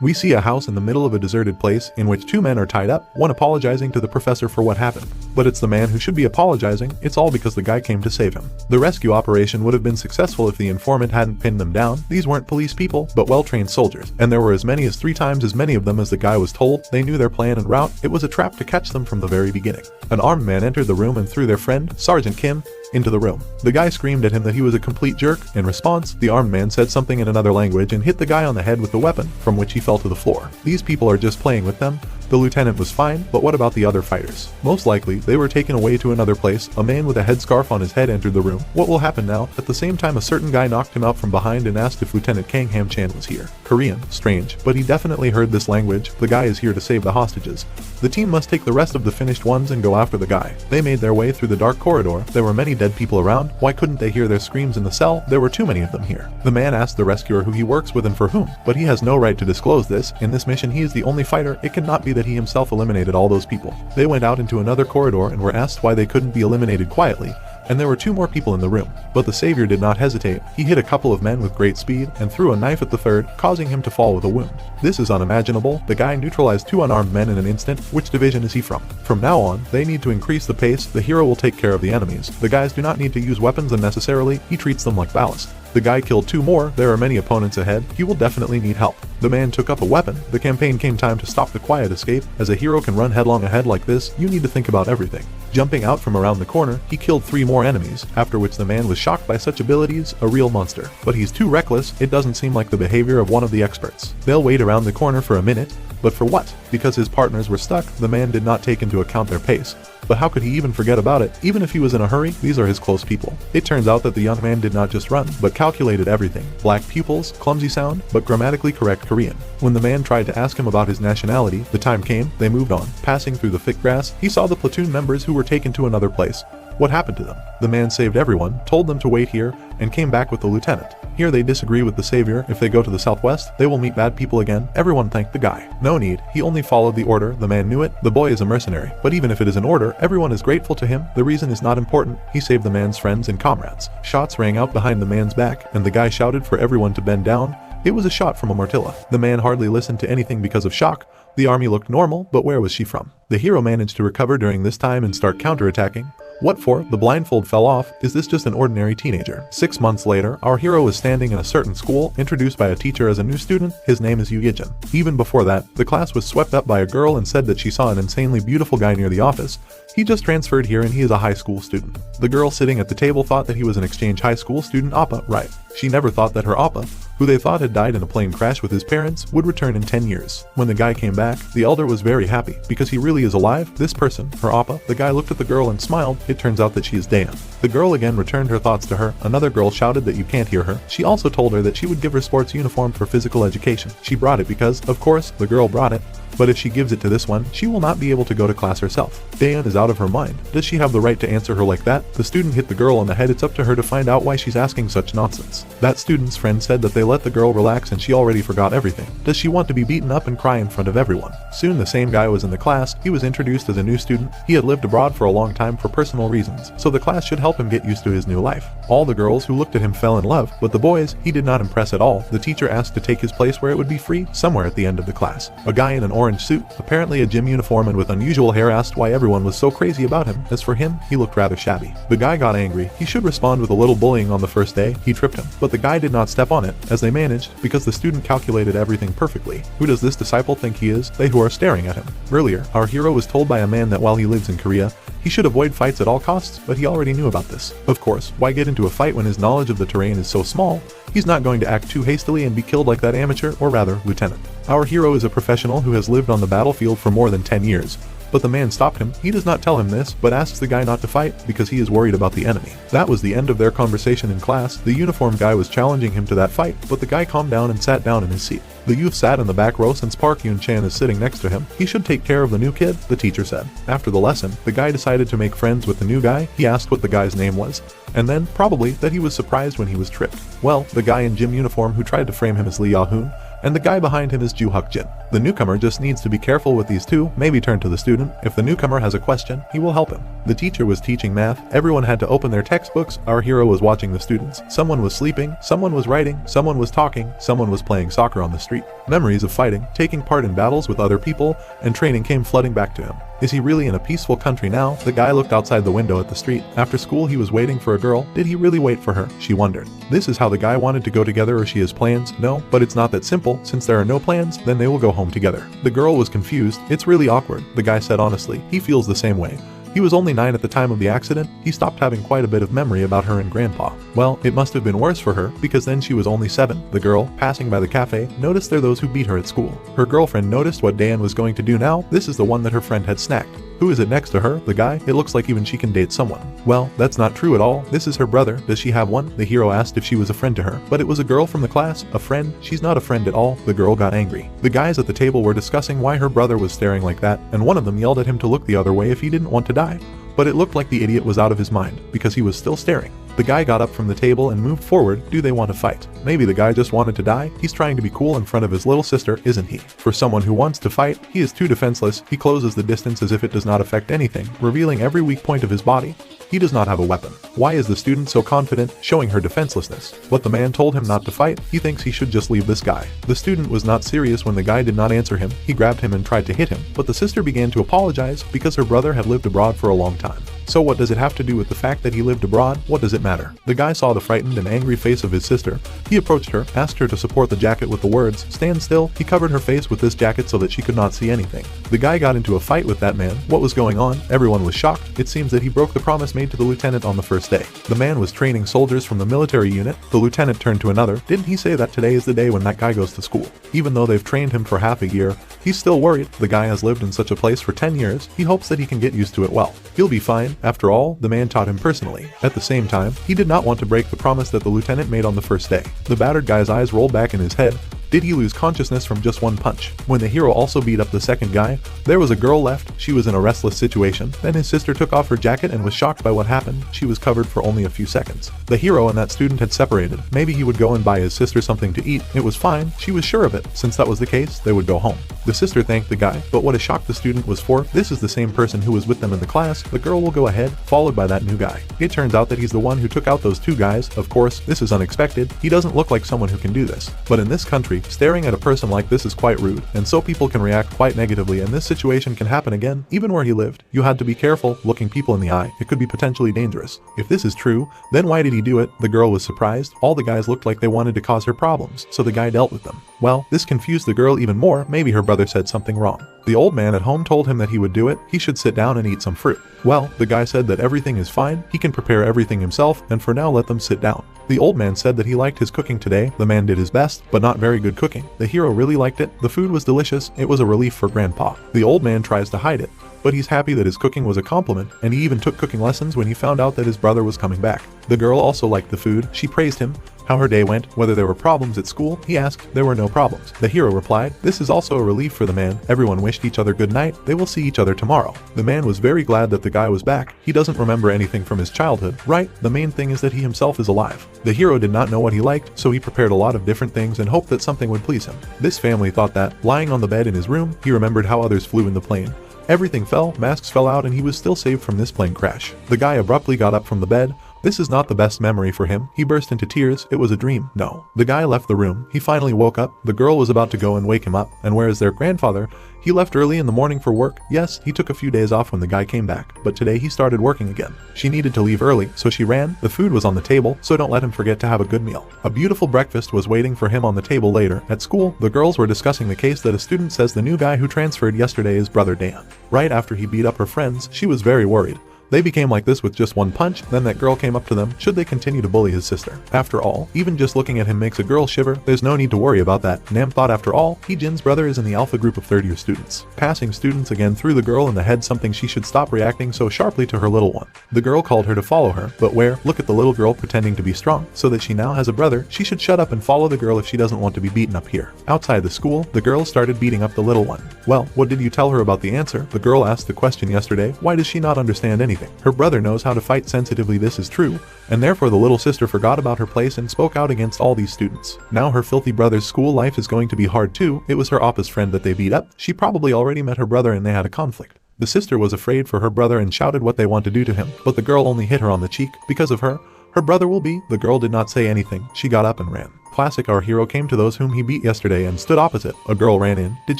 We see a house in the middle of a deserted place in which two men are tied up, one apologizing to the professor for what happened. But it's the man who should be apologizing, it's all because the guy came to save him. The rescue operation would have been successful if the informant hadn't pinned them down. These weren't police people, but well-trained soldiers, and there were as many as 3 times as many of them as the guy was told. They knew their plan and route. It was a trap to catch them from the very beginning. An armed man entered the room and threw their friend, Sergeant Kim, into the room. The guy screamed at him that he was a complete jerk. In response, the armed man said something in another language and hit the guy on the head with the weapon, from which he fell to the floor. These people are just playing with them. The lieutenant was fine, but what about the other fighters? Most likely, they were taken away to another place. A man with a headscarf on his head entered the room. What will happen now? At the same time, a certain guy knocked him out from behind and asked if Lieutenant Kang Ham-chan was here. Korean, strange, but he definitely heard this language. The guy is here to save the hostages. The team must take the rest of the finished ones and go after the guy. They made their way through the dark corridor. There were many dead people around. Why couldn't they hear their screams in the cell? There were too many of them here. The man asked the rescuer who he works with and for whom, but he has no right to disclose this. In this mission, he is the only fighter. It cannot be that he himself eliminated all those people. They went out into another corridor and were asked why they couldn't be eliminated quietly, and there were 2 more people in the room. But the savior did not hesitate. He hit a couple of men with great speed and threw a knife at the third, causing him to fall with a wound. This is unimaginable. The guy neutralized 2 unarmed men in an instant. Which division is he from? From now on, they need to increase the pace. The hero will take care of the enemies. The guys do not need to use weapons unnecessarily. He treats them like ballast. The guy killed 2 more. There are many opponents ahead. He will definitely need help. The man took up a weapon. The campaign came time to stop the quiet escape. As a hero can run headlong ahead like this, you need to think about everything. Jumping out from around the corner, he killed 3 more enemies, after which the man was shocked by such abilities, a real monster. But he's too reckless. It doesn't seem like the behavior of one of the experts. They'll wait around the corner for a minute. But for what? Because his partners were stuck, the man did not take into account their pace. But how could he even forget about it? Even if he was in a hurry, these are his close people. It turns out that the young man did not just run, but calculated everything. Black pupils, clumsy sound, but grammatically correct Korean. When the man tried to ask him about his nationality, the time came, they moved on. Passing through the thick grass, he saw the platoon members who were taken to another place. What happened to them? The man saved everyone, told them to wait here, and came back with the lieutenant. Here they disagree with the savior. If they go to the southwest, they will meet bad people again. Everyone thanked the guy. No need, he only followed the order. The man knew it. The boy is a mercenary. But even if it is an order, everyone is grateful to him. The reason is not important. He saved the man's friends and comrades. Shots rang out behind the man's back, and the guy shouted for everyone to bend down. It was a shot from a mortilla. The man hardly listened to anything because of shock. The army looked normal, but where was she from? The hero managed to recover during this time and start counterattacking. What for? The blindfold fell off. Is this just an ordinary teenager? 6 months later, our hero is standing in a certain school, introduced by a teacher as a new student. His name is Yu-Gijin. Even before that, the class was swept up by a girl and said that she saw an insanely beautiful guy near the office. He just transferred here and he is a high school student. The girl sitting at the table thought that he was an exchange high school student Appa, right? She never thought that her Appa, who they thought had died in a plane crash with his parents, would return in 10 years. When the guy came back, the elder was very happy, because he really is alive. This person, her Appa. The guy looked at the girl and smiled. It turns out that she is Dayan. The girl again returned her thoughts to her. Another girl shouted that you can't hear her. She also told her that she would give her sports uniform for physical education. She brought it because, of course, the girl brought it. But if she gives it to this one, she will not be able to go to class herself. Dayan is out of her mind. Does she have the right to answer her like that? The student hit the girl on the head. It's up to her to find out why she's asking such nonsense. That student's friend said that they let the girl relax and she already forgot everything. Does she want to be beaten up and cry in front of everyone? Soon the same guy was in the class. He was introduced as a new student. He had lived abroad for a long time for personal reasons, so the class should help him get used to his new life. All the girls who looked at him fell in love, but the boys, he did not impress at all. The teacher asked to take his place where it would be free, somewhere at the end of the class. A guy in an orange suit, apparently a gym uniform and with unusual hair, asked why everyone was so crazy about him. As for him, he looked rather shabby. The guy got angry. He should respond with a little bullying on the first day. He tripped him, but the guy did not step on it, as they managed, because the student calculated everything perfectly. Who does this disciple think he is? They who are staring at him. Earlier, our hero was told by a man that while he lives in Korea, he should avoid fights at all costs, but he already knew about this. Of course, why get into a fight when his knowledge of the terrain is so small? He's not going to act too hastily and be killed like that amateur, or rather, lieutenant. Our hero is a professional who has lived on the battlefield for more than 10 years. But the man stopped him. He does not tell him this, but asks the guy not to fight because he is worried about the enemy. That was the end of their conversation in class. The uniformed guy was challenging him to that fight, but the guy calmed down and sat down in his seat. The youth sat in the back row since Park Yoon-chan is sitting next to him. He should take care of the new kid, the teacher said. After the lesson, the guy decided to make friends with the new guy. He asked what the guy's name was, and then, probably, that he was surprised when he was tripped. Well, the guy in gym uniform who tried to frame him is Lee Ya-hoon, and the guy behind him is Ju Huk-jin. The newcomer just needs to be careful with these two, maybe turn to the student. If the newcomer has a question, he will help him. The teacher was teaching math, everyone had to open their textbooks, our hero was watching the students. Someone was sleeping, someone was writing, someone was talking, someone was playing soccer on the street. Memories of fighting, taking part in battles with other people, and training came flooding back to him. Is he really in a peaceful country now? The guy looked outside the window at the street. After school he was waiting for a girl. Did he really wait for her? She wondered. This is how the guy wanted to go together, or she has plans? No, but it's not that simple. Since there are no plans, then they will go home together. The girl was confused. It's really awkward, the guy said honestly. He feels the same way. He was only 9 at the time of the accident. He stopped having quite a bit of memory about her and grandpa. Well, it must have been worse for her, because then she was only 7. The girl, passing by the cafe, noticed there those who beat her at school. Her girlfriend noticed what Dan was going to do now. This is the one that her friend had snacked. Who is it next to her? The guy? It looks like even she can date someone. Well, that's not true at all. This is her brother. Does she have one? The hero asked if she was a friend to her. But it was a girl from the class. A friend? She's not a friend at all. The girl got angry. The guys at the table were discussing why her brother was staring like that, and one of them yelled at him to look the other way if he didn't want to die. But it looked like the idiot was out of his mind, because he was still staring. The guy got up from the table and moved forward. Do they want to fight? Maybe the guy just wanted to die. He's trying to be cool in front of his little sister, isn't he? For someone who wants to fight, he is too defenseless. He closes the distance as if it does not affect anything, revealing every weak point of his body. He does not have a weapon. Why is the student so confident, showing her defenselessness? But the man told him not to fight. He thinks he should just leave this guy. The student was not serious when the guy did not answer him. He grabbed him and tried to hit him, but the sister began to apologize because her brother had lived abroad for a long time. So what does it have to do with the fact that he lived abroad? What does it matter? The guy saw the frightened and angry face of his sister. He approached her, asked her to support the jacket with the words, "Stand still." He covered her face with this jacket so that she could not see anything. The guy got into a fight with that man. What was going on? Everyone was shocked. It seems that he broke the promise made to the lieutenant on the first day. The man was training soldiers from the military unit. The lieutenant turned to another. Didn't he say that today is the day when that guy goes to school? Even though they've trained him for half a year, he's still worried. The guy has lived in such a place for 10 years. He hopes that he can get used to it well. He'll be fine. After all, the man taught him personally. At the same time, he did not want to break the promise that the lieutenant made on the first day. The battered guy's eyes rolled back in his head. Did he lose consciousness from just one punch? When the hero also beat up the second guy, there was a girl left. She was in a restless situation. Then his sister took off her jacket and was shocked by what happened. She was covered for only a few seconds. The hero and that student had separated. Maybe he would go and buy his sister something to eat. It was fine. She was sure of it. Since that was the case, they would go home. The sister thanked the guy, but what a shock the student was for. This is the same person who was with them in the class. The girl will go ahead, followed by that new guy. It turns out that he's the one who took out those two guys. Of course, this is unexpected. He doesn't look like someone who can do this. But in this country, staring at a person like this is quite rude, and so people can react quite negatively, and this situation can happen again, even where he lived. You had to be careful, looking people in the eye. It could be potentially dangerous. If this is true, then why did he do it? The girl was surprised. All the guys looked like they wanted to cause her problems, so the guy dealt with them. Well, this confused the girl even more. Maybe her brother said something wrong. The old man at home told him that he would do it. He should sit down and eat some fruit. Well, the guy said that everything is fine. He can prepare everything himself, and for now let them sit down. The old man said that he liked his cooking today. The man did his best, but not very good cooking. The hero really liked it. The food was delicious. It was a relief for grandpa. The old man tries to hide it, but he's happy that his cooking was a compliment, and he even took cooking lessons when he found out that his brother was coming back. The girl also liked the food. She praised him. How her day went, whether there were problems at school, he asked. There were no problems. The hero replied, this is also a relief for the man. Everyone wished each other good night. They will see each other tomorrow. The man was very glad that the guy was back. He doesn't remember anything from his childhood, right? The main thing is that he himself is alive. The hero did not know what he liked, so he prepared a lot of different things and hoped that something would please him. This family thought that, lying on the bed in his room, he remembered how others flew in the plane. Everything fell, masks fell out, and he was still saved from this plane crash. The guy abruptly got up from the bed. This is not the best memory for him. He burst into tears. It was a dream. No. The guy left the room. He finally woke up. The girl was about to go and wake him up. And where is their grandfather? He left early in the morning for work. Yes, he took a few days off when the guy came back, but today he started working again. She needed to leave early, so she ran. The food was on the table, so don't let him forget to have a good meal. A beautiful breakfast was waiting for him on the table later. At school, the girls were discussing the case that a student says the new guy who transferred yesterday is brother Dan. Right after he beat up her friends, she was very worried. They became like this with just one punch. Then that girl came up to them. Should they continue to bully his sister? After all, even just looking at him makes a girl shiver. There's no need to worry about that. Nam thought after all, Jin's brother is in the alpha group of third-year students. Passing students again threw the girl in the head something she should stop reacting so sharply to her little one. The girl called her to follow her, but where? Look at the little girl pretending to be strong, so that she now has a brother. She should shut up and follow the girl if she doesn't want to be beaten up here. Outside the school, the girl started beating up the little one. Well, what did you tell her about the answer? The girl asked the question yesterday. Why does she not understand anything? fighting. Her brother knows how to fight sensitively, this is true, and therefore the little sister forgot about her place and spoke out against all these students. Now her filthy brother's school life is going to be hard too. It was her Appa's friend that they beat up. She probably already met her brother and they had a conflict. The sister was afraid for her brother and shouted what they want to do to him, but the girl only hit her on the cheek. Because of her brother will be. The girl did not say anything. She got up and ran. Classic, our hero came to those whom he beat yesterday and stood opposite. A girl ran in. Did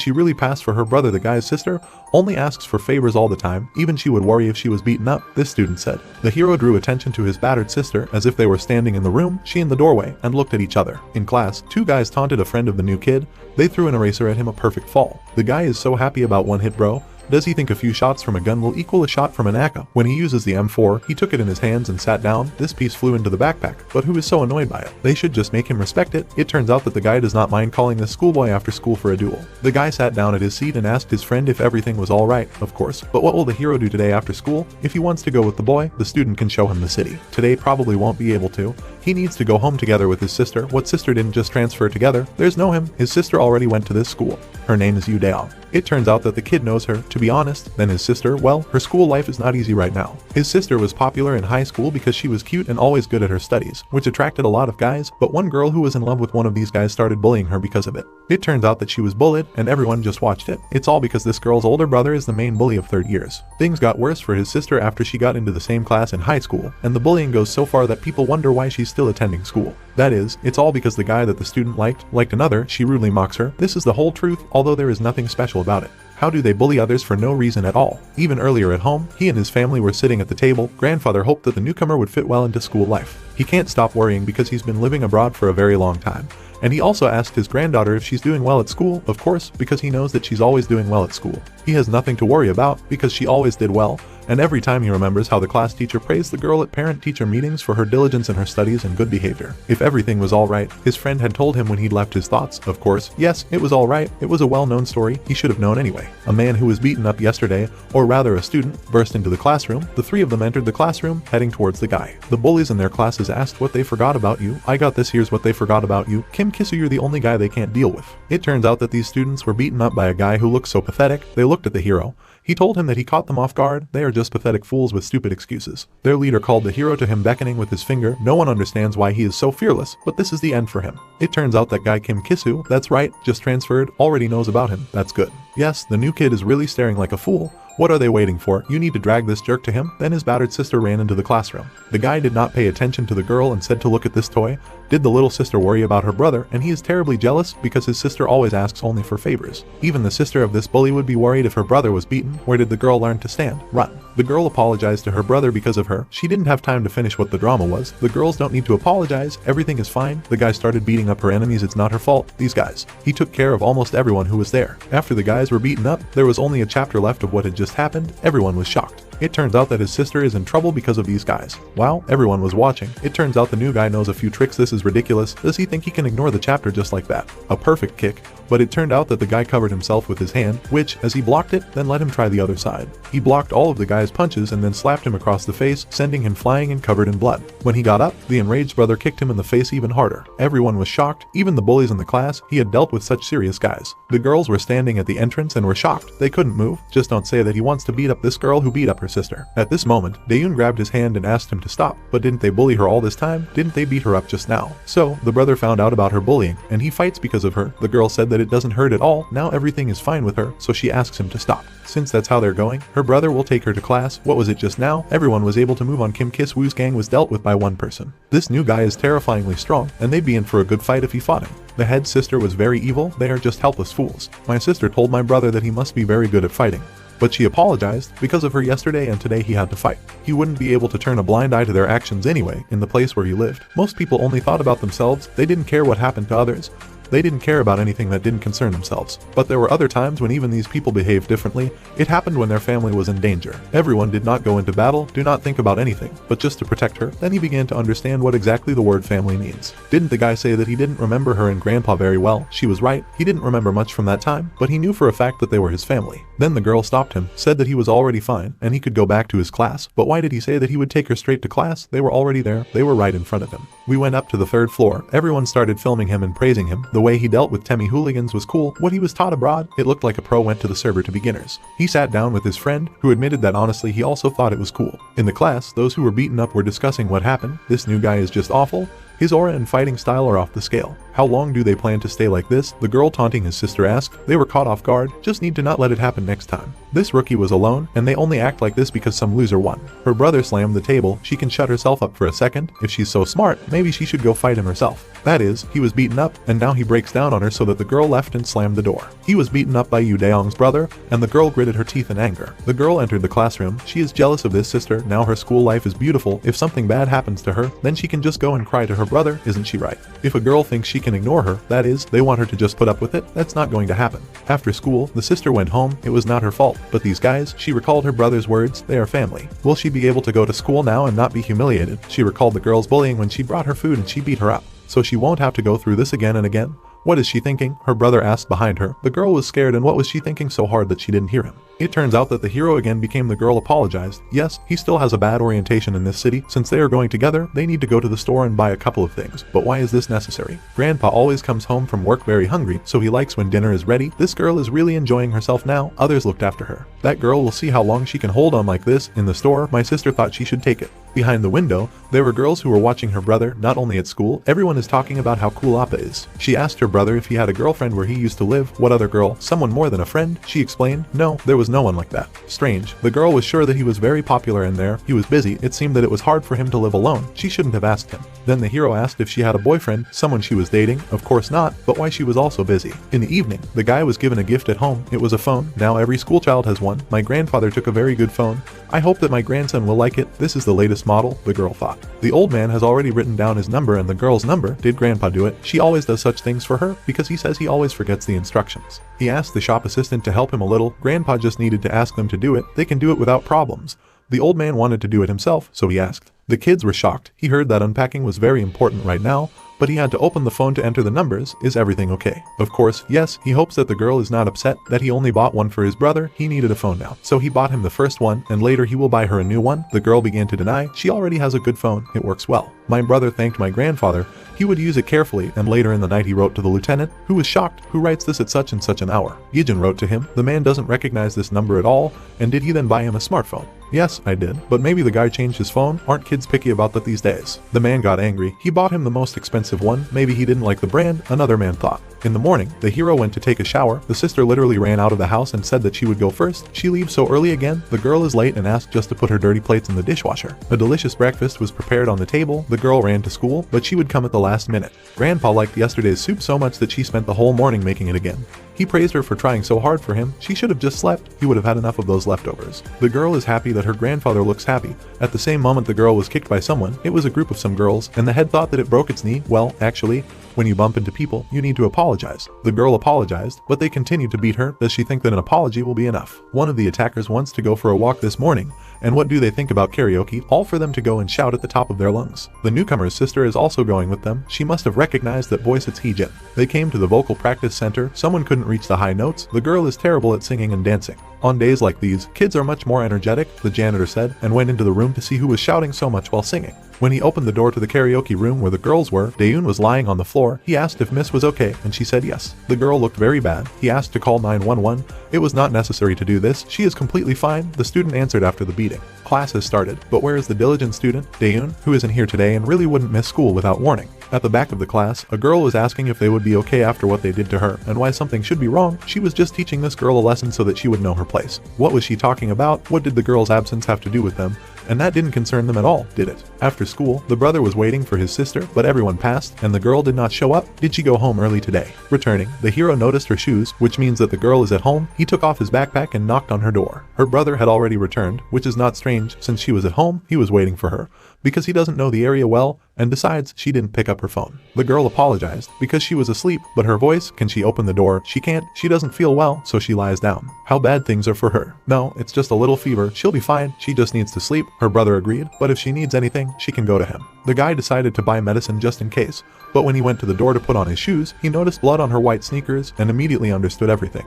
she really pass for her brother? The guy's sister only asks for favors all the time. Even she would worry if she was beaten up, this student said. The hero drew attention to his battered sister as if they were standing in the room, she in the doorway, and looked at each other. In class, two guys taunted a friend of the new kid. They threw an eraser at him, a perfect fall. The guy is so happy about one hit, bro. Does he think a few shots from a gun will equal a shot from an AK? When he uses the M4, he took it in his hands and sat down. This piece flew into the backpack, but who is so annoyed by it? They should just make him respect it. It turns out that the guy does not mind calling this schoolboy after school for a duel. The guy sat down at his seat and asked his friend if everything was alright, of course. But what will the hero do today after school? If he wants to go with the boy, the student can show him the city. Today probably won't be able to. He needs to go home together with his sister. What sister didn't just transfer together? There's no him. His sister already went to this school. Her name is Yu Daeong. It turns out that the kid knows her. To be honest, then his sister, well, her school life is not easy right now. His sister was popular in high school because she was cute and always good at her studies, which attracted a lot of guys, but one girl who was in love with one of these guys started bullying her because of it. It turns out that she was bullied, and everyone just watched it. It's all because this girl's older brother is the main bully of third years. Things got worse for his sister after she got into the same class in high school, and the bullying goes so far that people wonder why she's still attending school. That is, it's all because the guy that the student liked another. She rudely mocks her. This is the whole truth, although there is nothing special about it. How do they bully others for no reason at all? Even earlier at home, he and his family were sitting at the table. Grandfather hoped that the newcomer would fit well into school life. He can't stop worrying because he's been living abroad for a very long time. And he also asked his granddaughter if she's doing well at school, of course, because he knows that she's always doing well at school. He has nothing to worry about because she always did well, and every time he remembers how the class teacher praised the girl at parent-teacher meetings for her diligence in her studies and good behavior. If everything was alright, his friend had told him when he'd left his thoughts, of course. Yes, it was alright. It was a well-known story. He should have known anyway. A man who was beaten up yesterday, or rather a student, burst into the classroom. The three of them entered the classroom, heading towards the guy. The bullies in their classes asked what they forgot about you. I got this, here's what they forgot about you. Kim Kisu, you're the only guy they can't deal with. It turns out that these students were beaten up by a guy who looked so pathetic. They looked at the hero. He told him that he caught them off guard. They are just pathetic fools with stupid excuses. Their leader called the hero to him, beckoning with his finger. No one understands why he is so fearless, but this is the end for him. It turns out that guy Kim Kisu, that's right, just transferred, already knows about him. That's good. Yes, the new kid is really staring like a fool. What are they waiting for? You need to drag this jerk to him. Then his battered sister ran into the classroom. The guy did not pay attention to the girl and said to look at this toy. Did the little sister worry about her brother? And he is terribly jealous because his sister always asks only for favors. Even the sister of this bully would be worried if her brother was beaten. Where did the girl learn to stand? Run. The girl apologized to her brother because of her. She didn't have time to finish what the drama was. The girls don't need to apologize. Everything is fine. The guy started beating up her enemies. It's not her fault. These guys. He took care of almost everyone who was there. After the guys were beaten up, there was only a chapter left of what had just happened. Everyone was shocked. It turns out that his sister is in trouble because of these guys. Wow, everyone was watching. It turns out the new guy knows a few tricks. This is ridiculous. Does he think he can ignore the chapter just like that? A perfect kick. But it turned out that the guy covered himself with his hand, which, as he blocked it, then let him try the other side. He blocked all of the guy's punches and then slapped him across the face, sending him flying and covered in blood. When he got up, the enraged brother kicked him in the face even harder. Everyone was shocked, even the bullies in the class. He had dealt with such serious guys. The girls were standing at the entrance and were shocked. They couldn't move. Just don't say that he wants to beat up this girl who beat up her sister. At this moment, Daeun grabbed his hand and asked him to stop. But didn't they bully her all this time? Didn't they beat her up just now? So, the brother found out about her bullying, and he fights because of her. The girl said that it doesn't hurt at all. Now everything is fine with her, so she asks him to stop. Since that's how they're going, her brother will take her to class. What was it just now? Everyone was able to move on. Kim Kis-woo's gang was dealt with by one person. This new guy is terrifyingly strong, and they'd be in for a good fight if he fought him. The head sister was very evil. They are just helpless fools. My sister told my brother that he must be very good at fighting. But she apologized. Because of her yesterday and today he had to fight. He wouldn't be able to turn a blind eye to their actions anyway, in the place where he lived. Most people only thought about themselves. They didn't care what happened to others. They didn't care about anything that didn't concern themselves. But there were other times when even these people behaved differently. It happened when their family was in danger. Everyone did not go into battle, do not think about anything, but just to protect her. Then he began to understand what exactly the word family means. Didn't the guy say that he didn't remember her and grandpa very well? She was right. He didn't remember much from that time, but he knew for a fact that they were his family. Then the girl stopped him, said that he was already fine, and he could go back to his class. But why did he say that he would take her straight to class? They were already there. They were right in front of him. We went up to the third floor. Everyone started filming him and praising him. The way he dealt with Temi hooligans was cool. What he was taught abroad, it looked like a pro went to the server to beginners. He sat down with his friend, who admitted that honestly he also thought it was cool. In the class, those who were beaten up were discussing what happened. This new guy is just awful. His aura and fighting style are off the scale. How long do they plan to stay like this? The girl taunting his sister asked. They were caught off guard, just need to not let it happen next time. This rookie was alone, and they only act like this because some loser won. Her brother slammed the table. She can shut herself up for a second. If she's so smart, maybe she should go fight him herself. That is, he was beaten up, and now he breaks down on her so that the girl left and slammed the door. He was beaten up by Yu Daong's brother, and the girl gritted her teeth in anger. The girl entered the classroom. She is jealous of this sister. Now her school life is beautiful. If something bad happens to her, then she can just go and cry to her brother. Isn't she right? If a girl thinks she can ignore her, that is, they want her to just put up with it, that's not going to happen. After school, the sister went home. It was not her fault. But these guys, she recalled her brother's words, they are family. Will she be able to go to school now and not be humiliated? She recalled the girl's bullying when she brought her food and she beat her up. So she won't have to go through this again and again? What is she thinking? Her brother asked behind her. The girl was scared, and what was she thinking so hard that she didn't hear him? It turns out that the hero again became the girl apologized. Yes, he still has a bad orientation in this city. Since they are going together, they need to go to the store and buy a couple of things. But why is this necessary? Grandpa always comes home from work very hungry, so he likes when dinner is ready. This girl is really enjoying herself now. Others looked after her. That girl will see how long she can hold on like this. In the store, my sister thought she should take it. Behind the window, there were girls who were watching her brother, not only at school. Everyone is talking about how cool Appa is. She asked her brother if he had a girlfriend where he used to live. What other girl? Someone more than a friend? She explained, no, there was no one like that. Strange. The girl was sure that he was very popular in there. He was busy. It seemed that it was hard for him to live alone. She shouldn't have asked him. Then the hero asked if she had a boyfriend, someone she was dating. Of course not, but why she was also busy. In the evening, the guy was given a gift at home. It was a phone. Now every school child has one. My grandfather took a very good phone. I hope that my grandson will like it. This is the latest model, the girl thought. The old man has already written down his number and the girl's number. Did grandpa do it? She always does such things for her because he says he always forgets the instructions. He asked the shop assistant to help him a little. Grandpa just needed to ask them to do it. They can do it without problems. The old man wanted to do it himself, so he asked. The kids were shocked. He heard that unpacking was very important right now, but he had to open the phone to enter the numbers. Is everything okay? Of course, yes. He hopes that the girl is not upset that he only bought one for his brother. He needed a phone now. So he bought him the first one, and later he will buy her a new one. The girl began to deny. She already has a good phone. It works well. My brother thanked my grandfather. He would use it carefully, and later in the night he wrote to the lieutenant, who was shocked. Who writes this at such and such an hour? Gijin wrote to him. The man doesn't recognize this number at all, and did he then buy him a smartphone? Yes, I did, but maybe the guy changed his phone. Aren't kids picky about that these days? The man got angry. He bought him the most expensive one. Maybe he didn't like the brand, another man thought. In the morning, the hero went to take a shower. The sister literally ran out of the house and said that she would go first. She leaves so early again. The girl is late and asked just to put her dirty plates in the dishwasher. A delicious breakfast was prepared on the table. The girl ran to school, but she would come at the last minute. Grandpa liked yesterday's soup so much that she spent the whole morning making it again. He praised her for trying so hard for him. She should have just slept. He would have had enough of those leftovers. The girl is happy that her grandfather looks happy. At the same moment the girl was kicked by someone. It was a group of some girls, and the head thought that it broke its knee. Well, actually, when you bump into people, you need to apologize. The girl apologized, but they continued to beat her. Does she think that an apology will be enough? One of the attackers wants to go for a walk this morning, and what do they think about karaoke? All for them to go and shout at the top of their lungs. The newcomer's sister is also going with them. She must have recognized that voice. It's Heejin. They came to the vocal practice center. Someone couldn't reach the high notes. The girl is terrible at singing and dancing. On days like these, kids are much more energetic, the janitor said, and went into the room to see who was shouting so much while singing. When he opened the door to the karaoke room where the girls were, Daeun was lying on the floor. He asked if Miss was okay, and she said yes. The girl looked very bad. He asked to call 911. It was not necessary to do this. She is completely fine. The student answered after the beating. Class has started, but where is the diligent student, Daeun, who isn't here today and really wouldn't miss school without warning? At the back of the class, a girl was asking if they would be okay after what they did to her, and why something should be wrong. She was just teaching this girl a lesson so that she would know her place. What was she talking about? What did the girl's absence have to do with them? And that didn't concern them at all, did it? After school, the brother was waiting for his sister, but everyone passed, and the girl did not show up. Did she go home early today? Returning, the hero noticed her shoes, which means that the girl is at home. He took off his backpack and knocked on her door. Her brother had already returned, which is not strange. Since she was at home, he was waiting for her, because he doesn't know the area well, and besides, she didn't pick up her phone. The girl apologized, because she was asleep, but her voice, can she open the door? She can't. She doesn't feel well, so she lies down. How bad things are for her. No, it's just a little fever. She'll be fine. She just needs to sleep. Her brother agreed, but if she needs anything, she can go to him. The guy decided to buy medicine just in case, but when he went to the door to put on his shoes, he noticed blood on her white sneakers and immediately understood everything.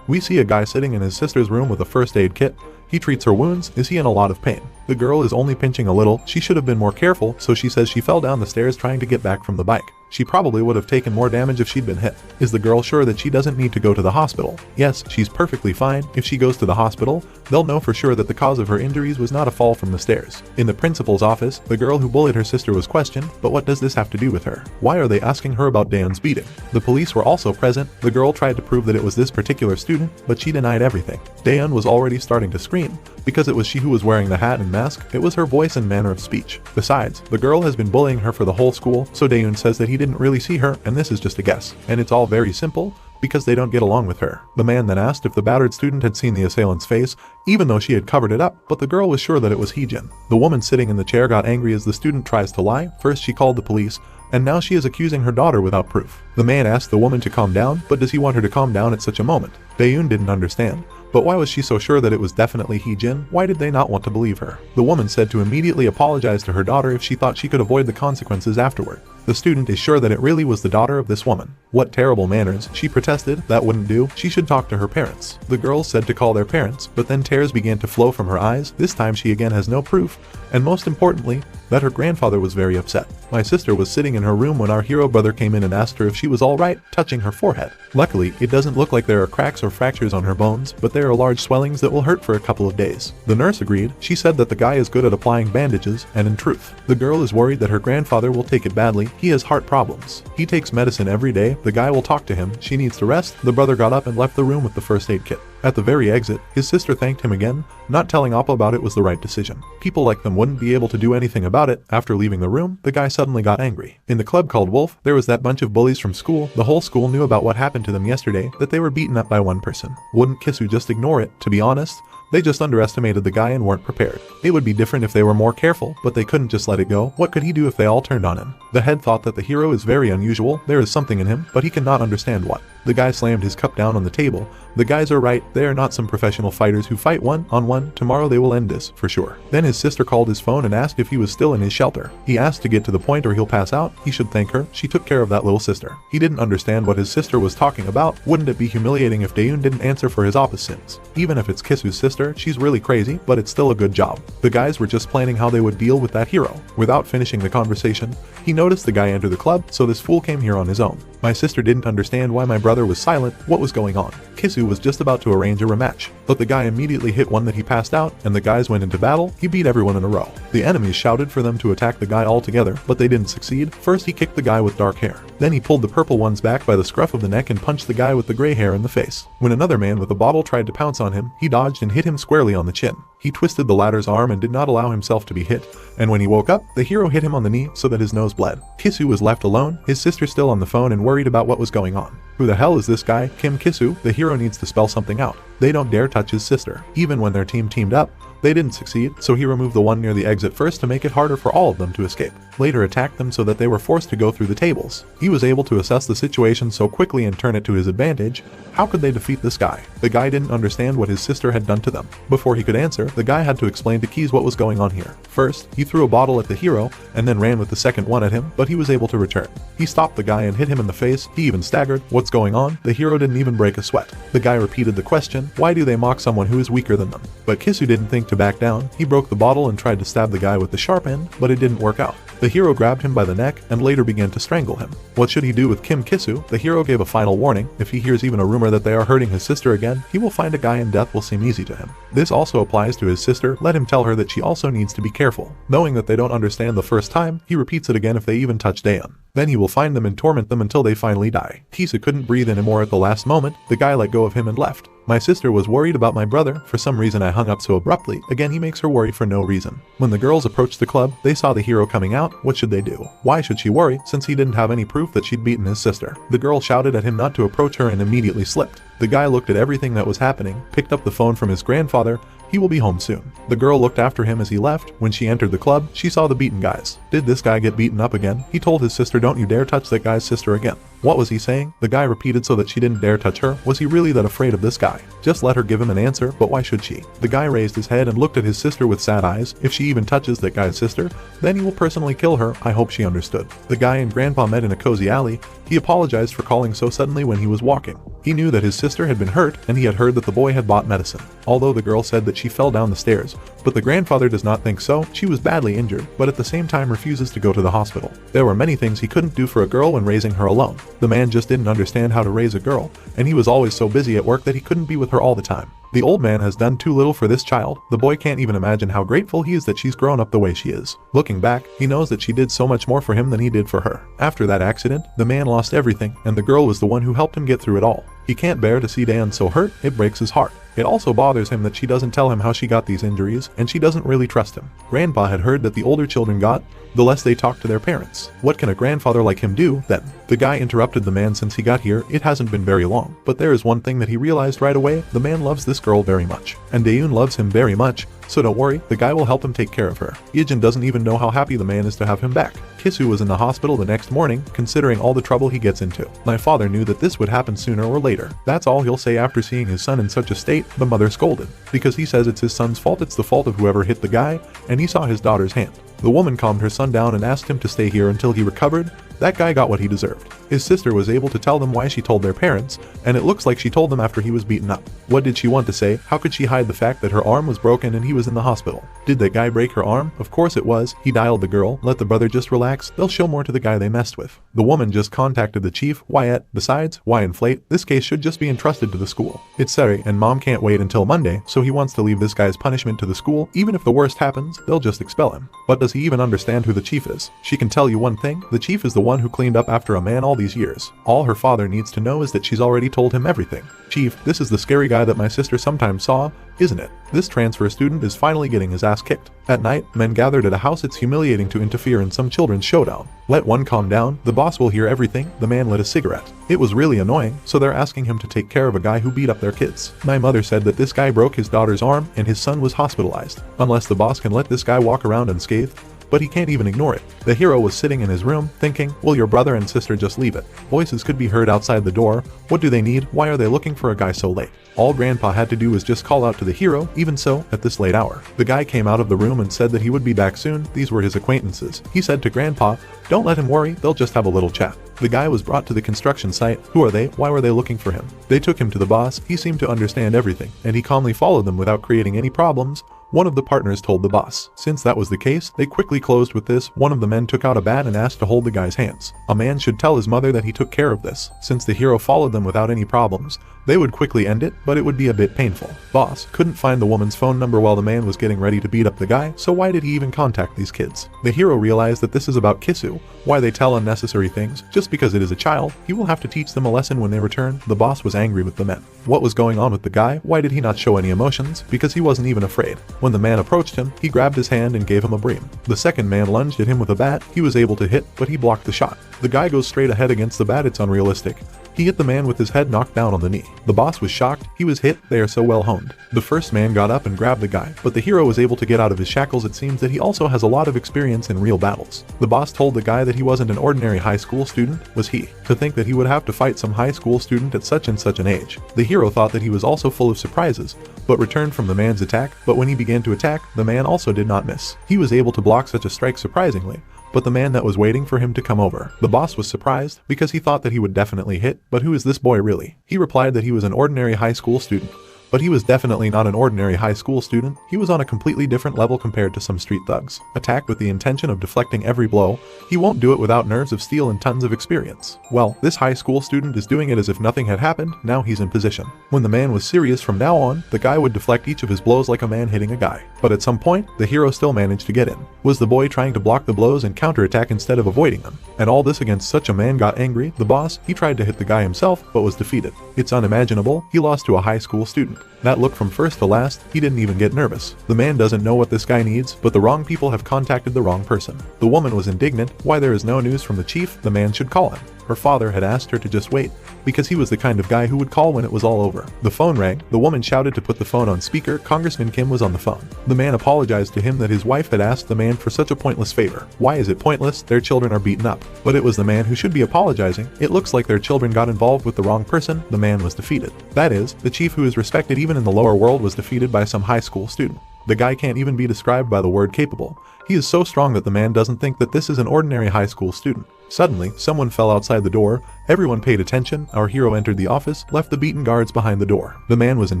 We see a guy sitting in his sister's room with a first aid kit. He treats her wounds. Is he in a lot of pain? The girl is only pinching a little. She should have been more careful, so she says she fell down the stairs trying to get back from the bike. She probably would have taken more damage if she'd been hit. Is the girl sure that she doesn't need to go to the hospital? Yes, she's perfectly fine. If she goes to the hospital, they'll know for sure that the cause of her injuries was not a fall from the stairs. In the principal's office, the girl who bullied her sister was questioned, but what does this have to do with her? Why are they asking her about Daeun's beating? The police were also present. The girl tried to prove that it was this particular student, but she denied everything. Daeun was already starting to scream. Because it was she who was wearing the hat and mask, it was her voice and manner of speech. Besides, the girl has been bullying her for the whole school, so Daeun says that he didn't really see her, and this is just a guess. And it's all very simple, because they don't get along with her. The man then asked if the battered student had seen the assailant's face, even though she had covered it up, but the girl was sure that it was Heejin. The woman sitting in the chair got angry as the student tries to lie. First she called the police, and now she is accusing her daughter without proof. The man asked the woman to calm down, but does he want her to calm down at such a moment? Daeun didn't understand. But why was she so sure that it was definitely Heejin? Why did they not want to believe her? The woman said to immediately apologize to her daughter if she thought she could avoid the consequences afterward. The student is sure that it really was the daughter of this woman. What terrible manners, she protested. That wouldn't do. She should talk to her parents. The girls said to call their parents, but then tears began to flow from her eyes. This time she again has no proof, and most importantly, that her grandfather was very upset. My sister was sitting in her room when our hero brother came in and asked her if she was alright, touching her forehead. Luckily, it doesn't look like there are cracks or fractures on her bones, but there are large swellings that will hurt for a couple of days. The nurse agreed. She said that the guy is good at applying bandages, and in truth, the girl is worried that her grandfather will take it badly. He has heart problems. He takes medicine every day. The guy will talk to him. She needs to rest. The brother got up and left the room with the first aid kit. At the very exit, his sister thanked him again. Not telling Appa about it was the right decision. People like them wouldn't be able to do anything about it. After leaving the room, the guy suddenly got angry. In the club called Wolf, there was that bunch of bullies from school. The whole school knew about what happened to them yesterday, that they were beaten up by one person. Wouldn't Kisu just ignore it? To be honest, they just underestimated the guy and weren't prepared. It would be different if they were more careful, but they couldn't just let it go. What could he do if they all turned on him? The head thought that the hero is very unusual. There is something in him, but he cannot understand what. The guy slammed his cup down on the table. The guys are right. They are not some professional fighters who fight one-on-one. Tomorrow they will end this, for sure. Then his sister called his phone and asked if he was still in his shelter. He asked to get to the point or he'll pass out. He should thank her. She took care of that little sister. He didn't understand what his sister was talking about. Wouldn't it be humiliating if Daeun didn't answer for his Appa's sins? Even if it's Kisu's sister, she's really crazy, but it's still a good job. The guys were just planning how they would deal with that hero. Without finishing the conversation, he noticed the guy enter the club, so this fool came here on his own. My sister didn't understand why my brother was silent. What was going on? Kisu was just about to arrange a rematch, but the guy immediately hit one that he passed out, and the guys went into battle. He beat everyone in a row. The enemies shouted for them to attack the guy all together, but they didn't succeed. First he kicked the guy with dark hair. Then he pulled the purple ones back by the scruff of the neck and punched the guy with the gray hair in the face. When another man with a bottle tried to pounce on him, he dodged and hit him squarely on the chin. He twisted the latter's arm and did not allow himself to be hit, and when he woke up, the hero hit him on the knee so that his nose bled. Kisu was left alone, his sister still on the phone and worried about what was going on. Who the hell is this guy? Kim Kisu? The hero needs to spell something out. They don't dare touch his sister. Even when their team teamed up, they didn't succeed, so he removed the one near the exit first to make it harder for all of them to escape. Later attacked them so that they were forced to go through the tables. He was able to assess the situation so quickly and turn it to his advantage. How could they defeat this guy? The guy didn't understand what his sister had done to them. Before he could answer, the guy had to explain to Keys what was going on here. First, he threw a bottle at the hero, and then ran with the second one at him, but he was able to return. He stopped the guy and hit him in the face. He even staggered. What's going on? The hero didn't even break a sweat. The guy repeated the question, why do they mock someone who is weaker than them? But Kisu didn't think to back down. He broke the bottle and tried to stab the guy with the sharp end, but it didn't work out. The hero grabbed him by the neck and later began to strangle him. What should he do with Kim Kisu? The hero gave a final warning. If he hears even a rumor that they are hurting his sister again, he will find a guy and death will seem easy to him. This also applies to his sister. Let him tell her that she also needs to be careful. Knowing that they don't understand the first time, he repeats it again if they even touch Daeun. Then he will find them and torment them until they finally die. Kisa couldn't breathe anymore at the last moment. The guy let go of him and left. My sister was worried about my brother. For some reason I hung up so abruptly. Again he makes her worry for no reason. When the girls approached the club, they saw the hero coming out. What should they do? Why should she worry, since he didn't have any proof that she'd beaten his sister? The girl shouted at him not to approach her and immediately slipped. The guy looked at everything that was happening, picked up the phone from his grandfather. He will be home soon. The girl looked after him as he left. When she entered the club, she saw the beaten guys. Did this guy get beaten up again? He told his sister, don't you dare touch that guy's sister again. What was he saying? The guy repeated so that she didn't dare touch her. Was he really that afraid of this guy? Just let her give him an answer, but why should she? The guy raised his head and looked at his sister with sad eyes. If she even touches that guy's sister, then he will personally kill her. I hope she understood. The guy and grandpa met in a cozy alley. He apologized for calling so suddenly when he was walking. He knew that his sister had been hurt, and he had heard that the boy had bought medicine. Although the girl said that she fell down the stairs, but the grandfather does not think so. She was badly injured, but at the same time refuses to go to the hospital. There were many things he couldn't do for a girl when raising her alone. The man just didn't understand how to raise a girl, and he was always so busy at work that he couldn't be with her all the time. The old man has done too little for this child. The boy can't even imagine how grateful he is that she's grown up the way she is. Looking back, he knows that she did so much more for him than he did for her. After that accident, the man lost everything, and the girl was the one who helped him get through it all. He can't bear to see Dan so hurt. It breaks his heart. It also bothers him that she doesn't tell him how she got these injuries, and she doesn't really trust him. Grandpa had heard that the older children got, the less they talk to their parents. What can a grandfather like him do, then? The guy interrupted the man. Since he got here, it hasn't been very long. But there is one thing that he realized right away. The man loves this girl very much. And Daeun loves him very much. So don't worry, the guy will help him take care of her. Yejin doesn't even know how happy the man is to have him back. Kisu was in the hospital the next morning, considering all the trouble he gets into. My father knew that this would happen sooner or later. That's all he'll say after seeing his son in such a state. The mother scolded. Because he says it's his son's fault. It's the fault of whoever hit the guy, and he saw his daughter's hand. The woman calmed her son down and asked him to stay here until he recovered. That guy got what he deserved. His sister was able to tell them why she told their parents, and it looks like she told them after he was beaten up. What did she want to say? How could she hide the fact that her arm was broken and he was in the hospital? Did that guy break her arm? Of course it was. He dialed the girl. Let the brother just relax. They'll show more to the guy they messed with. The woman just contacted the chief. Wyatt. Besides, why inflate? This case should just be entrusted to the school. It's Sari, and mom can't wait until Monday, so he wants to leave this guy's punishment to the school. Even if the worst happens, they'll just expel him. But does he even understand who the chief is? She can tell you one thing. The chief is the one who cleaned up after a man all these years. All her father needs to know is that she's already told him everything. Chief, this is the scary guy that my sister sometimes saw, isn't it? This transfer student is finally getting his ass kicked. At night, men gathered at a house. It's humiliating to interfere in some children's showdown. Let one calm down. The boss will hear everything. The man lit a cigarette. It was really annoying, so they're asking him to take care of a guy who beat up their kids. My mother said that this guy broke his daughter's arm and his son was hospitalized. Unless the boss can let this guy walk around unscathed. But he can't even ignore it. The hero was sitting in his room, thinking, will your brother and sister just leave it? Voices could be heard outside the door. What do they need? Why are they looking for a guy so late? All Grandpa had to do was just call out to the hero. Even so, at this late hour, the guy came out of the room and said that he would be back soon. These were his acquaintances. He said to Grandpa, don't let him worry, they'll just have a little chat. The guy was brought to the construction site. Who are they? Why were they looking for him? They took him to the boss. He seemed to understand everything, and he calmly followed them without creating any problems. One of the partners told the boss. Since that was the case, they quickly closed with this. One of the men took out a bat and asked to hold the guy's hands. A man should tell his mother that he took care of this. Since the hero followed them without any problems, they would quickly end it, but it would be a bit painful. Boss couldn't find the woman's phone number while the man was getting ready to beat up the guy, so why did he even contact these kids? The hero realized that this is about Kisu. Why they tell unnecessary things? Just because it is a child, he will have to teach them a lesson when they return. The boss was angry with the men. What was going on with the guy? Why did he not show any emotions? Because he wasn't even afraid. When the man approached him, he grabbed his hand and gave him a bream. The second man lunged at him with a bat. He was able to hit, but he blocked the shot. The guy goes straight ahead against the bat. It's unrealistic. He hit the man with his head knocked down on the knee. The boss was shocked. He was hit. They are so well honed. The first man got up and grabbed the guy, but the hero was able to get out of his shackles. It seems that he also has a lot of experience in real battles. The boss told the guy that he wasn't an ordinary high school student, was he? To think that he would have to fight some high school student at such and such an age. The hero thought that he was also full of surprises, but returned from the man's attack. But when he began to attack, the man also did not miss. He was able to block such a strike surprisingly. But the man that was waiting for him to come over. The boss was surprised because he thought that he would definitely hit, but who is this boy really? He replied that he was an ordinary high school student. But he was definitely not an ordinary high school student. He was on a completely different level compared to some street thugs. Attacked with the intention of deflecting every blow, he won't do it without nerves of steel and tons of experience. Well, this high school student is doing it as if nothing had happened. Now he's in position. When the man was serious from now on, the guy would deflect each of his blows like a man hitting a guy. But at some point, the hero still managed to get in. Was the boy trying to block the blows and counterattack instead of avoiding them? And all this against such a man got angry. The boss, he tried to hit the guy himself, but was defeated. It's unimaginable. He lost to a high school student. That look from first to last, he didn't even get nervous. The man doesn't know what this guy needs, but the wrong people have contacted the wrong person. The woman was indignant. Why there is no news from the chief? The man should call him. Her father had asked her to just wait, because he was the kind of guy who would call when it was all over. The phone rang. The woman shouted to put the phone on speaker. Congressman Kim was on the phone. The man apologized to him that his wife had asked the man for such a pointless favor. Why is it pointless? Their children are beaten up. But it was the man who should be apologizing. It looks like their children got involved with the wrong person. The man was defeated. That is, the chief who is respected even in the lower world was defeated by some high school student. The guy can't even be described by the word capable. He is so strong that the man doesn't think that this is an ordinary high school student. Suddenly, someone fell outside the door. Everyone paid attention. Our hero entered the office, left the beaten guards behind the door. The man was in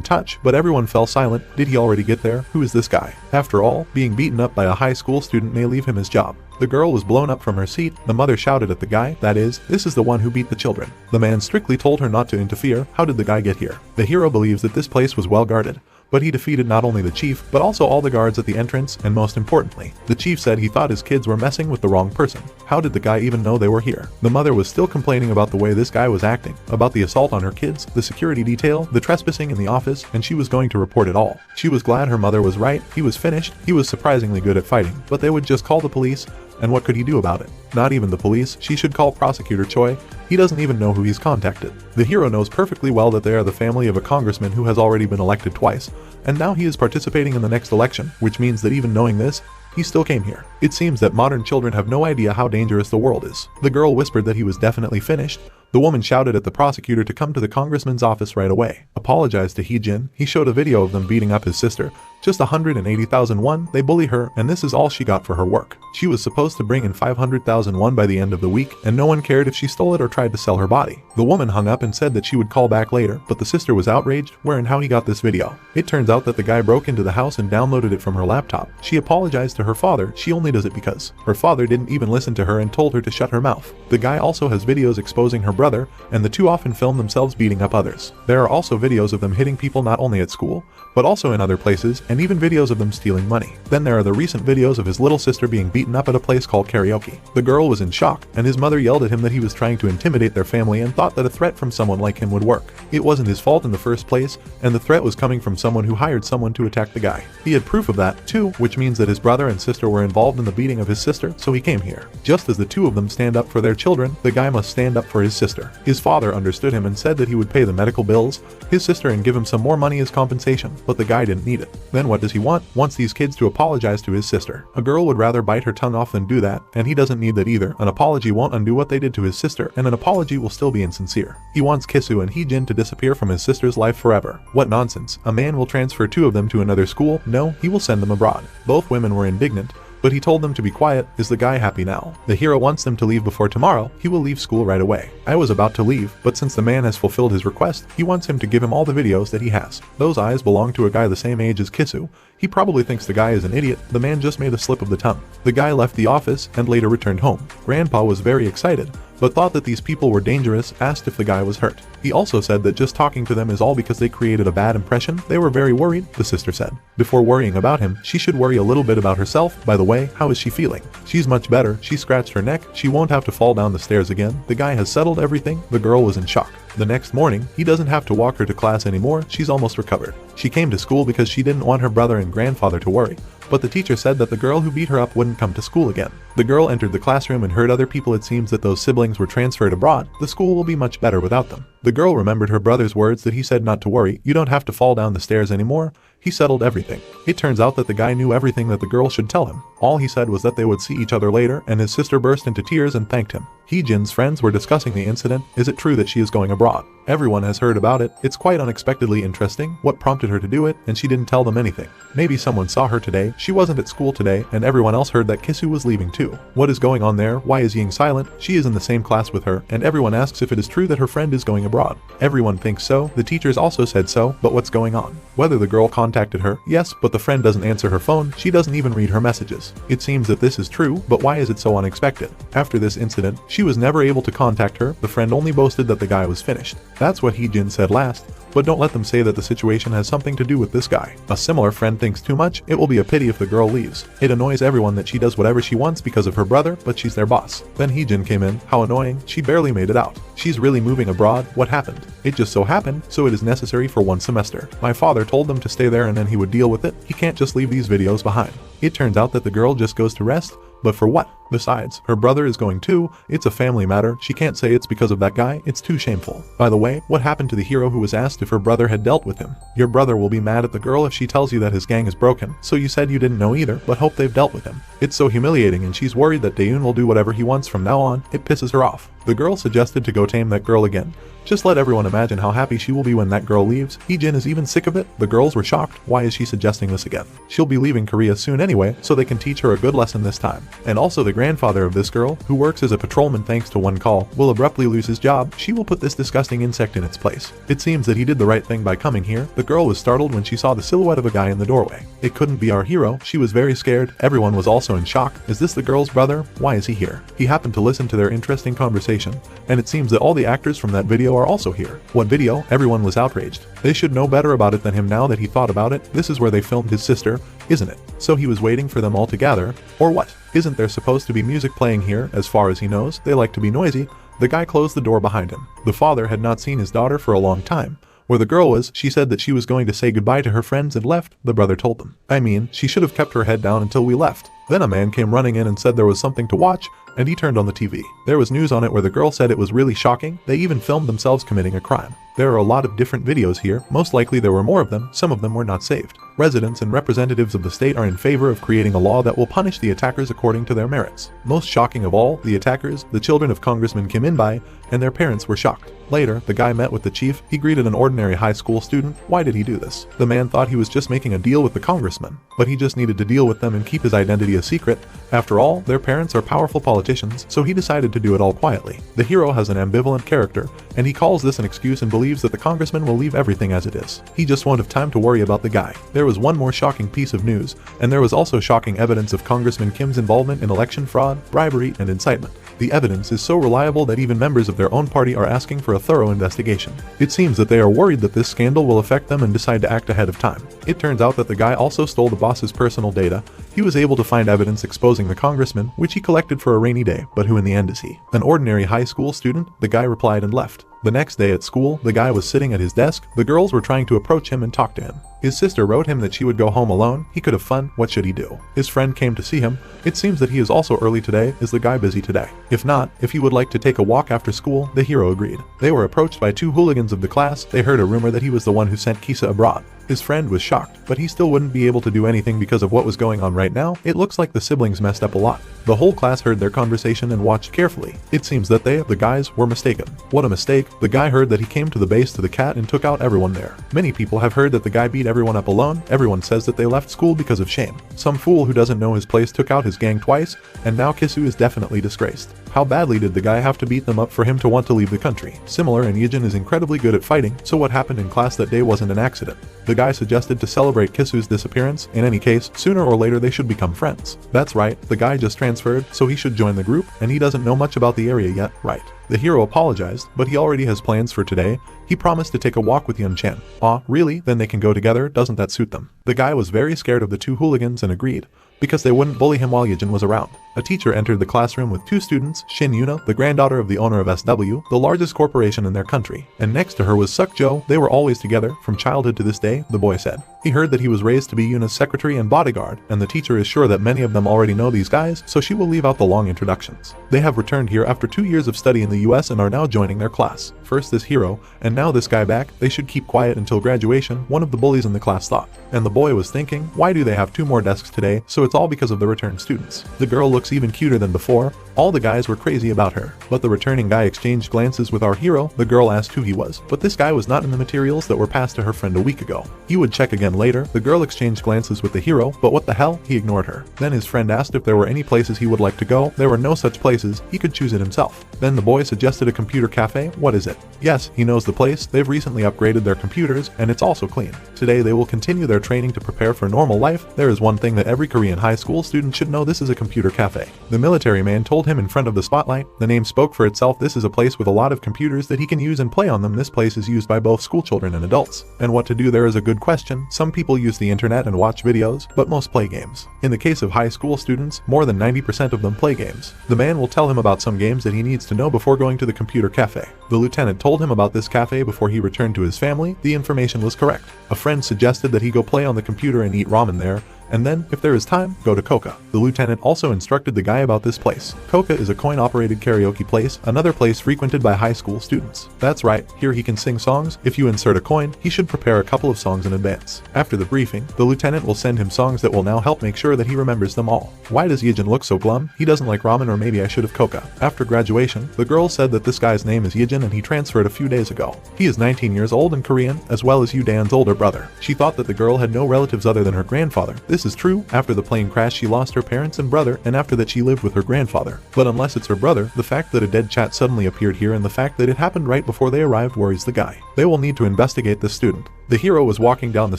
touch, but everyone fell silent. Did he already get there? Who is this guy? After all, being beaten up by a high school student may leave him his job. The girl was blown up from her seat. The mother shouted at the guy, that is, this is the one who beat the children. The man strictly told her not to interfere. How did the guy get here? The hero believes that this place was well guarded. But he defeated not only the chief, but also all the guards at the entrance, and most importantly, the chief said he thought his kids were messing with the wrong person. How did the guy even know they were here? The mother was still complaining about the way this guy was acting, about the assault on her kids, the security detail, the trespassing in the office, and she was going to report it all. She was glad her mother was right. He was finished. He was surprisingly good at fighting, but they would just call the police, and what could he do about it? Not even the police. She should call Prosecutor Choi. He doesn't even know who he's contacted. The hero knows perfectly well that they are the family of a congressman who has already been elected twice, and now he is participating in the next election, which means that even knowing this, he still came here. It seems that modern children have no idea how dangerous the world is. The girl whispered that he was definitely finished. The woman shouted at the prosecutor to come to the congressman's office right away. Apologized to Hee-jin. He showed a video of them beating up his sister. Just 180,000 won. They bully her, and this is all she got for her work. She was supposed to bring in 500,000 won by the end of the week, and no one cared if she stole it or tried to sell her body. The woman hung up and said that she would call back later, but the sister was outraged where and how he got this video. It turns out that the guy broke into the house and downloaded it from her laptop. She apologized to her father. She only does it because her father didn't even listen to her and told her to shut her mouth. The guy also has videos exposing her brother, and the two often film themselves beating up others. There are also videos of them hitting people not only at school, but also in other places, and even videos of them stealing money. Then there are the recent videos of his little sister being beaten up at a place called karaoke. The girl was in shock, and his mother yelled at him that he was trying to intimidate their family and thought that a threat from someone like him would work. It wasn't his fault in the first place, and the threat was coming from someone who hired someone to attack the guy. He had proof of that, too, which means that his brother and sister were involved in the beating of his sister, so he came here. Just as the two of them stand up for their children, the guy must stand up for his sister. His father understood him and said that he would pay the medical bills, his sister, and give him some more money as compensation, but the guy didn't need it. Then what does he want? Wants these kids to apologize to his sister. A girl would rather bite her tongue off than do that, and he doesn't need that either. An apology won't undo what they did to his sister, and an apology will still be insincere. He wants Kisu and Hee-jin to disappear from his sister's life forever. What nonsense. A man will transfer two of them to another school? No, he will send them abroad. Both women were indignant, but he told them to be quiet. Is the guy happy now? The hero wants them to leave before tomorrow. He will leave school right away. I was about to leave, but since the man has fulfilled his request, he wants him to give him all the videos that he has. Those eyes belong to a guy the same age as Kisu. He probably thinks the guy is an idiot. The man just made a slip of the tongue. The guy left the office and later returned home. Grandpa was very excited, but thought that these people were dangerous, asked if the guy was hurt. He also said that just talking to them is all because they created a bad impression. They were very worried, the sister said. Before worrying about him, she should worry a little bit about herself. By the way, how is she feeling? She's much better. She scratched her neck. She won't have to fall down the stairs again. The guy has settled everything. The girl was in shock. The next morning, he doesn't have to walk her to class anymore. She's almost recovered. She came to school because she didn't want her brother and grandfather to worry, but the teacher said that the girl who beat her up wouldn't come to school again. The girl entered the classroom and heard other people. It seems that those siblings were transferred abroad. The school will be much better without them. The girl remembered her brother's words that he said not to worry. You don't have to fall down the stairs anymore. He settled everything. It turns out that the guy knew everything that the girl should tell him. All he said was that they would see each other later, and his sister burst into tears and thanked him. Hee-jin's friends were discussing the incident. Is it true that she is going abroad? Everyone has heard about it. It's quite unexpectedly interesting. What prompted her to do it? And she didn't tell them anything. Maybe someone saw her today. She wasn't at school today, and everyone else heard that Kisu was leaving too. What is going on there? Why is Ying silent? She is in the same class with her, and everyone asks if it is true that her friend is going abroad. Everyone thinks so. The teachers also said so, but what's going on? Whether the girl contacted her? Yes, but the friend doesn't answer her phone. She doesn't even read her messages. It seems that this is true, but why is it so unexpected? After this incident, she was never able to contact her. The friend only boasted that the guy was finished. That's what Hee-jin said last, but don't let them say that the situation has something to do with this guy. A similar friend thinks too much. It will be a pity if the girl leaves. It annoys everyone that she does whatever she wants because of her brother, but she's their boss. Then Hee-jin came in. How annoying. She barely made it out. She's really moving abroad. What happened? It just so happened, so it is necessary for 1 semester. My father told them to stay there and then he would deal with it. He can't just leave these videos behind. It turns out that the girl just goes to rest. But for what? Besides, her brother is going too. It's a family matter. She can't say it's because of that guy. It's too shameful. By the way, what happened to the hero who was asked if her brother had dealt with him? Your brother will be mad at the girl if she tells you that his gang is broken. So you said you didn't know either, but hope they've dealt with him. It's so humiliating, and she's worried that Daeun will do whatever he wants from now on. It pisses her off. The girl suggested to go tame that girl again. Just let everyone imagine how happy she will be when that girl leaves. Heejin is even sick of it. The girls were shocked. Why is she suggesting this again? She'll be leaving Korea soon anyway, so they can teach her a good lesson this time. And also the grandfather of this girl, who works as a patrolman thanks to one call, will abruptly lose his job. She will put this disgusting insect in its place. It seems that he did the right thing by coming here. The girl was startled when she saw the silhouette of a guy in the doorway. It couldn't be our hero. She was very scared. Everyone was also in shock. Is this the girl's brother? Why is he here? He happened to listen to their interesting conversation, and it seems that all the actors from that video are also here. What video? Everyone was outraged. They should know better about it than him now that he thought about it. This is where they filmed his sister, isn't it? So he was waiting for them all to gather, or what? Isn't there supposed to be music playing here? As far as he knows, they like to be noisy. The guy closed the door behind him. The father had not seen his daughter for a long time. Where the girl was, she said that she was going to say goodbye to her friends and left. The brother told them. I mean, she should have kept her head down until we left. Then a man came running in and said there was something to watch, and he turned on the TV. There was news on it where the girl said it was really shocking. They even filmed themselves committing a crime. There are a lot of different videos here. Most likely there were more of them. Some of them were not saved. Residents and representatives of the state are in favor of creating a law that will punish the attackers according to their merits. Most shocking of all, the attackers, the children of Congressman Kim In-bai, and their parents were shocked. Later, the guy met with the chief. He greeted an ordinary high school student. Why did he do this? The man thought he was just making a deal with the congressman, but he just needed to deal with them and keep his identity a secret. After all, their parents are powerful politicians, so he decided to do it all quietly. The hero has an ambivalent character, and he calls this an excuse and believes that the congressman will leave everything as it is. He just won't have time to worry about the guy. There was one more shocking piece of news, and there was also shocking evidence of Congressman Kim's involvement in election fraud, bribery, and incitement. The evidence is so reliable that even members of their own party are asking for a thorough investigation. It seems that they are worried that this scandal will affect them and decide to act ahead of time. It turns out that the guy also stole the boss's personal data. He was able to find evidence exposing the congressman, which he collected for a rainy day, but who in the end is he? An ordinary high school student? The guy replied and left. The next day at school, the guy was sitting at his desk. The girls were trying to approach him and talk to him. His sister wrote him that she would go home alone. He could have fun. What should he do? His friend came to see him. It seems that he is also early today. Is the guy busy today? If not, if he would like to take a walk after school, the hero agreed. They were approached by two hooligans of the class. They heard a rumor that he was the one who sent Kisa abroad. His friend was shocked, but he still wouldn't be able to do anything because of what was going on right now. It looks like the siblings messed up a lot. The whole class heard their conversation and watched carefully. It seems that they, the guys, were mistaken. What a mistake. The guy heard that he came to the base to the cat and took out everyone there. Many people have heard that the guy beat everyone up alone. Everyone says that they left school because of shame. Some fool who doesn't know his place took out his gang twice, and now Kisu is definitely disgraced. How badly did the guy have to beat them up for him to want to leave the country? Similar, and Yejin is incredibly good at fighting, so what happened in class that day wasn't an accident. The guy suggested to celebrate Kisu's disappearance. In any case, sooner or later they should become friends. That's right, the guy just transferred, so he should join the group, and he doesn't know much about the area yet, right? The hero apologized, but he already has plans for today. He promised to take a walk with Yun Chen. Aw, really? Then they can go together? Doesn't that suit them? The guy was very scared of the two hooligans and agreed, because they wouldn't bully him while Yejin was around. A teacher entered the classroom with two students, Shin Yuna, the granddaughter of the owner of SW, the largest corporation in their country, and next to her was Suk Jo. They were always together, from childhood to this day, the boy said. He heard that he was raised to be Yuna's secretary and bodyguard, and the teacher is sure that many of them already know these guys, so she will leave out the long introductions. They have returned here after 2 years of study in the US and are now joining their class. First this hero, and now this guy back. They should keep quiet until graduation, one of the bullies in the class thought. And the boy was thinking, why do they have 2 more desks today? So it's all because of the returned students. The girl looks even cuter than before. All the guys were crazy about her, but the returning guy exchanged glances with our hero. The girl asked who he was, but this guy was not in the materials that were passed to her friend a week ago. He would check again later. The girl exchanged glances with the hero, but what the hell? He ignored her. Then his friend asked if there were any places he would like to go. There were no such places. He could choose it himself. Then the boy suggested a computer cafe. What is it? Yes, he knows the place. They've recently upgraded their computers, and it's also clean. Today they will continue their training to prepare for normal life. There is one thing that every Korean high school student should know: this is a computer cafe. The military man told him in front of the spotlight. The name spoke for itself. This is a place with a lot of computers that he can use and play on them. This place is used by both schoolchildren and adults. And what to do there is a good question. Some people use the internet and watch videos, but most play games. In the case of high school students, more than 90% of them play games. The man will tell him about some games that he needs to know before going to the computer cafe. The lieutenant told him about this cafe before he returned to his family. The information was correct. A friend suggested that he go play on the computer and eat ramen there. and then, if there is time, go to Coca. The lieutenant also instructed the guy about this place. Coca is a coin-operated karaoke place, another place frequented by high school students. That's right, here he can sing songs. If you insert a coin, he should prepare a couple of songs in advance. After the briefing, the lieutenant will send him songs that will now help make sure that he remembers them all. Why does Yijin look so glum? He doesn't like ramen, or maybe I should have Coca. After graduation, the girl said that this guy's name is Yijin and he transferred a few days ago. He is 19 years old and Korean, as well as Dan's older brother. She thought that the girl had no relatives other than her grandfather. This is true. After the plane crash, she lost her parents and brother, and after that she lived with her grandfather. But unless it's her brother, the fact that a dead chat suddenly appeared here and the fact that it happened right before they arrived worries the guy. They will need to investigate this student. The hero was walking down the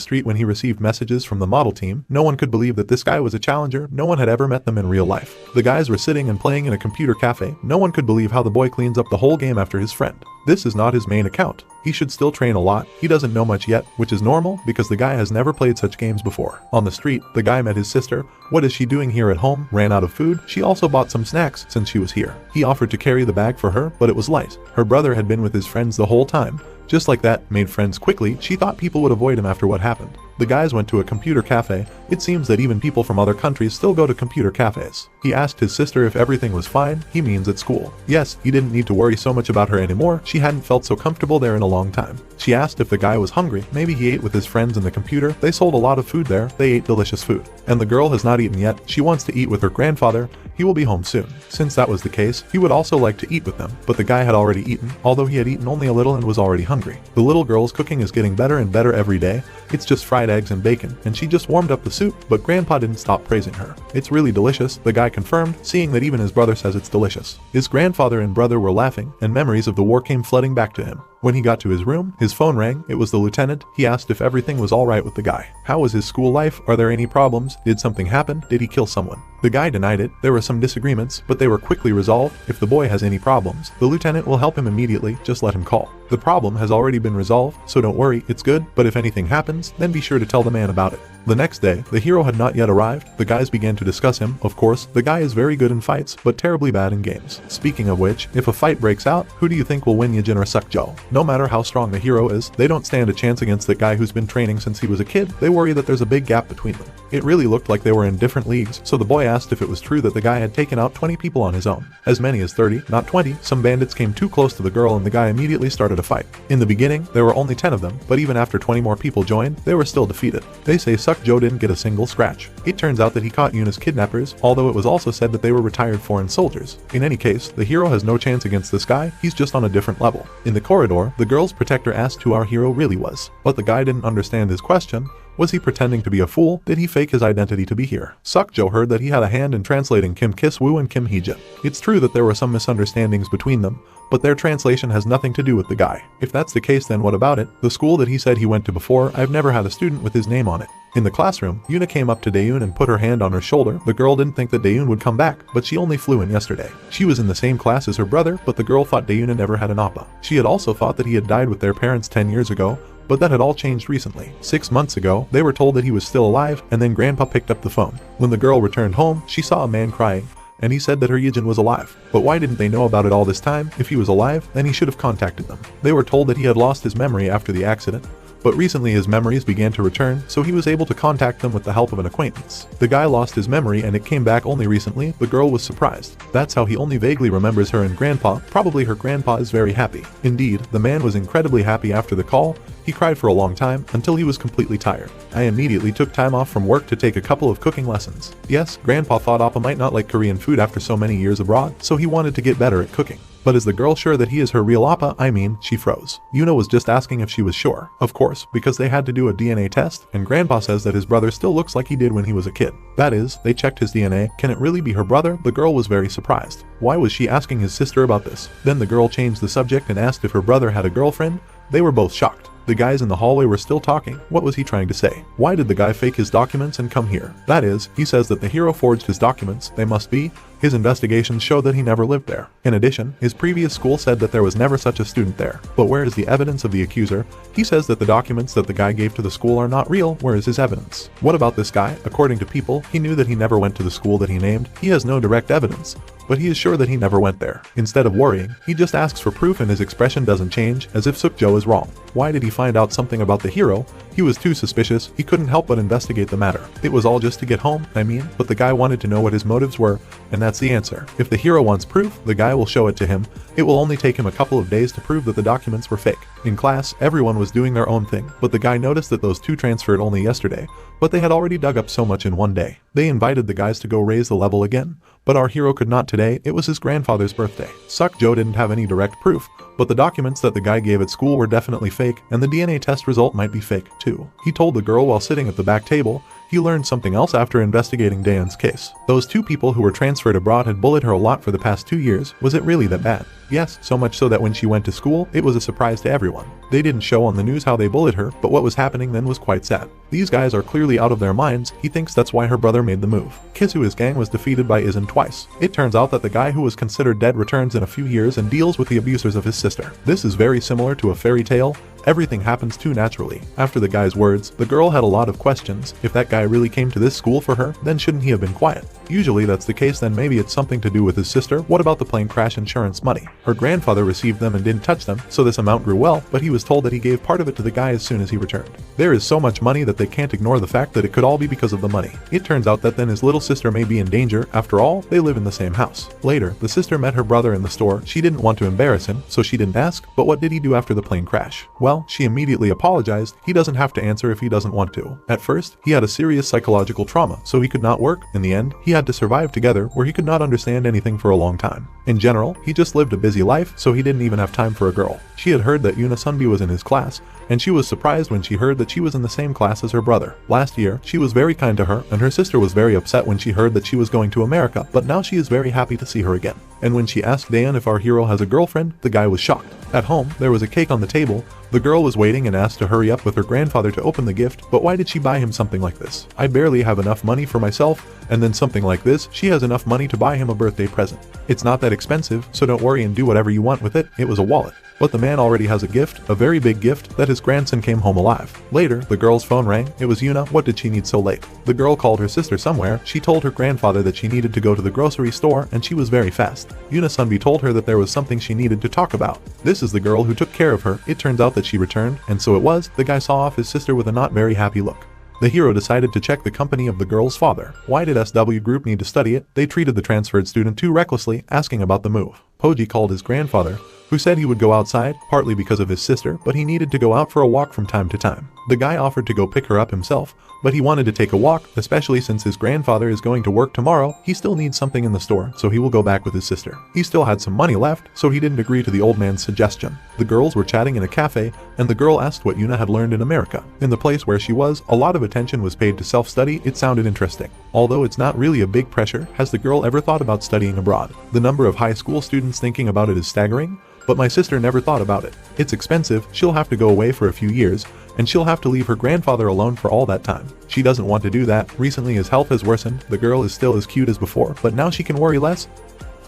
street when he received messages from the model team. No one could believe that this guy was a challenger. No one had ever met them in real life. The guys were sitting and playing in a computer cafe. No one could believe how the boy cleans up the whole game after his friend. This is not his main account. He should still train a lot. He doesn't know much yet, which is normal because the guy has never played such games before. On the street, the guy met his sister. What is she doing here at home? Ran out of food. She also bought some snacks since she was here. He offered to carry the bag for her, but it was light. Her brother had been with his friends the whole time. Just like that, made friends quickly. She thought people would avoid him after what happened. The guys went to a computer cafe. It seems that even people from other countries still go to computer cafes. He asked his sister if everything was fine. He means at school. Yes, he didn't need to worry so much about her anymore. She hadn't felt so comfortable there in a long time. She asked if the guy was hungry. Maybe he ate with his friends in the computer. They sold a lot of food there. They ate delicious food. And the girl has not eaten yet. She wants to eat with her grandfather. He will be home soon. Since that was the case, he would also like to eat with them. But the guy had already eaten, although he had eaten only a little and was already hungry. The little girl's cooking is getting better and better every day. It's just fried eggs and bacon, and she just warmed up the soup, but Grandpa didn't stop praising her. It's really delicious, the guy confirmed, seeing that even his brother says it's delicious. His grandfather and brother were laughing, and memories of the war came flooding back to him. When he got to his room, his phone rang. It was the lieutenant. He asked if everything was alright with the guy. How was his school life? Are there any problems? Did something happen? Did he kill someone? The guy denied it. There were some disagreements, but they were quickly resolved. If the boy has any problems, the lieutenant will help him immediately. Just let him call. The problem has already been resolved, so don't worry, it's good, but if anything happens, then be sure to tell the man about it. The next day, the hero had not yet arrived. The guys began to discuss him. Of course, the guy is very good in fights, but terribly bad in games. Speaking of which, if a fight breaks out, who do you think will win, Yijin or Sukjo? No matter how strong the hero is, they don't stand a chance against the guy who's been training since he was a kid. They worry that there's a big gap between them. It really looked like they were in different leagues, so the boy asked if it was true that the guy had taken out 20 people on his own. As many as 30, not 20. Some bandits came too close to the girl and the guy immediately started a fight. In the beginning, there were only 10 of them, but even after 20 more people joined, they were still defeated. They say Sukjo didn't get a single scratch. It turns out that he caught Yuna's kidnappers, although it was also said that they were retired foreign soldiers. In any case, the hero has no chance against this guy. He's just on a different level. In the corridor, the girl's protector asked who our hero really was, but the guy didn't understand his question. Was he pretending to be a fool? Did he fake his identity to be here? Sukjo heard that he had a hand in translating Kim Kis-woo and Kim Hee-jin. It's true that there were some misunderstandings between them, but their translation has nothing to do with the guy. If that's the case, then what about it? The school that he said he went to before, I've never had a student with his name on it. In the classroom, Yuna came up to Daeun and put her hand on her shoulder. The girl didn't think that Daeun would come back, but she only flew in yesterday. She was in the same class as her brother, but the girl thought Daeun never had an appa. She had also thought that he had died with their parents 10 years ago, but that had all changed recently. 6 months ago, they were told that he was still alive, and then Grandpa picked up the phone. When the girl returned home, she saw a man crying, and he said that her Yijin was alive. But why didn't they know about it all this time? If he was alive, then he should have contacted them. They were told that he had lost his memory after the accident, but recently his memories began to return, so he was able to contact them with the help of an acquaintance. The guy lost his memory and it came back only recently. The girl was surprised. That's how he only vaguely remembers her and Grandpa. Probably her grandpa is very happy. Indeed, the man was incredibly happy after the call. He cried for a long time, until he was completely tired. I immediately took time off from work to take a couple of cooking lessons. Yes, Grandpa thought Appa might not like Korean food after so many years abroad, so he wanted to get better at cooking. But is the girl sure that he is her real Appa? I mean, she froze. Yuna was just asking if she was sure. Of course, because they had to do a DNA test, and Grandpa says that his brother still looks like he did when he was a kid. That is, they checked his DNA. Can it really be her brother? The girl was very surprised. Why was she asking his sister about this? Then the girl changed the subject and asked if her brother had a girlfriend. They were both shocked. The guys in the hallway were still talking. What was he trying to say? Why did the guy fake his documents and come here? That is, he says that the hero forged his documents. They must be. His investigations show that he never lived there. In addition, his previous school said that there was never such a student there. But where is the evidence of the accuser? He says that the documents that the guy gave to the school are not real. Where is his evidence? What about this guy? According to people, he knew that he never went to the school that he named. He has no direct evidence, but he is sure that he never went there. Instead of worrying, he just asks for proof and his expression doesn't change, as if Sukjo is wrong. Why did he find out something about the hero? He was too suspicious, he couldn't help but investigate the matter. It was all just to get home, but the guy wanted to know what his motives were, and that's the answer. If the hero wants proof, the guy will show it to him. It will only take him a couple of days to prove that the documents were fake. In class, everyone was doing their own thing, but the guy noticed that those two transferred only yesterday, but they had already dug up so much in one day. They invited the guys to go raise the level again, but our hero could not today. It was his grandfather's birthday. Suck Joe didn't have any direct proof, but the documents that the guy gave at school were definitely fake, and the DNA test result might be fake too. He told the girl while sitting at the back table. He learned something else after investigating Dayan's case. Those two people who were transferred abroad had bullied her a lot for the past 2 years. Was it really that bad? Yes, so much so that when she went to school, it was a surprise to everyone. They didn't show on the news how they bullied her, but what was happening then was quite sad. These guys are clearly out of their minds. He thinks that's why her brother made the move. Kizu's gang was defeated by Izan twice. It turns out that the guy who was considered dead returns in a few years and deals with the abusers of his sister. This is very similar to a fairy tale. Everything happens too naturally. After the guy's words, the girl had a lot of questions. If that guy really came to this school for her, then shouldn't he have been quiet? Usually that's the case, then maybe it's something to do with his sister. What about the plane crash insurance money? Her grandfather received them and didn't touch them, so this amount grew well, but he was told that he gave part of it to the guy as soon as he returned. There is so much money that they can't ignore the fact that it could all be because of the money. It turns out that then his little sister may be in danger. After all, they live in the same house. Later, the sister met her brother in the store. She didn't want to embarrass him, so she didn't ask, but what did he do after the plane crash? Well, she immediately apologized. He doesn't have to answer if he doesn't want to. At first, he had a serious psychological trauma, so he could not work. In the end, he had to survive together where he could not understand anything for a long time. In general, he just lived a busy life, so he didn't even have time for a girl. She had heard that Yuna Sunbi was in his class, and she was surprised when she heard that she was in the same class as her brother. Last year, she was very kind to her, and her sister was very upset when she heard that she was going to America, but now she is very happy to see her again. And when she asked Dayan if our hero has a girlfriend, the guy was shocked. At home, there was a cake on the table. The girl was waiting and asked to hurry up with her grandfather to open the gift, but why did she buy him something like this? I barely have enough money for myself, and then something like this. She has enough money to buy him a birthday present. It's not that expensive, so don't worry and do whatever you want with it. It was a wallet. But the man already has a gift, a very big gift, that his grandson came home alive. Later, the girl's phone rang. It was Yuna. What did she need so late? The girl called her sister somewhere. She told her grandfather that she needed to go to the grocery store, and she was very fast. Yuna Sunbi told her that there was something she needed to talk about. This is the girl who took care of her. It turns out that she returned, and so it was. The guy saw off his sister with a not very happy look. The hero decided to check the company of the girl's father. Why did SW Group need to study it? They treated the transferred student too recklessly, asking about the move. Poji called his grandfather, who said he would go outside, partly because of his sister, but he needed to go out for a walk from time to time. The guy offered to go pick her up himself, but he wanted to take a walk, especially since his grandfather is going to work tomorrow. He still needs something in the store, so he will go back with his sister. He still had some money left, so he didn't agree to the old man's suggestion. The girls were chatting in a cafe, and the girl asked what Yuna had learned in America. In the place where she was, a lot of attention was paid to self-study. It sounded interesting. Although it's not really a big pressure, has the girl ever thought about studying abroad? The number of high school students thinking about it is staggering, but my sister never thought about it. It's expensive, she'll have to go away for a few years, and she'll have to leave her grandfather alone for all that time. She doesn't want to do that. Recently his health has worsened. The girl is still as cute as before, but now she can worry less.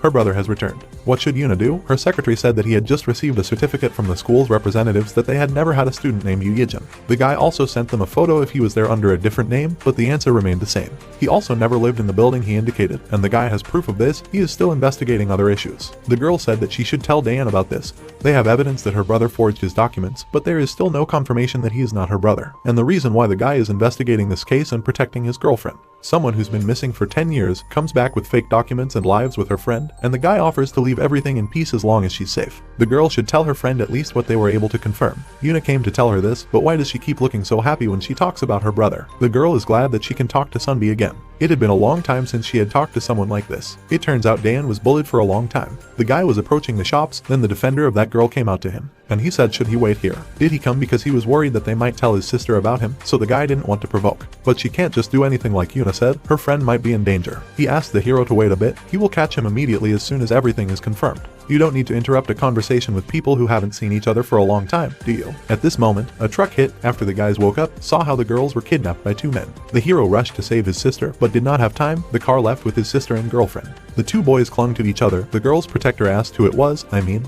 Her brother has returned. What should Yuna do? Her secretary said that he had just received a certificate from the school's representatives that they had never had a student named Yu Yijin. The guy also sent them a photo if he was there under a different name, but the answer remained the same. He also never lived in the building he indicated, and the guy has proof of this. He is still investigating other issues. The girl said that she should tell Dayan about this. They have evidence that her brother forged his documents, but there is still no confirmation that he is not her brother, and the reason why the guy is investigating this case and protecting his girlfriend. Someone who's been missing for 10 years comes back with fake documents and lives with her friend, and the guy offers to leave everything in peace as long as she's safe. The girl should tell her friend at least what they were able to confirm. Yuna came to tell her this, but why does she keep looking so happy when she talks about her brother? The girl is glad that she can talk to Sunbi again. It had been a long time since she had talked to someone like this. It turns out Dayan was bullied for a long time. The guy was approaching the shops, then the defender of that girl came out to him, and he said should he wait here. Did he come because he was worried that they might tell his sister about him, so the guy didn't want to provoke. But she can't just do anything like Yuna said. Her friend might be in danger. He asked the hero to wait a bit. He will catch him immediately as soon as everything is confirmed. You don't need to interrupt a conversation with people who haven't seen each other for a long time, do you? At this moment, a truck hit. After the guys woke up, saw how the girls were kidnapped by two men. The hero rushed to save his sister, but did not have time. The car left with his sister and girlfriend. The two boys clung to each other. The girl's protector asked who it was.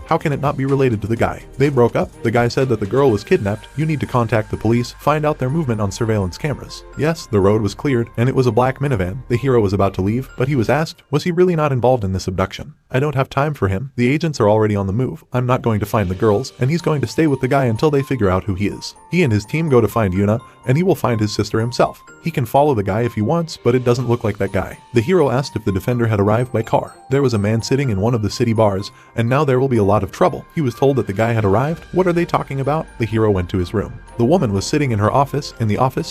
How can it not be related to the guy? They broke up. The guy said that the girl was kidnapped. You need to contact the police, find out their movement on surveillance cameras. Yes, the road was cleared, and it was a black minivan. The hero was about to leave, but he was asked, was he really not involved in this abduction? I don't have time for him. The agents are already on the move. I'm not going to find the girls, and he's going to stay with the guy until they figure out who he is. He and his team go to find Yuna, and he will find his sister himself. He can follow the guy if he wants, but it doesn't look like that guy. The hero asked if the defender had arrived by car. There was a man sitting in one of the city bars, and now there will be a lot of trouble. He was told that the guy had arrived. What are they talking about? The hero went to his room. The woman was sitting in her office,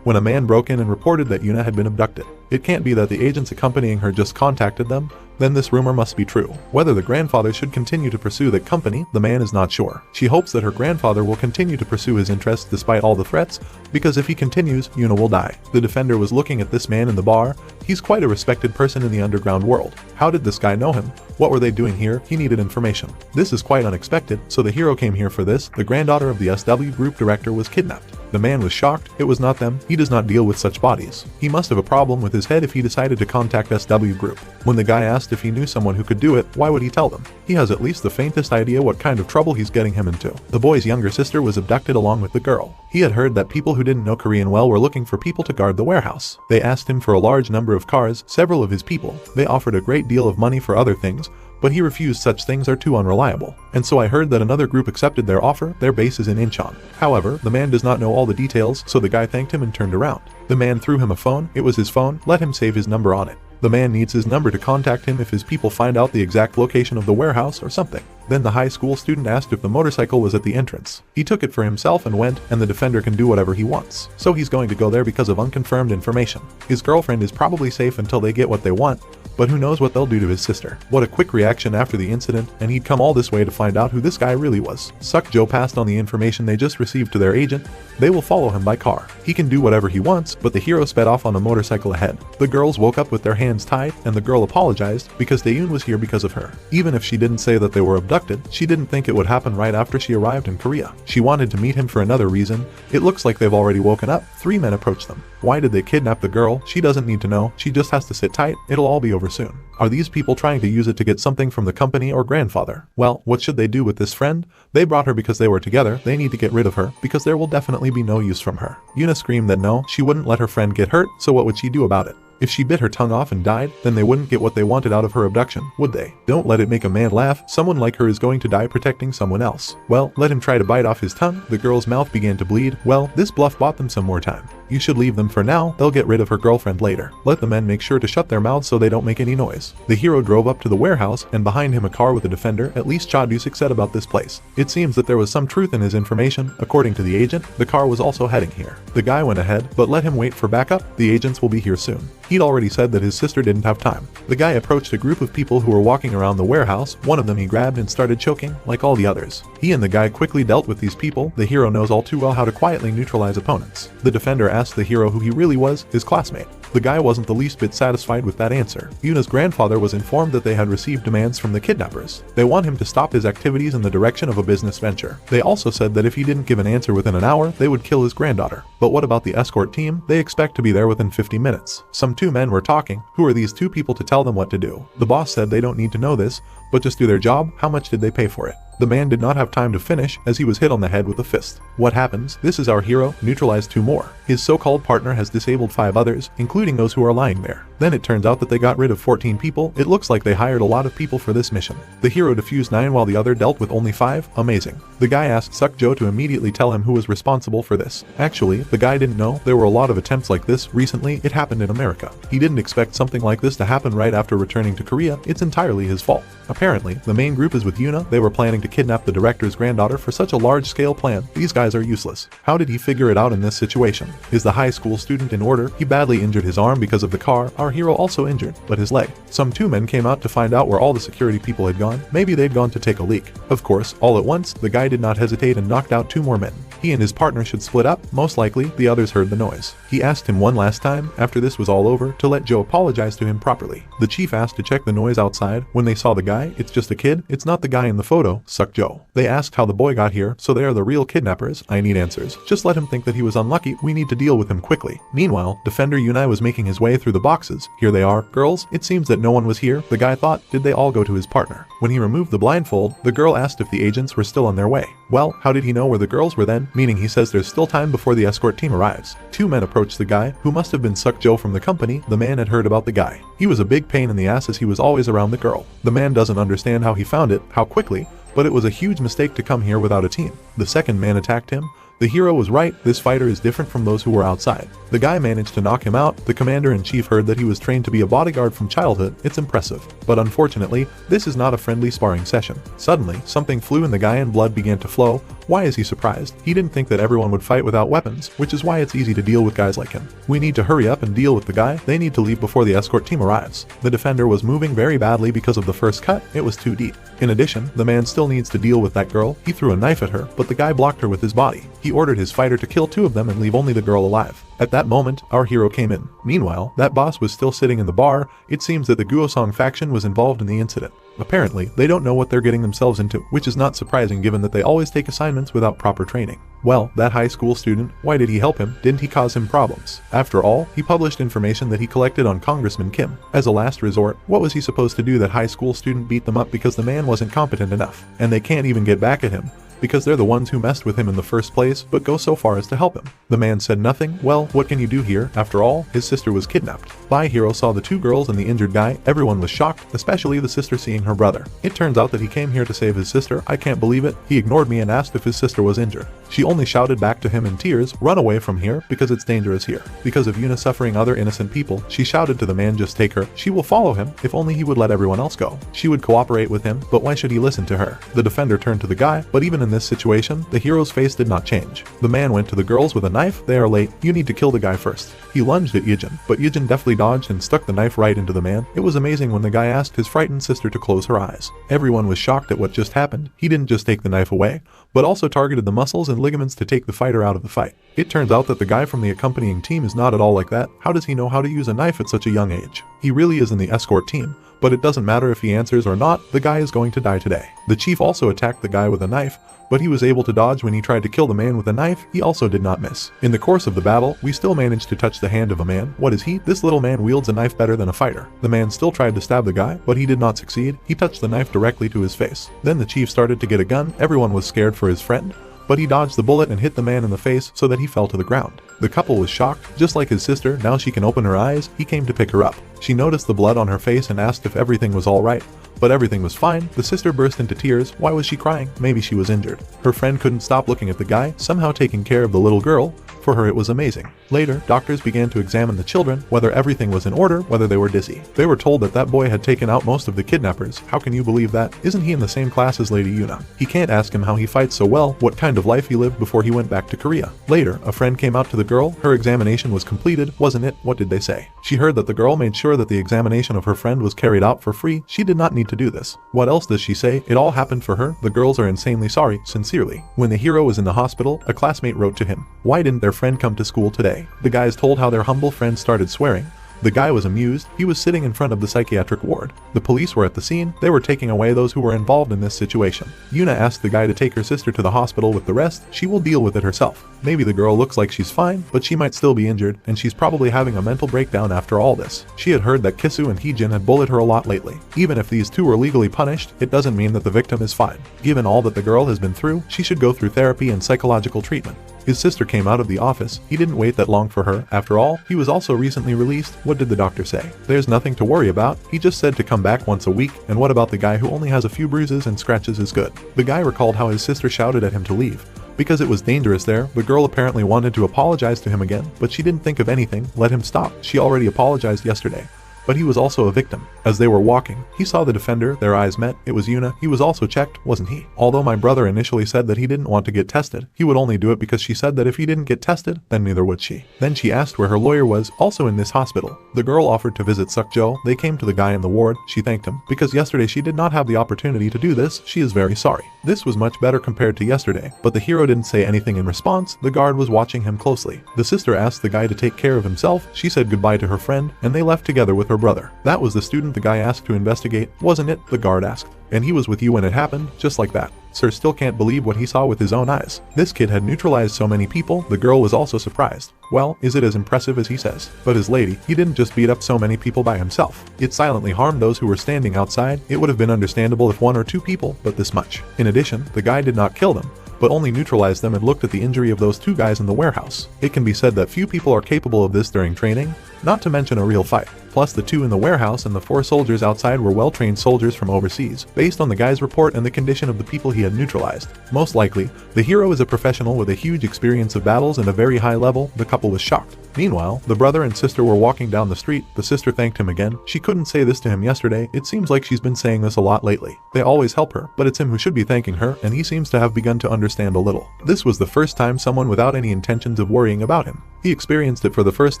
when a man broke in and reported that Yuna had been abducted. It can't be that the agents accompanying her just contacted them. Then this rumor must be true. Whether the grandfather should continue to pursue the company, the man is not sure. She hopes that her grandfather will continue to pursue his interests despite all the threats, because if he continues, Yuna will die. The defender was looking at this man in the bar. He's quite a respected person in the underground world. How did this guy know him? What were they doing here? He needed information. This is quite unexpected, so the hero came here for this. The granddaughter of the SW group director was kidnapped. The man was shocked. It was not them. He does not deal with such bodies. He must have a problem with his head if he decided to contact SW group. When the guy asked if he knew someone who could do it, why would he tell them? He has at least the faintest idea what kind of trouble he's getting him into. The boy's younger sister was abducted along with the girl. He had heard that people who didn't know Korean well were looking for people to guard the warehouse. They asked him for a large number of cars, several of his people. They offered a great deal of money for other things, but he refused. Such things are too unreliable. And so I heard that another group accepted their offer. Their base is in Incheon. However, the man does not know all the details, so the guy thanked him and turned around. The man threw him a phone. It was his phone. Let him save his number on it. The man needs his number to contact him if his people find out the exact location of the warehouse or something. Then the high school student asked if the motorcycle was at the entrance. He took it for himself and went, and the defender can do whatever he wants. So he's going to go there because of unconfirmed information. His girlfriend is probably safe until they get what they want, but who knows what they'll do to his sister. What a quick reaction after the incident, and he'd come all this way to find out who this guy really was. Suk-jo passed on the information they just received to their agent. They will follow him by car. He can do whatever he wants, but the hero sped off on a motorcycle ahead. The girls woke up with their hands tied, and the girl apologized because Daeun was here because of her. Even if she didn't say that they were abducted, she didn't think it would happen right after she arrived in Korea. She wanted to meet him for another reason. It looks like they've already woken up. 3 men approached them. Why did they kidnap the girl? She doesn't need to know. She just has to sit tight. It'll all be over soon. Are these people trying to use it to get something from the company or grandfather? Well, what should they do with this friend? They brought her because they were together. They need to get rid of her because there will definitely be no use from her. Yuna screamed that no, she wouldn't let her friend get hurt, so what would she do about it? If she bit her tongue off and died, then they wouldn't get what they wanted out of her abduction, would they? Don't let it make a man laugh. Someone like her is going to die protecting someone else. Well, let him try to bite off his tongue. The girl's mouth began to bleed. Well, this bluff bought them some more time. You should leave them for now. They'll get rid of her girlfriend later. Let the men make sure to shut their mouths so they don't make any noise. The hero drove up to the warehouse, and behind him a car with a defender. At least Cha Dusik said about this place. It seems that there was some truth in his information. According to the agent, the car was also heading here. The guy went ahead, but let him wait for backup. The agents will be here soon. He'd already said that his sister didn't have time. The guy approached a group of people who were walking around the warehouse. One of them he grabbed and started choking, like all the others. He and the guy quickly dealt with these people. The hero knows all too well how to quietly neutralize opponents. The defender asked the hero who he really was, his classmate. The guy wasn't the least bit satisfied with that answer. Yuna's grandfather was informed that they had received demands from the kidnappers. They want him to stop his activities in the direction of a business venture. They also said that if he didn't give an answer within an hour, they would kill his granddaughter. But what about the escort team? They expect to be there within 50 minutes. Some 2 men were talking. Who are these 2 people to tell them what to do? The boss said they don't need to know this, but just do their job. How much did they pay for it? The man did not have time to finish as he was hit on the head with a fist. What happens? This is our hero, neutralized 2 more. His so-called partner has disabled 5 others, including those who are lying there. Then it turns out that they got rid of 14 people. It looks like they hired a lot of people for this mission. The hero defused 9 while the other dealt with only 5. Amazing. The guy asked Suk-jo to immediately tell him who was responsible for this. Actually, the guy didn't know. There were a lot of attempts like this recently. It happened in America. He didn't expect something like this to happen right after returning to Korea. It's entirely his fault. Apparently, the main group is with Yuna. They were planning to kidnap the director's granddaughter for such a large-scale plan. These guys are useless. How did he figure it out in this situation? Is the high school student in order? He badly injured his arm because of the car. Our hero also injured, but his leg. Some 2 men came out to find out where all the security people had gone. Maybe they'd gone to take a leak. Of course, all at once, the guy did not hesitate and knocked out 2 more men. He and his partner should split up. Most likely, the others heard the noise. He asked him one last time, after this was all over, to let Joe apologize to him properly. The chief asked to check the noise outside. When they saw the guy, it's just a kid. It's not the guy in the photo, Suk-jo. They asked how the boy got here, so they are the real kidnappers. I need answers. Just let him think that he was unlucky. We need to deal with him quickly. Meanwhile, Defender Yunai was making his way through the boxes. Here they are. Girls, it seems that no one was here. The guy thought, did they all go to his partner? When he removed the blindfold, the girl asked if the agents were still on their way. Well, how did he know where the girls were then? Meaning he says there's still time before the escort team arrives. Two men approached the guy, who must have been Suck Joe from the company. The man had heard about the guy. He was a big pain in the ass as he was always around the girl. The man doesn't understand how he found it, how quickly, but it was a huge mistake to come here without a team. The second man attacked him. The hero was right, this fighter is different from those who were outside. The guy managed to knock him out. The commander-in-chief heard that he was trained to be a bodyguard from childhood. It's impressive. But unfortunately, this is not a friendly sparring session. Suddenly, something flew in the guy and blood began to flow. Why is he surprised? He didn't think that everyone would fight without weapons, which is why it's easy to deal with guys like him. We need to hurry up and deal with the guy. They need to leave before the escort team arrives. The defender was moving very badly because of the first cut. It was too deep. In addition, the man still needs to deal with that girl. He threw a knife at her, but the guy blocked her with his body. He ordered his fighter to kill two of them and leave only the girl alive. At that moment, our hero came in. Meanwhile, that boss was still sitting in the bar. It seems that the Guosong faction was involved in the incident. Apparently, they don't know what they're getting themselves into, which is not surprising given that they always take assignments without proper training. Well, that high school student, why did he help him? Didn't he cause him problems? After all, he published information that he collected on Congressman Kim. As a last resort, what was he supposed to do? That high school student beat them up because the man wasn't competent enough, and they can't even get back at him, because they're the ones who messed with him in the first place, but go so far as to help him. The man said nothing. Well, what can you do here? After all, his sister was kidnapped. My hero saw the two girls and the injured guy. Everyone was shocked, especially the sister seeing her brother. It turns out that he came here to save his sister. I can't believe it. He ignored me and asked if his sister was injured. She only shouted back to him in tears, "Run away from here, because it's dangerous here." Because of Yuna suffering other innocent people, she shouted to the man, "Just take her. She will follow him. If only he would let everyone else go. She would cooperate with him, but why should he listen to her?" The defender turned to the guy, but even in this situation, the hero's face did not change. The man went to the girls with a knife. "They are late. You need to kill the guy first." He lunged at Yijin, but Yijin deftly dodged and stuck the knife right into the man. It was amazing when the guy asked his frightened sister to close her eyes. Everyone was shocked at what just happened. He didn't just take the knife away, but also targeted the muscles and ligaments to take the fighter out of the fight. It turns out that the guy from the accompanying team is not at all like that. How does he know how to use a knife at such a young age? He really is in the escort team, but it doesn't matter if he answers or not, the guy is going to die today. The chief also attacked the guy with a knife, but he was able to dodge when he tried to kill the man with a knife. He also did not miss. In the course of the battle, we still managed to touch the hand of a man. What is he? This little man wields a knife better than a fighter. The man still tried to stab the guy, but he did not succeed. He touched the knife directly to his face. Then the chief started to get a gun. Everyone was scared for his friend, but he dodged the bullet and hit the man in the face so that he fell to the ground. The couple was shocked, just like his sister. Now she can open her eyes. He came to pick her up. She noticed the blood on her face and asked if everything was all right, but everything was fine. The sister burst into tears. Why was she crying? Maybe she was injured. Her friend couldn't stop looking at the guy, somehow taking care of the little girl. For her it was amazing. Later, doctors began to examine the children, whether everything was in order, whether they were dizzy. They were told that that boy had taken out most of the kidnappers. How can you believe that? Isn't he in the same class as Lady Yuna? He can't ask him how he fights so well, what kind of life he lived before he went back to Korea. Later, a friend came out to the girl. Her examination was completed, wasn't it? What did they say? She heard that the girl made sure that the examination of her friend was carried out for free. She did not need to do this. What else does she say? It all happened for her. The girls are insanely sorry, sincerely. When the hero was in the hospital, a classmate wrote to him, "Why didn't their friend come to school today?" The guys told how their humble friend started swearing. The guy was amused. He was sitting in front of the psychiatric ward. The police were at the scene. They were taking away those who were involved in this situation. Yuna asked the guy to take her sister to the hospital with the rest. She will deal with it herself. Maybe the girl looks like she's fine, but she might still be injured, and she's probably having a mental breakdown after all this. She had heard that Kisu and Heejin had bullied her a lot lately. Even if these two were legally punished, it doesn't mean that the victim is fine. Given all that the girl has been through, she should go through therapy and psychological treatment. His sister came out of the office. He didn't wait that long for her. After all, he was also recently released. What did the doctor say? There's nothing to worry about. He just said to come back once a week. And what about the guy who only has a few bruises and scratches is good? The guy recalled how his sister shouted at him to leave because it was dangerous there. The girl apparently wanted to apologize to him again, but she didn't think of anything. Let him stop. She already apologized yesterday. But he was also a victim. As they were walking, he saw the defender. Their eyes met. It was Yuna. He was also checked, wasn't he? Although my brother initially said that he didn't want to get tested, he would only do it because she said that if he didn't get tested, then neither would she. Then she asked where her lawyer was, also in this hospital. The girl offered to visit Sukjo. They came to the guy in the ward. She thanked him because yesterday she did not have the opportunity to do this. She is very sorry. This was much better compared to yesterday, but the hero didn't say anything in response. The guard was watching him closely. The sister asked the guy to take care of himself. She said goodbye to her friend, and they left together with her brother. That was the student the guy asked to investigate, wasn't it? The guard asked. And he was with you when it happened, just like that. Sir still can't believe what he saw with his own eyes. This kid had neutralized so many people. The girl was also surprised. Well, is it as impressive as he says? But his lady, he didn't just beat up so many people by himself. It silently harmed those who were standing outside. It would have been understandable if one or two people, but this much. In addition, the guy did not kill them, but only neutralized them and looked at the injury of those two guys in the warehouse. It can be said that few people are capable of this during training, not to mention a real fight. Plus the two in the warehouse and the 4 soldiers outside were well-trained soldiers from overseas, based on the guy's report and the condition of the people he had neutralized. Most likely, the hero is a professional with a huge experience of battles and a very high level. The couple was shocked. Meanwhile, the brother and sister were walking down the street. The sister thanked him again. She couldn't say this to him yesterday. It seems like she's been saying this a lot lately. They always help her, but it's him who should be thanking her, and he seems to have begun to understand a little. This was the first time someone without any intentions of worrying about him. He experienced it for the first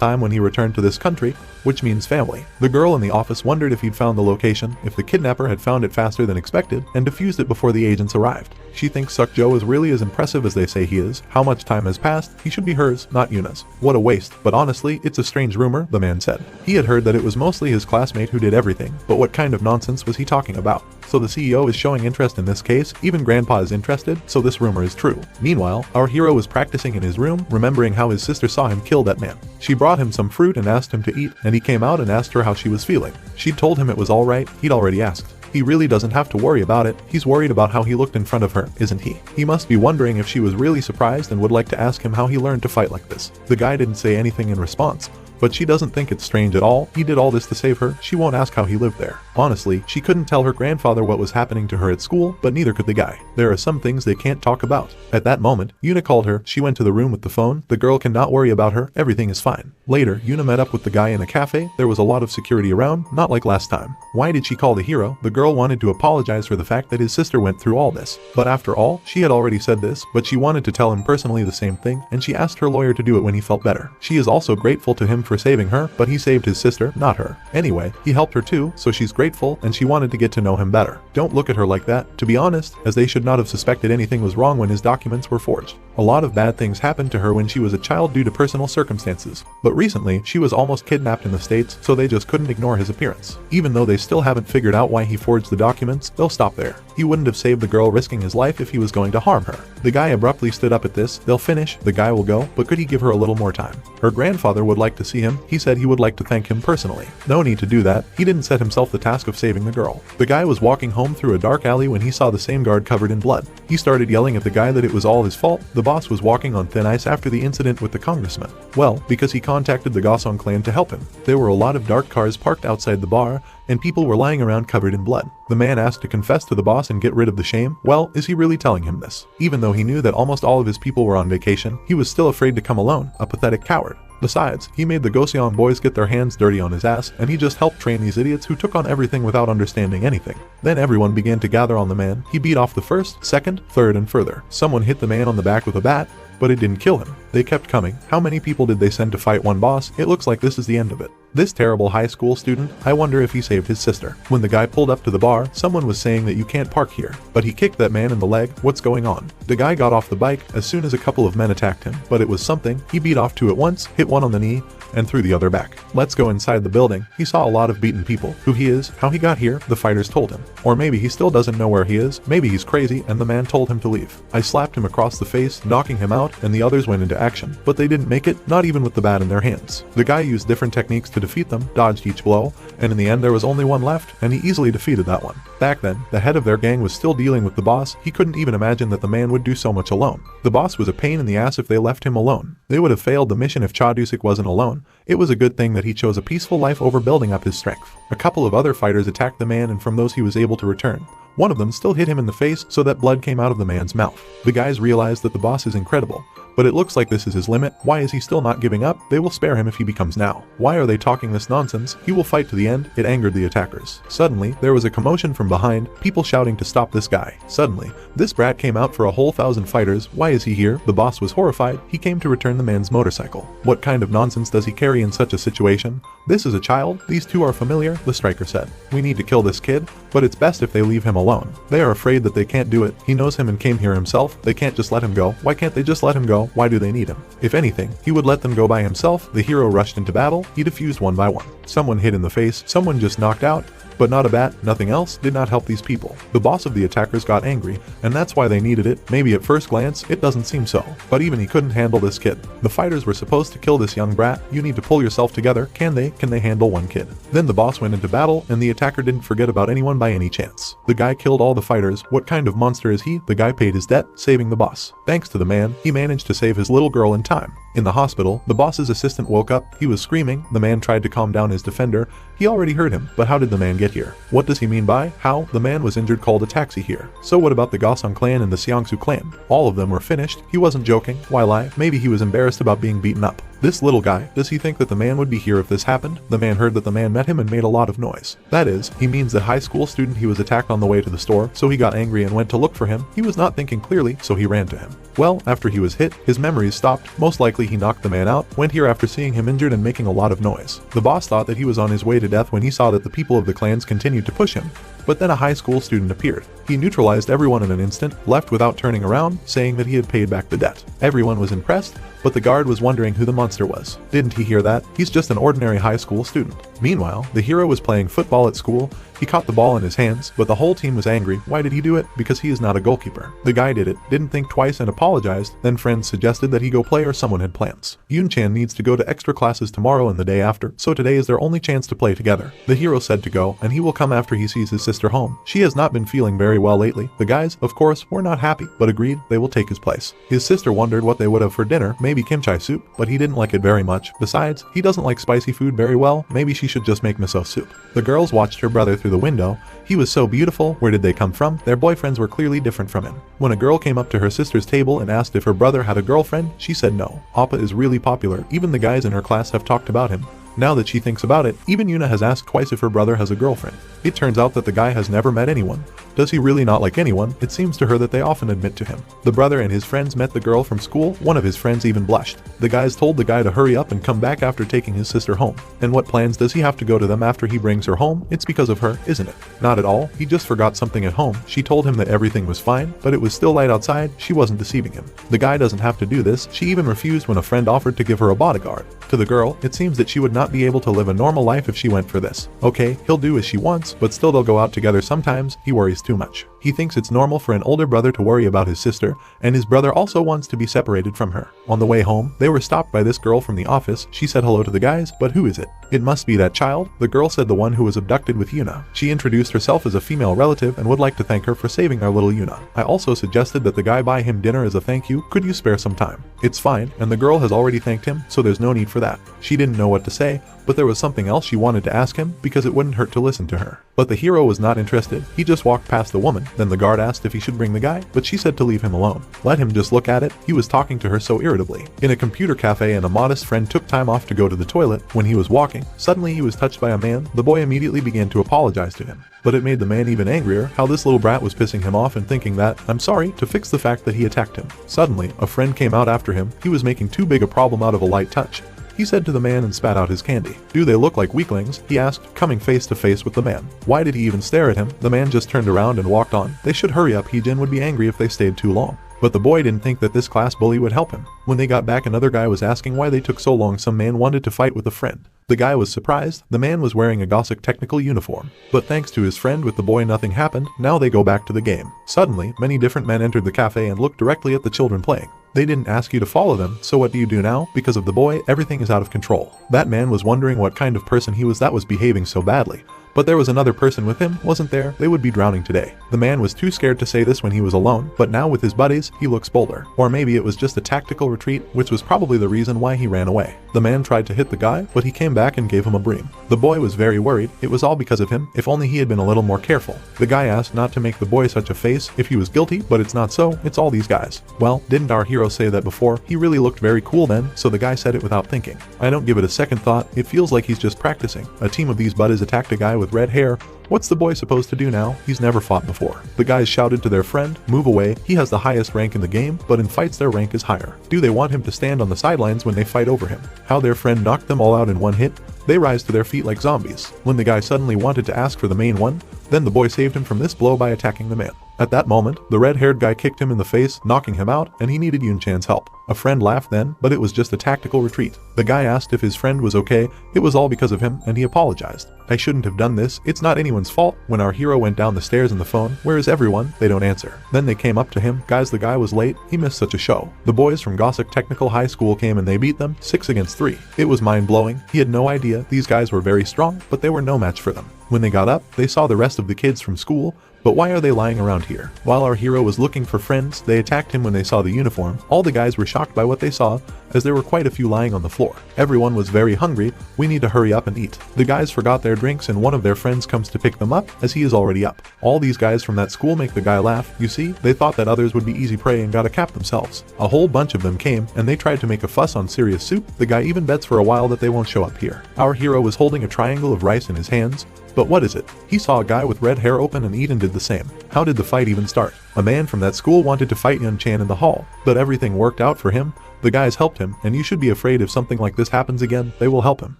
time when he returned to this country, which means family. The girl in the office wondered if he'd found the location, if the kidnapper had found it faster than expected, and defused it before the agents arrived. She thinks Suk Jo is really as impressive as they say he is. How much time has passed? He should be hers, not Yuna's. What a waste. But honestly, it's a strange rumor, the man said. He had heard that it was mostly his classmate who did everything, but what kind of nonsense was he talking about? So the CEO is showing interest in this case, even Grandpa is interested, so this rumor is true. Meanwhile, our hero is practicing in his room, remembering how his sister saw him kill that man. She brought him some fruit and asked him to eat, and he came out and asked her how she was feeling. She'd told him it was alright, he'd already asked. He really doesn't have to worry about it. He's worried about how he looked in front of her, isn't he? He must be wondering if she was really surprised and would like to ask him how he learned to fight like this. The guy didn't say anything in response, but she doesn't think it's strange at all. He did all this to save her. She won't ask how he lived there. Honestly, she couldn't tell her grandfather what was happening to her at school, but neither could the guy. There are some things they can't talk about. At that moment, Yuna called her. She went to the room with the phone. The girl cannot worry about her. Everything is fine. Later, Yuna met up with the guy in a cafe. There was a lot of security around, not like last time. Why did she call the hero? The girl wanted to apologize for the fact that his sister went through all this. But after all, she had already said this, but she wanted to tell him personally the same thing, and she asked her lawyer to do it when he felt better. She is also grateful to him for saving her, but he saved his sister, not her. Anyway, he helped her too, so she's grateful, and she wanted to get to know him better. Don't look at her like that, to be honest, as they should not have suspected anything was wrong when his documents were forged. A lot of bad things happened to her when she was a child due to personal circumstances, but recently she was almost kidnapped in the States, so they just couldn't ignore his appearance. Even though they still haven't figured out why he forged the documents, they'll stop there. He wouldn't have saved the girl risking his life if he was going to harm her. The guy abruptly stood up at this. They'll finish, the guy will go, but could he give her a little more time? Her grandfather would like to see him. He said he would like to thank him personally. No need to do that. He didn't set himself the task of saving the girl. The guy was walking home through a dark alley when he saw the same guard covered in blood. He started yelling at the guy that it was all his fault. The boss was walking on thin ice after the incident with the congressman. Well, because he contacted the Gosong clan to help him. There were a lot of dark cars parked outside the bar, and people were lying around covered in blood. The man asked to confess to the boss and get rid of the shame. Well, is he really telling him this? Even though he knew that almost all of his people were on vacation, he was still afraid to come alone, a pathetic coward. Besides, he made the Goseong boys get their hands dirty on his ass, and he just helped train these idiots who took on everything without understanding anything. Then everyone began to gather on the man. He beat off the first, second, third, and further. Someone hit the man on the back with a bat, but it didn't kill him. They kept coming. How many people did they send to fight one boss? It looks like this is the end of it. This terrible high school student, I wonder if he saved his sister. When the guy pulled up to the bar, someone was saying that you can't park here, but he kicked that man in the leg. What's going on? The guy got off the bike as soon as a couple of men attacked him, but it was something. He beat off two at once, hit one on the knee, and threw the other back. Let's go inside the building. He saw a lot of beaten people. Who he is, how he got here, the fighters told him. Or maybe he still doesn't know where he is. Maybe he's crazy and the man told him to leave. I slapped him across the face, knocking him out, and the others went into action. But they didn't make it, not even with the bat in their hands. The guy used different techniques to defeat them, dodged each blow, and in the end there was only one left, and he easily defeated that one. Back then, the head of their gang was still dealing with the boss. He couldn't even imagine that the man would do so much alone. The boss was a pain in the ass if they left him alone. They would have failed the mission if Chadusik wasn't alone. It was a good thing that he chose a peaceful life over building up his strength. A couple of other fighters attacked the man, and from those he was able to return. One of them still hit him in the face so that blood came out of the man's mouth. The guys realized that the boss is incredible, but it looks like this is his limit. Why is he still not giving up? They will spare him if he becomes now. Why are they talking this nonsense? He will fight to the end. It angered the attackers. Suddenly, there was a commotion from behind, people shouting to stop this guy. Suddenly, this brat came out for a whole 1,000 fighters. Why is he here? The boss was horrified. He came to return the man's motorcycle. What kind of nonsense does he carry in such a situation? This is a child. These two are familiar, the striker said. We need to kill this kid, but it's best if they leave him alone. They are afraid that they can't do it. He knows him and came here himself. They can't just let him go. Why can't they just let him go? Why do they need him? If anything, he would let them go by himself. The hero rushed into battle. He defused one by one. Someone hit in the face, someone just knocked out, But not a bat, nothing else did not help these people. The boss of the attackers got angry, and that's why they needed it. Maybe at first glance, it doesn't seem so. But even he couldn't handle this kid. The fighters were supposed to kill this young brat. You need to pull yourself together. Can they handle one kid? Then the boss went into battle, and the attacker didn't forget about anyone by any chance. The guy killed all the fighters. What kind of monster is he? The guy paid his debt, saving the boss. Thanks to the man, he managed to save his little girl in time. In the hospital, the boss's assistant woke up. He was screaming. The man tried to calm down his defender. He already heard him, but how did the man get here? What does he mean by how? The man was injured, called a taxi here. So what about the Gosong clan and the Seongsu clan? All of them were finished. He wasn't joking. Why lie? Maybe he was embarrassed about being beaten up. This little guy, does he think that the man would be here if this happened? The man heard that the man met him and made a lot of noise. That is, he means that high school student he was attacked on the way to the store, so he got angry and went to look for him. He was not thinking clearly, so he ran to him. Well, after he was hit, his memories stopped. Most likely he knocked the man out, went here after seeing him injured and making a lot of noise. The boss thought that he was on his way to death when he saw that the people of the clans continued to push him. But then a high school student appeared. He neutralized everyone in an instant, left without turning around, saying that he had paid back the debt. Everyone was impressed, but the guard was wondering who the monster was. Didn't he hear that? He's just an ordinary high school student. Meanwhile, the hero was playing football at school. He caught the ball in his hands, but the whole team was angry. Why did he do it? Because he is not a goalkeeper. The guy did it, didn't think twice and apologized. Then friends suggested that he go play or someone had plans. Yoon-chan needs to go to extra classes tomorrow and the day after, so today is their only chance to play together. The hero said to go, and he will come after he sees his sister home. She has not been feeling very well lately. The guys, of course, were not happy, but agreed they will take his place. His sister wondered what they would have for dinner, maybe kimchi soup, but he didn't like it very much. Besides, he doesn't like spicy food very well. Maybe she should just make miso soup. The girls watched her brother through the window. He was so beautiful. Where did they come from? Their boyfriends were clearly different from him. When a girl came up to her sister's table and asked if her brother had a girlfriend, she said no. Appa is really popular. Even the guys in her class have talked about him. Now that she thinks about it, even Yuna has asked twice if her brother has a girlfriend. It turns out that the guy has never met anyone. Does he really not like anyone? It seems to her that they often admit to him. The brother and his friends met the girl from school. One of his friends even blushed. The guys told the guy to hurry up and come back after taking his sister home. And what plans does he have to go to them after he brings her home? It's because of her, isn't it? Not at all. He just forgot something at home. She told him that everything was fine, but it was still light outside. She wasn't deceiving him. The guy doesn't have to do this. She even refused when a friend offered to give her a bodyguard. To the girl, it seems that she would not be able to live a normal life if she went for this. Okay, he'll do as she wants, but still they'll go out together sometimes. He worries too much. He thinks it's normal for an older brother to worry about his sister, and his brother also wants to be separated from her. On the way home, they were stopped by this girl from the office. She said hello to the guys, but who is it? It must be that child. The girl said the one who was abducted with Yuna. She introduced herself as a female relative and would like to thank her for saving our little Yuna. I also suggested that the guy buy him dinner as a thank you. Could you spare some time? It's fine, and the girl has already thanked him, so there's no need for that. She didn't know what to say, but there was something else she wanted to ask him because it wouldn't hurt to listen to her. But the hero was not interested. He just walked past the woman. Then the guard asked if he should bring the guy, but she said to leave him alone. Let him just look at it. He was talking to her so irritably. In a computer cafe, and a modest friend took time off to go to the toilet. When he was walking, suddenly he was touched by a man. The boy immediately began to apologize to him. But it made the man even angrier how this little brat was pissing him off and thinking that, I'm sorry, to fix the fact that he attacked him. Suddenly, a friend came out after him. He was making too big a problem out of a light touch. He said to the man and spat out his candy. Do they look like weaklings? He asked, coming face to face with the man. Why did he even stare at him? The man just turned around and walked on. They should hurry up. Heejin would be angry if they stayed too long. But the boy didn't think that this class bully would help him. When they got back, another guy was asking why they took so long. Some man wanted to fight with a friend. The guy was surprised. The man was wearing a Gothic technical uniform. But thanks to his friend with the boy, nothing happened. Now they go back to the game. Suddenly, many different men entered the cafe and looked directly at the children playing. They didn't ask you to follow them, so what do you do now? Because of the boy, everything is out of control. That man was wondering what kind of person he was that was behaving so badly. But there was another person with him, wasn't there? They would be drowning today. The man was too scared to say this when he was alone, but now with his buddies, he looks bolder. Or maybe it was just a tactical retreat, which was probably the reason why he ran away. The man tried to hit the guy, but he came back and gave him a bream. The boy was very worried. It was all because of him. If only he had been a little more careful. The guy asked not to make the boy such a face if he was guilty, but it's not so. It's all these guys. Well, didn't our hero say that before? He really looked very cool then, so the guy said it without thinking. I don't give it a second thought. It feels like he's just practicing. A team of these buddies attacked a guy with red hair. What's the boy supposed to do now? He's never fought before. The guys shouted to their friend, move away. He has the highest rank in the game, but in fights their rank is higher. Do they want him to stand on the sidelines when they fight over him? How their friend knocked them all out in one hit? They rise to their feet like zombies. When the guy suddenly wanted to ask for the main one, Then the boy saved him from this blow by attacking the man. At that moment, the red-haired guy kicked him in the face, knocking him out, and he needed Yun-chan's help. A friend laughed then, but it was just a tactical retreat. The guy asked if his friend was okay. It was all because of him, and he apologized. I shouldn't have done this. It's not anyone's fault. When our hero went down the stairs in the phone, where is everyone? They don't answer. Then they came up to him. Guys, the guy was late. He missed such a show. The boys from Gossip Technical High School came and they beat them 6 against 3. It was mind-blowing. He had no idea. These guys were very strong, but they were no match for them. When they got up, they saw the rest of the kids from school. But why are they lying around here? While our hero was looking for friends, they attacked him when they saw the uniform. All the guys were shocked by what they saw, as there were quite a few lying on the floor. Everyone was very hungry. We need to hurry up and eat. The guys forgot their drinks and one of their friends comes to pick them up, as he is already up. All these guys from that school make the guy laugh. You see, they thought that others would be easy prey and got a cap themselves. A whole bunch of them came, and they tried to make a fuss on serious soup. The guy even bets for a while that they won't show up here. Our hero was holding a triangle of rice in his hands. But what is it? He saw a guy with red hair open and eat and did the same. How did the fight even start? A man from that school wanted to fight Yun-chan in the hall, but everything worked out for him. The guys helped him, and you should be afraid if something like this happens again, they will help him.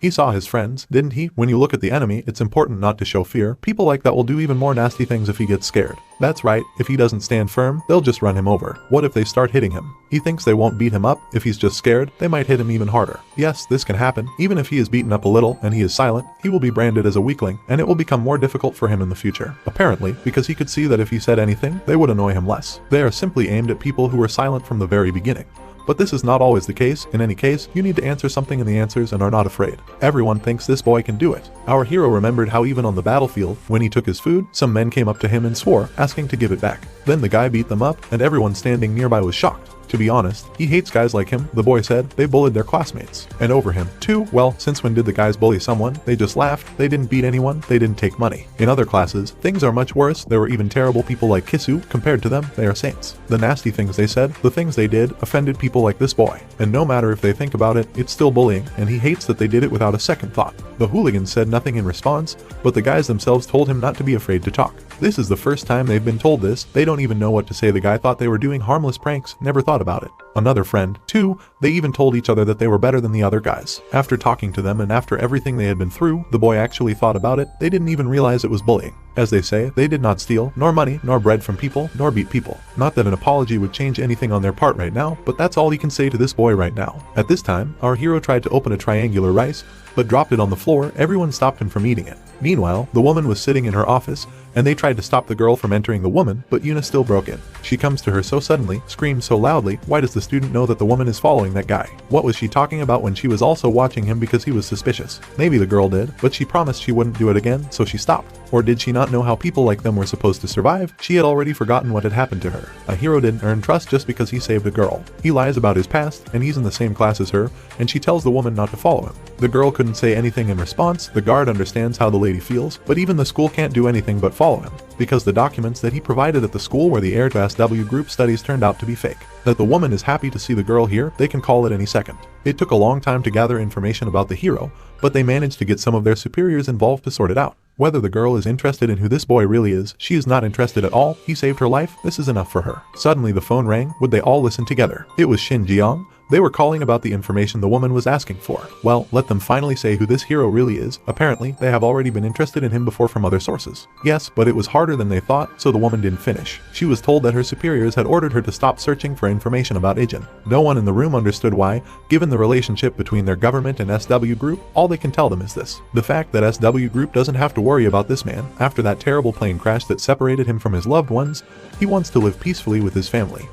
He saw his friends, didn't he? When you look at the enemy, it's important not to show fear. People like that will do even more nasty things if he gets scared. That's right, if he doesn't stand firm, they'll just run him over. What if they start hitting him? He thinks they won't beat him up. If he's just scared, they might hit him even harder. Yes, this can happen. Even if he is beaten up a little and he is silent, he will be branded as a weakling, and it will become more difficult for him in the future. Apparently, because he could see that if he said anything, they would annoy him less. They are simply aimed at people who were silent from the very beginning. But this is not always the case. In any case, you need to answer something in the answers and are not afraid. Everyone thinks this boy can do it. Our hero remembered how even on the battlefield, when he took his food, some men came up to him and swore, asking to give it back. Then the guy beat them up, and everyone standing nearby was shocked. To be honest, he hates guys like him. The boy said they bullied their classmates. And over him, too. Well, since when did the guys bully someone? They just laughed. They didn't beat anyone. They didn't take money. In other classes, things are much worse. There were even terrible people like Kisu. Compared to them, they are saints. The nasty things they said, the things they did, offended people like this boy. And no matter if they think about it, it's still bullying, and he hates that they did it without a second thought. The hooligans said nothing in response, but the guys themselves told him not to be afraid to talk. This is the first time they've been told this. They don't even know what to say. The guy thought they were doing harmless pranks, never thought about it. Another friend, too, they even told each other that they were better than the other guys. After talking to them and after everything they had been through, the boy actually thought about it. They didn't even realize it was bullying. As they say, they did not steal, nor money, nor bread from people, nor beat people. Not that an apology would change anything on their part right now, but that's all he can say to this boy right now. At this time, our hero tried to open a triangular rice, but dropped it on the floor. Everyone stopped him from eating it. Meanwhile, the woman was sitting in her office, and they tried to stop the girl from entering the woman, but Yuna still broke in. She comes to her so suddenly, screams so loudly. Why does the student know that the woman is following that guy? What was she talking about when she was also watching him because he was suspicious? Maybe the girl did, but she promised she wouldn't do it again, so she stopped. Or did she not know how people like them were supposed to survive? She had already forgotten what had happened to her. A hero didn't earn trust just because he saved a girl. He lies about his past, and he's in the same class as her, and she tells the woman not to follow him. The girl couldn't say anything in response. The guard understands how the lady feels, but even the school can't do anything but follow him, because the documents that he provided at the school where the heir to SW group studies turned out to be fake. That the woman is happy to see the girl here, they can call it any second. It took a long time to gather information about the hero, but they managed to get some of their superiors involved to sort it out. Whether the girl is interested in who this boy really is, she is not interested at all. He saved her life. This is enough for her. Suddenly the phone rang. Would they all listen together? It was Shin Jiang. They were calling about the information the woman was asking for. Well, let them finally say who this hero really is. Apparently, they have already been interested in him before from other sources. Yes, but it was harder than they thought, so the woman didn't finish. She was told that her superiors had ordered her to stop searching for information about Ijin. No one in the room understood why. Given the relationship between their government and SW Group, all they can tell them is this. The fact that SW Group doesn't have to worry about this man. After that terrible plane crash that separated him from his loved ones, he wants to live peacefully with his family.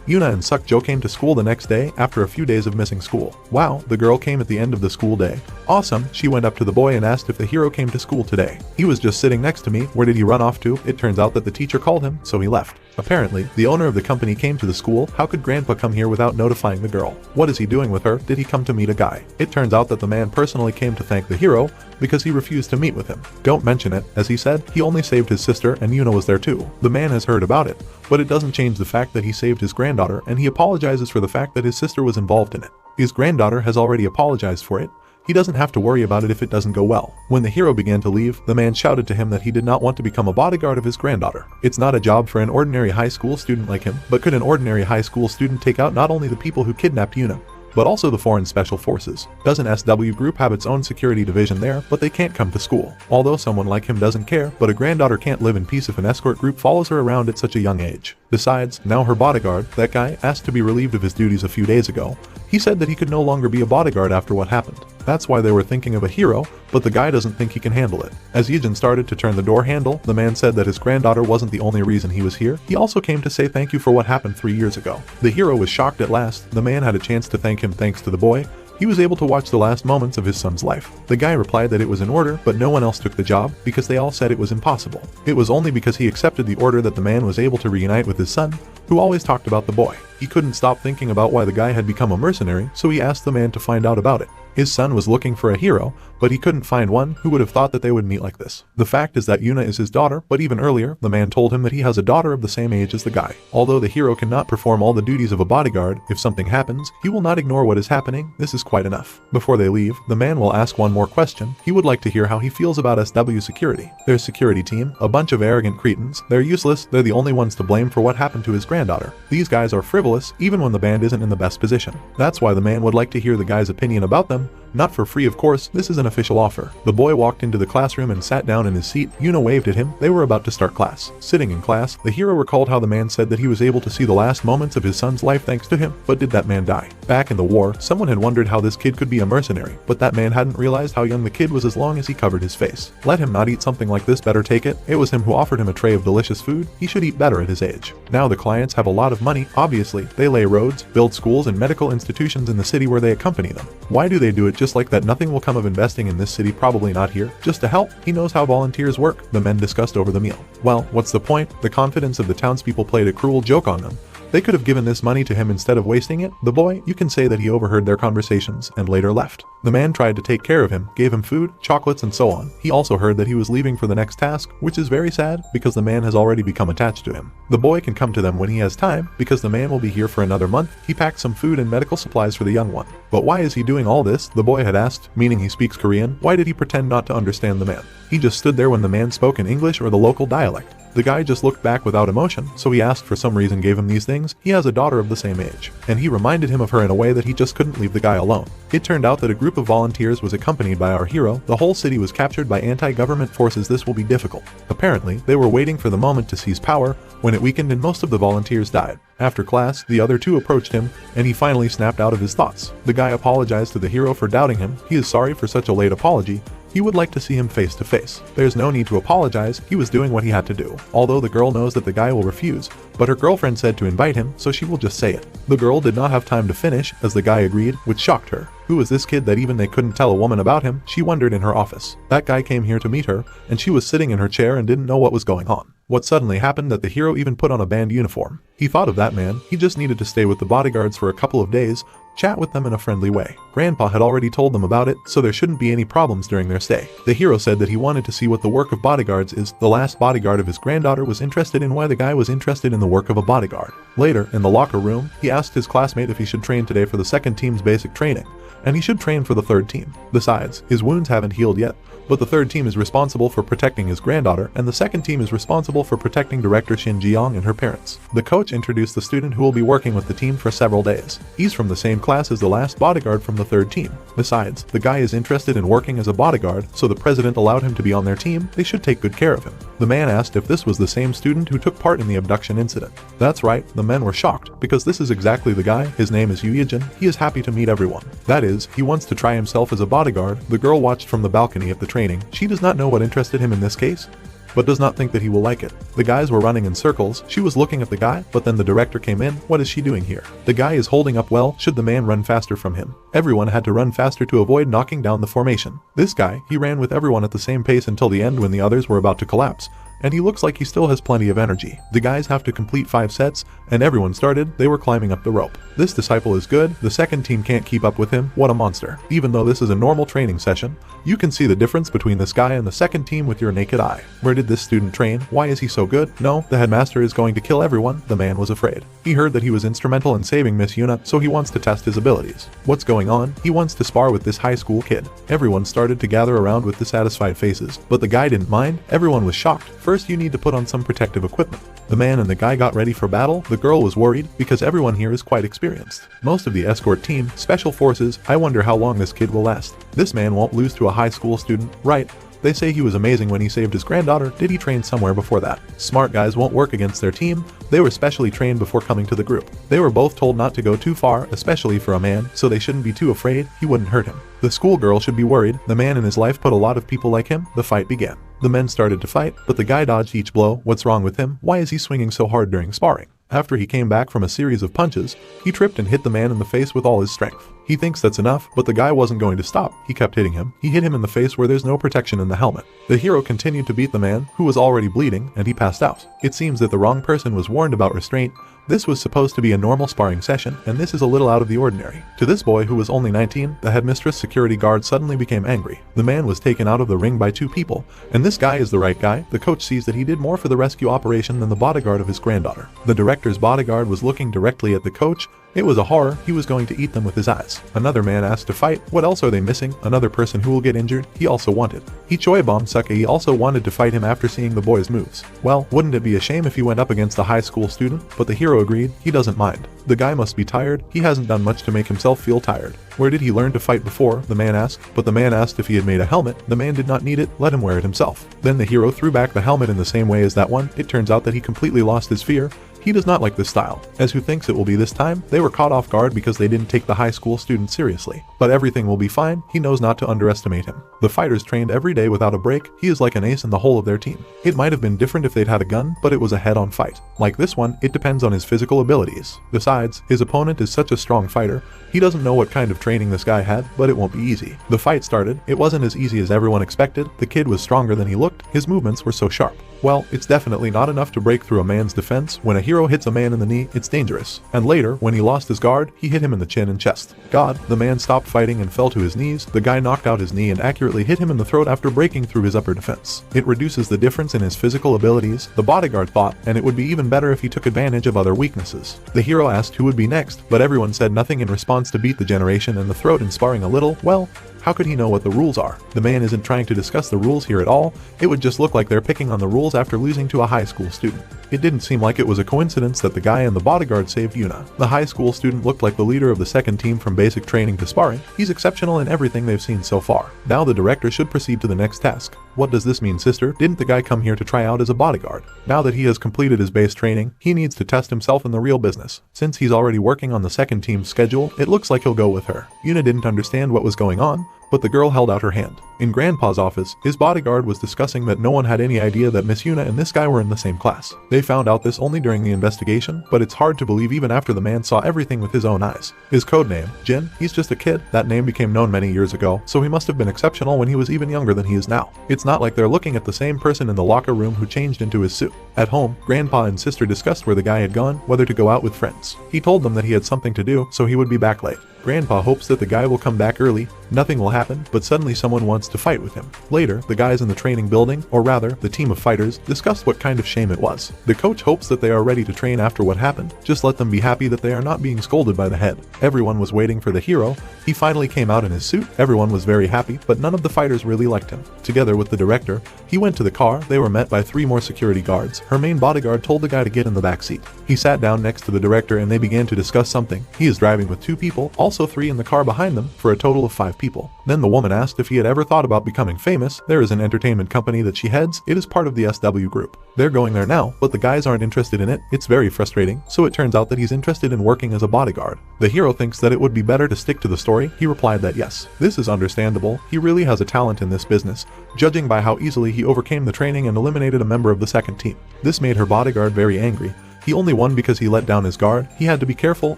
Yuna and Sukjo came to school the next day after a few days of missing school. Wow, the girl came at the end of the school day. Awesome, she went up to the boy and asked if the hero came to school today. He was just sitting next to me. Where did he run off to? It turns out that the teacher called him, so he left. Apparently, the owner of the company came to the school. How could Grandpa come here without notifying the girl? What is he doing with her? Did he come to meet a guy? It turns out that the man personally came to thank the hero because he refused to meet with him. Don't mention it. As he said, he only saved his sister and Yuna was there too. The man has heard about it, but it doesn't change the fact that he saved his granddaughter, and he apologizes for the fact that his sister was involved in it. His granddaughter has already apologized for it. He doesn't have to worry about it if it doesn't go well. When the hero began to leave, the man shouted to him that he did not want to become a bodyguard of his granddaughter. It's not a job for an ordinary high school student like him, but could an ordinary high school student take out not only the people who kidnapped Yuna, but also the Foreign Special Forces. Doesn't SW Group have its own security division there, but they can't come to school. Although someone like him doesn't care, but a granddaughter can't live in peace if an escort group follows her around at such a young age. Besides, now her bodyguard, that guy, asked to be relieved of his duties a few days ago. He said that he could no longer be a bodyguard after what happened. That's why they were thinking of a hero, but the guy doesn't think he can handle it. As Yijin started to turn the door handle, the man said that his granddaughter wasn't the only reason he was here. He also came to say thank you for what happened 3 years ago. The hero was shocked at last. The man had a chance to thank him thanks to the boy. He was able to watch the last moments of his son's life. The guy replied that it was in order, but no one else took the job because they all said it was impossible. It was only because he accepted the order that the man was able to reunite with his son, who always talked about the boy. He couldn't stop thinking about why the guy had become a mercenary, so he asked the man to find out about it. His son was looking for a hero, but he couldn't find one. Who would have thought that they would meet like this? The fact is that Yuna is his daughter, but even earlier, the man told him that he has a daughter of the same age as the guy. Although the hero cannot perform all the duties of a bodyguard, if something happens, he will not ignore what is happening. This is quite enough. Before they leave, the man will ask one more question. He would like to hear how he feels about SW security. Their security team, a bunch of arrogant cretins. They're useless. They're the only ones to blame for what happened to his granddaughter. These guys are frivolous, even when the band isn't in the best position. That's why the man would like to hear the guy's opinion about them. Not for free, of course, this is an official offer. The boy walked into the classroom and sat down in his seat. Yuna waved at him. They were about to start class. Sitting in class, the hero recalled how the man said that he was able to see the last moments of his son's life thanks to him. But did that man die? Back in the war, someone had wondered how this kid could be a mercenary, but that man hadn't realized how young the kid was as long as he covered his face. Let him not eat something like this, better take it. It was him who offered him a tray of delicious food. He should eat better at his age. Now the clients have a lot of money, obviously. They lay roads, build schools and medical institutions in the city where they accompany them. Why do they do it just like that? Nothing will come of investing in this city, probably not here. Just to help. He knows how volunteers work, the men discussed over the meal. Well, what's the point? The confidence of the townspeople played a cruel joke on them. They could have given this money to him instead of wasting it. The boy, you can say that he overheard their conversations and later left. The man tried to take care of him, gave him food, chocolates and so on. He also heard that he was leaving for the next task, which is very sad because the man has already become attached to him. The boy can come to them when he has time because the man will be here for another month. He packed some food and medical supplies for the young one. But why is he doing all this? The boy had asked, meaning he speaks Korean. Why did he pretend not to understand the man? He just stood there when the man spoke in English or the local dialect. The guy just looked back without emotion, so he asked for some reason, gave him these things. He has a daughter of the same age, and he reminded him of her in a way that he just couldn't leave the guy alone. It turned out that a group of volunteers was accompanied by our hero. The whole city was captured by anti-government forces. This will be difficult. Apparently, they were waiting for the moment to seize power when it weakened and most of the volunteers died. After class, the other two approached him, and he finally snapped out of his thoughts. The guy apologized to the hero for doubting him. He is sorry for such a late apology. He would like to see him face to face. There's no need to apologize, he was doing what he had to do. Although the girl knows that the guy will refuse, but her girlfriend said to invite him, so she will just say it. The girl did not have time to finish, as the guy agreed, which shocked her. Who was this kid that even they couldn't tell a woman about him? She wondered in her office. That guy came here to meet her, and she was sitting in her chair and didn't know what was going on. What suddenly happened that the hero even put on a band uniform. He thought of that man. He just needed to stay with the bodyguards for a couple of days, chat with them in a friendly way. Grandpa had already told them about it, so there shouldn't be any problems during their stay. The hero said that he wanted to see what the work of bodyguards is. The last bodyguard of his granddaughter was interested in why the guy was interested in the work of a bodyguard. Later, in the locker room, he asked his classmate if he should train today for the second team's basic training, and he should train for the third team. Besides, his wounds haven't healed yet, but the third team is responsible for protecting his granddaughter, and the second team is responsible for protecting director Shin Jiyoung and her parents. The coach introduced the student who will be working with the team for several days. He's from the same class as the last bodyguard from the third team. Besides, the guy is interested in working as a bodyguard, so the president allowed him to be on their team. They should take good care of him. The man asked if this was the same student who took part in the abduction incident. That's right, the men were shocked, because this is exactly the guy. His name is Yu Yijin. He is happy to meet everyone. That is, he wants to try himself as a bodyguard. The girl watched from the balcony of the training. She does not know what interested him in this case, but does not think that he will like it. The guys were running in circles. She was looking at the guy, but then the director came in. What is she doing here? The guy is holding up well. Should the man run faster from him? Everyone had to run faster to avoid knocking down the formation. This guy, he ran with everyone at the same pace until the end when the others were about to collapse, and he looks like he still has plenty of energy. The guys have to complete 5 sets, and everyone started. They were climbing up the rope. This disciple is good. The second team can't keep up with him. What a monster. Even though this is a normal training session, you can see the difference between this guy and the second team with your naked eye. Where did this student train? Why is he so good? No, the headmaster is going to kill everyone. The man was afraid. He heard that he was instrumental in saving Miss Yuna, so he wants to test his abilities. What's going on? He wants to spar with this high school kid. Everyone started to gather around with dissatisfied faces, but the guy didn't mind. Everyone was shocked. First first you need to put on some protective equipment. The man and the guy got ready for battle. The girl was worried because everyone here is quite experienced. Most of the escort team, special forces. I wonder how long this kid will last. This man won't lose to a high school student, right? They say he was amazing when he saved his granddaughter. Did he train somewhere before that? Smart guys won't work against their team. They were specially trained before coming to the group. They were both told not to go too far, especially for a man, so they shouldn't be too afraid. He wouldn't hurt him. The schoolgirl should be worried. The man in his life put a lot of people like him. The fight began. The men started to fight, but the guy dodged each blow. What's wrong with him? Why is he swinging so hard during sparring? After he came back from a series of punches, he tripped and hit the man in the face with all his strength. He thinks that's enough, but the guy wasn't going to stop. He kept hitting him. He hit him in the face where there's no protection in the helmet. The hero continued to beat the man, who was already bleeding, and he passed out. It seems that the wrong person was warned about restraint. This was supposed to be a normal sparring session, and this is a little out of the ordinary. To this boy, who was only 19, the headmistress security guard suddenly became angry. The man was taken out of the ring by 2 people, and this guy is the right guy. The coach sees that he did more for the rescue operation than the bodyguard of his granddaughter. The director's bodyguard was looking directly at the coach. It was a horror. He was going to eat them with his eyes. Another man asked to fight. What else are they missing? Another person who will get injured. He also wanted. Ichoibom Sake also wanted to fight him after seeing the boy's moves. Well, wouldn't it be a shame if he went up against a high school student? But the hero agreed. He doesn't mind. The guy must be tired. He hasn't done much to make himself feel tired. Where did he learn to fight before? The man asked. But the man asked if he had made a helmet. The man did not need it. Let him wear it himself. Then the hero threw back the helmet in the same way as that one. It turns out that he completely lost his fear. He does not like this style. As who thinks it will be this time? They were caught off guard because they didn't take the high school student seriously. But everything will be fine. He knows not to underestimate him. The fighters trained every day without a break. He is like an ace in the whole of their team. It might have been different if they'd had a gun, but it was a head-on fight. Like this one, it depends on his physical abilities. Besides, his opponent is such a strong fighter. He doesn't know what kind of training this guy had, but it won't be easy. The fight started. It wasn't as easy as everyone expected. The kid was stronger than he looked. His movements were so sharp. Well, it's definitely not enough to break through a man's defense. When a hero hits a man in the knee, it's dangerous. And later, when he lost his guard, he hit him in the chin and chest. God, the man stopped fighting and fell to his knees. The guy knocked out his knee and accurately hit him in the throat after breaking through his upper defense. It reduces the difference in his physical abilities, the bodyguard thought, and it would be even better if he took advantage of other weaknesses. The hero asked who would be next, but everyone said nothing in response to beat the generation and the throat in sparring a little. Well, how could he know what the rules are? The man isn't trying to discuss the rules here at all. It would just look like they're picking on the rules after losing to a high school student. It didn't seem like it was a coincidence that the guy and the bodyguard saved Yuna. The high school student looked like the leader of the second team from basic training to sparring. He's exceptional in everything they've seen so far. Now the director should proceed to the next task. What does this mean, sister? Didn't the guy come here to try out as a bodyguard? Now that he has completed his base training, he needs to test himself in the real business. Since he's already working on the second team's schedule, it looks like he'll go with her. Yuna didn't understand what was going on, but the girl held out her hand. In Grandpa's office, his bodyguard was discussing that no one had any idea that Miss Yuna and this guy were in the same class. They found out this only during the investigation, but it's hard to believe even after the man saw everything with his own eyes. His codename, Jin, he's just a kid. That name became known many years ago, so he must have been exceptional when he was even younger than he is now. It's not like they're looking at the same person in the locker room who changed into his suit. At home, Grandpa and sister discussed where the guy had gone, whether to go out with friends. He told them that he had something to do, so he would be back late. Grandpa hopes that the guy will come back early. Nothing will happen, but suddenly someone wants to fight with him. Later, the guys in the training building, or rather, the team of fighters, discussed what kind of shame it was. The coach hopes that they are ready to train after what happened. Just let them be happy that they are not being scolded by the head. Everyone was waiting for the hero. He finally came out in his suit. Everyone was very happy, but none of the fighters really liked him. Together with the director, he went to the car. They were met by 3 more security guards. Her main bodyguard told the guy to get in the back seat. He sat down next to the director and they began to discuss something. He is driving with 2 people, also 3 in the car behind them, for a total of 5 people. Then the woman asked if he had ever thought about becoming famous. There is an entertainment company that she heads. It is part of the SW group. They're going there now, but the guys aren't interested in it. It's very frustrating, so it turns out that he's interested in working as a bodyguard. The hero thinks that it would be better to stick to the story. He replied that yes, this is understandable. He really has a talent in this business, judging by how easily he overcame the training and eliminated a member of the second team. This made her bodyguard very angry. He only won because he let down his guard. He had to be careful,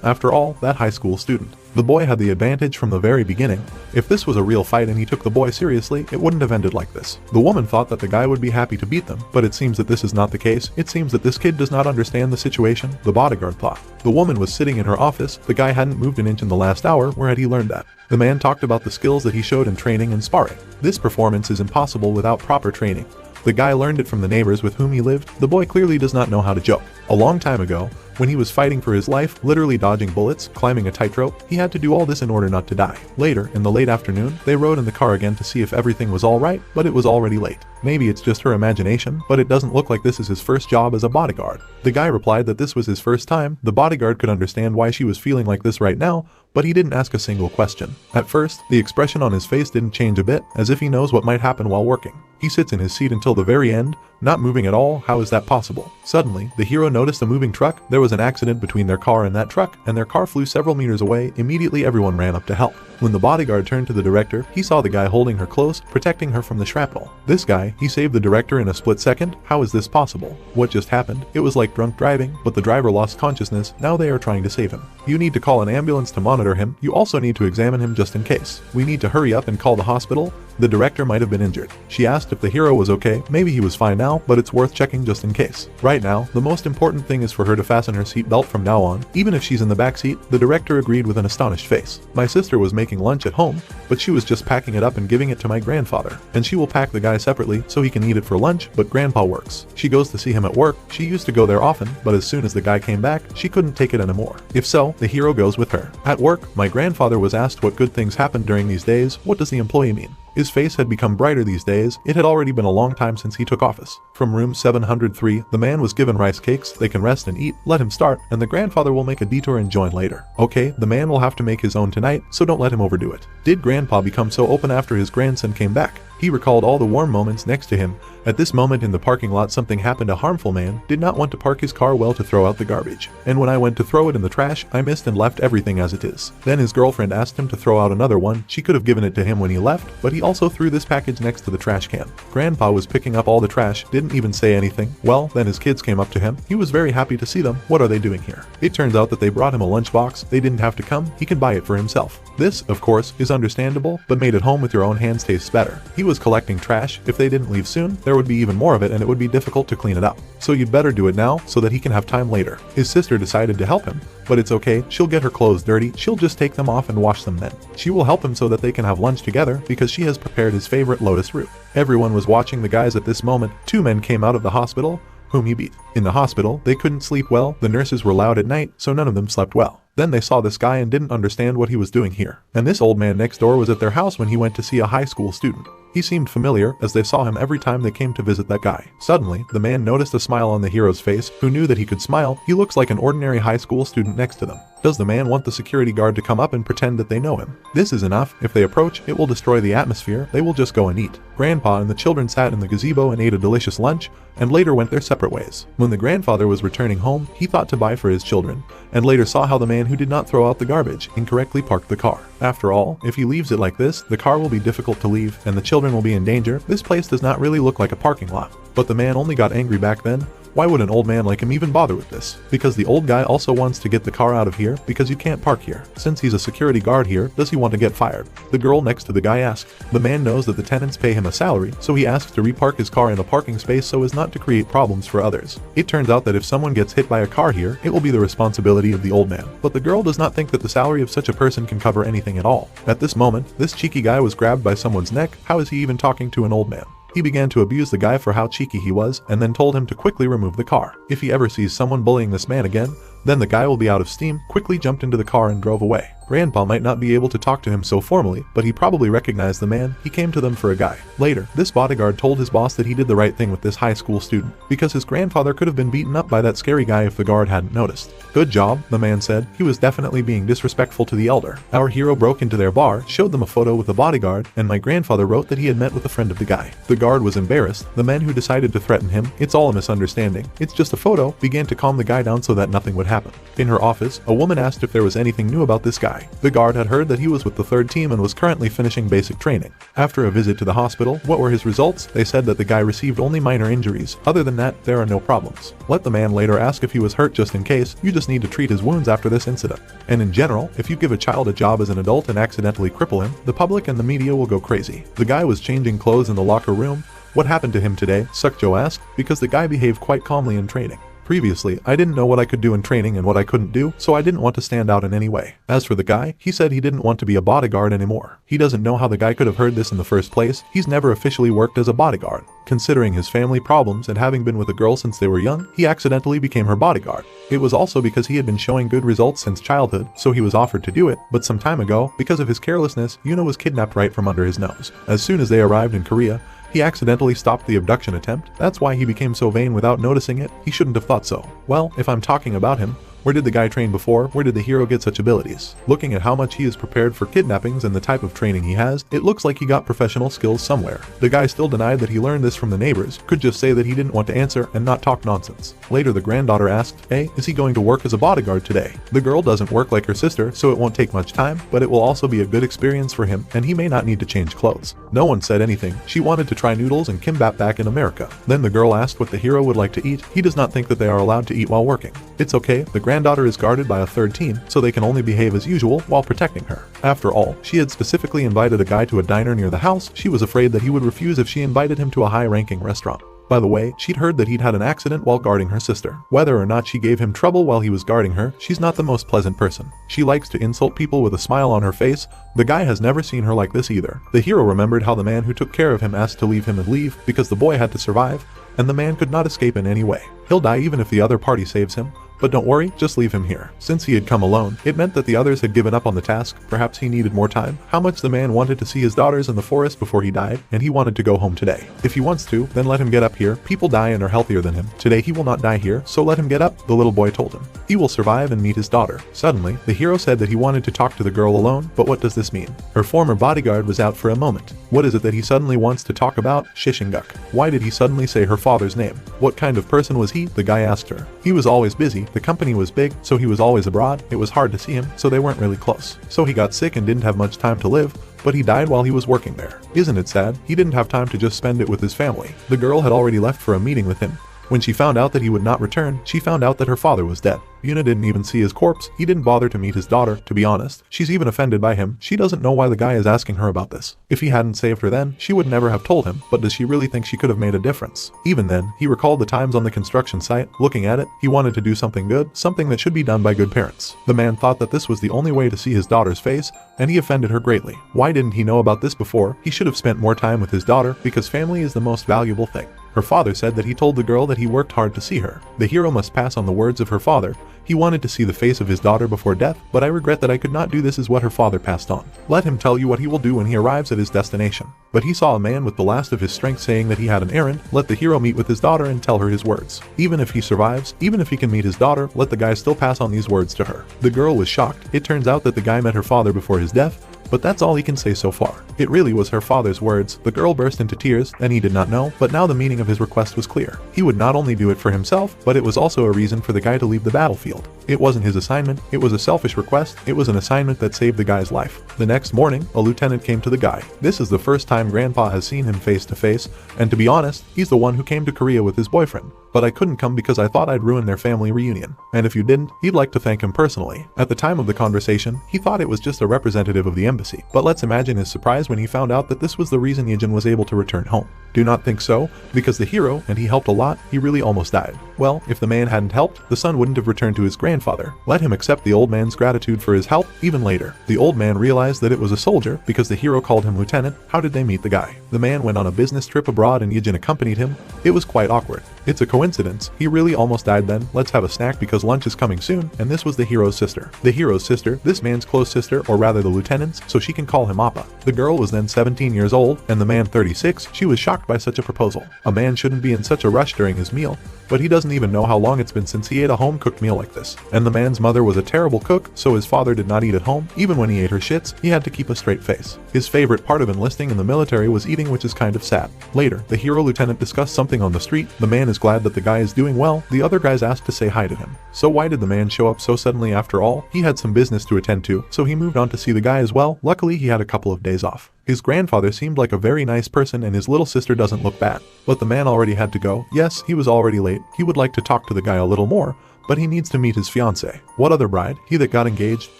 after all, that high school student. The boy had the advantage from the very beginning. If this was a real fight and he took the boy seriously, it wouldn't have ended like this. The woman thought that the guy would be happy to beat them, but it seems that this is not the case. It seems that this kid does not understand the situation, the bodyguard thought. The woman was sitting in her office. The guy hadn't moved an inch in the last hour. Where had he learned that? The man talked about the skills that he showed in training and sparring. This performance is impossible without proper training. The guy learned it from the neighbors with whom he lived. The boy clearly does not know how to joke. A long time ago, when he was fighting for his life, literally dodging bullets, climbing a tightrope, he had to do all this in order not to die. Later, in the late afternoon, they rode in the car again to see if everything was alright, but it was already late. Maybe it's just her imagination, but it doesn't look like this is his first job as a bodyguard. The guy replied that this was his first time. The bodyguard could understand why she was feeling like this right now, but he didn't ask a single question. At first, the expression on his face didn't change a bit, as if he knows what might happen while working. He sits in his seat until the very end, not moving at all. How is that possible? Suddenly, the hero noticed a moving truck. There was an accident between their car and that truck, and their car flew several meters away. Immediately everyone ran up to help. When the bodyguard turned to the director, he saw the guy holding her close, protecting her from the shrapnel. This guy, he saved the director in a split second. How is this possible? What just happened? It was like drunk driving, but the driver lost consciousness. Now they are trying to save him. You need to call an ambulance to monitor him. You also need to examine him just in case. We need to hurry up and call the hospital. The director might have been injured. She asked if the hero was okay. Maybe he was fine now, but it's worth checking just in case. Right now, the most important thing is for her to fasten her seatbelt from now on, even if she's in the back seat. The director agreed with an astonished face. My sister was making lunch at home, but she was just packing it up and giving it to my grandfather. And she will pack the guy separately so he can eat it for lunch, but grandpa works. She goes to see him at work. She used to go there often, but as soon as the guy came back, she couldn't take it anymore. If so, the hero goes with her. At work, my grandfather was asked what good things happened during these days. What does the employee mean? His face had become brighter these days. It had already been a long time since he took office. From room 703, the man was given rice cakes. They can rest and eat. Let him start, and the grandfather will make a detour and join later. Okay, the man will have to make his own tonight, so don't let him overdo it. Did grandpa become so open after his grandson came back? He recalled all the warm moments next to him. At this moment in the parking lot, something happened. A harmful man did not want to park his car well to throw out the garbage. And when I went to throw it in the trash, I missed and left everything as it is. Then his girlfriend asked him to throw out another one. She could have given it to him when he left, but he also threw this package next to the trash can. Grandpa was picking up all the trash, didn't even say anything. Well, then his kids came up to him. He was very happy to see them. What are they doing here? It turns out that they brought him a lunchbox. They didn't have to come. He can buy it for himself. This, of course, is understandable, but made at home with your own hands tastes better. He was collecting trash. If they didn't leave soon, there would be even more of it and it would be difficult to clean it up. So you'd better do it now so that he can have time later. His sister decided to help him, but it's okay. She'll get her clothes dirty. She'll just take them off and wash them then. She will help him so that they can have lunch together because she has prepared his favorite lotus root. Everyone was watching the guys at this moment. Two men came out of the hospital, whom he beat. In the hospital, they couldn't sleep well. The nurses were loud at night, so none of them slept well. Then they saw this guy and didn't understand what he was doing here. And this old man next door was at their house when he went to see a high school student. He seemed familiar, as they saw him every time they came to visit that guy. Suddenly, the man noticed a smile on the hero's face, who knew that he could smile. He looks like an ordinary high school student next to them. Does the man want the security guard to come up and pretend that they know him? This is enough. If they approach, it will destroy the atmosphere. They will just go and eat. Grandpa and the children sat in the gazebo and ate a delicious lunch, and later went their separate ways. When the grandfather was returning home, he thought to buy for his children, and later saw how the man who did not throw out the garbage incorrectly parked the car. After all, if he leaves it like this, the car will be difficult to leave, and the children will be in danger. This place does not really look like a parking lot. But the man only got angry back then. Why would an old man like him even bother with this? Because the old guy also wants to get the car out of here because you can't park here. Since he's a security guard here, does he want to get fired? The girl next to the guy asked. The man knows that the tenants pay him a salary, so he asks to repark his car in a parking space so as not to create problems for others. It turns out that if someone gets hit by a car here, it will be the responsibility of the old man. But the girl does not think that the salary of such a person can cover anything at all. At this moment, this cheeky guy was grabbed by someone's neck. How is he even talking to an old man? He began to abuse the guy for how cheeky he was, and then told him to quickly remove the car. If he ever sees someone bullying this man again, then the guy will be out of steam. Quickly jumped into the car and drove away. Grandpa might not be able to talk to him so formally, but he probably recognized the man. He came to them for a guy. Later, this bodyguard told his boss that he did the right thing with this high school student, because his grandfather could have been beaten up by that scary guy if the guard hadn't noticed. Good job, the man said. He was definitely being disrespectful to the elder. Our hero broke into their bar, showed them a photo with the bodyguard, and my grandfather wrote that he had met with a friend of the guy. The guard was embarrassed. The men who decided to threaten him, it's all a misunderstanding. It's just a photo, began to calm the guy down so that nothing would happen. In her office, a woman asked if there was anything new about this guy. The guard had heard that he was with the 3rd team and was currently finishing basic training. After a visit to the hospital, what were his results? They said that the guy received only minor injuries. Other than that, there are no problems. Let the man later ask if he was hurt just in case. You just need to treat his wounds after this incident. And in general, if you give a child a job as an adult and accidentally cripple him, the public and the media will go crazy. The guy was changing clothes in the locker room. What happened to him today? Sukjo asked, because the guy behaved quite calmly in training. Previously, I didn't know what I could do in training and what I couldn't do, so I didn't want to stand out in any way. As for the guy, he said he didn't want to be a bodyguard anymore. He doesn't know how the guy could have heard this in the first place. He's never officially worked as a bodyguard. Considering his family problems and having been with a girl since they were young, he accidentally became her bodyguard. It was also because he had been showing good results since childhood, so he was offered to do it, but some time ago, because of his carelessness, Yuna was kidnapped right from under his nose. As soon as they arrived in Korea, he accidentally stopped the abduction attempt. That's why he became so vain without noticing it. He shouldn't have thought so. Well, if I'm talking about him, where did the guy train before? Where did the hero get such abilities? Looking at how much he is prepared for kidnappings and the type of training he has, it looks like he got professional skills somewhere. The guy still denied that he learned this from the neighbors, could just say that he didn't want to answer and not talk nonsense. Later the granddaughter asked, "Hey, is he going to work as a bodyguard today?" The girl doesn't work like her sister, so it won't take much time, but it will also be a good experience for him and he may not need to change clothes. No one said anything. She wanted to try noodles and kimbap back in America. Then the girl asked what the hero would like to eat. He does not think that they are allowed to eat while working. It's okay, the granddaughter is guarded by a third team, so they can only behave as usual while protecting her. After all, she had specifically invited a guy to a diner near the house. She was afraid that he would refuse if she invited him to a high-ranking restaurant. By the way, she'd heard that he'd had an accident while guarding her sister. Whether or not she gave him trouble while he was guarding her, she's not the most pleasant person. She likes to insult people with a smile on her face. The guy has never seen her like this either. The hero remembered how the man who took care of him asked to leave him and leave because the boy had to survive, and the man could not escape in any way. He'll die even if the other party saves him. But don't worry, just leave him here. Since he had come alone, it meant that the others had given up on the task. Perhaps he needed more time. How much the man wanted to see his daughters in the forest before he died, and he wanted to go home today. If he wants to, then let him get up here. People die and are healthier than him. Today he will not die here, so let him get up, the little boy told him. He will survive and meet his daughter. Suddenly, the hero said that he wanted to talk to the girl alone, but what does this mean? Her former bodyguard was out for a moment. What is it that he suddenly wants to talk about? Shishinguk. Why did he suddenly say her father's name? What kind of person was he? The guy asked her. He was always busy. The company was big, so he was always abroad. It was hard to see him, so they weren't really close. So he got sick and didn't have much time to live, but he died while he was working there. Isn't it sad? He didn't have time to just spend it with his family. The girl had already left for a meeting with him. When she found out that he would not return, she found out that her father was dead. Yuna didn't even see his corpse. He didn't bother to meet his daughter, to be honest. She's even offended by him. She doesn't know why the guy is asking her about this. If he hadn't saved her then, she would never have told him, but does she really think she could have made a difference? Even then, he recalled the times on the construction site. Looking at it, he wanted to do something good, something that should be done by good parents. The man thought that this was the only way to see his daughter's face, and he offended her greatly. Why didn't he know about this before? He should have spent more time with his daughter, because family is the most valuable thing. Her father said that he told the girl that he worked hard to see her. The hero must pass on the words of her father. He wanted to see the face of his daughter before death, but I regret that I could not do this, is what her father passed on. Let him tell you what he will do when he arrives at his destination. But he saw a man with the last of his strength saying that he had an errand. Let the hero meet with his daughter and tell her his words. Even if he survives, even if he can meet his daughter, let the guy still pass on these words to her. The girl was shocked. It turns out that the guy met her father before his death, but that's all he can say so far. It really was her father's words. The girl burst into tears, and he did not know, but now the meaning of his request was clear. He would not only do it for himself, but it was also a reason for the guy to leave the battlefield. It wasn't his assignment, it was a selfish request, it was an assignment that saved the guy's life. The next morning, a lieutenant came to the guy. This is the first time Grandpa has seen him face to face, and to be honest, he's the one who came to Korea with his boyfriend. But I couldn't come because I thought I'd ruin their family reunion. And if you didn't, he'd like to thank him personally. At the time of the conversation, he thought it was just a representative of the embassy. But let's imagine his surprise when he found out that this was the reason Yejin was able to return home. Do not think so, because the hero, and he helped a lot, he really almost died. Well, if the man hadn't helped, the son wouldn't have returned to his grandfather. Let him accept the old man's gratitude for his help. Even later, the old man realized that it was a soldier because the hero called him lieutenant. How did they meet the guy? The man went on a business trip abroad and Yejin accompanied him. It was quite awkward. It's a coincidence. He really almost died then. Let's have a snack because lunch is coming soon, and this was the hero's sister. The hero's sister, this man's close sister, or rather the lieutenant's, so she can call him Appa. The girl was then 17 years old, and the man 36. She was shocked by such a proposal. A man shouldn't be in such a rush during his meal, but he doesn't even know how long it's been since he ate a home-cooked meal like this. And the man's mother was a terrible cook, so his father did not eat at home. Even when he ate her shits, he had to keep a straight face. His favorite part of enlisting in the military was eating, which is kind of sad. Later, the hero lieutenant discussed something on the street. The man is glad that the guy is doing well. The other guys asked to say hi to him. So why did the man show up so suddenly after all? He had some business to attend to, so he moved on to see the guy as well. Luckily, he had a couple of days off. His grandfather seemed like a very nice person and his little sister doesn't look bad. But the man already had to go. Yes, he was already late. He would like to talk to the guy a little more, but he needs to meet his fiancée. What other bride? He that got engaged?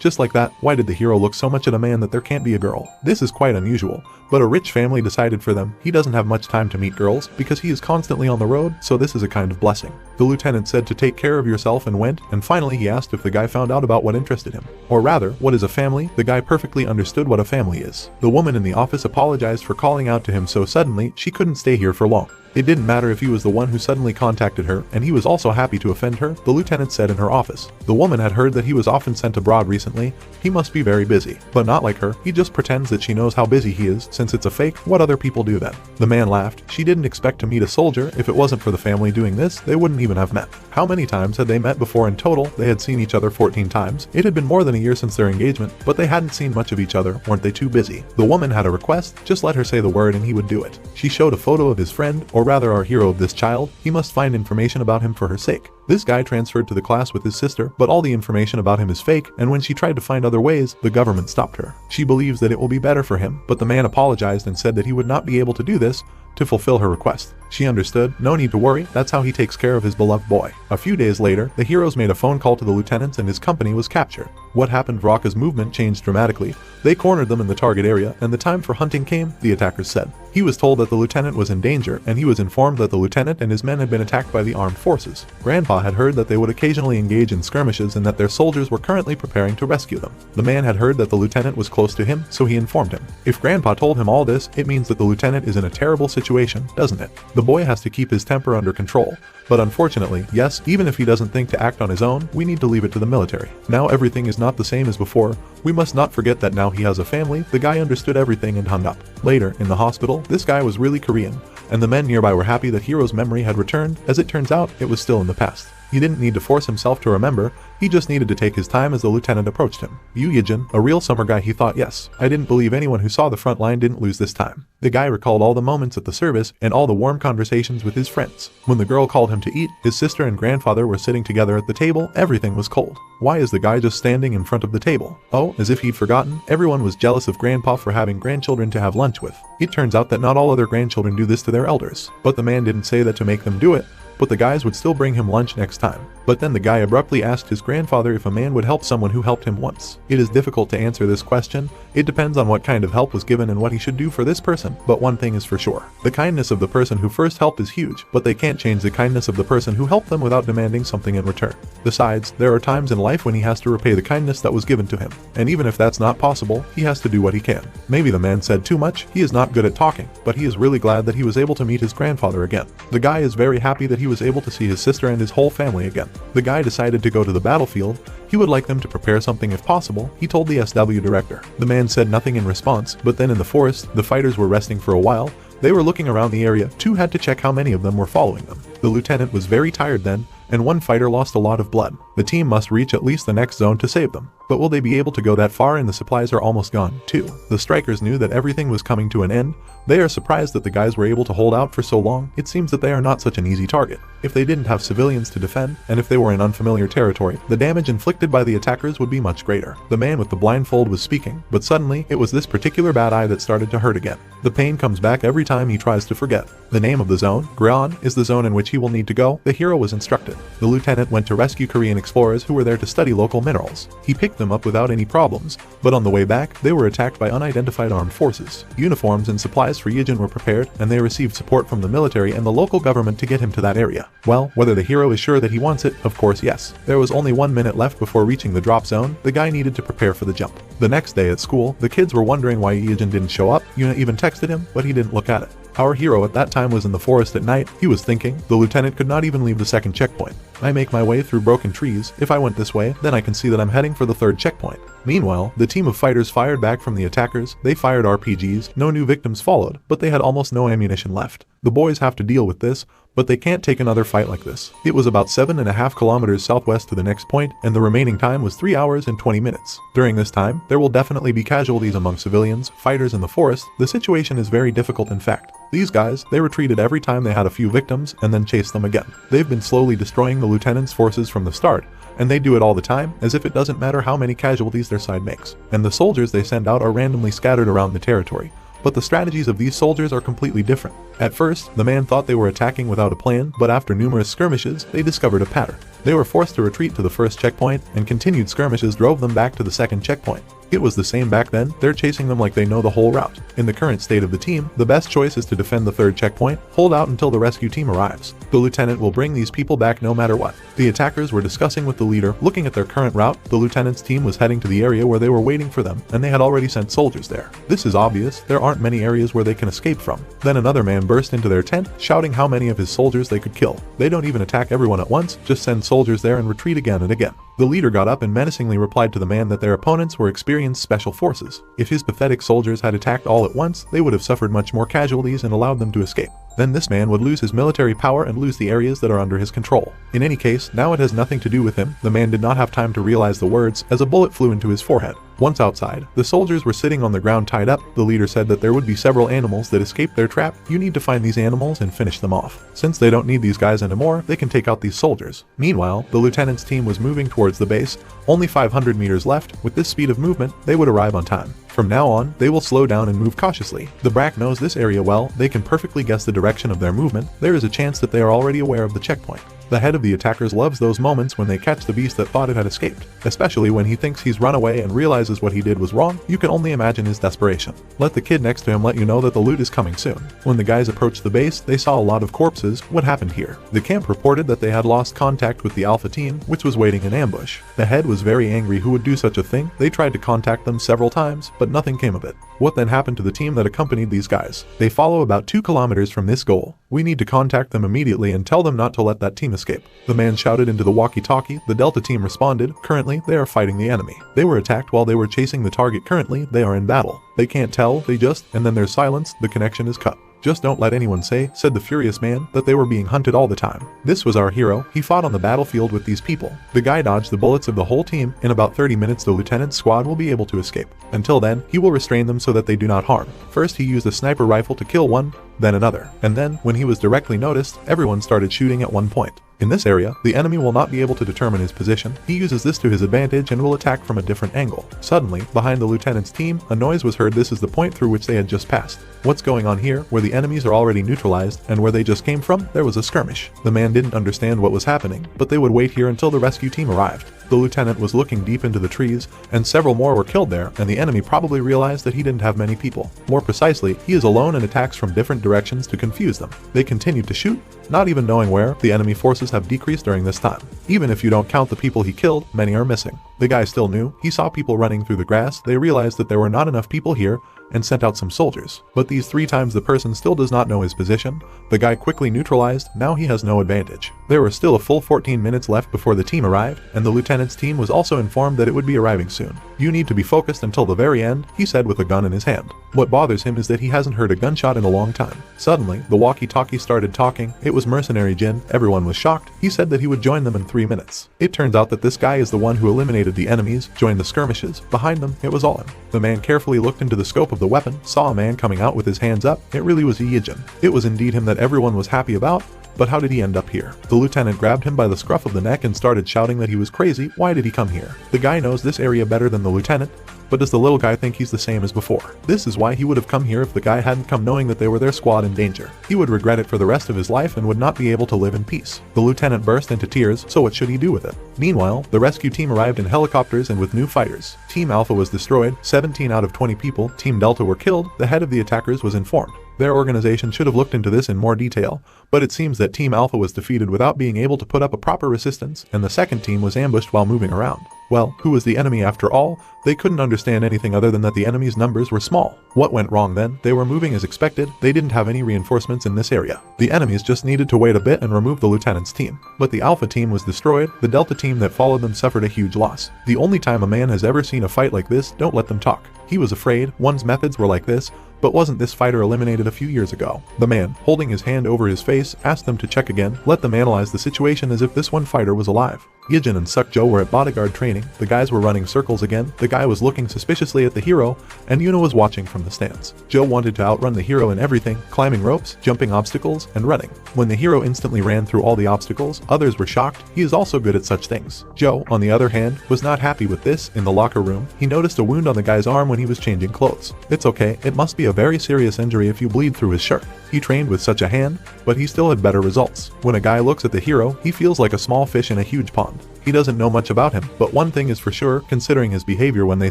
Just like that. Why did the hero look so much at a man that there can't be a girl? This is quite unusual. but a rich family decided for them. He doesn't have much time to meet girls because he is constantly on the road, so this is a kind of blessing. The lieutenant said to take care of yourself and went, and finally he asked if the guy found out about what interested him. Or rather, what is a family? The guy perfectly understood what a family is. The woman in the office apologized for calling out to him so suddenly she couldn't stay here for long. It didn't matter if he was the one who suddenly contacted her, and he was also happy to offend her, the lieutenant said in her office. The woman had heard that he was often sent abroad recently. He must be very busy. But not like her, he just pretends that she knows how busy he is. Since it's a fake, what other people do then? The man laughed. She didn't expect to meet a soldier. If it wasn't for the family doing this, they wouldn't even have met. How many times had they met before in total? They had seen each other 14 times. It had been more than a year since their engagement, but they hadn't seen much of each other. Weren't they too busy? The woman had a request. Just let her say the word and he would do it. She showed a photo of his friend, or rather our hero of this child. He must find information about him for her sake. This guy transferred to the class with his sister, but all the information about him is fake, and when she tried to find other ways, the government stopped her. She believes that it will be better for him, but the man apologized and said that he would not be able to do this to fulfill her request. She understood. No need to worry, that's how he takes care of his beloved boy. A few days later, the heroes made a phone call to the lieutenants and his company was captured. What happened? Rocca's movement changed dramatically. They cornered them in the target area, and the time for hunting came, the attackers said. He was told that the lieutenant was in danger, and he was informed that the lieutenant and his men had been attacked by the armed forces. Grandpa had heard that they would occasionally engage in skirmishes and that their soldiers were currently preparing to rescue them. The man had heard that the lieutenant was close to him, so he informed him. If Grandpa told him all this, it means that the lieutenant is in a terrible situation, doesn't it? The boy has to keep his temper under control. But unfortunately, yes, even if he doesn't think to act on his own, we need to leave it to the military. Now everything is not the same as before. We must not forget that now he has a family. The guy understood everything and hung up. Later, in the hospital, this guy was really Korean, and the men nearby were happy that Hiro's memory had returned. As it turns out, it was still in the past. He didn't need to force himself to remember, he just needed to take his time as the lieutenant approached him. Yu Yejin, a real summer guy, he thought. Yes, I didn't believe anyone who saw the front line didn't lose this time. The guy recalled all the moments at the service and all the warm conversations with his friends. When the girl called him to eat, his sister and grandfather were sitting together at the table. Everything was cold. Why is the guy just standing in front of the table? Oh, as if he'd forgotten, everyone was jealous of Grandpa for having grandchildren to have lunch with. It turns out that not all other grandchildren do this to their elders. But the man didn't say that to make them do it, but the guys would still bring him lunch next time. But then the guy abruptly asked his grandfather if a man would help someone who helped him once. It is difficult to answer this question. It depends on what kind of help was given and what he should do for this person. But one thing is for sure. The kindness of the person who first helped is huge, but they can't change the kindness of the person who helped them without demanding something in return. Besides, there are times in life when he has to repay the kindness that was given to him. And even if that's not possible, he has to do what he can. Maybe the man said too much. He is not good at talking, but he is really glad that he was able to meet his grandfather again. The guy is very happy that he was able to see his sister and his whole family again. The guy decided to go to the battlefield. He would like them to prepare something if possible, he told the SW director. The man said nothing in response, but then in the forest, the fighters were resting for a while. They were looking around the area. Two had to check how many of them were following them. The lieutenant was very tired then, and one fighter lost a lot of blood. The team must reach at least the next zone to save them. But will they be able to go that far, and the supplies are almost gone, too? The strikers knew that everything was coming to an end. They are surprised that the guys were able to hold out for so long. It seems that they are not such an easy target. If they didn't have civilians to defend, and if they were in unfamiliar territory, the damage inflicted by the attackers would be much greater. The man with the blindfold was speaking, but suddenly, it was this particular bad eye that started to hurt again. The pain comes back every time he tries to forget. The name of the zone, Greon, is the zone in which he will need to go. The hero was instructed. The lieutenant went to rescue Korean explorers who were there to study local minerals. He picked them up without any problems, but on the way back, they were attacked by unidentified armed forces. Uniforms and supplies for Yejin were prepared, and they received support from the military and the local government to get him to that area. Well, whether the hero is sure that he wants it, of course yes. There was only 1 minute left before reaching the drop zone. The guy needed to prepare for the jump. The next day at school, the kids were wondering why Yejin didn't show up. Yuna even texted him, but he didn't look at it. Our hero at that time was in the forest at night. He was thinking, the lieutenant could not even leave the second checkpoint. I make my way through broken trees. If I went this way, then I can see that I'm heading for the third checkpoint. Meanwhile, the team of fighters fired back from the attackers. They fired RPGs. No new victims followed, but they had almost no ammunition left. The boys have to deal with this, but they can't take another fight like this. It was about 7.5 kilometers southwest to the next point, and the remaining time was 3 hours and 20 minutes. During this time, there will definitely be casualties among civilians, fighters in the forest. The situation is very difficult in fact. These guys, they retreated every time they had a few victims and then chased them again. They've been slowly destroying the lieutenant's forces from the start, and they do it all the time, as if it doesn't matter how many casualties their side makes. And the soldiers they send out are randomly scattered around the territory. But the strategies of these soldiers are completely different. At first, the man thought they were attacking without a plan, but after numerous skirmishes, they discovered a pattern. They were forced to retreat to the first checkpoint, and continued skirmishes drove them back to the second checkpoint. It was the same back then, they're chasing them like they know the whole route. In the current state of the team, the best choice is to defend the third checkpoint, hold out until the rescue team arrives. The lieutenant will bring these people back no matter what. The attackers were discussing with the leader, looking at their current route. The lieutenant's team was heading to the area where they were waiting for them, and they had already sent soldiers there. This is obvious, there aren't many areas where they can escape from. Then another man burst into their tent, shouting how many of his soldiers they could kill. They don't even attack everyone at once, just send soldiers there and retreat again and again. The leader got up and menacingly replied to the man that their opponents were experienced special forces. If his pathetic soldiers had attacked all at once, they would have suffered much more casualties and allowed them to escape. Then this man would lose his military power and lose the areas that are under his control. In any case, now it has nothing to do with him. The man did not have time to realize the words as a bullet flew into his forehead. Once outside, the soldiers were sitting on the ground tied up. The leader said that there would be several animals that escaped their trap. You need to find these animals and finish them off. Since they don't need these guys anymore, they can take out these soldiers. Meanwhile, the lieutenant's team was moving towards the base. Only 500 meters left. With this speed of movement, they would arrive on time. From now on, they will slow down and move cautiously. The Brack knows this area well. They can perfectly guess the direction of their movement. There is a chance that they are already aware of the checkpoint. The head of the attackers loves those moments when they catch the beast that thought it had escaped, especially when he thinks he's run away and realizes what he did was wrong. You can only imagine his desperation. Let the kid next to him let you know that the loot is coming soon. When the guys approached the base, they saw a lot of corpses. What happened here? The camp reported that they had lost contact with the Alpha team, which was waiting in ambush. The head was very angry. Who would do such a thing? They tried to contact them several times, but nothing came of it. What then happened to the team that accompanied these guys? They follow about 2 kilometers from this goal. We need to contact them immediately and tell them not to let that team escape. The man shouted into the walkie-talkie. The Delta team responded. Currently, they are fighting the enemy. They were attacked while they were chasing the target. Currently, they are in battle. They can't tell, and then there's silence. The connection is cut. Just don't let anyone say, said the furious man, that they were being hunted all the time. This was our hero. He fought on the battlefield with these people. The guy dodged the bullets of the whole team. In about 30 minutes, the lieutenant's squad will be able to escape. Until then, he will restrain them so that they do not harm. First, he used a sniper rifle to kill one, then another. And then, when he was directly noticed, everyone started shooting at one point. In this area, the enemy will not be able to determine his position. He uses this to his advantage and will attack from a different angle. Suddenly, behind the lieutenant's team, a noise was heard. This is the point through which they had just passed. What's going on here? Where the enemies are already neutralized, and where they just came from, there was a skirmish. The man didn't understand what was happening, but they would wait here until the rescue team arrived. The lieutenant was looking deep into the trees, and several more were killed there, and the enemy probably realized that he didn't have many people. More precisely, he is alone and attacks from different directions to confuse them. They continued to shoot, not even knowing where. The enemy forces have decreased during this time. Even if you don't count the people he killed, many are missing. The guy still knew. He saw people running through the grass. They realized that there were not enough people here and sent out some soldiers. But these 3 times the person still does not know his position. The guy quickly neutralized. Now he has no advantage. There were still a full 14 minutes left before the team arrived, and the lieutenant's team was also informed that it would be arriving soon. You need to be focused until the very end, he said with a gun in his hand. What bothers him is that he hasn't heard a gunshot in a long time. Suddenly, the walkie-talkie started talking. It was Mercenary Jin. Everyone was shocked. He said that he would join them in 3 minutes. It turns out that this guy is the one who eliminated the enemies, joined the skirmishes. Behind them, it was all him. The man carefully looked into the scope of the weapon, saw a man coming out with his hands up. It really was Yijin. It was indeed him that everyone was happy about. But how did he end up here? The lieutenant grabbed him by the scruff of the neck and started shouting that he was crazy. Why did he come here? The guy knows this area better than the lieutenant, but does the little guy think he's the same as before? This is why he would have come here if the guy hadn't come knowing that they were their squad in danger. He would regret it for the rest of his life and would not be able to live in peace. The lieutenant burst into tears, so what should he do with it? Meanwhile, the rescue team arrived in helicopters and with new fighters. Team Alpha was destroyed, 17 out of 20 people. Team Delta were killed. The head of the attackers was informed. Their organization should have looked into this in more detail, but it seems that Team Alpha was defeated without being able to put up a proper resistance, and the second team was ambushed while moving around. Well, who was the enemy after all? They couldn't understand anything other than that the enemy's numbers were small. What went wrong then? They were moving as expected. They didn't have any reinforcements in this area. The enemies just needed to wait a bit and remove the lieutenant's team. But the Alpha team was destroyed. The Delta team that followed them suffered a huge loss. The only time a man has ever seen a fight like this, don't let them talk. He was afraid. One's methods were like this. But wasn't this fighter eliminated a few years ago? The man, holding his hand over his face, asked them to check again. Let them analyze the situation as if this one fighter was alive. Yijin and Sukjo were at bodyguard training. The guys were running circles again. The guy was looking suspiciously at the hero, and Yuna was watching from the stands. Joe wanted to outrun the hero in everything, climbing ropes, jumping obstacles, and running. When the hero instantly ran through all the obstacles, others were shocked. He is also good at such things. Joe, on the other hand, was not happy with this. In the locker room, he noticed a wound on the guy's arm when he was changing clothes. It's okay, it must be a very serious injury if you bleed through his shirt. He trained with such a hand, but he still had better results. When a guy looks at the hero, he feels like a small fish in a huge pond. He doesn't know much about him, but one thing is for sure, considering his behavior when they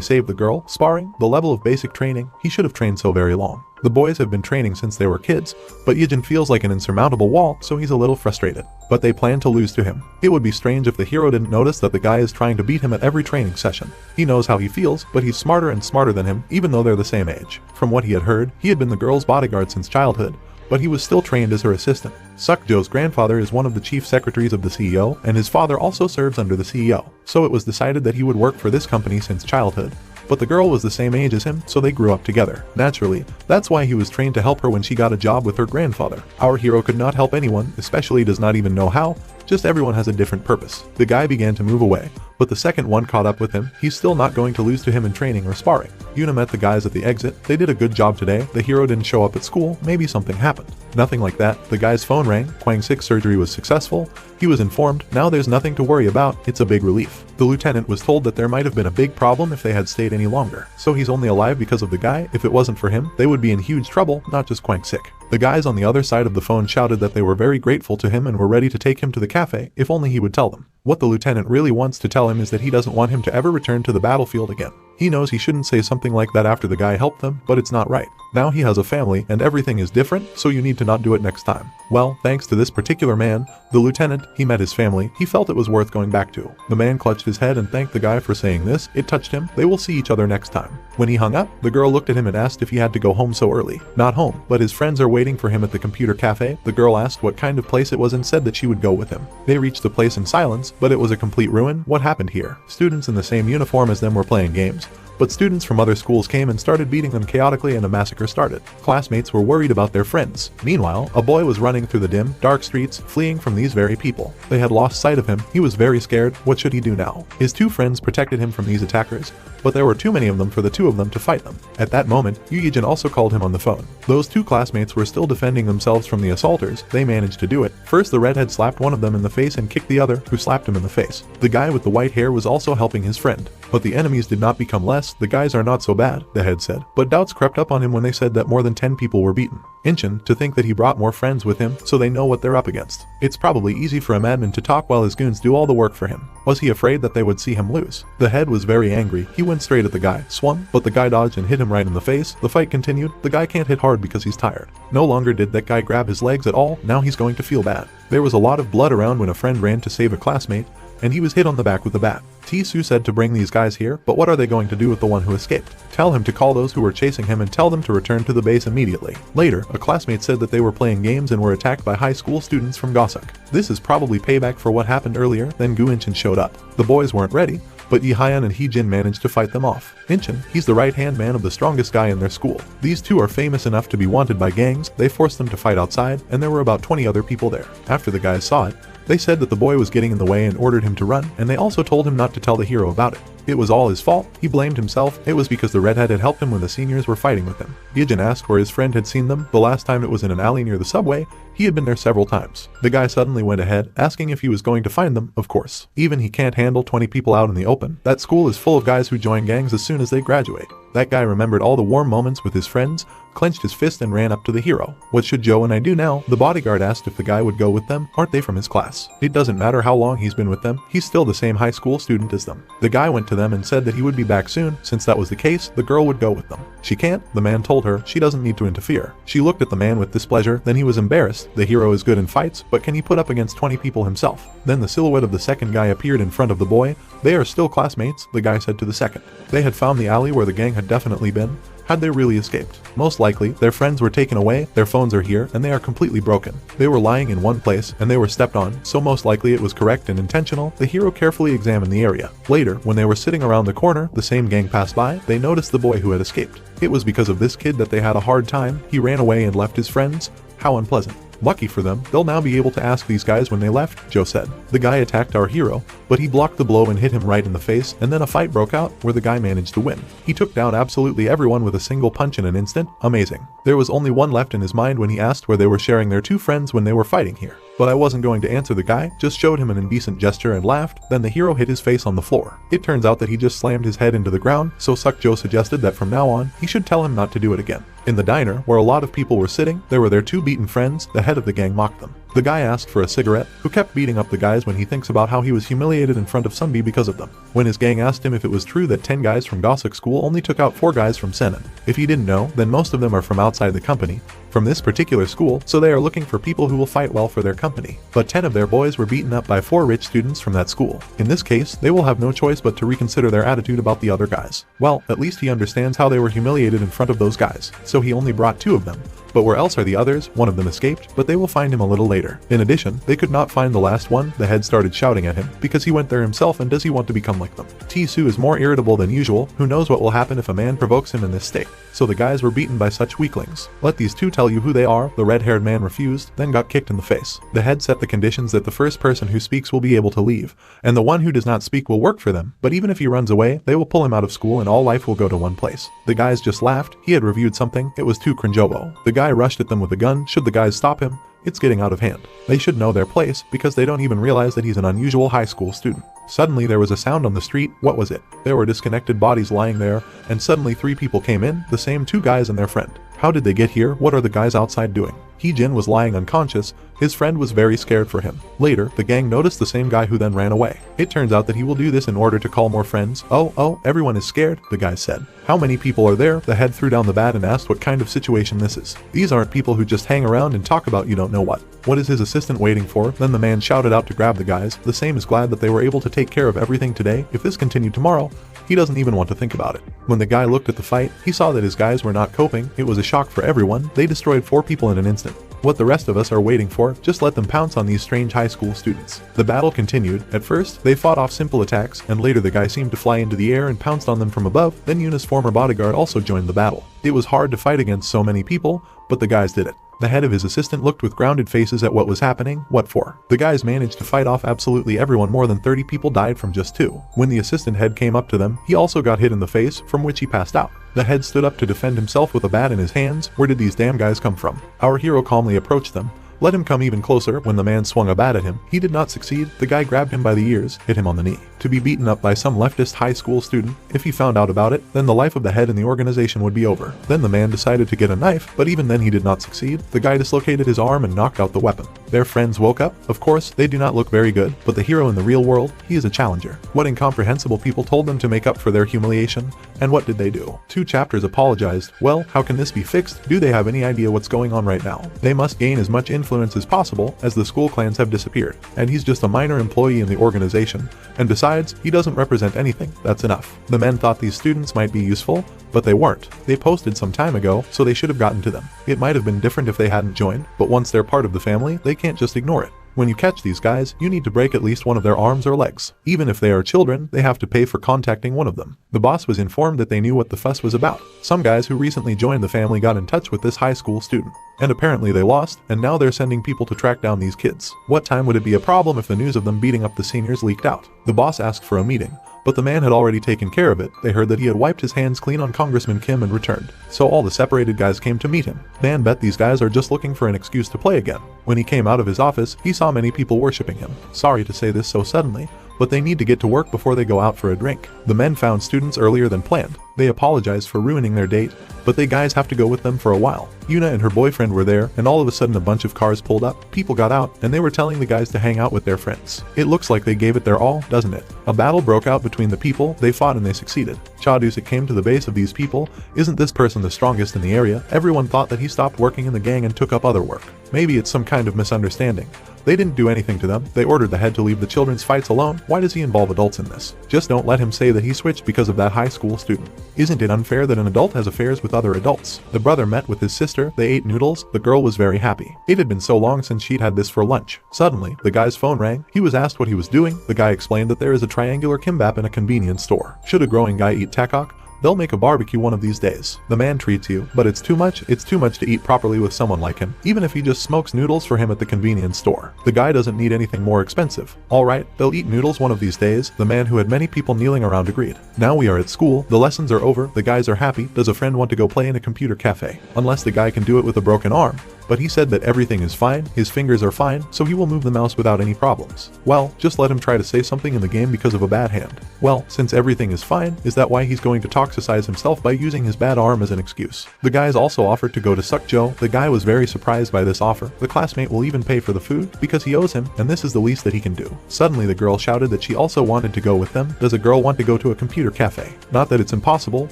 saved the girl, sparring, the level of basic training, he should have trained so very long. The boys have been training since they were kids, but Yijin feels like an insurmountable wall, so he's a little frustrated. But they plan to lose to him. It would be strange if the hero didn't notice that the guy is trying to beat him at every training session. He knows how he feels, but he's smarter and smarter than him, even though they're the same age. From what he had heard, he had been the girl's bodyguard since childhood, but he was still trained as her assistant. Suk-jo's grandfather is one of the chief secretaries of the CEO, and his father also serves under the CEO, so it was decided that he would work for this company since childhood. But the girl was the same age as him, so they grew up together. Naturally, that's why he was trained to help her when she got a job with her grandfather. Our hero could not help anyone, especially does not even know how, just everyone has a different purpose. The guy began to move away, but the second one caught up with him. He's still not going to lose to him in training or sparring. Yuna met the guys at the exit. They did a good job today. The hero didn't show up at school. Maybe something happened. Nothing like that. The guy's phone rang. Kwang-sik's surgery was successful. He was informed. Now there's nothing to worry about. It's a big relief. The lieutenant was told that there might have been a big problem if they had stayed any longer. So he's only alive because of the guy. If it wasn't for him, they would be in huge trouble, not just Kwang-sik. The guys on the other side of the phone shouted that they were very grateful to him and were ready to take him to the cafe if only he would tell them. What the lieutenant really wants to tell him is that he doesn't want him to ever return to the battlefield again. He knows he shouldn't say something like that after the guy helped them, but it's not right. Now he has a family and everything is different, so you need to not do it next time. Well, thanks to this particular man, the lieutenant, he met his family. He felt it was worth going back to. The man clutched his head and thanked the guy for saying this. It touched him. They will see each other next time. When he hung up, the girl looked at him and asked if he had to go home so early. Not home, but his friends are waiting for him at the computer cafe. The girl asked what kind of place it was and said that she would go with him. They reached the place in silence, but it was a complete ruin. What happened here? Students in the same uniform as them were playing games, but students from other schools came and started beating them chaotically and a massacre started. Classmates were worried about their friends. Meanwhile, a boy was running through the dim, dark streets, fleeing from these very people. They had lost sight of him. He was very scared. What should he do now? His two friends protected him from these attackers, but there were too many of them for the two of them to fight them. At that moment, Yujin also called him on the phone. Those two classmates were still defending themselves from the assaulters. They managed to do it. First, the redhead slapped one of them in the face and kicked the other, who slapped him in the face. The guy with the white hair was also helping his friend. But the enemies did not become less. The guys are not so bad, the head said. But doubts crept up on him when they said that more than 10 people were beaten. Inchin, to think that he brought more friends with him, so they know what they're up against. It's probably easy for a madman to talk while his goons do all the work for him. Was he afraid that they would see him lose? The head was very angry. He went straight at the guy, swung, but the guy dodged and hit him right in the face. The fight continued. The guy can't hit hard because he's tired. No longer did that guy grab his legs at all. Now he's going to feel bad. There was a lot of blood around when a friend ran to save a classmate, and he was hit on the back with a bat. T-Su said to bring these guys here, but what are they going to do with the one who escaped? Tell him to call those who were chasing him and tell them to return to the base immediately. Later, a classmate said that they were playing games and were attacked by high school students from Gosuk. This is probably payback for what happened earlier. Then Gu Inchin showed up. The boys weren't ready, but Yi Hyan and Hee Jin managed to fight them off. Inchin, he's the right-hand man of the strongest guy in their school. These two are famous enough to be wanted by gangs. They forced them to fight outside, and there were about 20 other people there. After the guys saw it, they said that the boy was getting in the way and ordered him to run, and they also told him not to tell the hero about it. It was all his fault. He blamed himself. It was because the redhead had helped him when the seniors were fighting with him. Yijin asked where his friend had seen them. The last time it was in an alley near the subway. He had been there several times. The guy suddenly went ahead, asking if he was going to find them. Of course. Even he can't handle 20 people out in the open. That school is full of guys who join gangs as soon as they graduate. That guy remembered all the warm moments with his friends, clenched his fist and ran up to the hero. What should Joe and I do now? The bodyguard asked if the guy would go with them. Aren't they from his class? It doesn't matter how long he's been with them. He's still the same high school student as them. The guy went to them and said that he would be back soon. Since that was the case, the girl would go with them. She can't. The man told her she doesn't need to interfere. She looked at the man with displeasure. Then he was embarrassed. The hero is good in fights, but can he put up against 20 people himself? Then the silhouette of the second guy appeared in front of the boy. They are still classmates, the guy said to the second. They had found the alley where the gang had definitely been. Had they really escaped? Most likely, their friends were taken away, their phones are here, and they are completely broken. They were lying in one place, and they were stepped on, so most likely it was correct and intentional. The hero carefully examined the area. Later, when they were sitting around the corner, the same gang passed by. They noticed the boy who had escaped. It was because of this kid that they had a hard time. He ran away and left his friends. How unpleasant. Lucky for them, they'll now be able to ask these guys when they left, Joe said. The guy attacked our hero, but he blocked the blow and hit him right in the face, and then a fight broke out where the guy managed to win. He took down absolutely everyone with a single punch in an instant. Amazing. There was only one left in his mind when he asked where they were sharing their two friends when they were fighting here. But I wasn't going to answer the guy, just showed him an indecent gesture and laughed. Then the hero hit his face on the floor. It turns out that he just slammed his head into the ground, so Suk-jo suggested that from now on, he should tell him not to do it again. In the diner, where a lot of people were sitting, there were their two beaten friends. The head of the gang mocked them. The guy asked for a cigarette, who kept beating up the guys when he thinks about how he was humiliated in front of Sunbi because of them. When his gang asked him if it was true that 10 guys from Gosok school only took out 4 guys from Senan. If he didn't know, then most of them are from outside the company, from this particular school, so they are looking for people who will fight well for their company. But 10 of their boys were beaten up by 4 rich students from that school. In this case, they will have no choice but to reconsider their attitude about the other guys. Well, at least he understands how they were humiliated in front of those guys, so he only brought 2 of them. But where else are the others? One of them escaped, but they will find him a little later. In addition, they could not find the last one. The head started shouting at him, because he went there himself and does he want to become like them? Tisu is more irritable than usual. Who knows what will happen if a man provokes him in this state? So the guys were beaten by such weaklings. Let these 2 tell you who they are. The red-haired man refused, then got kicked in the face. The head set the conditions that the first person who speaks will be able to leave, and the one who does not speak will work for them, but even if he runs away, they will pull him out of school and all life will go to one place. The guys just laughed. He had reviewed something. It was too cringeobo. The guy rushed at them with a gun. Should the guys stop him? It's getting out of hand. They should know their place, because they don't even realize that he's an unusual high school student. Suddenly there was a sound on the street. What was it? There were disconnected bodies lying there, and suddenly 3 people came in, the same 2 guys and their friend. How did they get here? What are the guys outside doing? Heejin was lying unconscious. His friend was very scared for him. Later, the gang noticed the same guy who then ran away. It turns out that he will do this in order to call more friends. Oh, everyone is scared, the guy said. How many people are there? The head threw down the bat and asked what kind of situation this is. These aren't people who just hang around and talk about you don't know what. What is his assistant waiting for? Then the man shouted out to grab the guys. The same is glad that they were able to take care of everything today. If this continued tomorrow, he doesn't even want to think about it. When the guy looked at the fight, he saw that his guys were not coping. It was a shock for everyone. They destroyed 4 people in an instant. What the rest of us are waiting for, just let them pounce on these strange high school students. The battle continued. At first, they fought off simple attacks, and later the guy seemed to fly into the air and pounced on them from above. Then Yuna's former bodyguard also joined the battle. It was hard to fight against so many people, but the guys did it. The head of his assistant looked with grounded faces at what was happening. What for? The guys managed to fight off absolutely everyone. More than 30 people died from just 2. When the assistant head came up to them, he also got hit in the face, from which he passed out. The head stood up to defend himself with a bat in his hands. Where did these damn guys come from? Our hero calmly approached them. Let him come even closer. When the man swung a bat at him, he did not succeed. The guy grabbed him by the ears, hit him on the knee. To be beaten up by some leftist high school student, if he found out about it, then the life of the head in the organization would be over. Then the man decided to get a knife, but even then he did not succeed. The guy dislocated his arm and knocked out the weapon. Their friends woke up. Of course, they do not look very good, but the hero in the real world, he is a challenger. What incomprehensible people told them to make up for their humiliation? And what did they do? 2 chapters apologized. Well, how can this be fixed? Do they have any idea what's going on right now? They must gain as much influence as possible, as the school clans have disappeared, and he's just a minor employee in the organization, and besides, he doesn't represent anything. That's enough. The men thought these students might be useful, but they weren't. They posted some time ago, so they should have gotten to them. It might have been different if they hadn't joined, but once they're part of the family, they can't just ignore it. When you catch these guys, you need to break at least one of their arms or legs. Even if they are children, they have to pay for contacting one of them. The boss was informed that they knew what the fuss was about. Some guys who recently joined the family got in touch with this high school student. And apparently they lost, and now they're sending people to track down these kids. What time would it be a problem if the news of them beating up the seniors leaked out? The boss asked for a meeting, but the man had already taken care of it. They heard that he had wiped his hands clean on Congressman Kim and returned. So all the separated guys came to meet him. Dan bet these guys are just looking for an excuse to play again. When he came out of his office, he saw many people worshipping him. Sorry to say this so suddenly, but they need to get to work before they go out for a drink. The men found students earlier than planned. They apologized for ruining their date, but they guys have to go with them for a while. Yuna and her boyfriend were there, and all of a sudden a bunch of cars pulled up. People got out, and they were telling the guys to hang out with their friends. It looks like they gave it their all, doesn't it? A battle broke out between the people. They fought and they succeeded. Chadusik came to the base of these people. Isn't this person the strongest in the area? Everyone thought that he stopped working in the gang and took up other work. Maybe it's some kind of misunderstanding. They didn't do anything to them. They ordered the head to leave the children's fights alone. Why does he involve adults in this? Just don't let him say that he switched because of that high school student. Isn't it unfair that an adult has affairs with other adults? The brother met with his sister. They ate noodles. The girl was very happy. It had been so long since she'd had this for lunch. Suddenly, the guy's phone rang. He was asked what he was doing. The guy explained that there is a triangular kimbap in a convenience store. Should a growing guy eat takok? They'll make a barbecue one of these days. The man treats you, but it's too much to eat properly with someone like him, even if he just smokes noodles for him at the convenience store. The guy doesn't need anything more expensive. Alright, they'll eat noodles one of these days. The man who had many people kneeling around agreed. Now we are at school, the lessons are over, the guys are happy. Does a friend want to go play in a computer cafe? Unless the guy can do it with a broken arm. but he said that everything is fine, his fingers are fine, so he will move the mouse without any problems. Well, just let him try to say something in the game because of a bad hand. Well, since everything is fine, is that why he's going to toxicize himself by using his bad arm as an excuse? The guys also offered to go to suck Joe. The guy was very surprised by this offer. The classmate will even pay for the food because he owes him, and this is the least that he can do. Suddenly the girl shouted that she also wanted to go with them. Does a girl want to go to a computer cafe? Not that it's impossible,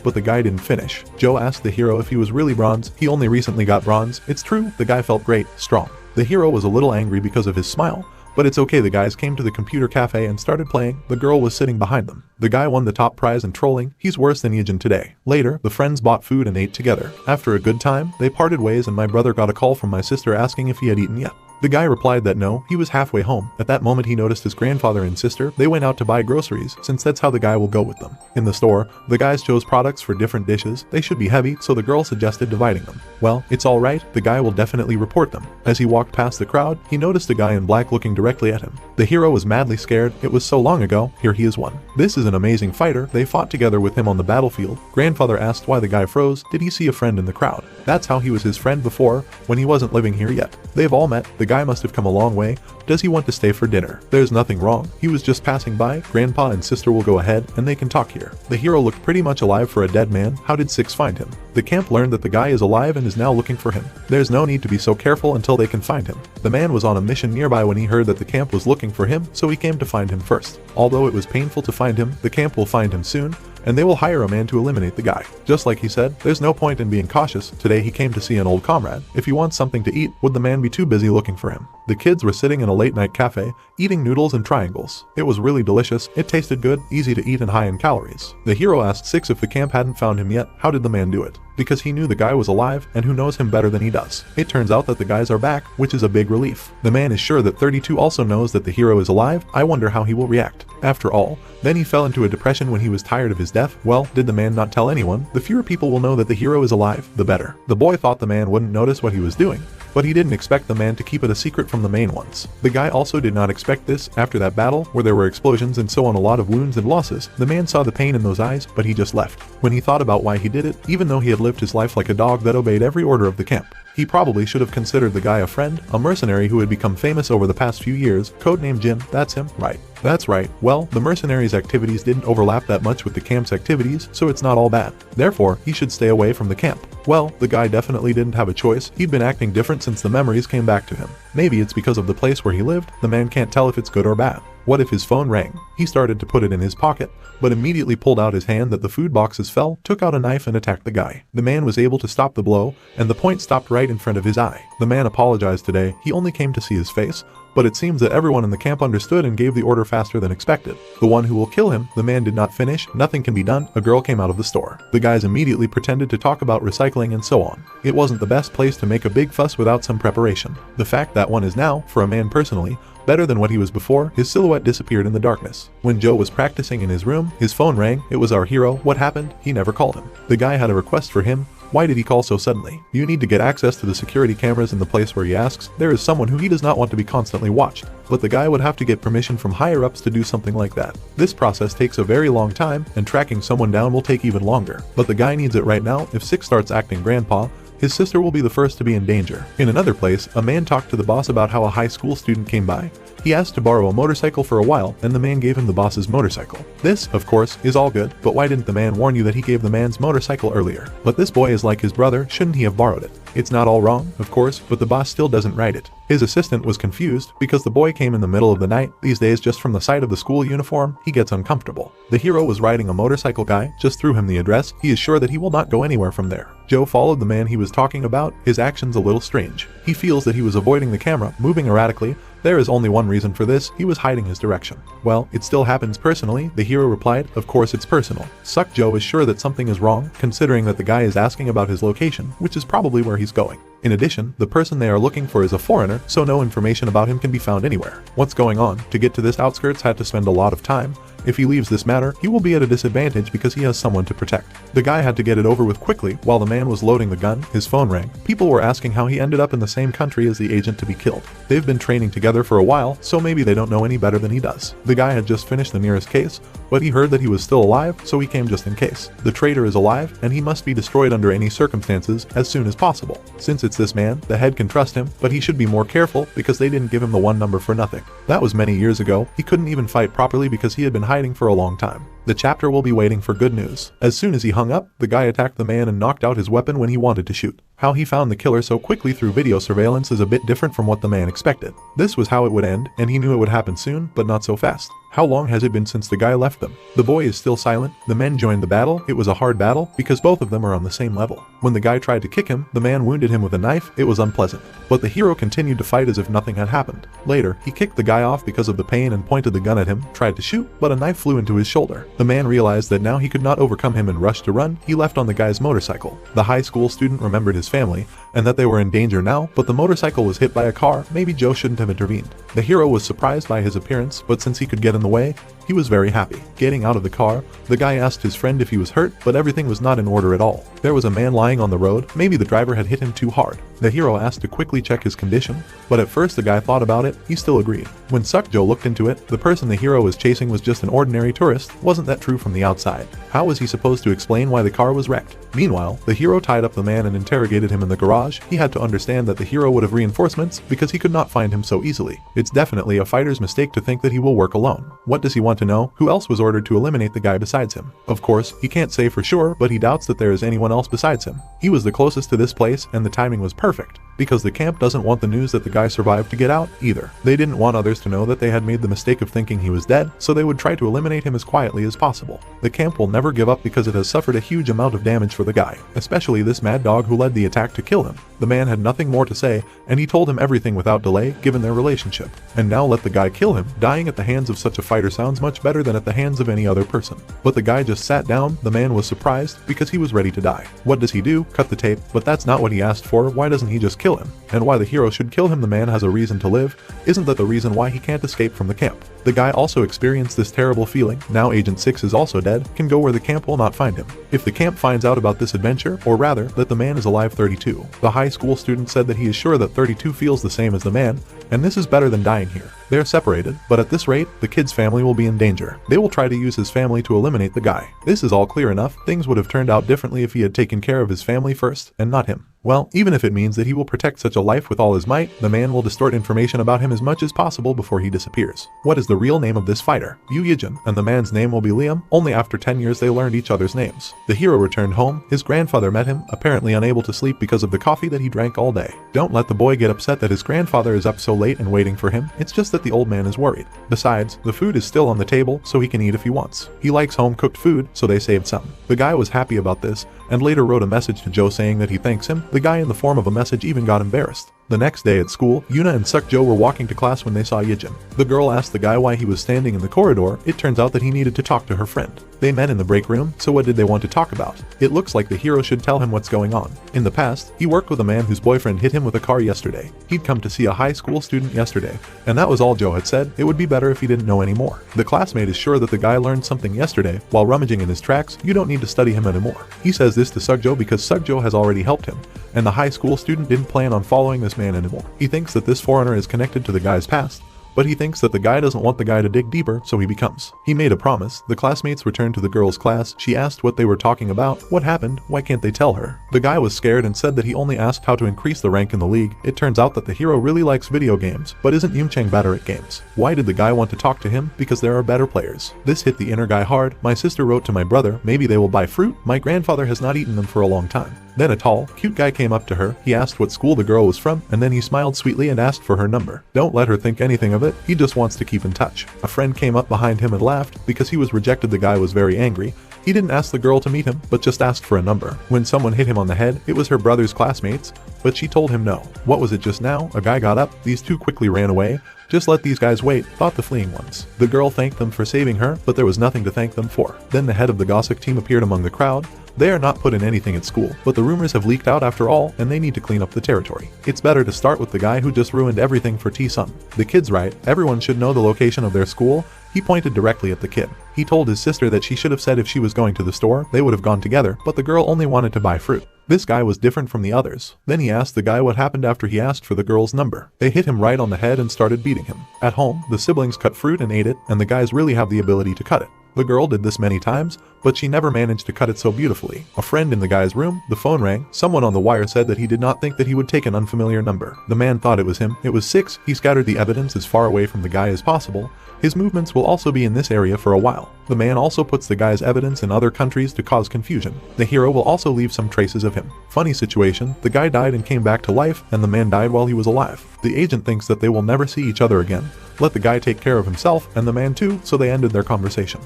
but the guy didn't finish. Joe asked the hero if he was really bronze. He only recently got bronze. It's true, the guy felt great, strong. The hero was a little angry because of his smile, but it's okay. The guys came to the computer cafe and started playing. The girl was sitting behind them. The guy won the top prize in trolling. He's worse than Yejin today. Later, the friends bought food and ate together. After a good time, they parted ways and my brother got a call from my sister asking if he had eaten yet. The guy replied that no, he was halfway home. At that moment he noticed his grandfather and sister. They went out to buy groceries, since that's how the guy will go with them. In the store, the guys chose products for different dishes. They should be heavy, so the girl suggested dividing them. Well, it's alright, the guy will definitely report them. As he walked past the crowd, he noticed a guy in black looking directly at him. The hero was madly scared. It was so long ago, here he is one. This is an amazing fighter. They fought together with him on the battlefield. Grandfather asked why the guy froze. Did he see a friend in the crowd? That's how he was his friend before, when he wasn't living here yet. They've all met. The guy must have come a long way. Does he want to stay for dinner? There's nothing wrong. He was just passing by. Grandpa and sister will go ahead and they can talk here. The hero looked pretty much alive for a dead man. How did Six find him? The camp learned that the guy is alive and is now looking for him. There's no need to be so careful until they can find him. The man was on a mission nearby when he heard that the camp was looking for him, so he came to find him first. Although it was painful to find him, the camp will find him soon, and they will hire a man to eliminate the guy. Just like he said, there's no point in being cautious. Today he came to see an old comrade. If he wants something to eat, would the man be too busy looking for him? The kids were sitting in a late-night cafe, eating noodles and triangles. It was really delicious. It tasted good, easy to eat, and high in calories. The hero asked Six if the camp hadn't found him yet. How did the man do it? Because he knew the guy was alive, and who knows him better than he does. It turns out that the guys are back, which is a big relief. The man is sure that 32 also knows that the hero is alive. I wonder how he will react. After all, then he fell into a depression when he was tired of his death. Well, did the man not tell anyone? The fewer people will know that the hero is alive, the better. The boy thought the man wouldn't notice what he was doing, but he didn't expect the man to keep it a secret from the main ones. The guy also did not expect this. After that battle, where there were explosions and so on, a lot of wounds and losses, the man saw the pain in those eyes, but he just left. When he thought about why he did it, even though he had lived his life like a dog that obeyed every order of the camp, he probably should have considered the guy a friend, a mercenary who had become famous over the past few years. Codename Jin, that's him, right? That's right. Well, the mercenary's activities didn't overlap that much with the camp's activities, so it's not all bad. Therefore, he should stay away from the camp. Well, the guy definitely didn't have a choice. He'd been acting different since the memories came back to him. Maybe it's because of the place where he lived. The man can't tell if it's good or bad. What if his phone rang? He started to put it in his pocket, but immediately pulled out his hand that the food boxes fell, took out a knife and attacked the guy. The man was able to stop the blow, and the point stopped right in front of his eye. The man apologized today. He only came to see his face, but it seems that everyone in the camp understood and gave the order faster than expected. The one who will kill him, the man did not finish. Nothing can be done. A girl came out of the store. The guys immediately pretended to talk about recycling and so on. It wasn't the best place to make a big fuss without some preparation. The fact that one is now, for a man personally, better than what he was before. His silhouette disappeared in the darkness. When Joe was practicing in his room, his phone rang. It was our hero. What happened? He never called him. The guy had a request for him. Why did he call so suddenly? You need to get access to the security cameras in the place where he asks. There is someone who he does not want to be constantly watched, but the guy would have to get permission from higher ups to do something like that. This process takes a very long time, and tracking someone down will take even longer. But the guy needs it right now. If Six starts acting grandpa, his sister will be the first to be in danger. In another place, a man talked to the boss about how a high school student came by. He asked to borrow a motorcycle for a while, and the man gave him the boss's motorcycle. This, of course, is all good, but why didn't the man warn you that he gave the man's motorcycle earlier? But this boy is like his brother. Shouldn't he have borrowed it? It's not all wrong, of course, but the boss still doesn't write it. His assistant was confused because the boy came in the middle of the night. These days, just from the sight of the school uniform, he gets uncomfortable. The hero was riding a motorcycle. Guy just threw him the address. He is sure that he will not go anywhere from there. Joe followed the man he was talking about. His actions a little strange. He feels that he was avoiding the camera, moving erratically. There is only one reason for this. He was hiding his direction. Well, it still happens personally, the hero replied. Of course it's personal. Suck Joe is sure that something is wrong, considering that the guy is asking about his location, which is probably where he's going. In addition, the person they are looking for is a foreigner, so no information about him can be found anywhere. What's going on? To get to this outskirts had to spend a lot of time. If he leaves this matter, he will be at a disadvantage because he has someone to protect. The guy had to get it over with quickly. While the man was loading the gun, his phone rang. People were asking how he ended up in the same country as the agent to be killed. They've been training together for a while, so maybe they don't know any better than he does. The guy had just finished the nearest case, but he heard that he was still alive, so he came just in case. The traitor is alive, and he must be destroyed under any circumstances as soon as possible. Since it's Besides this man, the head can trust him, but he should be more careful because they didn't give him the one number for nothing. That was many years ago. He couldn't even fight properly because he had been hiding for a long time. The chapter will be waiting for good news. As soon as he hung up, the guy attacked the man and knocked out his weapon when he wanted to shoot. How he found the killer so quickly through video surveillance is a bit different from what the man expected. This was how it would end, and he knew it would happen soon, but not so fast. How long has it been since the guy left them? The boy is still silent. The men joined the battle. It was a hard battle because both of them are on the same level. When the guy tried to kick him, the man wounded him with a knife. It was unpleasant. But the hero continued to fight as if nothing had happened. Later, he kicked the guy off because of the pain and pointed the gun at him, tried to shoot, but a knife flew into his shoulder. The man realized that now he could not overcome him and rushed to run. He left on the guy's motorcycle. The high school student remembered his family and that they were in danger now, but the motorcycle was hit by a car. Maybe Joe shouldn't have intervened. The hero was surprised by his appearance, but since he could get in the way, he was very happy. Getting out of the car, the guy asked his friend if he was hurt, but everything was not in order at all. There was a man lying on the road. Maybe the driver had hit him too hard. The hero asked to quickly check his condition, but at first the guy thought about it. He still agreed. When Joe looked into it, the person the hero was chasing was just an ordinary tourist. Wasn't that true from the outside? How was he supposed to explain why the car was wrecked? Meanwhile, the hero tied up the man and interrogated him in the garage. He had to understand that the hero would have reinforcements because he could not find him so easily. It's definitely a fighter's mistake to think that he will work alone. What does he want to know? Who else was ordered to eliminate the guy besides him? Of course, he can't say for sure, but he doubts that there is anyone else besides him. He was the closest to this place, and the timing was perfect. Because the camp doesn't want the news that the guy survived to get out either. They didn't want others to know that they had made the mistake of thinking he was dead, so they would try to eliminate him as quietly as possible. The camp will never give up because it has suffered a huge amount of damage for the guy, especially this mad dog who led the attack to kill him. The man had nothing more to say, and he told him everything without delay, given their relationship. And now let the guy kill him. Dying at the hands of such a fighter sounds much better than at the hands of any other person. But the guy just sat down. The man was surprised because he was ready to die. What does he do? Cut the tape. But that's not what he asked for. Why doesn't he just kill him? And why the hero should kill him? The man has a reason to live. Isn't that the reason why he can't escape from the camp? The guy also experienced this terrible feeling. Now Agent 6 is also dead, can go where the camp will not find him. If the camp finds out about this adventure, or rather, that the man is alive, 32. The high school student said that he is sure that 32 feels the same as the man, and this is better than dying here. They are separated, but at this rate, the kid's family will be in danger. They will try to use his family to eliminate the guy. This is all clear enough. Things would have turned out differently if he had taken care of his family first, and not him. Well, even if it means that he will protect such a life with all his might, the man will distort information about him as much as possible before he disappears. What is the real name of this fighter? Yu Yijin, and the man's name will be Liam. Only after 10 years they learned each other's names. The hero returned home. His grandfather met him, apparently unable to sleep because of the coffee that he drank all day. Don't let the boy get upset that his grandfather is up so late and waiting for him. It's just that the old man is worried. Besides, the food is still on the table, so he can eat if he wants. He likes home-cooked food, so they saved some. The guy was happy about this, and later wrote a message to Joe saying that he thanks him. The guy in the form of a message even got embarrassed. The next day at school, Yuna and Joe were walking to class when they saw Yijin. The girl asked the guy why he was standing in the corridor. It turns out that he needed to talk to her friend. They met in the break room, so what did they want to talk about? It looks like the hero should tell him what's going on. In the past, he worked with a man whose boyfriend hit him with a car yesterday. He'd come to see a high school student yesterday, and that was all Joe had said. It would be better if he didn't know anymore. The classmate is sure that the guy learned something yesterday. While rummaging in his tracks, you don't need to study him anymore. He says this to Joe because Joe has already helped him, and the high school student didn't plan on following this man anymore. He thinks that this foreigner is connected to the guy's past, but he thinks that the guy doesn't want the guy to dig deeper, so he becomes. He made a promise. The classmates returned to the girl's class. She asked what they were talking about. What happened? Why can't they tell her? The guy was scared and said that he only asked how to increase the rank in the league. It turns out that the hero really likes video games, but isn't Yumchang better at games? Why did the guy want to talk to him? Because there are better players. This hit the inner guy hard. My sister wrote to my brother, maybe they will buy fruit. My grandfather has not eaten them for a long time. Then a tall, cute guy came up to her. He asked what school the girl was from, and then he smiled sweetly and asked for her number. Don't let her think anything of it. He just wants to keep in touch. A friend came up behind him and laughed. Because he was rejected, the guy was very angry. He didn't ask the girl to meet him, but just asked for a number. When someone hit him on the head, it was her brother's classmates, but she told him no. What was it just now? A guy got up. These two quickly ran away. Just let these guys wait, thought the fleeing ones. The girl thanked them for saving her, but there was nothing to thank them for. Then the head of the gossip team appeared among the crowd. They are not put in anything at school, but the rumors have leaked out after all, and they need to clean up the territory. It's better to start with the guy who just ruined everything for T-Sun. The kid's right, everyone should know the location of their school. He pointed directly at the kid. He told his sister that she should have said if she was going to the store, they would have gone together, but the girl only wanted to buy fruit. This guy was different from the others. Then he asked the guy what happened after he asked for the girl's number. They hit him right on the head and started beating him. At home, the siblings cut fruit and ate it, and the guys really have the ability to cut it. The girl did this many times, but she never managed to cut it so beautifully. A friend in the guy's room, the phone rang. Someone on the wire said that he did not think that he would take an unfamiliar number. The man thought it was him. It was 6. He scattered the evidence as far away from the guy as possible. His movements will also be in this area for a while. The man also puts the guy's evidence in other countries to cause confusion. The hero will also leave some traces of him. Funny situation, the guy died and came back to life, and the man died while he was alive. The agent thinks that they will never see each other again. Let the guy take care of himself, and the man too, so they ended their conversation.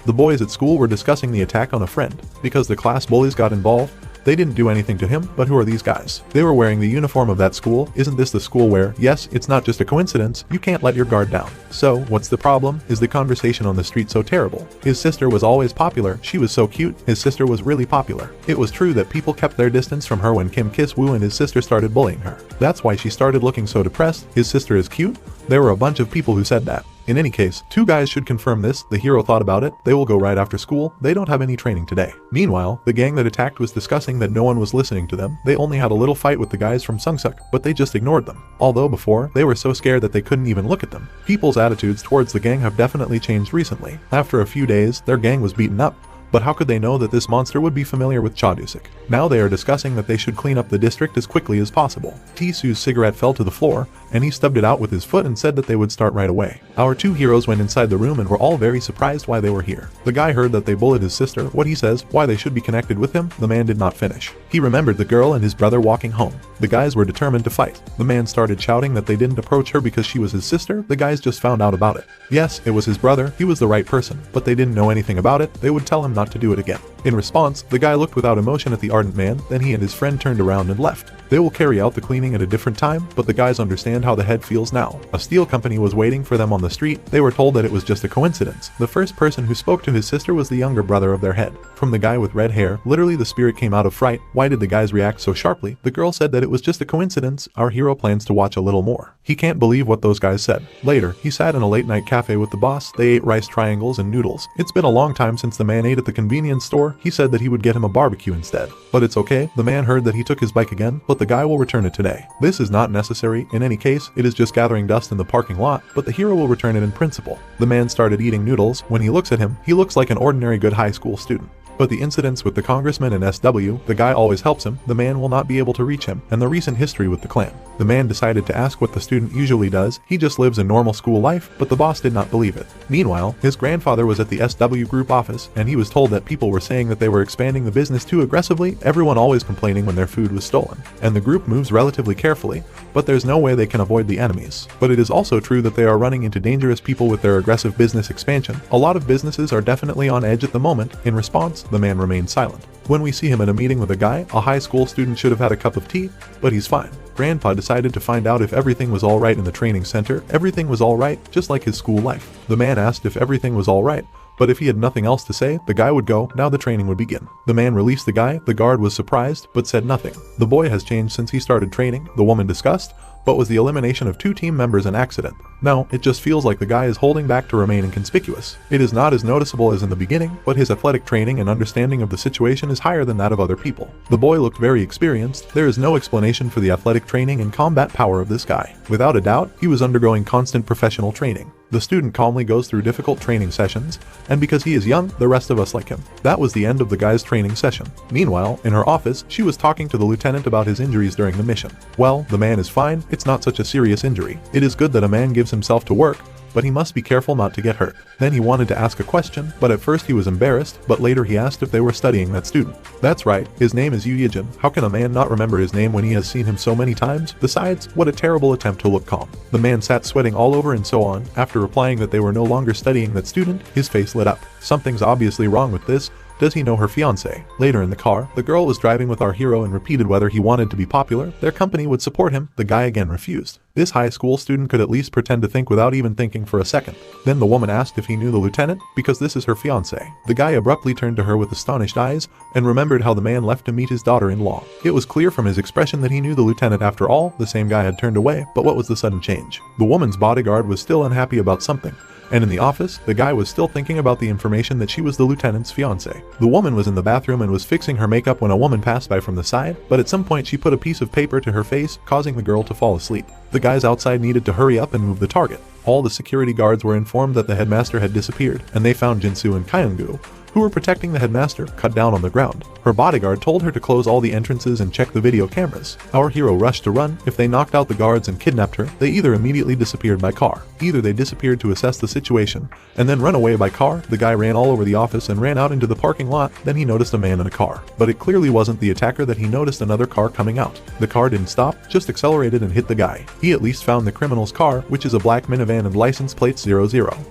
The boys at school were discussing the attack on a friend. Because the class bullies got involved, they didn't do anything to him, but who are these guys? They were wearing the uniform of that school. Isn't this the school where, yes, it's not just a coincidence, you can't let your guard down. So, what's the problem? Is the conversation on the street so terrible? His sister was always popular, she was so cute, his sister was really popular. It was true that people kept their distance from her when Kim Kiss Woo and his sister started bullying her. That's why she started looking so depressed. His sister is cute? There were a bunch of people who said that. In any case, 2 guys should confirm this. The hero thought about it. They will go right after school. They don't have any training today. Meanwhile, the gang that attacked was discussing that no one was listening to them. They only had a little fight with the guys from Sungsuk, but they just ignored them. Although before, they were so scared that they couldn't even look at them. People's attitudes towards the gang have definitely changed recently. After a few days, their gang was beaten up. But how could they know that this monster would be familiar with Chadusik? Now they are discussing that they should clean up the district as quickly as possible. Tisu's cigarette fell to the floor, and he stubbed it out with his foot and said that they would start right away. Our 2 heroes went inside the room and were all very surprised why they were here. The guy heard that they bullied his sister. What he says, why they should be connected with him, the man did not finish. He remembered the girl and his brother walking home. The guys were determined to fight. The man started shouting that they didn't approach her because she was his sister. The guys just found out about it. Yes, it was his brother, he was the right person, but they didn't know anything about it. They would tell him not to do it again. In response, the guy looked without emotion at the ardent man, then he and his friend turned around and left. They will carry out the cleaning at a different time, but the guys understand how the head feels now. A steel company was waiting for them on the street. They were told that it was just a coincidence. The first person who spoke to his sister was the younger brother of their head. From the guy with red hair, literally the spirit came out of fright. Why did the guys react so sharply? The girl said that it was just a coincidence. Our hero plans to watch a little more. He can't believe what those guys said. Later, he sat in a late-night cafe with the boss. They ate rice triangles and noodles. It's been a long time since the man ate at the convenience store. He said that he would get him a barbecue instead. But it's okay. The man heard that he took his bike again, but the guy will return it today. This is not necessary. In any case, it is just gathering dust in the parking lot, but the hero will return it in principle. The man started eating noodles. When he looks at him, he looks like an ordinary good high school student. But the incidents with the congressman and SW, the guy always helps him, the man will not be able to reach him, and the recent history with the clan. The man decided to ask what the student usually does. He just lives a normal school life, but the boss did not believe it. Meanwhile, his grandfather was at the SW group office, and he was told that people were saying that they were expanding the business too aggressively, everyone always complaining when their food was stolen. And the group moves relatively carefully, but there's no way they can avoid the enemies. But it is also true that they are running into dangerous people with their aggressive business expansion. A lot of businesses are definitely on edge at the moment. In response, the man remained silent. When we see him at a meeting with a guy, a high school student should have had a cup of tea, but he's fine. Grandpa decided to find out if everything was alright in the training center. Everything was alright, just like his school life. The man asked if everything was alright, but if he had nothing else to say, the guy would go. Now the training would begin. The man released the guy. The guard was surprised, but said nothing. The boy has changed since he started training, the woman discussed, but was the elimination of 2 team members an accident? No, it just feels like the guy is holding back to remain inconspicuous. It is not as noticeable as in the beginning, but his athletic training and understanding of the situation is higher than that of other people. The boy looked very experienced. There is no explanation for the athletic training and combat power of this guy. Without a doubt, he was undergoing constant professional training. The student calmly goes through difficult training sessions, and because he is young, the rest of us like him. That was the end of the guy's training session. Meanwhile, in her office, she was talking to the lieutenant about his injuries during the mission. Well, the man is fine. It's not such a serious injury. It is good that a man gives himself to work, but he must be careful not to get hurt. Then he wanted to ask a question, but at first he was embarrassed, but later he asked if they were studying that student. That's right, his name is Yu Yijin. How can a man not remember his name when he has seen him so many times? Besides, what a terrible attempt to look calm. The man sat sweating all over and so on. After replying that they were no longer studying that student, his face lit up. Something's obviously wrong with this. Does he know her fiancé? Later in the car, the girl was driving with our hero and repeated whether he wanted to be popular, their company would support him. The guy again refused. This high school student could at least pretend to think without even thinking for a second. Then the woman asked if he knew the lieutenant, because this is her fiancé. The guy abruptly turned to her with astonished eyes, and remembered how the man left to meet his daughter-in-law. It was clear from his expression that he knew the lieutenant after all. The same guy had turned away, but what was the sudden change? The woman's bodyguard was still unhappy about something, And in the office, the guy was still thinking about the information that she was the lieutenant's fiancé. The woman was in the bathroom and was fixing her makeup when a woman passed by from the side, but at some point she put a piece of paper to her face, causing the girl to fall asleep. The guys outside needed to hurry up and move the target. All the security guards were informed that the headmaster had disappeared, and they found Jinsu and Kyungu, who were protecting the headmaster, cut down on the ground. Her bodyguard told her to close all the entrances and check the video cameras. Our hero rushed to run. If they knocked out the guards and kidnapped her, they either immediately disappeared by car. Either they disappeared to assess the situation, and then run away by car. The guy ran all over the office and ran out into the parking lot. Then he noticed a man in a car. But it clearly wasn't the attacker that he noticed another car coming out. The car didn't stop, just accelerated and hit the guy. He at least found the criminal's car, which is a black minivan and license plate 00.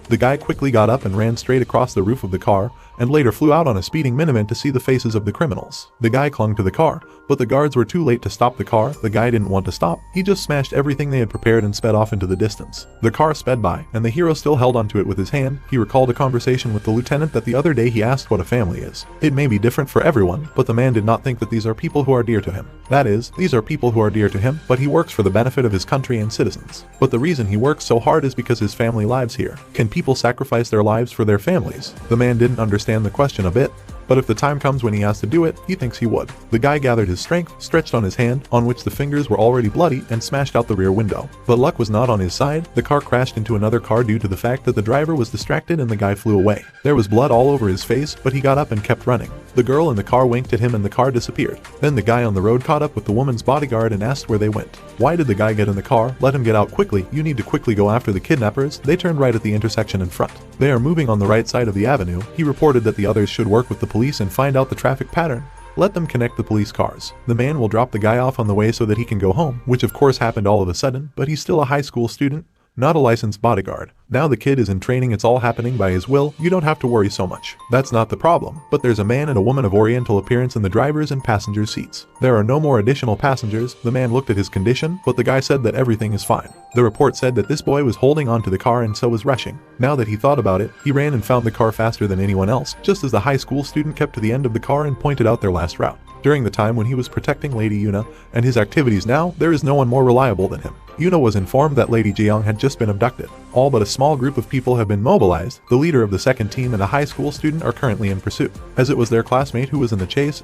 The guy quickly got up and ran straight across the roof of the car, and later flew out on a speeding minivan to see the faces of the criminals. The guy clung to the car, but the guards were too late to stop the car. The guy didn't want to stop. He just smashed everything they had prepared and sped off into the distance. The car sped by, and the hero still held onto it with his hand. He recalled a conversation with the lieutenant that the other day he asked what a family is. It may be different for everyone, but the man did not think that these are people who are dear to him. That is, these are people who are dear to him, but he works for the benefit of his country and citizens. But the reason he works so hard is because his family lives here. Can people sacrifice their lives for their families? The man didn't understand the question a bit, but if the time comes when he has to do it, he thinks he would. The guy gathered his strength, stretched on his hand, on which the fingers were already bloody, and smashed out the rear window. But luck was not on his side. The car crashed into another car due to the fact that the driver was distracted and the guy flew away. There was blood all over his face, but he got up and kept running. The girl in the car winked at him and the car disappeared. Then the guy on the road caught up with the woman's bodyguard and asked where they went. Why did the guy get in the car? Let him get out quickly. You need to quickly go after the kidnappers. They turned right at the intersection in front. They are moving on the right side of the avenue. He reported that the others should work with the police and find out the traffic pattern. Let them connect the police cars. The man will drop the guy off on the way so that he can go home, which of course happened all of a sudden, but he's still a high school student, not a licensed bodyguard. Now the kid is in training, it's all happening by his will, you don't have to worry so much. That's not the problem, but there's a man and a woman of oriental appearance in the driver's and passenger's seats. There are no more additional passengers. The man looked at his condition, but the guy said that everything is fine. The report said that this boy was holding on to the car and so was rushing. Now that he thought about it, he ran and found the car faster than anyone else, just as the high school student kept to the end of the car and pointed out their last route. During the time when he was protecting Lady Yuna and his activities now, there is no one more reliable than him. Yuna was informed that Lady Jeong had just been abducted. All but a small group of people have been mobilized. The leader of the second team and a high school student are currently in pursuit. As it was their classmate who was in the chase,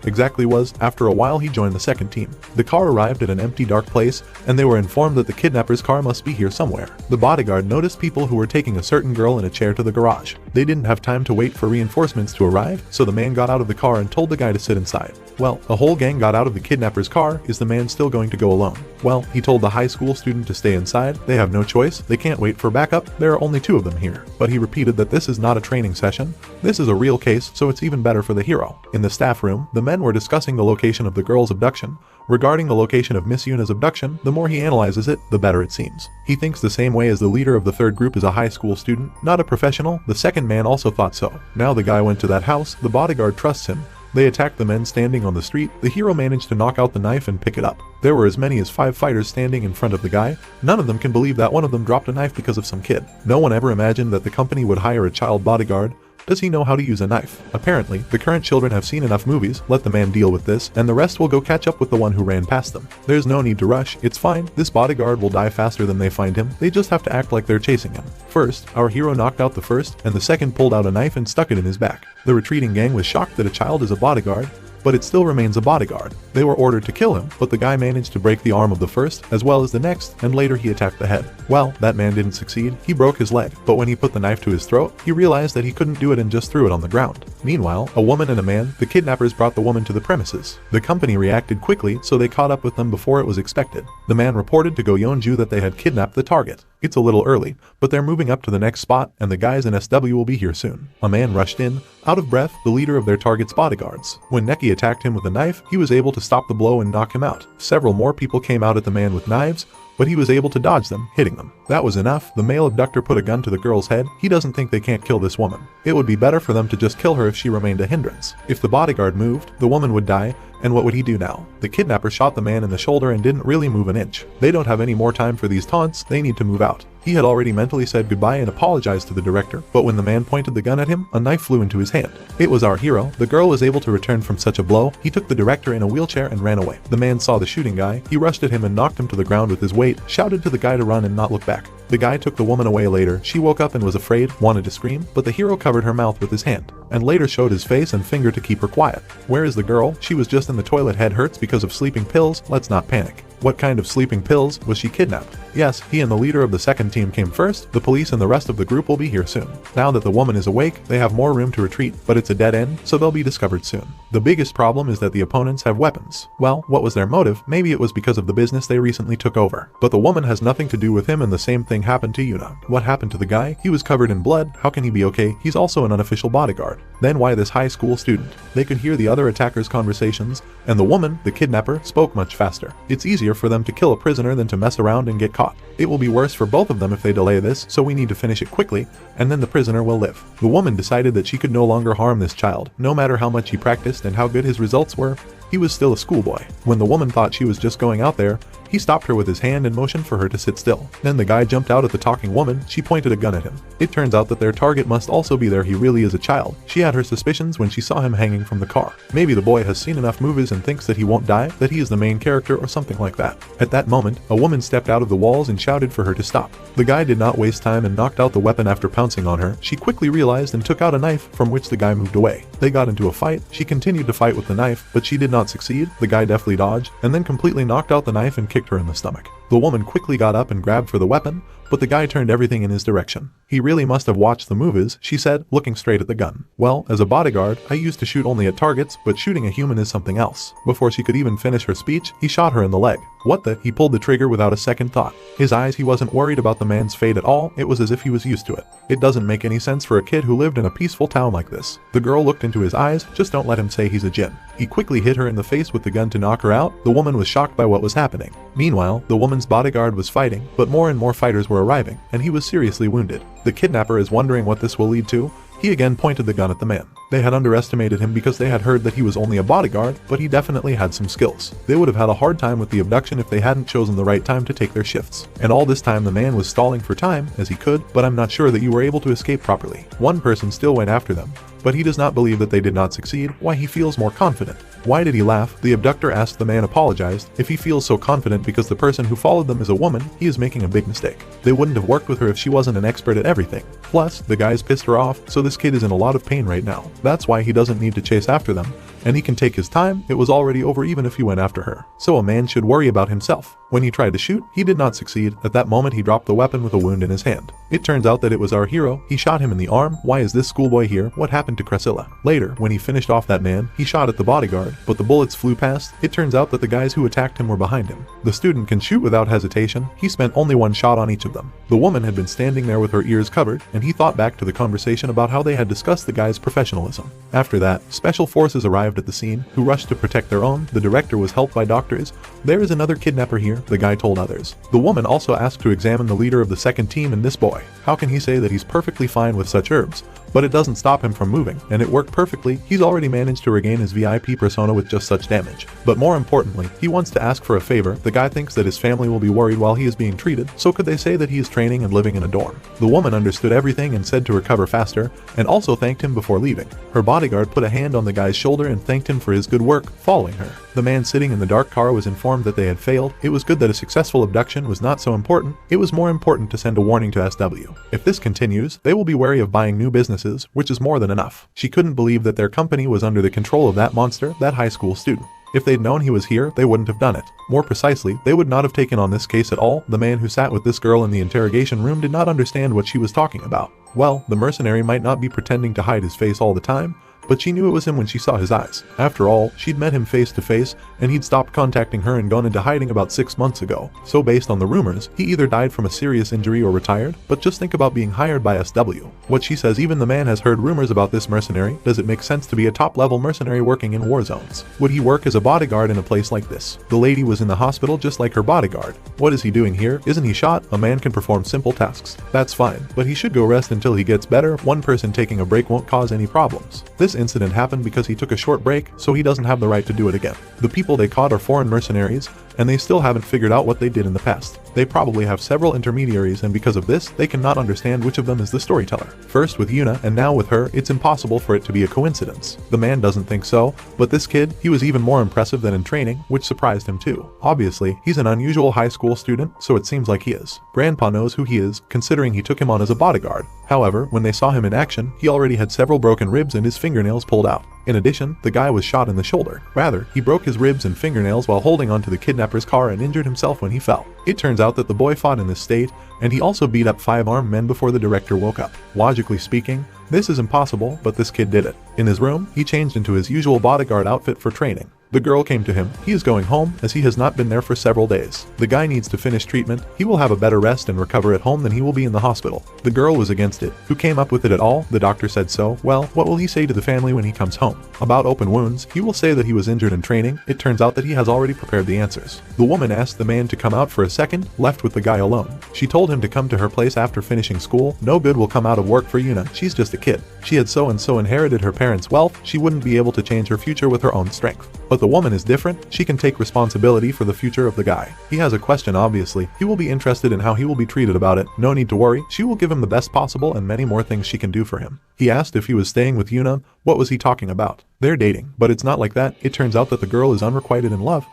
after a while he joined the second team. The car arrived at an empty dark place, and they were informed that the kidnapper's car must be here somewhere. The bodyguard noticed people who were taking a certain girl in a chair to the garage. They didn't have time to wait for reinforcements to arrive, so the man got out of the car and told the guy to sit inside. Well, a whole gang got out of the kidnapper's car. Is the man still going to go alone? Well, he told the high school student to stay inside. They have no choice. They can't wait for backup. There are only two of them here. But he repeated that this is not a training session. This is a real case, so it's even better for the hero. In the staff room, the men were discussing the location of the girl's abduction. Regarding the location of Miss Yuna's abduction, the more he analyzes it, the better it seems. He thinks the same way as the leader of the third group is a high school student, not a professional. The second man also thought so. Now the guy went to that house. The bodyguard trusts him. They attacked the men standing on the street. The hero managed to knock out the knife and pick it up. There were as many as 5 fighters standing in front of the guy. None of them can believe that one of them dropped a knife because of some kid. No one ever imagined that the company would hire a child bodyguard. Does he know how to use a knife? Apparently, the current children have seen enough movies. Let the man deal with this, and the rest will go catch up with the one who ran past them. There's no need to rush. It's fine. This bodyguard will die faster than they find him. They just have to act like they're chasing him. First, our hero knocked out the first, and the second pulled out a knife and stuck it in his back. The retreating gang was shocked that a child is a bodyguard, but it still remains a bodyguard. They were ordered to kill him, but the guy managed to break the arm of the first, as well as the next, and later he attacked the head. Well, that man didn't succeed. He broke his leg, but when he put the knife to his throat, he realized that he couldn't do it and just threw it on the ground. Meanwhile, a woman and a man, the kidnappers brought the woman to the premises. The company reacted quickly, so they caught up with them before it was expected. The man reported to Go Yeonju that they had kidnapped the target. It's a little early, but they're moving up to the next spot, and the guys in SW will be here soon. A man rushed in, out of breath, the leader of their target's bodyguards. When Neki attacked him with a knife, he was able to stop the blow and knock him out. Several more people came out at the man with knives, but he was able to dodge them, hitting them. That was enough. The male abductor put a gun to the girl's head. He doesn't think they can't kill this woman. It would be better for them to just kill her if she remained a hindrance. If the bodyguard moved, the woman would die, and what would he do now? The kidnapper shot the man in the shoulder and didn't really move an inch. They don't have any more time for these taunts. They need to move out. He had already mentally said goodbye and apologized to the director, but when the man pointed the gun at him, a knife flew into his hand. It was our hero. The girl was able to return from such a blow. He took the director in a wheelchair and ran away. The man saw the shooting guy. He rushed at him and knocked him to the ground with his weight, shouted to the guy to run and not look back. The guy took the woman away later. She woke up and was afraid, wanted to scream, but the hero covered her mouth with his hand, and later showed his face and finger to keep her quiet. Where is the girl? She was just in the toilet. Head hurts because of sleeping pills. Let's not panic. What kind of sleeping pills? Was she kidnapped? Yes, he and the leader of the second team came first. The police and the rest of the group will be here soon. Now that the woman is awake, they have more room to retreat, but it's a dead end, so they'll be discovered soon. The biggest problem is that the opponents have weapons. Well, what was their motive? Maybe it was because of the business they recently took over. But the woman has nothing to do with him, and the same thing happened to Yuna. What happened to the guy? He was covered in blood. How can he be okay? He's also an unofficial bodyguard. Then why this high school student? They could hear the other attackers' conversations, and the woman, the kidnapper, spoke much faster. It's easier for them to kill a prisoner than to mess around and get caught. It will be worse for both of them if they delay this, so we need to finish it quickly, and then the prisoner will live. The woman decided that she could no longer harm this child. No matter how much he practiced and how good his results were, he was still a schoolboy. When the woman thought she was just going out there, he stopped her with his hand and motioned for her to sit still. Then the guy jumped out at the talking woman. She pointed a gun at him. It turns out that their target must also be there. He really is a child. She had her suspicions when she saw him hanging from the car. Maybe the boy has seen enough movies and thinks that he won't die, that he is the main character or something like that. At that moment, a woman stepped out of the walls and shouted for her to stop. The guy did not waste time and knocked out the weapon after pouncing on her. She quickly realized and took out a knife, from which the guy moved away. They got into a fight. She continued to fight with the knife, but she did not succeed. The guy deftly dodged and then completely knocked out the knife and kicked her in the stomach. The woman quickly got up and grabbed for the weapon, but the guy turned everything in his direction. He really must have watched the movies, she said, looking straight at the gun. Well, as a bodyguard, I used to shoot only at targets, but shooting a human is something else. Before she could even finish her speech, he shot her in the leg. What the? He pulled the trigger without a second thought. His eyes, he wasn't worried about the man's fate at all. It was as if he was used to it. It doesn't make any sense for a kid who lived in a peaceful town like this. The girl looked into his eyes. Just don't let him say he's a djinn. He quickly hit her in the face with the gun to knock her out. The woman was shocked by what was happening. Meanwhile, the woman's bodyguard was fighting, but more and more fighters were arriving, and he was seriously wounded. The kidnapper is wondering what this will lead to. He again pointed the gun at the man. They had underestimated him because they had heard that he was only a bodyguard, but he definitely had some skills. They would have had a hard time with the abduction if they hadn't chosen the right time to take their shifts. And all this time the man was stalling for time, as he could, but I'm not sure that you were able to escape properly. One person still went after them, but he does not believe that they did not succeed. Why? He feels more confident. Why did he laugh? The abductor asked. The man apologized. If he feels so confident because the person who followed them is a woman, he is making a big mistake. They wouldn't have worked with her if she wasn't an expert at everything. Plus, the guys pissed her off, so this kid is in a lot of pain right now. That's why he doesn't need to chase after them, and he can take his time. It was already over even if he went after her. So a man should worry about himself. When he tried to shoot, he did not succeed. At that moment he dropped the weapon with a wound in his hand. It turns out that it was our hero. He shot him in the arm. Why is this schoolboy here? What happened to Cressilla? Later, when he finished off that man, he shot at the bodyguard, but the bullets flew past. It turns out that the guys who attacked him were behind him. The student can shoot without hesitation. He spent only one shot on each of them. The woman had been standing there with her ears covered, and he thought back to the conversation about how they had discussed the guy's professionalism. After that, special forces arrived at the scene, who rushed to protect their own. The director was helped by doctors. There is another kidnapper here, the guy told others. The woman also asked to examine the leader of the second team and this boy. How can he say that he's perfectly fine with such herbs? But it doesn't stop him from moving, and it worked perfectly. He's already managed to regain his VIP persona with just such damage. But more importantly, he wants to ask for a favor. The guy thinks that his family will be worried while he is being treated, so could they say that he is training and living in a dorm? The woman understood everything and said to recover faster, and also thanked him before leaving. Her bodyguard put a hand on the guy's shoulder and thanked him for his good work, following her. The man sitting in the dark car was informed that they had failed. It was good that a successful abduction was not so important. It was more important to send a warning to SW. If this continues, they will be wary of buying new businesses, which is more than enough. She couldn't believe that their company was under the control of that monster, that high school student. If they'd known he was here, they wouldn't have done it. More precisely, they would not have taken on this case at all. The man who sat with this girl in the interrogation room did not understand what she was talking about. Well, the mercenary might not be pretending to hide his face all the time, but she knew it was him when she saw his eyes. After all, she'd met him face to face, and he'd stopped contacting her and gone into hiding about 6 months ago. So based on the rumors, he either died from a serious injury or retired. But just think about being hired by SW. What she says, even the man has heard rumors about this mercenary. Does it make sense to be a top-level mercenary working in war zones? Would he work as a bodyguard in a place like this? The lady was in the hospital just like her bodyguard. What is he doing here? Isn't he shot? A man can perform simple tasks. That's fine, but he should go rest until he gets better. One person taking a break won't cause any problems. This incident happened because he took a short break, so he doesn't have the right to do it again. The people they caught are foreign mercenaries. and they still haven't figured out what they did in the past. They probably have several intermediaries, and because of this, they cannot understand which of them is the storyteller. First with Yuna and now with her, it's impossible for it to be a coincidence. The man doesn't think so, but this kid, he was even more impressive than in training, which surprised him too. Obviously, he's an unusual high school student, so it seems like he is. Grandpa knows who he is, considering he took him on as a bodyguard. However, when they saw him in action, he already had several broken ribs and his fingernails pulled out. In addition, the guy was shot in the shoulder. Rather, he broke his ribs and fingernails while holding onto the kidnapper's car and injured himself when he fell. It turns out that the boy fought in this state, and he also beat up 5 armed men before the director woke up. Logically speaking, this is impossible, but this kid did it. In his room, he changed into his usual bodyguard outfit for training. The girl came to him. He is going home as he has not been there for several days. The guy needs to finish treatment. He will have a better rest and recover at home than he will be in the hospital. The girl was against it. Who came up with it at all? The doctor said so. Well, what will he say to the family when he comes home? About open wounds, he will say that he was injured in training. It turns out that he has already prepared the answers. The woman asked the man to come out for a second, left with the guy alone. She told him to come to her place after finishing school. No good will come out of work for Yuna. She's just a kid. She had so inherited her parents' wealth. She wouldn't be able to change her future with her own strength. But the woman is different. She can take responsibility for the future of the guy. He has a question obviously. He will be interested in how he will be treated about it. No need to worry. She will give him the best possible and many more things she can do for him. He asked if he was staying with Yuna. What was he talking about? They're dating. But it's not like that. It turns out that the girl is unrequited in love.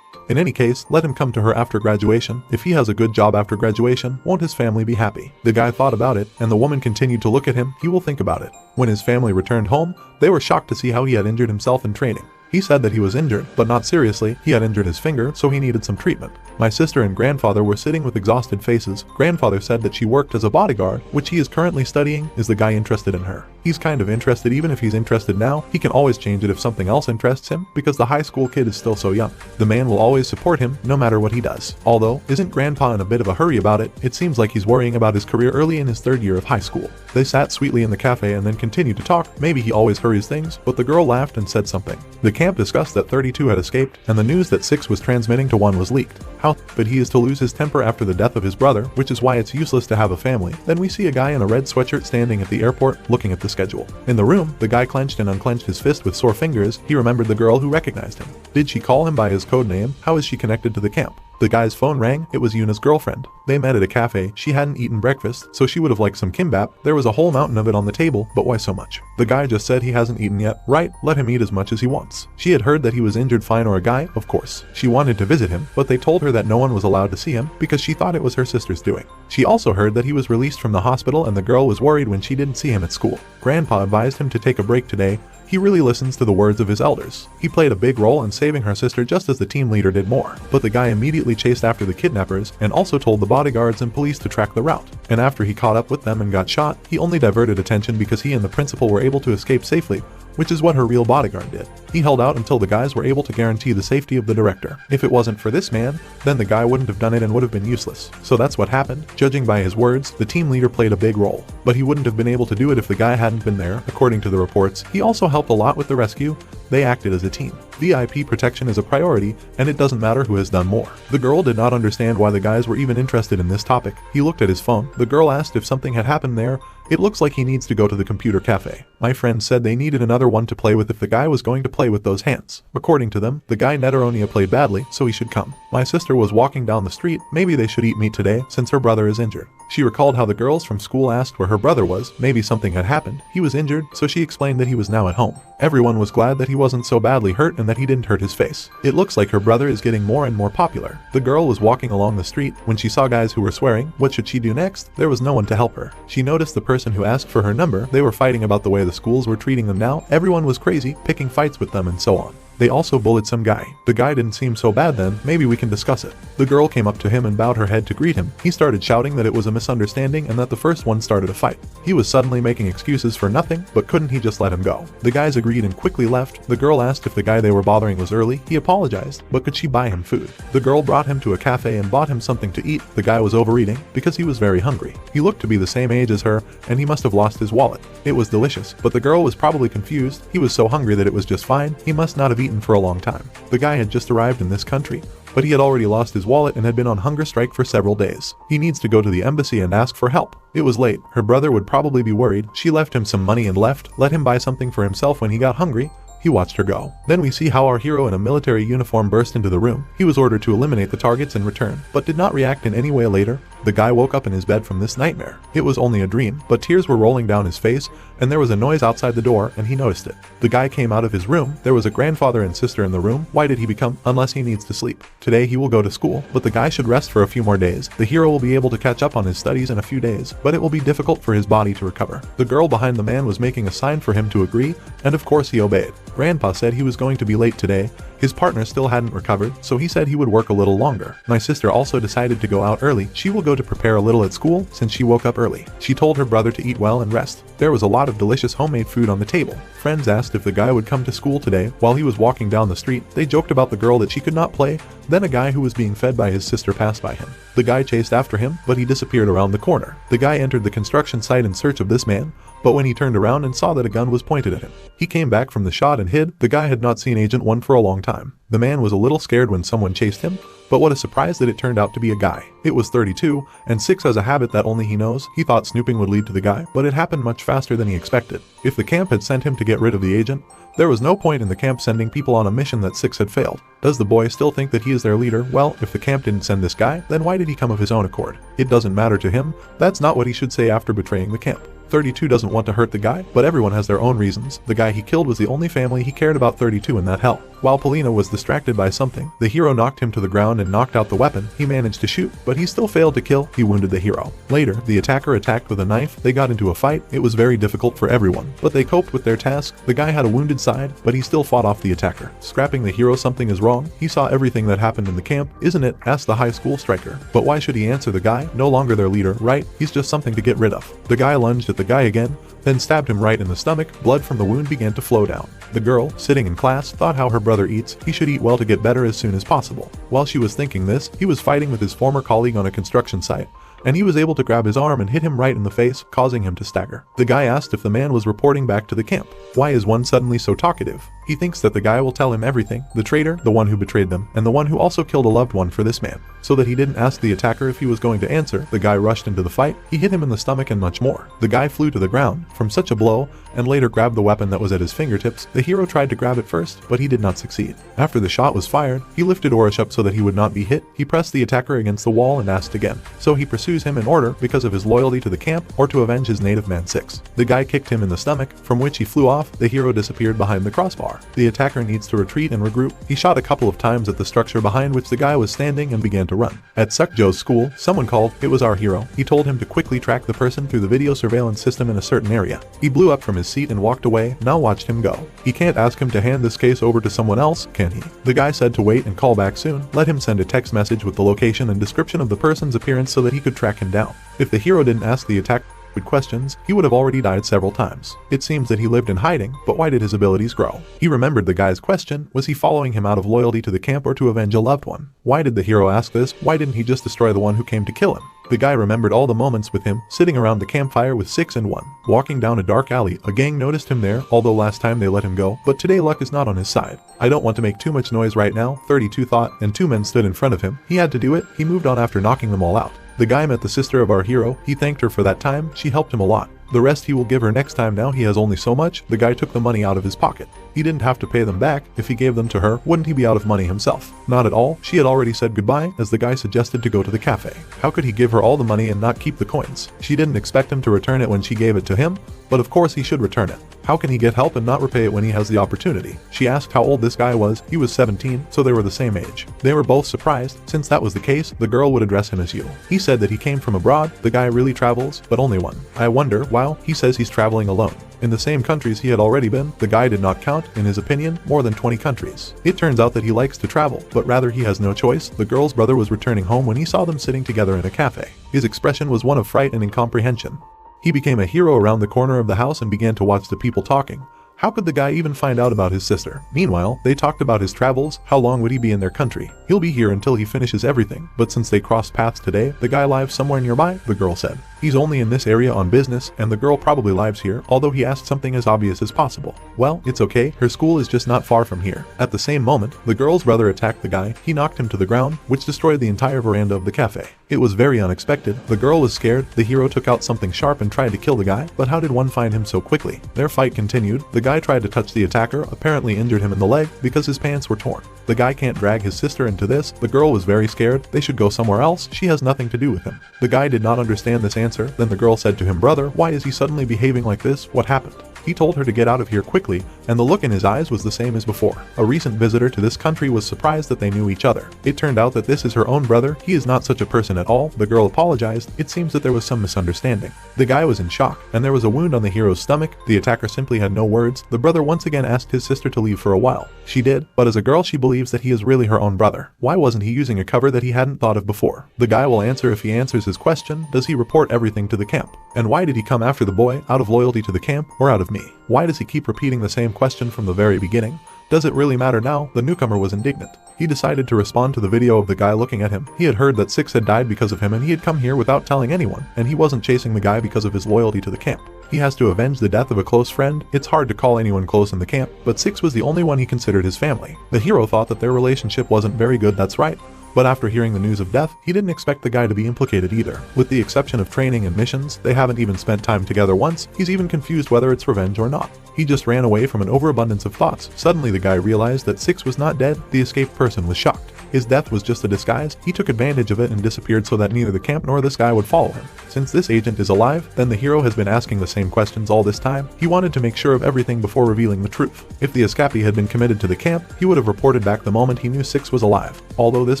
In any case, let him come to her after graduation. If he has a good job after graduation, won't his family be happy? The guy thought about it, and the woman continued to look at him. He will think about it. When his family returned home, they were shocked to see how he had injured himself in training. He said that he was injured, but not seriously. He had injured his finger, so he needed some treatment. My sister and grandfather were sitting with exhausted faces. Grandfather said that she worked as a bodyguard, which he is currently studying. Is the guy interested in her? He's kind of interested. Even if he's interested now, he can always change it if something else interests him, because the high school kid is still so young. The man will always support him, no matter what he does. Although, isn't grandpa in a bit of a hurry about it? It seems like he's worrying about his career early in his 3rd year of high school. They sat sweetly in the cafe and then continued to talk. Maybe he always hurries things, but the girl laughed and said something. The camp discussed that 32 had escaped, and the news that 6 was transmitting to 1 was leaked. How? But he is to lose his temper after the death of his brother, which is why it's useless to have a family. Then we see a guy in a red sweatshirt standing at the airport, looking at the schedule. In the room, the guy clenched and unclenched his fist with sore fingers. He remembered the girl who recognized him. Did she call him by his code name? How is she connected to the camp? The guy's phone rang. It was Yuna's girlfriend. They met at a cafe. She hadn't eaten breakfast, so she would have liked some kimbap. There was a whole mountain of it on the table, but why so much? The guy just said he hasn't eaten yet. Right, let him eat as much as he wants. She had heard that he was injured fine or a guy, of course. She wanted to visit him, but they told her that no one was allowed to see him because she thought it was her sister's doing. She also heard that he was released from the hospital, and the girl was worried when she didn't see him at school. Grandpa advised him to take a break today. He really listens to the words of his elders. He played a big role in saving her sister just as the team leader did more. But the guy immediately chased after the kidnappers and also told the bodyguards and police to track the route. And after he caught up with them and got shot, he only diverted attention because he and the principal were able to escape safely, which is what her real bodyguard did. He held out until the guys were able to guarantee the safety of the director. If it wasn't for this man, then the guy wouldn't have done it and would have been useless. So that's what happened. Judging by his words, the team leader played a big role. But he wouldn't have been able to do it if the guy hadn't been there, according to the reports. He also helped a lot with the rescue. They acted as a team. VIP protection is a priority, and it doesn't matter who has done more. The girl did not understand why the guys were even interested in this topic. He looked at his phone. The girl asked if something had happened there. It looks like he needs to go to the computer cafe. My friend said they needed another one to play with if the guy was going to play with those hands. According to them, the guy Netaronia played badly, so he should come. My sister was walking down the street. Maybe they should eat meat today, since her brother is injured. She recalled how the girls from school asked where her brother was. Maybe something had happened. He was injured, so she explained that he was now at home. Everyone was glad that he wasn't so badly hurt and that he didn't hurt his face. It looks like her brother is getting more and more popular. The girl was walking along the street when she saw guys who were swearing. What should she do next? There was no one to help her. She noticed the person who asked for her number. They were fighting about the way the schools were treating them now. Everyone was crazy, picking fights with them and so on. They also bullied some guy. The guy didn't seem so bad then. Maybe we can discuss it. The girl came up to him and bowed her head to greet him. He started shouting that it was a misunderstanding and that the first one started a fight. He was suddenly making excuses for nothing, but couldn't he just let him go? The guys agreed and quickly left. The girl asked if the guy they were bothering was early. He apologized, but could she buy him food? The girl brought him to a cafe and bought him something to eat. The guy was overeating because he was very hungry. He looked to be the same age as her, and he must have lost his wallet. It was delicious, but the girl was probably confused. He was so hungry that it was just fine. He must not have eaten for a long time. The guy had just arrived in this country, but he had already lost his wallet and had been on hunger strike for several days. He needs to go to the embassy and ask for help. It was late. Her brother would probably be worried. She left him some money and left, let him buy something for himself when he got hungry. He watched her go. Then we see how our hero in a military uniform burst into the room. He was ordered to eliminate the targets in return, but did not react in any way later. The guy woke up in his bed from this nightmare. It was only a dream, but tears were rolling down his face, and there was a noise outside the door, and he noticed it. The guy came out of his room. There was a grandfather and sister in the room. Why did he become unless he needs to sleep? Today he will go to school, but the guy should rest for a few more days. The hero will be able to catch up on his studies in a few days, but it will be difficult for his body to recover. The girl behind the man was making a sign for him to agree, and of course he obeyed. Grandpa said he was going to be late today. His partner still hadn't recovered, so he said he would work a little longer. My sister also decided to go out early. She will go to prepare a little at school since she woke up early. She told her brother to eat well and rest. There was a lot of delicious homemade food on the table. Friends asked if the guy would come to school today. While he was walking down the street, they joked about the girl that she could not play. Then a guy who was being fed by his sister passed by him. The guy chased after him, but he disappeared around the corner. The guy entered the construction site in search of this man, but when he turned around and saw that a gun was pointed at him, he came back from the shot and hid. The guy had not seen Agent 1 for a long time. The man was a little scared when someone chased him, but what a surprise that it turned out to be a guy. It was 32, and 6 has a habit that only he knows. He thought snooping would lead to the guy, but it happened much faster than he expected. If the camp had sent him to get rid of the agent, there was no point in the camp sending people on a mission that 6 had failed. Does the boy still think that he is their leader? Well, if the camp didn't send this guy, then why did he come of his own accord? It doesn't matter to him. That's not what he should say after betraying the camp. 32 doesn't want to hurt the guy, but everyone has their own reasons. The guy he killed was the only family he cared about. 32 in that hell. While Polina was distracted by something, the hero knocked him to the ground and knocked out the weapon. He managed to shoot, but he still failed to kill. He wounded the hero. Later, the attacker attacked with a knife. They got into a fight. It was very difficult for everyone, but they coped with their task. The guy had a wounded side, but he still fought off the attacker. Scrapping the hero, something is wrong. He saw everything that happened in the camp. Isn't it? Asked the high school striker. But why should he answer the guy? No longer their leader, right? He's just something to get rid of. The guy lunged at the guy again, then stabbed him right in the stomach. Blood from the wound began to flow down. The girl, sitting in class, thought how her brother eats. He should eat well to get better as soon as possible. While she was thinking this, he was fighting with his former colleague on a construction site, and he was able to grab his arm and hit him right in the face, causing him to stagger. The guy asked if the man was reporting back to the camp. Why is one suddenly so talkative? He thinks that the guy will tell him everything, the traitor, the one who betrayed them, and the one who also killed a loved one for this man. So that he didn't ask the attacker if he was going to answer, the guy rushed into the fight. He hit him in the stomach and much more. The guy flew to the ground from such a blow and later grabbed the weapon that was at his fingertips. The hero tried to grab it first, but he did not succeed. After the shot was fired, he lifted Orish up so that he would not be hit. He pressed the attacker against the wall and asked again. So he pursues him in order because of his loyalty to the camp or to avenge his native man 6. The guy kicked him in the stomach, from which he flew off. The hero disappeared behind the crossbar. The attacker needs to retreat and regroup. He shot a couple of times at the structure behind which the guy was standing and began to run. At Sukjo's school, someone called. It was our hero. He told him to quickly track the person through the video surveillance system in a certain area. He blew up from his seat and walked away. Now watched him go. He can't ask him to hand this case over to someone else, can he? The guy said to wait and call back soon. Let him send a text message with the location and description of the person's appearance so that he could track him down. If the hero didn't ask the attacker questions, he would have already died several times. It seems that he lived in hiding, but why did his abilities grow? He remembered the guy's question. Was he following him out of loyalty to the camp or to avenge a loved one? Why did the hero ask this? Why didn't he just destroy the one who came to kill him? The guy remembered all the moments with him, sitting around the campfire with 6 and 1. Walking down a dark alley, a gang noticed him there, although last time they let him go, but today luck is not on his side. I don't want to make too much noise right now, 32 thought, and 2 men stood in front of him. He had to do it. He moved on after knocking them all out. The guy met the sister of our hero. He thanked her for that time. She helped him a lot. The rest he will give her next time. Now he has only so much. The guy took the money out of his pocket. He didn't have to pay them back. If he gave them to her, wouldn't he be out of money himself? Not at all. She had already said goodbye, as the guy suggested to go to the cafe. How could he give her all the money and not keep the coins? She didn't expect him to return it when she gave it to him, but of course he should return it. How can he get help and not repay it when he has the opportunity? She asked how old this guy was. He was 17, so they were the same age. They were both surprised. Since that was the case, the girl would address him as you. He said that he came from abroad. The guy really travels, but only one. I wonder, wow, he says he's traveling alone. In the same countries he had already been, the guy did not count, in his opinion, more than 20 countries. It turns out that he likes to travel, but rather he has no choice. The girl's brother was returning home when he saw them sitting together in a cafe. His expression was one of fright and incomprehension. He became a hero around the corner of the house and began to watch the people talking. How could the guy even find out about his sister? Meanwhile, they talked about his travels. How long would he be in their country? He'll be here until he finishes everything, but since they crossed paths today, the guy lives somewhere nearby, the girl said. He's only in this area on business, and the girl probably lives here, although he asked something as obvious as possible. Well, it's okay, her school is just not far from here. At the same moment, the girl's brother attacked the guy. He knocked him to the ground, which destroyed the entire veranda of the cafe. It was very unexpected. The girl was scared. The hero took out something sharp and tried to kill the guy, but how did one find him so quickly? Their fight continued. The guy tried to touch the attacker, apparently injured him in the leg because his pants were torn. The guy can't drag his sister into this. The girl was very scared. They should go somewhere else. She has nothing to do with him. The guy did not understand this answer. Then the girl said to him, "Brother, why is he suddenly behaving like this? What happened?" He told her to get out of here quickly, and the look in his eyes was the same as before. A recent visitor to this country was surprised that they knew each other. It turned out that this is her own brother. He is not such a person at all. The girl apologized. It seems that there was some misunderstanding. The guy was in shock, and there was a wound on the hero's stomach. The attacker simply had no words. The brother once again asked his sister to leave for a while. She did, but as a girl she believes that he is really her own brother. Why wasn't he using a cover that he hadn't thought of before? The guy will answer if he answers his question. Does he report everything to the camp? And why did he come after the boy? Out of loyalty to the camp or out of me? Why does he keep repeating the same question from the very beginning? Does it really matter now? The newcomer was indignant. He decided to respond to the video of the guy looking at him. He had heard that 6 had died because of him, and he had come here without telling anyone, and he wasn't chasing the guy because of his loyalty to the camp. He has to avenge the death of a close friend. It's hard to call anyone close in the camp, but 6 was the only one he considered his family. The hero thought that their relationship wasn't very good, that's right. But after hearing the news of death, he didn't expect the guy to be implicated either. With the exception of training and missions, they haven't even spent time together once. He's even confused whether it's revenge or not. He just ran away from an overabundance of thoughts. Suddenly the guy realized that 6 was not dead. The escaped person was shocked. His death was just a disguise. He took advantage of it and disappeared so that neither the camp nor this guy would follow him. Since this agent is alive, then the hero has been asking the same questions all this time. He wanted to make sure of everything before revealing the truth. If the escapee had been committed to the camp, he would have reported back the moment he knew 6 was alive. Although this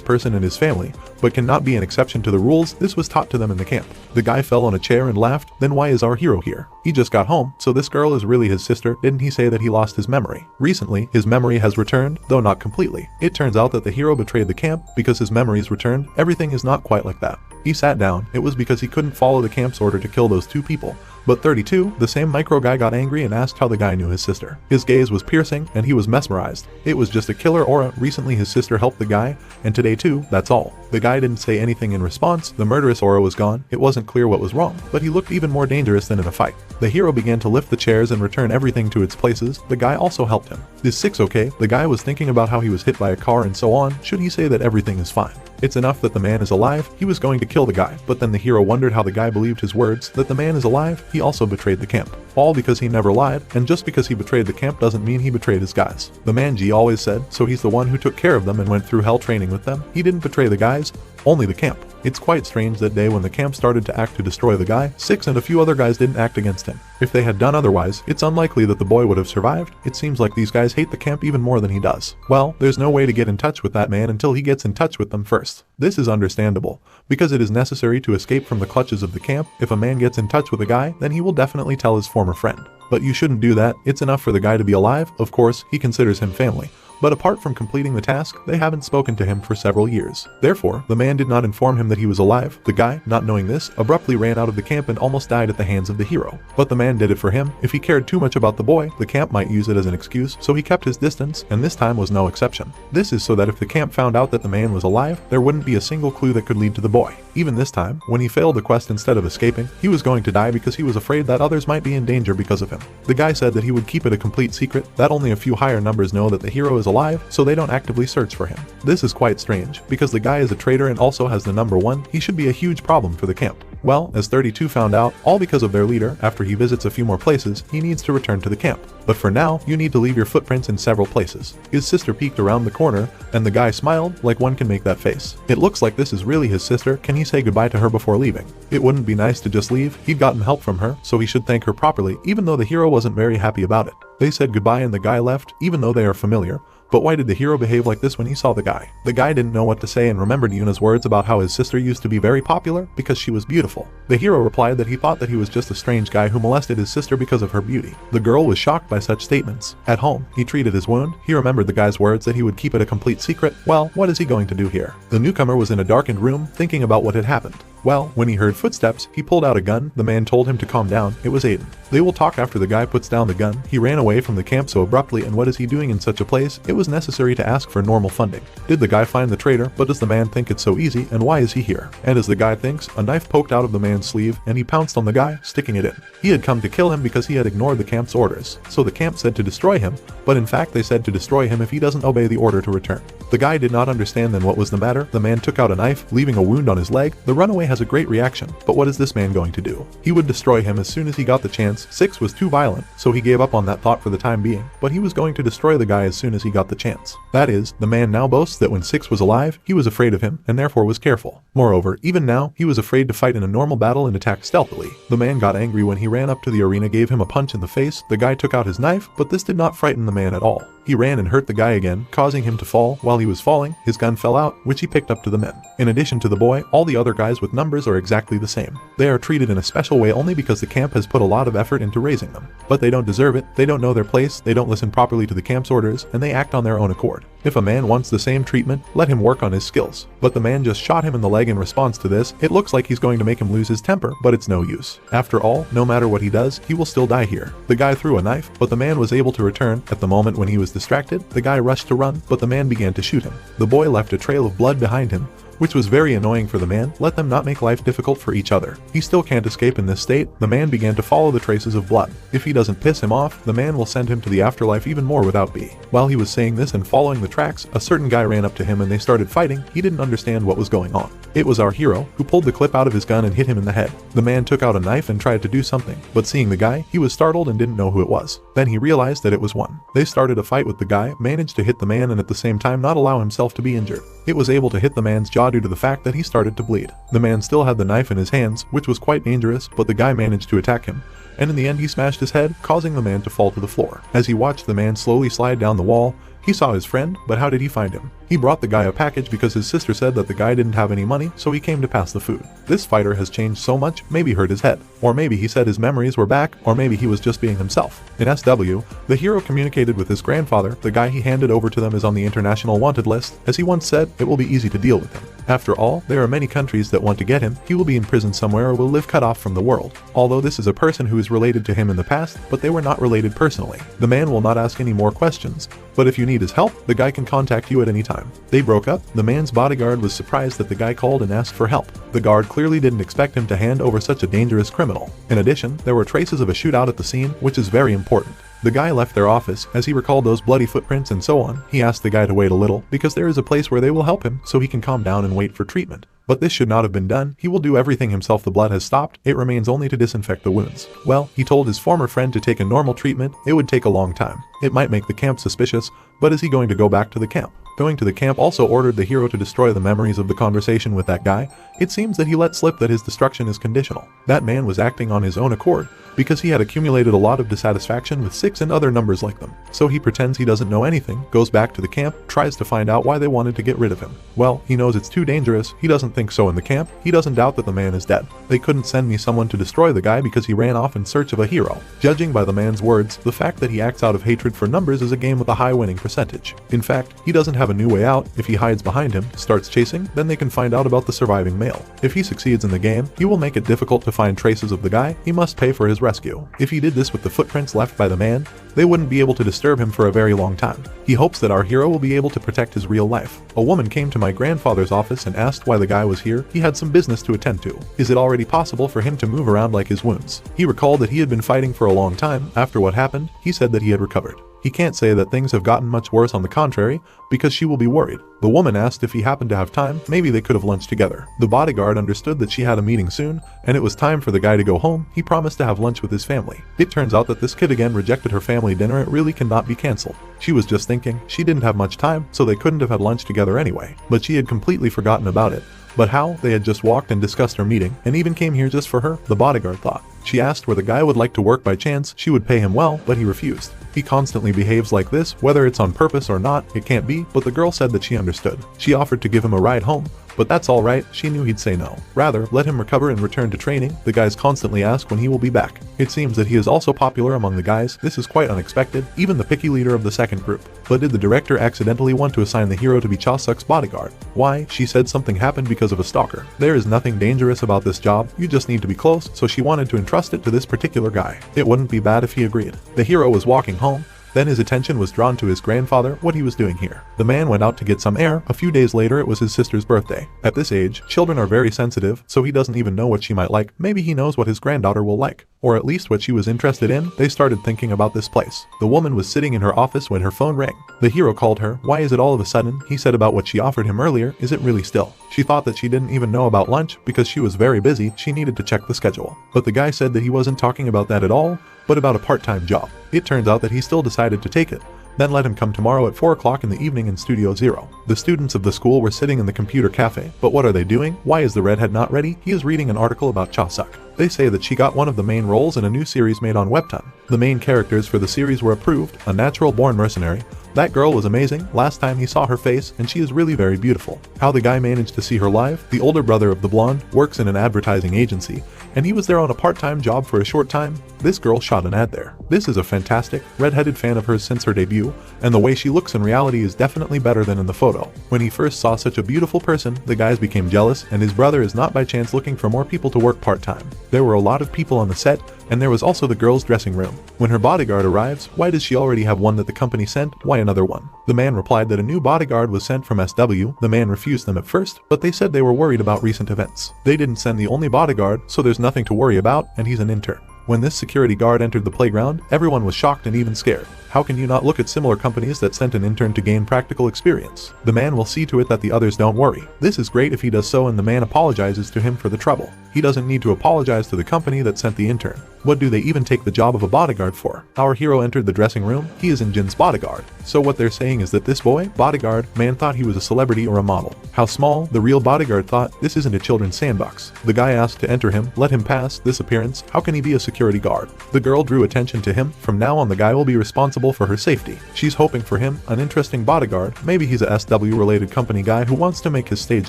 person and his family, but cannot be an exception to the rules, this was taught to them in the camp. The guy fell on a chair and laughed. Then why is our hero here? He just got home, so this girl is really his sister. Didn't he say that he lost his memory? Recently, his memory has returned, though not completely. It turns out that the hero betrayed the camp because his memories returned. Everything is not quite like that. He sat down. It was because he couldn't follow the camp's order to kill those 2 people. But 32, the same micro guy, got angry and asked how the guy knew his sister. His gaze was piercing, and he was mesmerized. It was just a killer aura. Recently his sister helped the guy, and today too, that's all. The guy didn't say anything in response. The murderous aura was gone. It wasn't clear what was wrong, but he looked even more dangerous than in a fight. The hero began to lift the chairs and return everything to its places. The guy also helped him. Is 6 okay? The guy was thinking about how he was hit by a car and so on. Should he say that everything is fine? It's enough that the man is alive. He was going to kill the guy, but then the hero wondered how the guy believed his words, that the man is alive. He also betrayed the camp. All because he never lied, and just because he betrayed the camp doesn't mean he betrayed his guys. The man G always said, so he's the one who took care of them and went through hell training with them. He didn't betray the guys, only the camp. It's quite strange that day when the camp started to act to destroy the guy, 6 and a few other guys didn't act against him. If they had done otherwise, it's unlikely that the boy would have survived. It seems like these guys hate the camp even more than he does. Well, there's no way to get in touch with that man until he gets in touch with them first. This is understandable, because it is necessary to escape from the clutches of the camp. If a man gets in touch with a guy, then he will definitely tell his former friend. But you shouldn't do that. It's enough for the guy to be alive. Of course, he considers him family. But apart from completing the task, they haven't spoken to him for several years. Therefore, the man did not inform him that he was alive. The guy, not knowing this, abruptly ran out of the camp and almost died at the hands of the hero. But the man did it for him. If he cared too much about the boy, the camp might use it as an excuse, so he kept his distance, and this time was no exception. This is so that if the camp found out that the man was alive, there wouldn't be a single clue that could lead to the boy. Even this time, when he failed the quest instead of escaping, he was going to die because he was afraid that others might be in danger because of him. The guy said that he would keep it a complete secret, that only a few higher numbers know that the hero is alive, so they don't actively search for him. This is quite strange, because the guy is a traitor and also has the number 1, he should be a huge problem for the camp. Well, as 32 found out, all because of their leader. After he visits a few more places, he needs to return to the camp. But for now, you need to leave your footprints in several places. His sister peeked around the corner, and the guy smiled, like one can make that face. It looks like this is really his sister. Can he say goodbye to her before leaving? It wouldn't be nice to just leave. He'd gotten help from her, so he should thank her properly, even though the hero wasn't very happy about it. They said goodbye and the guy left, even though they are familiar. But why did the hero behave like this when he saw the guy? The guy didn't know what to say and remembered Yuna's words about how his sister used to be very popular because she was beautiful. The hero replied that he thought that he was just a strange guy who molested his sister because of her beauty. The girl was shocked by such statements. At home, he treated his wound. He remembered the guy's words that he would keep it a complete secret. Well, what is he going to do here? The newcomer was in a darkened room thinking about what had happened. Well, when he heard footsteps, he pulled out a gun. The man told him to calm down. It was Aiden. They will talk after the guy puts down the gun. He ran away from the camp so abruptly, and what is he doing in such a place? It was necessary to ask for normal funding. Did the guy find the traitor? But does the man think it's so easy, and why is he here? And as the guy thinks, a knife poked out of the man's sleeve, and he pounced on the guy, sticking it in. He had come to kill him because he had ignored the camp's orders. So the camp said to destroy him, but in fact they said to destroy him if he doesn't obey the order to return. The guy did not understand then what was the matter. The man took out a knife, leaving a wound on his leg. The runaway has a great reaction, but what is this man going to do? He would destroy him as soon as he got the chance. 6 was too violent, so he gave up on that thought for the time being, but he was going to destroy the guy as soon as he got the chance. That is, the man now boasts that when 6 was alive, he was afraid of him, and therefore was careful. Moreover, even now, he was afraid to fight in a normal battle and attack stealthily. The man got angry when he ran up to the arena, gave him a punch in the face. The guy took out his knife, but this did not frighten the man at all. He ran and hurt the guy again, causing him to fall. While he was falling, his gun fell out, which he picked up to the men. In addition to the boy, all the other guys with numbers are exactly the same. They are treated in a special way only because the camp has put a lot of effort into raising them. But they don't deserve it, they don't know their place, they don't listen properly to the camp's orders, and they act on their own accord. If a man wants the same treatment, let him work on his skills. But the man just shot him in the leg in response to this. It looks like he's going to make him lose his temper, but it's no use. After all, no matter what he does, he will still die here. The guy threw a knife, but the man was able to return. At the moment when he was distracted, the guy rushed to run, but the man began to shoot him. The boy left a trail of blood behind him, which was very annoying for the man. Let them not make life difficult for each other. He still can't escape in this state. The man began to follow the traces of blood. If he doesn't piss him off, the man will send him to the afterlife even more without B. While he was saying this and following the tracks, a certain guy ran up to him and they started fighting. He didn't understand what was going on. It was our hero, who pulled the clip out of his gun and hit him in the head. The man took out a knife and tried to do something, but seeing the guy, he was startled and didn't know who it was. Then he realized that it was one. They started a fight with the guy, managed to hit the man and at the same time not allow himself to be injured. It was able to hit the man's jaw due to the fact that he started to bleed. The man still had the knife in his hands, which was quite dangerous, but the guy managed to attack him, and in the end he smashed his head, causing the man to fall to the floor. As he watched the man slowly slide down the wall, he saw his friend, but how did he find him? He brought the guy a package because his sister said that the guy didn't have any money, so he came to pass the food. This fighter has changed so much, maybe hurt his head. Or maybe he said his memories were back, or maybe he was just being himself. In SW, the hero communicated with his grandfather. The guy he handed over to them is on the international wanted list. As he once said, it will be easy to deal with him. After all, there are many countries that want to get him. He will be in prison somewhere or will live cut off from the world. Although this is a person who is related to him in the past, but they were not related personally. The man will not ask any more questions, but if you need his help, the guy can contact you at any time. They broke up. The man's bodyguard was surprised that the guy called and asked for help. The guard clearly didn't expect him to hand over such a dangerous criminal. In addition, there were traces of a shootout at the scene, which is very important. The guy left their office. As he recalled those bloody footprints and so on, he asked the guy to wait a little, because there is a place where they will help him so he can calm down and wait for treatment. But this should not have been done. He will do everything himself. The blood has stopped. It remains only to disinfect the wounds. Well, he told his former friend to take a normal treatment. It would take a long time. It might make the camp suspicious, but is he going to go back to the camp? Going to the camp also ordered the hero to destroy the memories of the conversation with that guy. It seems that he let slip that his destruction is conditional. That man was acting on his own accord, because he had accumulated a lot of dissatisfaction with 6 and other numbers like them. So he pretends he doesn't know anything, goes back to the camp, tries to find out why they wanted to get rid of him. Well, he knows it's too dangerous. He doesn't think so in the camp. He doesn't doubt that the man is dead. They couldn't send me someone to destroy the guy because he ran off in search of a hero. Judging by the man's words, the fact that he acts out of hatred for numbers is a game with a high winning percentage. In fact, he doesn't have a new way out. If he hides behind him, starts chasing, then they can find out about the surviving male. If he succeeds in the game, he will make it difficult to find traces of the guy. He must pay for his rescue. If he did this with the footprints left by the man, they wouldn't be able to disturb him for a very long time. He hopes that our hero will be able to protect his real life. A woman came to my grandfather's office and asked why the guy was here. He had some business to attend to. Is it already possible for him to move around like his wounds? He recalled that he had been fighting for a long time. After what happened, he said that he had recovered. He can't say that things have gotten much worse, on the contrary, because she will be worried. The woman asked if he happened to have time. Maybe they could have lunched together. The bodyguard understood that she had a meeting soon, and it was time for the guy to go home. He promised to have lunch with his family. It turns out that this kid again rejected her family dinner. It really cannot be cancelled. She was just thinking she didn't have much time, so they couldn't have had lunch together anyway. But she had completely forgotten about it. But how? They had just walked and discussed her meeting, and even came here just for her, the bodyguard thought. She asked where the guy would like to work by chance. She would pay him well, but he refused. He constantly behaves like this, whether it's on purpose or not, it can't be, but the girl said that she understood. She offered to give him a ride home, But that's alright, she knew he'd say no. Rather, let him recover and return to training. The guys constantly ask when he will be back. It seems that he is also popular among the guys. This is quite unexpected, even the picky leader of the second group. But did the director accidentally want to assign the hero to be Cha-suk's bodyguard? Why? She said something happened because of a stalker. There is nothing dangerous about this job, you just need to be close, so she wanted to entrust it to this particular guy. It wouldn't be bad if he agreed. The hero was walking home. Then his attention was drawn to his grandfather, what he was doing here. The man went out to get some air. A few days later it was his sister's birthday. At this age, children are very sensitive, so he doesn't even know what she might like. Maybe he knows what his granddaughter will like, or at least what she was interested in. They started thinking about this place. The woman was sitting in her office when her phone rang. The hero called her. Why is it all of a sudden? He said about what she offered him earlier. Is it really still? She thought that she didn't even know about lunch because she was very busy. She needed to check the schedule. But the guy said that he wasn't talking about that at all, but about a part-time job. It turns out that he still decided to take it. Then let him come tomorrow at 4 o'clock in the evening in Studio Zero. The students of the school were sitting in the computer cafe. But what are they doing? Why is the redhead not ready? He is reading an article about Cha-suk. They say that she got one of the main roles in a new series made on Webtoon. The main characters for the series were approved, a natural-born mercenary. That girl was amazing. Last time he saw her face, and she is really very beautiful. How the guy managed to see her live? The older brother of the blonde works in an advertising agency, and he was there on a part-time job for a short time. This girl shot an ad there. This is a fantastic, red-headed fan of hers since her debut, and the way she looks in reality is definitely better than in the photo. When he first saw such a beautiful person, the guys became jealous, and his brother is not by chance looking for more people to work part-time. There were a lot of people on the set, and there was also the girl's dressing room. When her bodyguard arrives, why does she already have one that the company sent? Why another one? The man replied that a new bodyguard was sent from SW. The man refused them at first, but they said they were worried about recent events. They didn't send the only bodyguard, so there's nothing to worry about, and he's an intern. When this security guard entered the playground, everyone was shocked and even scared. How can you not look at similar companies that sent an intern to gain practical experience? The man will see to it that the others don't worry. This is great if he does so and the man apologizes to him for the trouble. He doesn't need to apologize to the company that sent the intern. What do they even take the job of a bodyguard for? Our hero entered the dressing room. He is Jin's bodyguard. So what they're saying is that this boy, bodyguard, man thought he was a celebrity or a model. How small? The real bodyguard thought, this isn't a children's sandbox. The guy asked to enter him, let him pass. This appearance, how can he be a security guard? The girl drew attention to him. From now on the guy will be responsible for her safety. She's hoping for him, an interesting bodyguard. Maybe he's a SW related company guy who wants to make his stage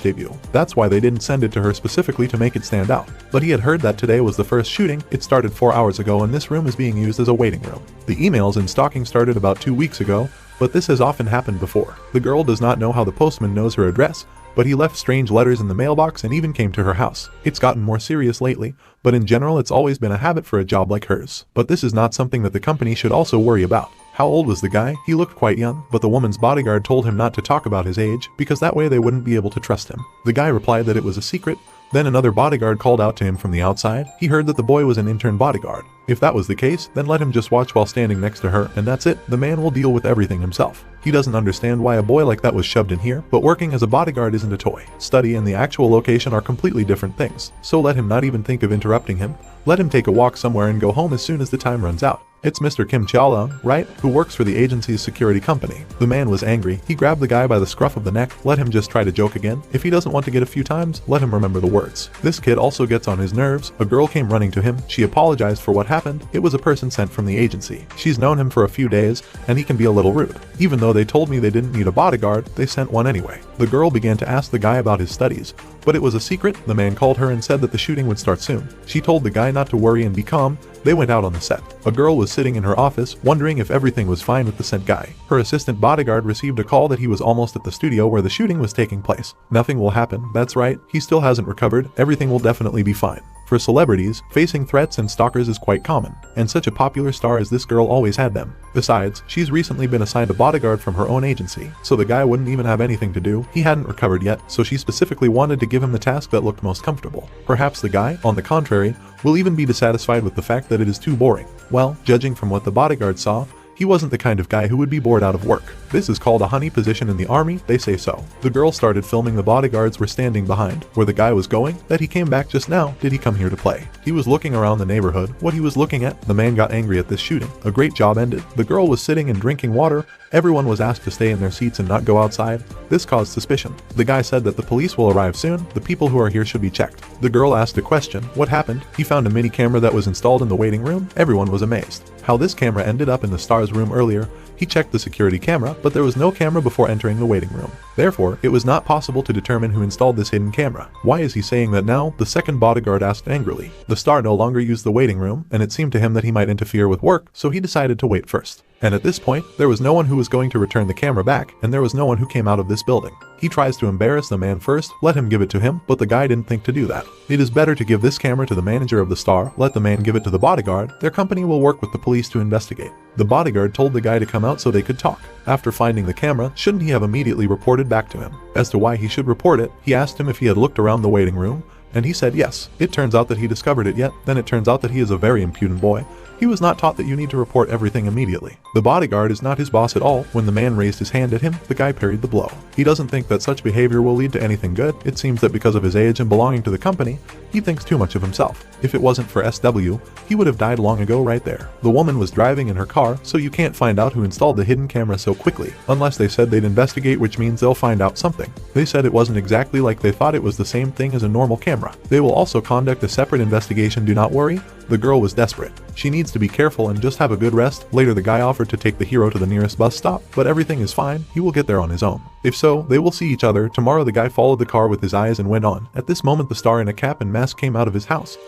debut. That's why they didn't send it to her specifically to make it stand out. But he had heard that today was the first shooting. It started 4 hours ago and this room is being used as a waiting room. The emails and stalking started about 2 weeks ago, but this has often happened before. The girl does not know how the postman knows her address, but he left strange letters in the mailbox and even came to her house. It's gotten more serious lately, but in general it's always been a habit for a job like hers. But this is not something that the company should also worry about. How old was the guy? He looked quite young, but the woman's bodyguard told him not to talk about his age, because that way they wouldn't be able to trust him. The guy replied that it was a secret. Then another bodyguard called out to him from the outside. He heard that the boy was an intern bodyguard. If that was the case, then let him just watch while standing next to her, and that's it. The man will deal with everything himself. He doesn't understand why a boy like that was shoved in here, but working as a bodyguard isn't a toy. Study and the actual location are completely different things, so let him not even think of interrupting him. Let him take a walk somewhere and go home as soon as the time runs out. It's Mr. Kim Chaolung, right? Who works for the agency's security company. The man was angry. He grabbed the guy by the scruff of the neck. Let him just try to joke again. If he doesn't want to get a few times, let him remember the words. This kid also gets on his nerves. A girl came running to him. She apologized for what happened. It was a person sent from the agency. She's known him for a few days, and he can be a little rude. Even though they told me they didn't need a bodyguard, they sent one anyway. The girl began to ask the guy about his studies, but it was a secret. The man called her and said that the shooting would start soon. She told the guy not to worry and be calm. They went out on the set. A girl was sitting in her office, wondering if everything was fine with the sent guy. Her assistant bodyguard received a call that he was almost at the studio where the shooting was taking place. Nothing will happen, that's right, he still hasn't recovered, everything will definitely be fine. For celebrities, facing threats and stalkers is quite common, and such a popular star as this girl always had them. Besides, she's recently been assigned a bodyguard from her own agency, so the guy wouldn't even have anything to do. He hadn't recovered yet, so she specifically wanted to give him the task that looked most comfortable. Perhaps the guy, on the contrary, will even be dissatisfied with the fact that it is too boring. Well, judging from what the bodyguard saw, he wasn't the kind of guy who would be bored out of work. This is called a honey position in the army, they say so. The girl started filming the bodyguards were standing behind. Where the guy was going? That he came back just now. Did he come here to play? He was looking around the neighborhood. What he was looking at? The man got angry at this shooting. A great job ended. The girl was sitting and drinking water. Everyone was asked to stay in their seats and not go outside. This caused suspicion. The guy said that the police will arrive soon. The people who are here should be checked. The girl asked a question. What happened? He found a mini camera that was installed in the waiting room. Everyone was amazed. how this camera ended up in the star's room earlier. He checked the security camera, but there was no camera before entering the waiting room. Therefore, it was not possible to determine who installed this hidden camera. Why is he saying that now? The second bodyguard asked angrily. The star no longer used the waiting room, and it seemed to him that he might interfere with work, so he decided to wait first. And at this point, there was no one who was going to return the camera back, and there was no one who came out of this building. He tries to embarrass the man first, let him give it to him, but the guy didn't think to do that. It is better to give this camera to the manager of the star, let the man give it to the bodyguard, their company will work with the police to investigate. The bodyguard told the guy to come out so they could talk. After finding the camera, shouldn't he have immediately reported back to him? As to why he should report it, he asked him if he had looked around the waiting room, and he said yes. It turns out that he discovered it yet, then it turns out that he is a very impudent boy. He was not taught that you need to report everything immediately. The bodyguard is not his boss at all. When the man raised his hand at him, the guy parried the blow. He doesn't think that such behavior will lead to anything good. It seems that because of his age and belonging to the company, he thinks too much of himself. If it wasn't for SW, he would have died long ago right there. The woman was driving in her car, so you can't find out who installed the hidden camera so quickly, unless they said they'd investigate, which means they'll find out something. They said it wasn't exactly like they thought it was the same thing as a normal camera. They will also conduct a separate investigation, do not worry. The girl was desperate. She needs to be careful and just have a good rest. Later the guy offered to take the hero to the nearest bus stop, but everything is fine, he will get there on his own. If so, they will see each other. Tomorrow the guy followed the car with his eyes and went on. At this moment the star in a cap and mask came out of his house,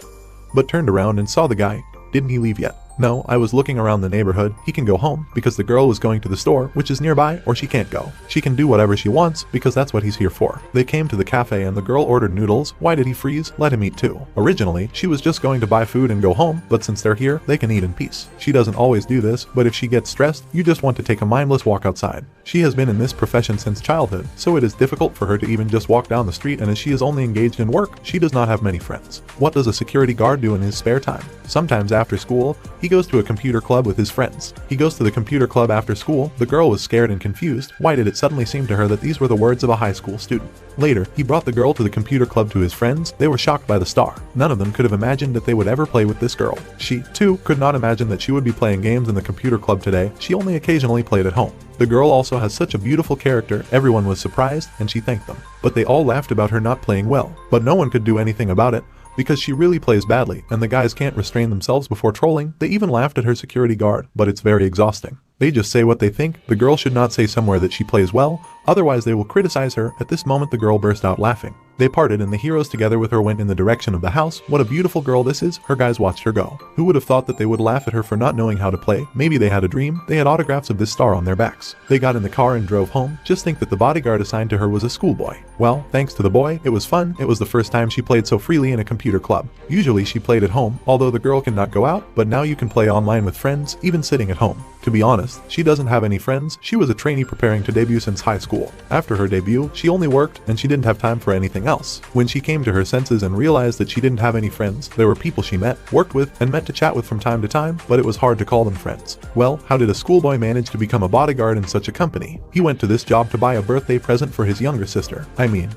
but turned around and saw the guy. Didn't he leave yet? No, I was looking around the neighborhood. He can go home because the girl was going to the store, which is nearby, or she can't go. She can do whatever she wants because that's what he's here for. They came to the cafe and the girl ordered noodles. Why did he freeze? Let him eat too. Originally, she was just going to buy food and go home, but since they're here, they can eat in peace. She doesn't always do this, but if she gets stressed, you just want to take a mindless walk outside. She has been in this profession since childhood, so it is difficult for her to even just walk down the street, and as she is only engaged in work, she does not have many friends. What does a security guard do in his spare time? Sometimes after school, he goes to a computer club with his friends. He goes to the computer club after school. The girl was scared and confused. Why did it suddenly seem to her that these were the words of a high school student? Later, he brought the girl to the computer club to his friends. They were shocked by the star. None of them could have imagined that they would ever play with this girl. She, too, could not imagine that she would be playing games in the computer club today. She only occasionally played at home. The girl also has such a beautiful character. Everyone was surprised, and she thanked them. But they all laughed about her not playing well. But no one could do anything about it, because she really plays badly, and the guys can't restrain themselves before trolling. They even laughed at her security guard, but it's very exhausting. They just say what they think. The girl should not say somewhere that she plays well, otherwise they will criticize her. At this moment the girl burst out laughing. They parted and the heroes together with her went in the direction of the house. What a beautiful girl this is. Her guys watched her go. Who would have thought that they would laugh at her for not knowing how to play? Maybe they had a dream. They had autographs of this star on their backs. They got in the car and drove home. Just think that the bodyguard assigned to her was a schoolboy. Well, thanks to the boy, it was fun. It was the first time she played so freely in a computer club. Usually she played at home, although the girl cannot go out, but now you can play online with friends, even sitting at home. To be honest, she doesn't have any friends. She was a trainee preparing to debut since high school. After her debut, she only worked, and she didn't have time for anything else. When she came to her senses and realized that she didn't have any friends, there were people she met, worked with, and met to chat with from time to time, but it was hard to call them friends. Well, how did a schoolboy manage to become a bodyguard in such a company? He went to this job to buy a birthday present for his younger sister.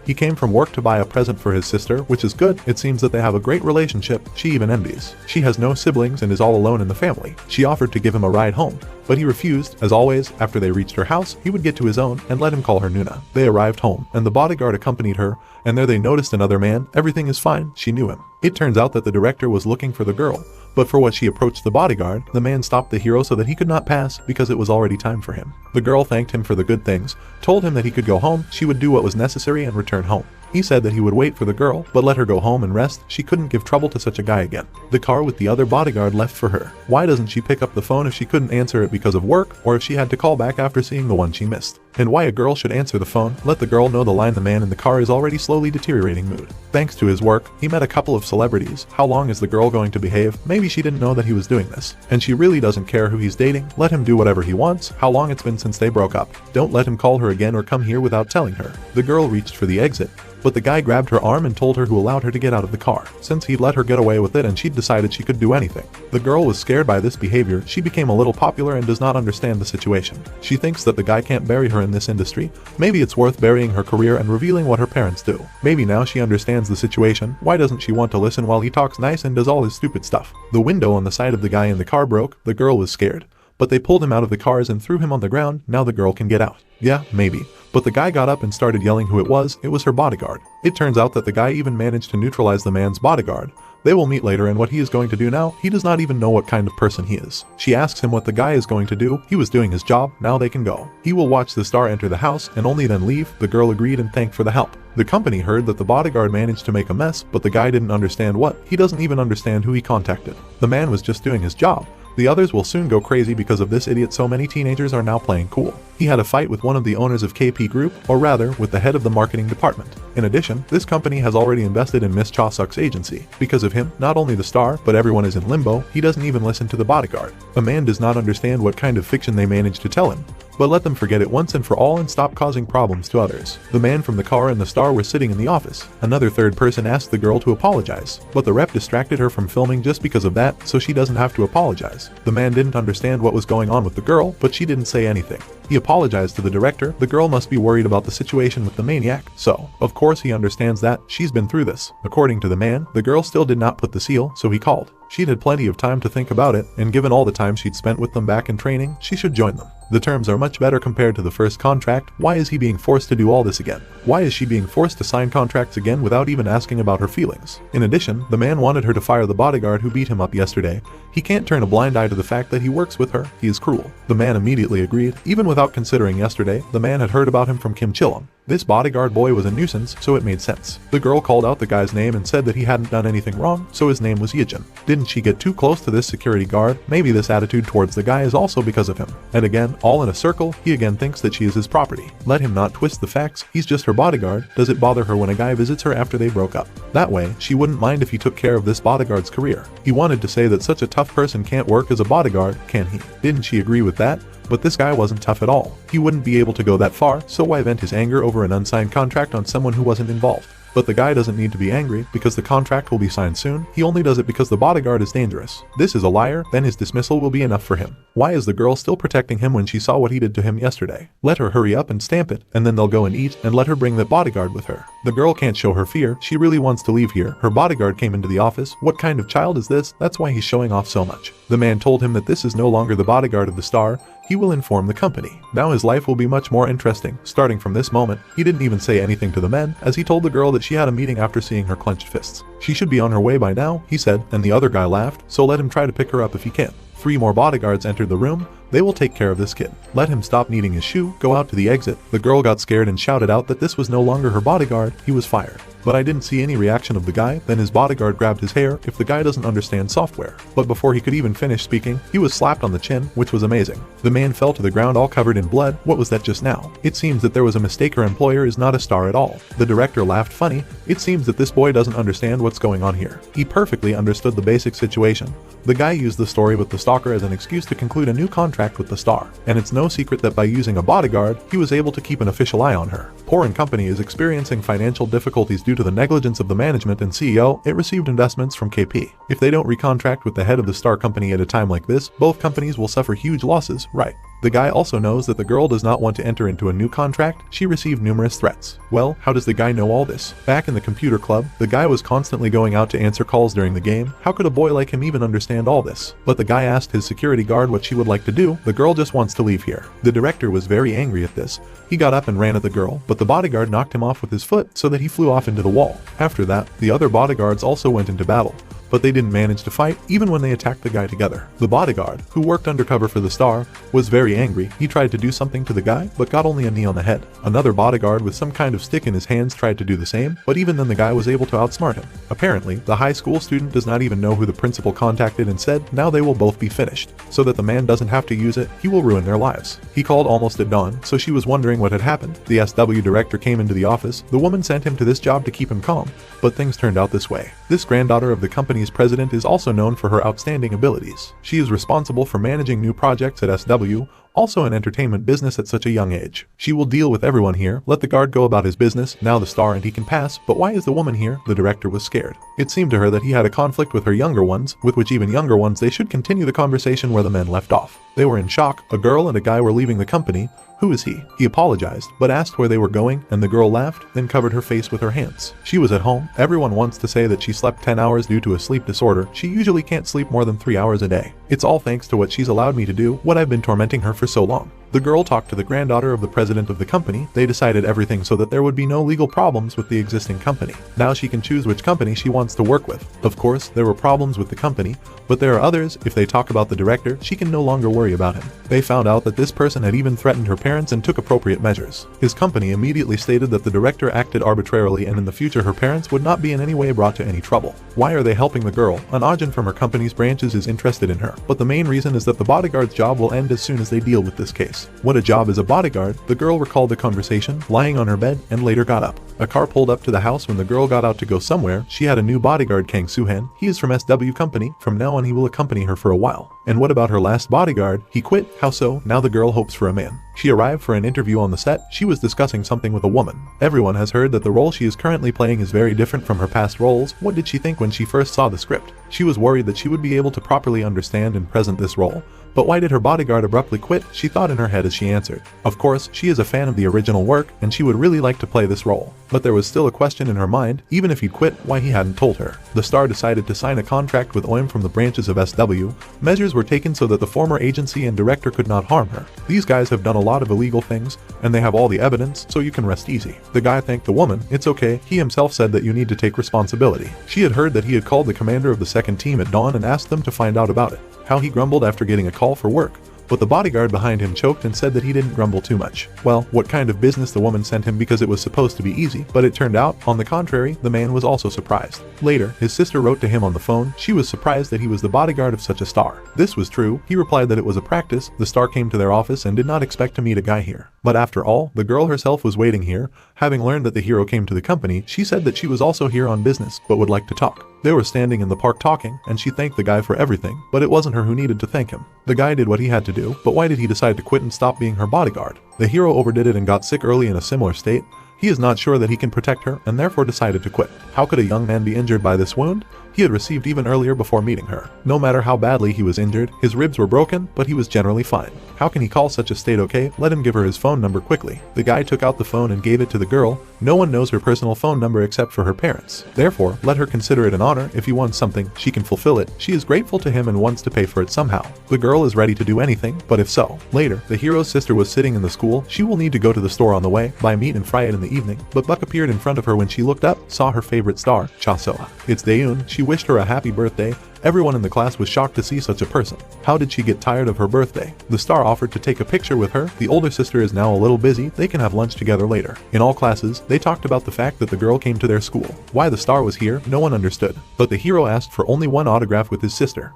He came from work to buy a present for his sister, which is good. It seems that they have a great relationship. She even envies. She has no siblings and is all alone in the family. She offered to give him a ride home, but he refused. As always, after they reached her house, he would get to his own and let him call her Nuna. They arrived home, and the bodyguard accompanied her, and there they noticed another man. Everything is fine. She knew him. It turns out that the director was looking for the girl, but for what she approached the bodyguard, the man stopped the hero so that he could not pass because it was already time for him. The girl thanked him for the good things, told him that he could go home, she would do what was necessary and return home. He said that he would wait for the girl, but let her go home and rest. She couldn't give trouble to such a guy again. The car with the other bodyguard left for her. Why doesn't she pick up the phone if she couldn't answer it because of work, or if she had to call back after seeing the one she missed? And why a girl should answer the phone? Let the girl know the line. The man in the car is already slowly deteriorating mood. Thanks to his work, he met a couple of celebrities. How long is the girl going to behave? Maybe she didn't know that he was doing this. And she really doesn't care who he's dating. Let him do whatever he wants. How long it's been since they broke up. Don't let him call her again or come here without telling her. The girl reached for the exit, but the guy grabbed her arm and told her who allowed her to get out of the car, since he'd let her get away with it and she'd decided she could do anything. The girl was scared by this behavior. She became a little popular and does not understand the situation. She thinks that the guy can't bury her in this industry. Maybe it's worth burying her career and revealing what her parents do. Maybe now she understands the situation. Why doesn't she want to listen while he talks nice and does all his stupid stuff? The window on the side of the guy in the car broke. The girl was scared, but they pulled him out of the cars and threw him on the ground. Now the girl can get out. Yeah, maybe. But the guy got up and started yelling who it was. It was her bodyguard. It turns out that the guy even managed to neutralize the man's bodyguard, They will meet later, and what he is going to do now, he does not even know what kind of person he is. She asks him what the guy is going to do. He was doing his job, now they can go. He will watch the star enter the house and only then leave. The girl agreed and thanked for the help. The company heard that the bodyguard managed to make a mess, but the guy didn't understand what. He doesn't even understand who he contacted. The man was just doing his job. The others will soon go crazy because of this idiot. So many teenagers are now playing cool. He had a fight with one of the owners of KP Group, or rather, with the head of the marketing department. In addition, this company has already invested in Miss Cha-suk's agency. Because of him, not only the star, but everyone is in limbo. He doesn't even listen to the bodyguard. A man does not understand what kind of fiction they managed to tell him. But let them forget it once and for all and stop causing problems to others. The man from the car and the star were sitting in the office. Another third person asked the girl to apologize, but the rep distracted her from filming just because of that, so she doesn't have to apologize. The man didn't understand what was going on with the girl, but she didn't say anything. He apologized to the director. The girl must be worried about the situation with the maniac, so, of course, he understands that she's been through this. According to the man, the girl still did not put the seal, so he called. She'd had plenty of time to think about it, and given all the time she'd spent with them back in training, she should join them. The terms are much better compared to the first contract. Why is he being forced to do all this again? Why is she being forced to sign contracts again without even asking about her feelings? In addition, the man wanted her to fire the bodyguard who beat him up yesterday. He can't turn a blind eye to the fact that he works with her. He is cruel. The man immediately agreed. Even without considering yesterday, the man had heard about him from Kim Chillum. This bodyguard boy was a nuisance, so it made sense. The girl called out the guy's name and said that he hadn't done anything wrong, so his name was Yijin. Didn't she get too close to this security guard? Maybe this attitude towards the guy is also because of him. And again, all in a circle, he again thinks that she is his property. Let him not twist the facts. He's just her bodyguard. Does it bother her when a guy visits her after they broke up? That way, she wouldn't mind if he took care of this bodyguard's career. He wanted to say that such a tough person can't work as a bodyguard, can he? Didn't she agree with that? But this guy wasn't tough at all. He wouldn't be able to go that far, so why vent his anger over an unsigned contract on someone who wasn't involved? But the guy doesn't need to be angry, because the contract will be signed soon. He only does it because the bodyguard is dangerous. This is a liar, then his dismissal will be enough for him. Why is the girl still protecting him when she saw what he did to him yesterday? Let her hurry up and stamp it, and then they'll go and eat, and let her bring the bodyguard with her. The girl can't show her fear. She really wants to leave here. Her bodyguard came into the office. What kind of child is this? That's why he's showing off so much. The man told him that this is no longer the bodyguard of the star. He will inform the company. Now his life will be much more interesting. Starting from this moment, he didn't even say anything to the men, as he told the girl that she had a meeting after seeing her clenched fists. She should be on her way by now, he said, and the other guy laughed, so let him try to pick her up if he can. 3 more bodyguards entered the room. They will take care of this kid. Let him stop needing his shoe, go out to the exit. The girl got scared and shouted out that this was no longer her bodyguard. He was fired. But I didn't see any reaction of the guy. Then his bodyguard grabbed his hair. If the guy doesn't understand software. But before he could even finish speaking, he was slapped on the chin, which was amazing. The man fell to the ground all covered in blood. What was that just now? It seems that there was a mistake. Her employer is not a star at all. The director laughed funny. It seems that this boy doesn't understand what's going on here. He perfectly understood the basic situation. The guy used the story with the stalker as an excuse to conclude a new contract with the star. And it's no secret that by using a bodyguard, he was able to keep an official eye on her. Poor & Company is experiencing financial difficulties due to the negligence of the management and CEO. It received investments from KP. If they don't recontract with the head of the star company at a time like this, both companies will suffer huge losses, right? The guy also knows that the girl does not want to enter into a new contract. She received numerous threats. Well, how does the guy know all this? Back in the computer club, the guy was constantly going out to answer calls during the game. How could a boy like him even understand all this? But the guy asked his security guard what she would like to do. The girl just wants to leave here. The director was very angry at this. He got up and ran at the girl, but the bodyguard knocked him off with his foot so that he flew off into the wall. After that, the other bodyguards also went into battle. But they didn't manage to fight, even when they attacked the guy together. The bodyguard, who worked undercover for the star, was very angry. He tried to do something to the guy, but got only a knee on the head. Another bodyguard with some kind of stick in his hands tried to do the same, but even then the guy was able to outsmart him. Apparently, the high school student does not even know who the principal contacted and said, now they will both be finished. So that the man doesn't have to use it, he will ruin their lives. He called almost at dawn, so she was wondering what had happened. The SW director came into the office. The woman sent him to this job to keep him calm. But things turned out this way. This granddaughter of the company's president is also known for her outstanding abilities. She is responsible for managing new projects at SW, also an entertainment business at such a young age. She will deal with everyone here. Let the guard go about his business, now the star and he can pass, but why is the woman here? The director was scared. It seemed to her that he had a conflict with her younger ones, with which even younger ones they should continue the conversation where the men left off. They were in shock. A girl and a guy were leaving the company. Who is he? He apologized, but asked where they were going, and the girl laughed, then covered her face with her hands. She was at home. Everyone wants to say that she slept 10 hours due to a sleep disorder. She usually can't sleep more than 3 hours a day. It's all thanks to what she's allowed me to do, what I've been tormenting her for so long. The girl talked to the granddaughter of the president of the company. They decided everything so that there would be no legal problems with the existing company. Now she can choose which company she wants to work with. Of course, there were problems with the company, but there are others. If they talk about the director, she can no longer worry about him. They found out that this person had even threatened her parents and took appropriate measures. His company immediately stated that the director acted arbitrarily and in the future her parents would not be in any way brought to any trouble. Why are they helping the girl? An agent from her company's branches is interested in her, but the main reason is that the bodyguard's job will end as soon as they deal with this case. What a job as a bodyguard. The girl recalled the conversation, lying on her bed, and later got up. A car pulled up to the house when the girl got out to go somewhere. She had a new bodyguard, Kang Suhan. He is from SW company. From now on he will accompany her for a while. And what about her last bodyguard? He quit. How so? Now the girl hopes for a man. She arrived for an interview on the set. She was discussing something with a woman. Everyone has heard that the role she is currently playing is very different from her past roles. What did she think when she first saw the script? She was worried that she would be able to properly understand and present this role. But why did her bodyguard abruptly quit? She thought in her head as she answered. Of course, she is a fan of the original work, and she would really like to play this role. But there was still a question in her mind, even if he'd quit, why he hadn't told her. The star decided to sign a contract with OIM from the branches of SW. Measures were taken so that the former agency and director could not harm her. These guys have done a lot of illegal things, and they have all the evidence, so you can rest easy. The guy thanked the woman. It's okay. He himself said that you need to take responsibility. She had heard that he had called the commander of the second team at dawn and asked them to find out about it. How he grumbled after getting a call for work. But the bodyguard behind him choked and said that he didn't grumble too much. Well, what kind of business the woman sent him because it was supposed to be easy, but it turned out, on the contrary, the man was also surprised. Later, his sister wrote to him on the phone. She was surprised that he was the bodyguard of such a star. This was true. He replied that it was a practice. The star came to their office and did not expect to meet a guy here. But after all, the girl herself was waiting here. Having learned that the hero came to the company, she said that she was also here on business, but would like to talk. They were standing in the park talking, and she thanked the guy for everything, but it wasn't her who needed to thank him. The guy did what he had to do, but why did he decide to quit and stop being her bodyguard? The hero overdid it and got sick early in a similar state. He is not sure that he can protect her, and therefore decided to quit. How could a young man be injured by this wound? He had received even earlier before meeting her. No matter how badly he was injured, his ribs were broken, but he was generally fine. How can he call such a state okay? Let him give her his phone number quickly. The guy took out the phone and gave it to the girl. No one knows her personal phone number except for her parents. Therefore, let her consider it an honor. If he wants something, she can fulfill it. She is grateful to him and wants to pay for it somehow. The girl is ready to do anything, but if so. Later, the hero's sister was sitting in the school. She will need to go to the store on the way, buy meat and fry it in the evening, but Buck appeared in front of her when she looked up, saw her favorite star, Chasoa. It's Daeun. She wished her a happy birthday. Everyone in the class was shocked to see such a person. How did she get tired of her birthday? The star offered to take a picture with her. The older sister is now a little busy. They can have lunch together later. In all classes, they talked about the fact that the girl came to their school. Why the star was here, no one understood. But the hero asked for only one autograph with his sister.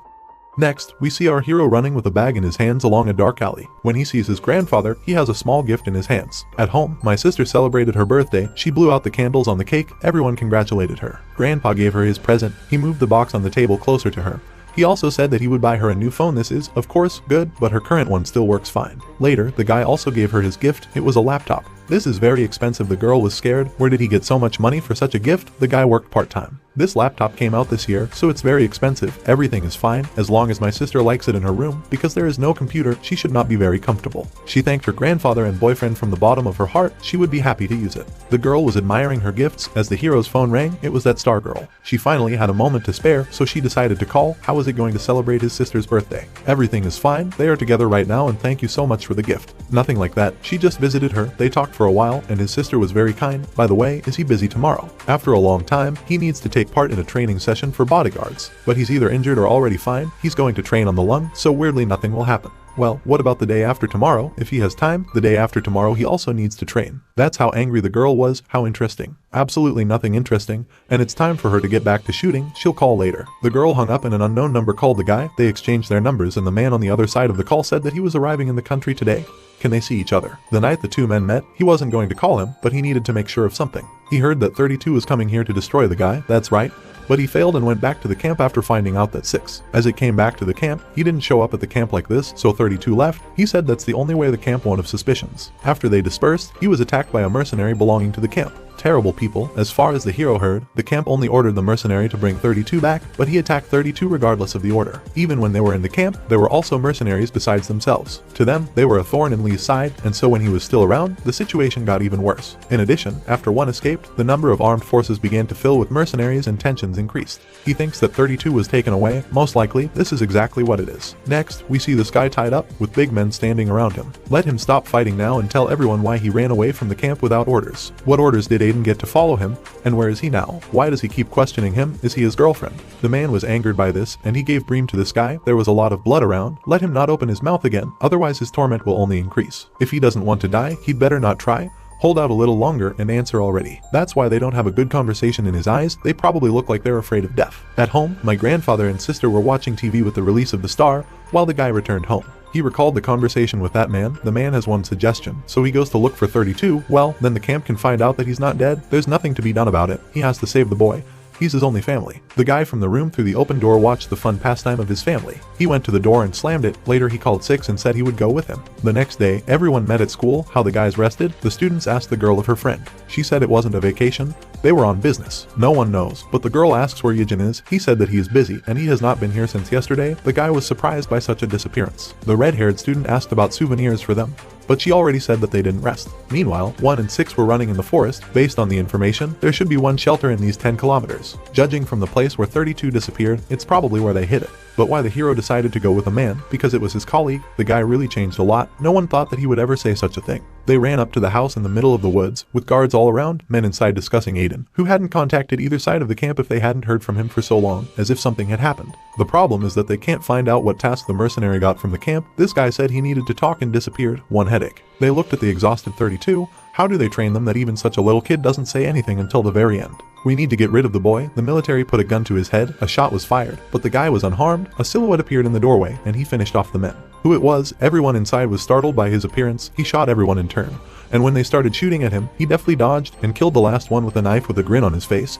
Next, we see our hero running with a bag in his hands along a dark alley. When he sees his grandfather, he has a small gift in his hands. At home, my sister celebrated her birthday. She blew out the candles on the cake. Everyone congratulated her. Grandpa gave her his present. He moved the box on the table closer to her. He also said that he would buy her a new phone. This is, of course, good, but her current one still works fine. Later, the guy also gave her his gift. It was a laptop. This is very expensive. The girl was scared. Where did he get so much money for such a gift? The guy worked part-time. This laptop came out this year, so it's very expensive. Everything is fine, as long as my sister likes it in her room. Because there is no computer, she should not be very comfortable. She thanked her grandfather and boyfriend from the bottom of her heart. She would be happy to use it. The girl was admiring her gifts. As the hero's phone rang, it was that star girl. She finally had a moment to spare, so she decided to call. How is it going to celebrate his sister's birthday? Everything is fine. They are together right now, and thank you so much for the gift. Nothing like that. She just visited her. They talked for a while, and his sister was very kind. By the way, is he busy tomorrow? After a long time, he needs to take part in a training session for bodyguards. But he's either injured or already fine. He's going to train on the lung, so weirdly nothing will happen. Well, what about the day after tomorrow? If he has time, the day after tomorrow he also needs to train. That's how angry the girl was. How interesting. Absolutely nothing interesting, and it's time for her to get back to shooting. She'll call later. The girl hung up and an unknown number called the guy. They exchanged their numbers and the man on the other side of the call said that he was arriving in the country today. Can they see each other? The night the two men met, he wasn't going to call him, but he needed to make sure of something. He heard that 32 was coming here to destroy the guy. That's right. But he failed and went back to the camp after finding out that 6. As it came back to the camp, he didn't show up at the camp like this, so 32 left. He said that's the only way the camp won't have suspicions. After they dispersed, he was attacked by a mercenary belonging to the camp. Terrible people. As far as the hero heard, the camp only ordered the mercenary to bring 32 back, but he attacked 32 regardless of the order. Even when they were in the camp, there were also mercenaries besides themselves. To them, they were a thorn in Lee's side, and so when he was still around, the situation got even worse. In addition, after one escaped, the number of armed forces began to fill with mercenaries and tensions increased. He thinks that 32 was taken away. Most likely, this is exactly what it is. Next, we see this guy tied up, with big men standing around him. Let him stop fighting now and tell everyone why he ran away from the camp without orders. What orders did Aiden get to follow him, and where is he now? Why does he keep questioning him? Is he his girlfriend? The man was angered by this, and he gave Bream to this guy. There was a lot of blood around. Let him not open his mouth again, otherwise his torment will only increase. If he doesn't want to die, he'd better not try. Hold out a little longer and answer already. That's why they don't have a good conversation in his eyes. They probably look like they're afraid of death. At home, my grandfather and sister were watching TV with the release of The Star, while the guy returned home. He recalled the conversation with that man. The man has one suggestion, so he goes to look for 32. Well, then the camp can find out that he's not dead. There's nothing to be done about it. He has to save the boy. He's his only family. The guy from the room through the open door watched the fun pastime of his family. He went to the door and slammed it. Later he called Six and said he would go with him. The next day, everyone met at school. How the guys rested? The students asked the girl of her friend. She said it wasn't a vacation. They were on business. No one knows. But the girl asks where Yijin is. He said that he is busy and he has not been here since yesterday. The guy was surprised by such a disappearance. The red-haired student asked about souvenirs for them, but she already said that they didn't rest. Meanwhile, 1 and 6 were running in the forest. Based on the information, there should be one shelter in these 10 kilometers. Judging from the place where 32 disappeared, it's probably where they hid it. But why the hero decided to go with a man? Because it was his colleague. The guy really changed a lot. No one thought that he would ever say such a thing. They ran up to the house in the middle of the woods, with guards all around, men inside discussing Aiden, who hadn't contacted either side of the camp if they hadn't heard from him for so long, as if something had happened. The problem is that they can't find out what task the mercenary got from the camp. This guy said he needed to talk and disappeared. One headache. They looked at the exhausted 32. How do they train them that even such a little kid doesn't say anything until the very end? We need to get rid of the boy. The military put a gun to his head. A shot was fired, but the guy was unharmed. A silhouette appeared in the doorway, and he finished off the men. Who it was, everyone inside was startled by his appearance. He shot everyone in turn, and when they started shooting at him, he deftly dodged and killed the last one with a knife with a grin on his face.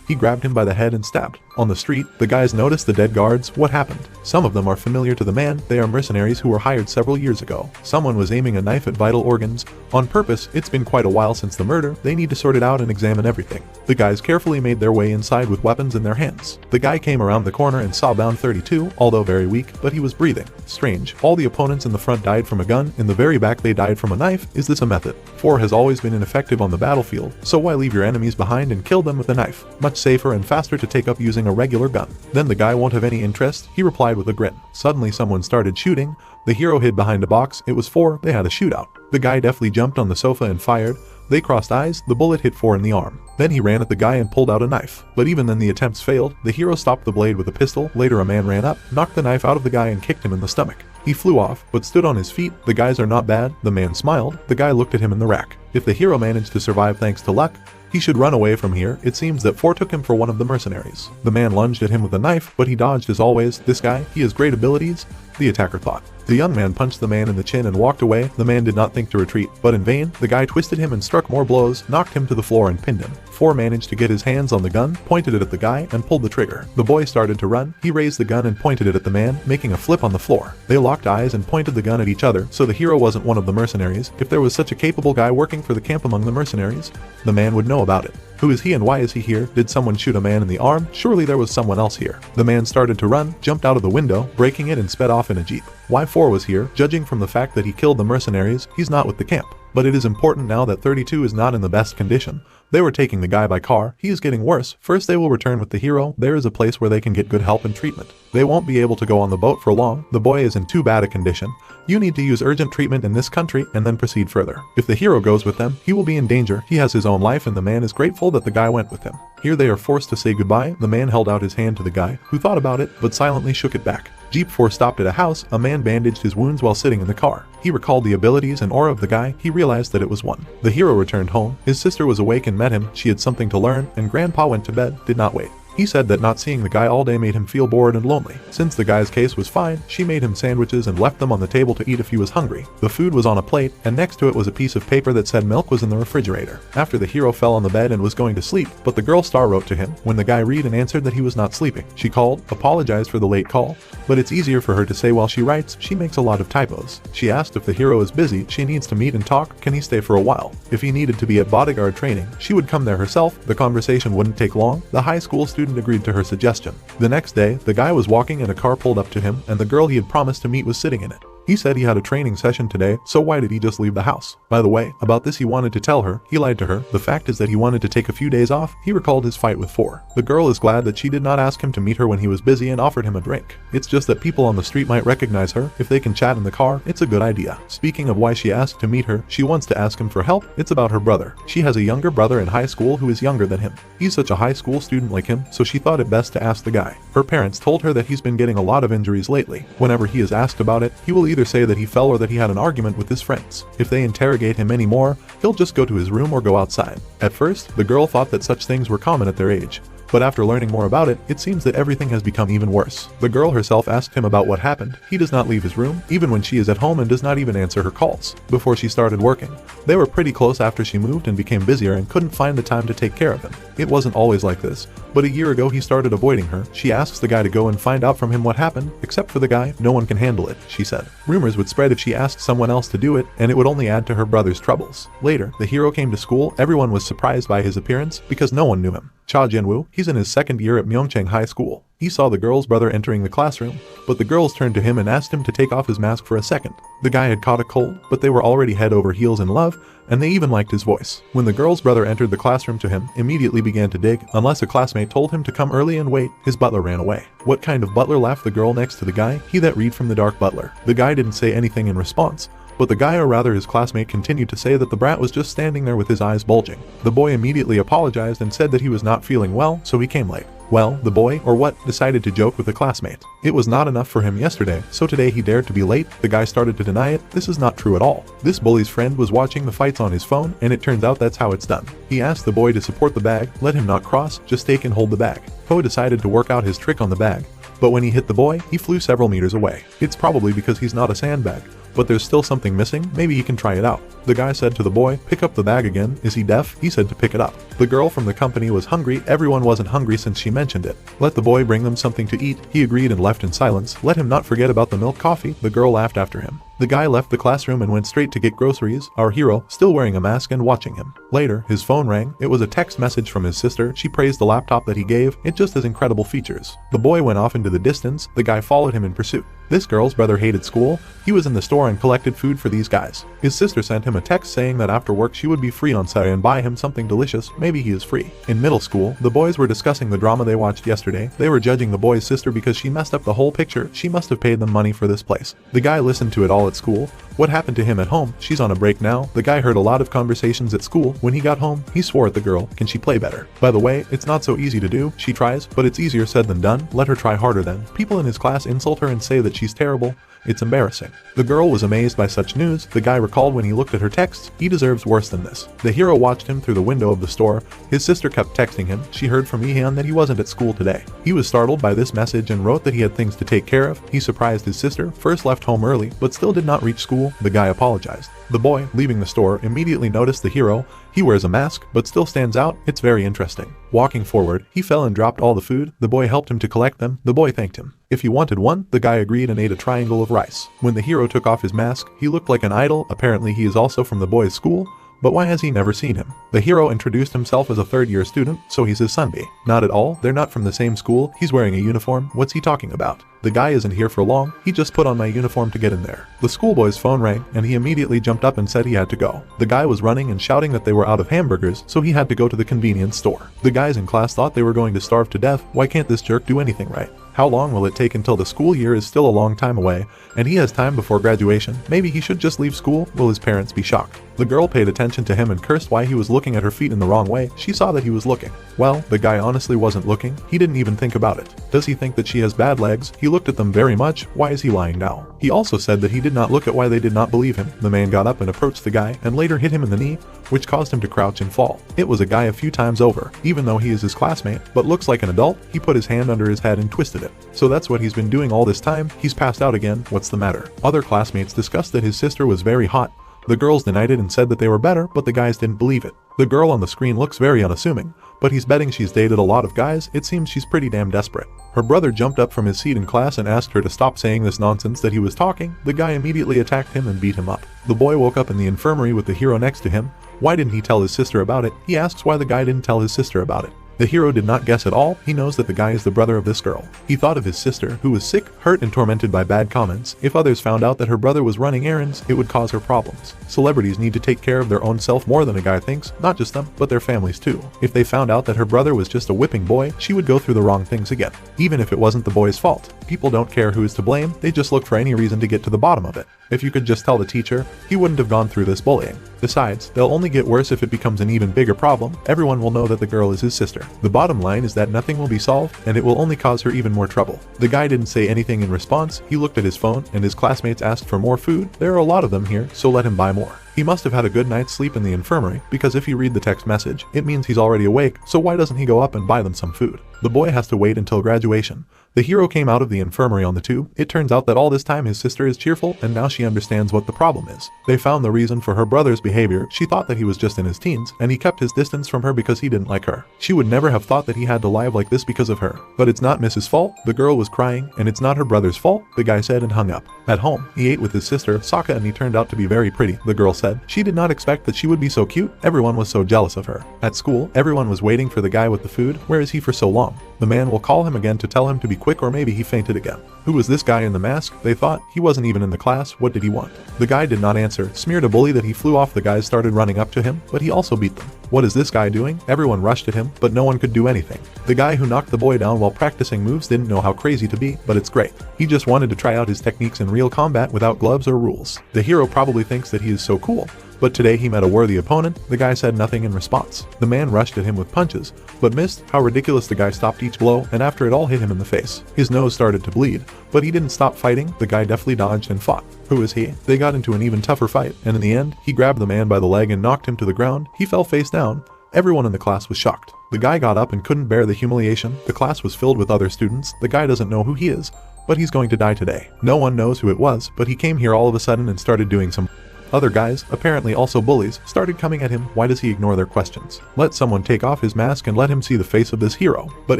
He grabbed him by the head and stabbed. On the street, the guys noticed the dead guards. What happened? Some of them are familiar to the man. They are mercenaries who were hired several years ago. Someone was aiming a knife at vital organs. On purpose. It's been quite a while since the murder. They need to sort it out and examine everything. The guys carefully made their way inside with weapons in their hands. The guy came around the corner and saw bound 32, although very weak, but he was breathing. Strange. All the opponents in the front died from a gun. In the very back they died from a knife. Is this a method? 4 has always been ineffective on the battlefield, so why leave your enemies behind and kill them with a knife? Much safer and faster to take up using a regular gun. Then the guy won't have any interest, he replied with a grin. Suddenly someone started shooting. The hero hid behind a box. It was 4. They had a shootout. The guy deftly jumped on the sofa and fired. They crossed eyes. The bullet hit 4 in the arm. Then he ran at the guy and pulled out a knife. But even then the attempts failed. The hero stopped the blade with a pistol. Later a man ran up, knocked the knife out of the guy and kicked him in the stomach. He flew off, but stood on his feet. The guys are not bad. The man smiled. The guy looked at him in the rack. If the hero managed to survive thanks to luck, he should run away from here. It seems that 4 took him for one of the mercenaries. The man lunged at him with a knife, but he dodged as always. This guy, he has great abilities, the attacker thought. The young man punched the man in the chin and walked away. The man did not think to retreat, but in vain. The guy twisted him and struck more blows, knocked him to the floor and pinned him. 4 managed to get his hands on the gun, pointed it at the guy, and pulled the trigger. The boy started to run. He raised the gun and pointed it at the man, making a flip on the floor. They locked eyes and pointed the gun at each other, so the hero wasn't one of the mercenaries. If there was such a capable guy working for the camp among the mercenaries, the man would know about it. Who is he and why is he here? Did someone shoot a man in the arm? Surely there was someone else here. The man started to run, jumped out of the window, breaking it and sped off in a jeep. Why 4 was here? Judging from the fact that he killed the mercenaries, he's not with the camp. But it is important now that 32 is not in the best condition. They were taking the guy by car. He is getting worse. First they will return with the hero. There is a place where they can get good help and treatment. They won't be able to go on the boat for long. The boy is in too bad a condition. You need to use urgent treatment in this country and then proceed further. If the hero goes with them, he will be in danger. He has his own life and the man is grateful that the guy went with him. Here they are forced to say goodbye. The man held out his hand to the guy, who thought about it, but silently shook it back. Jeep 4 stopped at a house. A man bandaged his wounds while sitting in the car. He recalled the abilities and aura of the guy. He realized that it was 1. The hero returned home. His sister was awake and met him. She had something to learn, and Grandpa went to bed, did not wait. He said that not seeing the guy all day made him feel bored and lonely. Since the guy's case was fine, she made him sandwiches and left them on the table to eat if he was hungry. The food was on a plate, and next to it was a piece of paper that said milk was in the refrigerator. After the hero fell on the bed and was going to sleep, but the girl star wrote to him. When the guy read and answered that he was not sleeping, she called, apologized for the late call. but it's easier for her to say while she writes. She makes a lot of typos. She asked if the hero is busy, she needs to meet and talk, can he stay for a while? If he needed to be at bodyguard training, she would come there herself. The conversation wouldn't take long. The high school student agreed to her suggestion. The next day, the guy was walking and a car pulled up to him, and the girl he had promised to meet was sitting in it. He said he had a training session today, so why did he just leave the house? By the way, about this he wanted to tell her, he lied to her. The fact is that he wanted to take a few days off. He recalled his fight with 4. The girl is glad that she did not ask him to meet her when he was busy and offered him a drink. It's just that people on the street might recognize her. If they can chat in the car, it's a good idea. Speaking of why she asked to meet her, she wants to ask him for help. It's about her brother. She has a younger brother in high school who is younger than him. He's such a high school student like him, so she thought it best to ask the guy. Her parents told her that he's been getting a lot of injuries lately. Whenever he is asked about it, he will either say that he fell or that he had an argument with his friends. If they interrogate him anymore, he'll just go to his room or go outside. At first, the girl thought that such things were common at their age. But after learning more about it, it seems that everything has become even worse. The girl herself asked him about what happened. He does not leave his room, even when she is at home, and does not even answer her calls. Before she started working, they were pretty close after she moved and became busier and couldn't find the time to take care of him. It wasn't always like this, but a year ago he started avoiding her. She asks the guy to go and find out from him what happened. Except for the guy, no one can handle it, she said. Rumors would spread if she asked someone else to do it, and it would only add to her brother's troubles. Later, the hero came to school. Everyone was surprised by his appearance because no one knew him. Cha Jianwoo, he's in his second year at Myeongchang High School. He saw the girl's brother entering the classroom, but the girls turned to him and asked him to take off his mask for a second. The guy had caught a cold, but they were already head over heels in love, and they even liked his voice. When the girl's brother entered the classroom to him, immediately began to dig. Unless a classmate told him to come early and wait, his butler ran away. What kind of butler? Laughed the girl next to the guy. He that read from the dark butler. The guy didn't say anything in response, but the guy, or rather his classmate, continued to say that the brat was just standing there with his eyes bulging. The boy immediately apologized and said that he was not feeling well, so he came late. Well, the boy, or what, decided to joke with the classmate. It was not enough for him yesterday, so today he dared to be late. The guy started to deny it. This is not true at all. This bully's friend was watching the fights on his phone, and it turns out that's how it's done. He asked the boy to support the bag, let him not cross, just take and hold the bag. Po decided to work out his trick on the bag, but when he hit the boy, he flew several meters away. It's probably because he's not a sandbag, but there's still something missing. Maybe he can try it out. The guy said to the boy, pick up the bag again. Is he deaf? He said to pick it up. The girl from the company was hungry. Everyone wasn't hungry since she mentioned it. Let the boy bring them something to eat. He agreed and left in silence. Let him not forget about the milk coffee. The girl laughed after him. The guy left the classroom and went straight to get groceries, our hero still wearing a mask and watching him. Later, his phone rang. It was a text message from his sister. She praised the laptop that he gave. It just has incredible features. The boy went off into the distance. The guy followed him in pursuit. This girl's brother hated school. He was in the store and collected food for these guys. His sister sent him a text saying that after work she would be free on Saturday and buy him something delicious. Maybe he is free. In middle school, the boys were discussing the drama they watched yesterday. They were judging the boy's sister because she messed up the whole picture. She must have paid them money for this place. The guy listened to it all at school. What happened to him at home? She's on a break now. The guy heard a lot of conversations at school. When he got home, he swore at the girl. Can she play better? By the way, it's not so easy to do. She tries, but it's easier said than done. Let her try harder then. People in his class insult her and say that she's terrible. It's embarrassing. The girl was amazed by such news. The guy recalled when he looked at her texts. He deserves worse than this. The hero watched him through the window of the store. His sister kept texting him. She heard from Ihan that he wasn't at school today. He was startled by this message and wrote that he had things to take care of. He surprised his sister, first left home early, but still did not reach school. The guy apologized. The boy, leaving the store, immediately noticed the hero. He wears a mask, but still stands out. It's very interesting. Walking forward, he fell and dropped all the food. The boy helped him to collect them. The boy thanked him. If he wanted one, the guy agreed and ate a triangle of rice. When the hero took off his mask, he looked like an idol. Apparently he is also from the boy's school. But why has he never seen him? The hero introduced himself as a third-year student, so he's his Sunbi. Not at all, they're not from the same school. He's wearing a uniform. What's he talking about? The guy isn't here for long. He just put on my uniform to get in there. The schoolboy's phone rang, and he immediately jumped up and said he had to go. The guy was running and shouting that they were out of hamburgers, so he had to go to the convenience store. The guys in class thought they were going to starve to death. Why can't this jerk do anything right? How long will it take until the school year is still a long time away, and he has time before graduation? Maybe he should just leave school. Will his parents be shocked? The girl paid attention to him and cursed why he was looking at her feet in the wrong way. She saw that he was looking. Well, the guy honestly wasn't looking. He didn't even think about it. Does he think that she has bad legs? He looked at them very much. Why is he lying now? He also said that he did not look at why they did not believe him. The man got up and approached the guy and later hit him in the knee, which caused him to crouch and fall. It was a guy a few times over. Even though he is his classmate, but looks like an adult, he put his hand under his head and twisted it. So that's what he's been doing all this time. He's passed out again. What's the matter? Other classmates discussed that his sister was very hot. The girls denied it and said that they were better, but the guys didn't believe it. The girl on the screen looks very unassuming, but he's betting she's dated a lot of guys. It seems she's pretty damn desperate. Her brother jumped up from his seat in class and asked her to stop saying this nonsense that he was talking. The guy immediately attacked him and beat him up. The boy woke up in the infirmary with the hero next to him. Why didn't he tell his sister about it? He asks why the guy didn't tell his sister about it. The hero did not guess at all. He knows that the guy is the brother of this girl. He thought of his sister, who was sick, hurt, and tormented by bad comments. If others found out that her brother was running errands, it would cause her problems. Celebrities need to take care of their own self more than a guy thinks, not just them, but their families too. If they found out that her brother was just a whipping boy, she would go through the wrong things again. Even if it wasn't the boy's fault. People don't care who is to blame, they just look for any reason to get to the bottom of it. If you could just tell the teacher, he wouldn't have gone through this bullying. Besides, they'll only get worse if it becomes an even bigger problem. Everyone will know that the girl is his sister. The bottom line is that nothing will be solved, and it will only cause her even more trouble. The guy didn't say anything in response. He looked at his phone, and his classmates asked for more food. There are a lot of them here, so let him buy more. He must have had a good night's sleep in the infirmary, because if you read the text message, it means he's already awake, so why doesn't he go up and buy them some food? The boy has to wait until graduation. The hero came out of the infirmary on the tube. It turns out that all this time his sister is cheerful, and now she understands what the problem is. They found the reason for her brother's behavior. She thought that he was just in his teens, and he kept his distance from her because he didn't like her. She would never have thought that he had to lie like this because of her. But it's not Mrs. fault. The girl was crying, and it's not her brother's fault, the guy said and hung up. At home, he ate with his sister, Saka, and he turned out to be very pretty, the girl said. She did not expect that she would be so cute. Everyone was so jealous of her. At school, everyone was waiting for the guy with the food. Where is he for so long? The man will call him again to tell him to be quick, or maybe he fainted again. Who was this guy in the mask? They thought. He wasn't even in the class. What did he want? The guy did not answer. Smeared a bully that he flew off. The guys started running up to him, but he also beat them. What is this guy doing? Everyone rushed at him, but no one could do anything. The guy who knocked the boy down while practicing moves didn't know how crazy to be, but it's great. He just wanted to try out his techniques in real combat without gloves or rules. The hero probably thinks that he is so cool. But today he met a worthy opponent. The guy said nothing in response. The man rushed at him with punches, but missed. How ridiculous. The guy stopped each blow, and after it all hit him in the face. His nose started to bleed, but he didn't stop fighting. The guy deftly dodged and fought. Who is he? They got into an even tougher fight, and in the end, he grabbed the man by the leg and knocked him to the ground. He fell face down. Everyone in the class was shocked. The guy got up and couldn't bear the humiliation. The class was filled with other students. The guy doesn't know who he is, but he's going to die today. No one knows who it was, but he came here all of a sudden and started doing some. Other guys, apparently also bullies, started coming at him. Why does he ignore their questions? Let someone take off his mask and let him see the face of this hero. But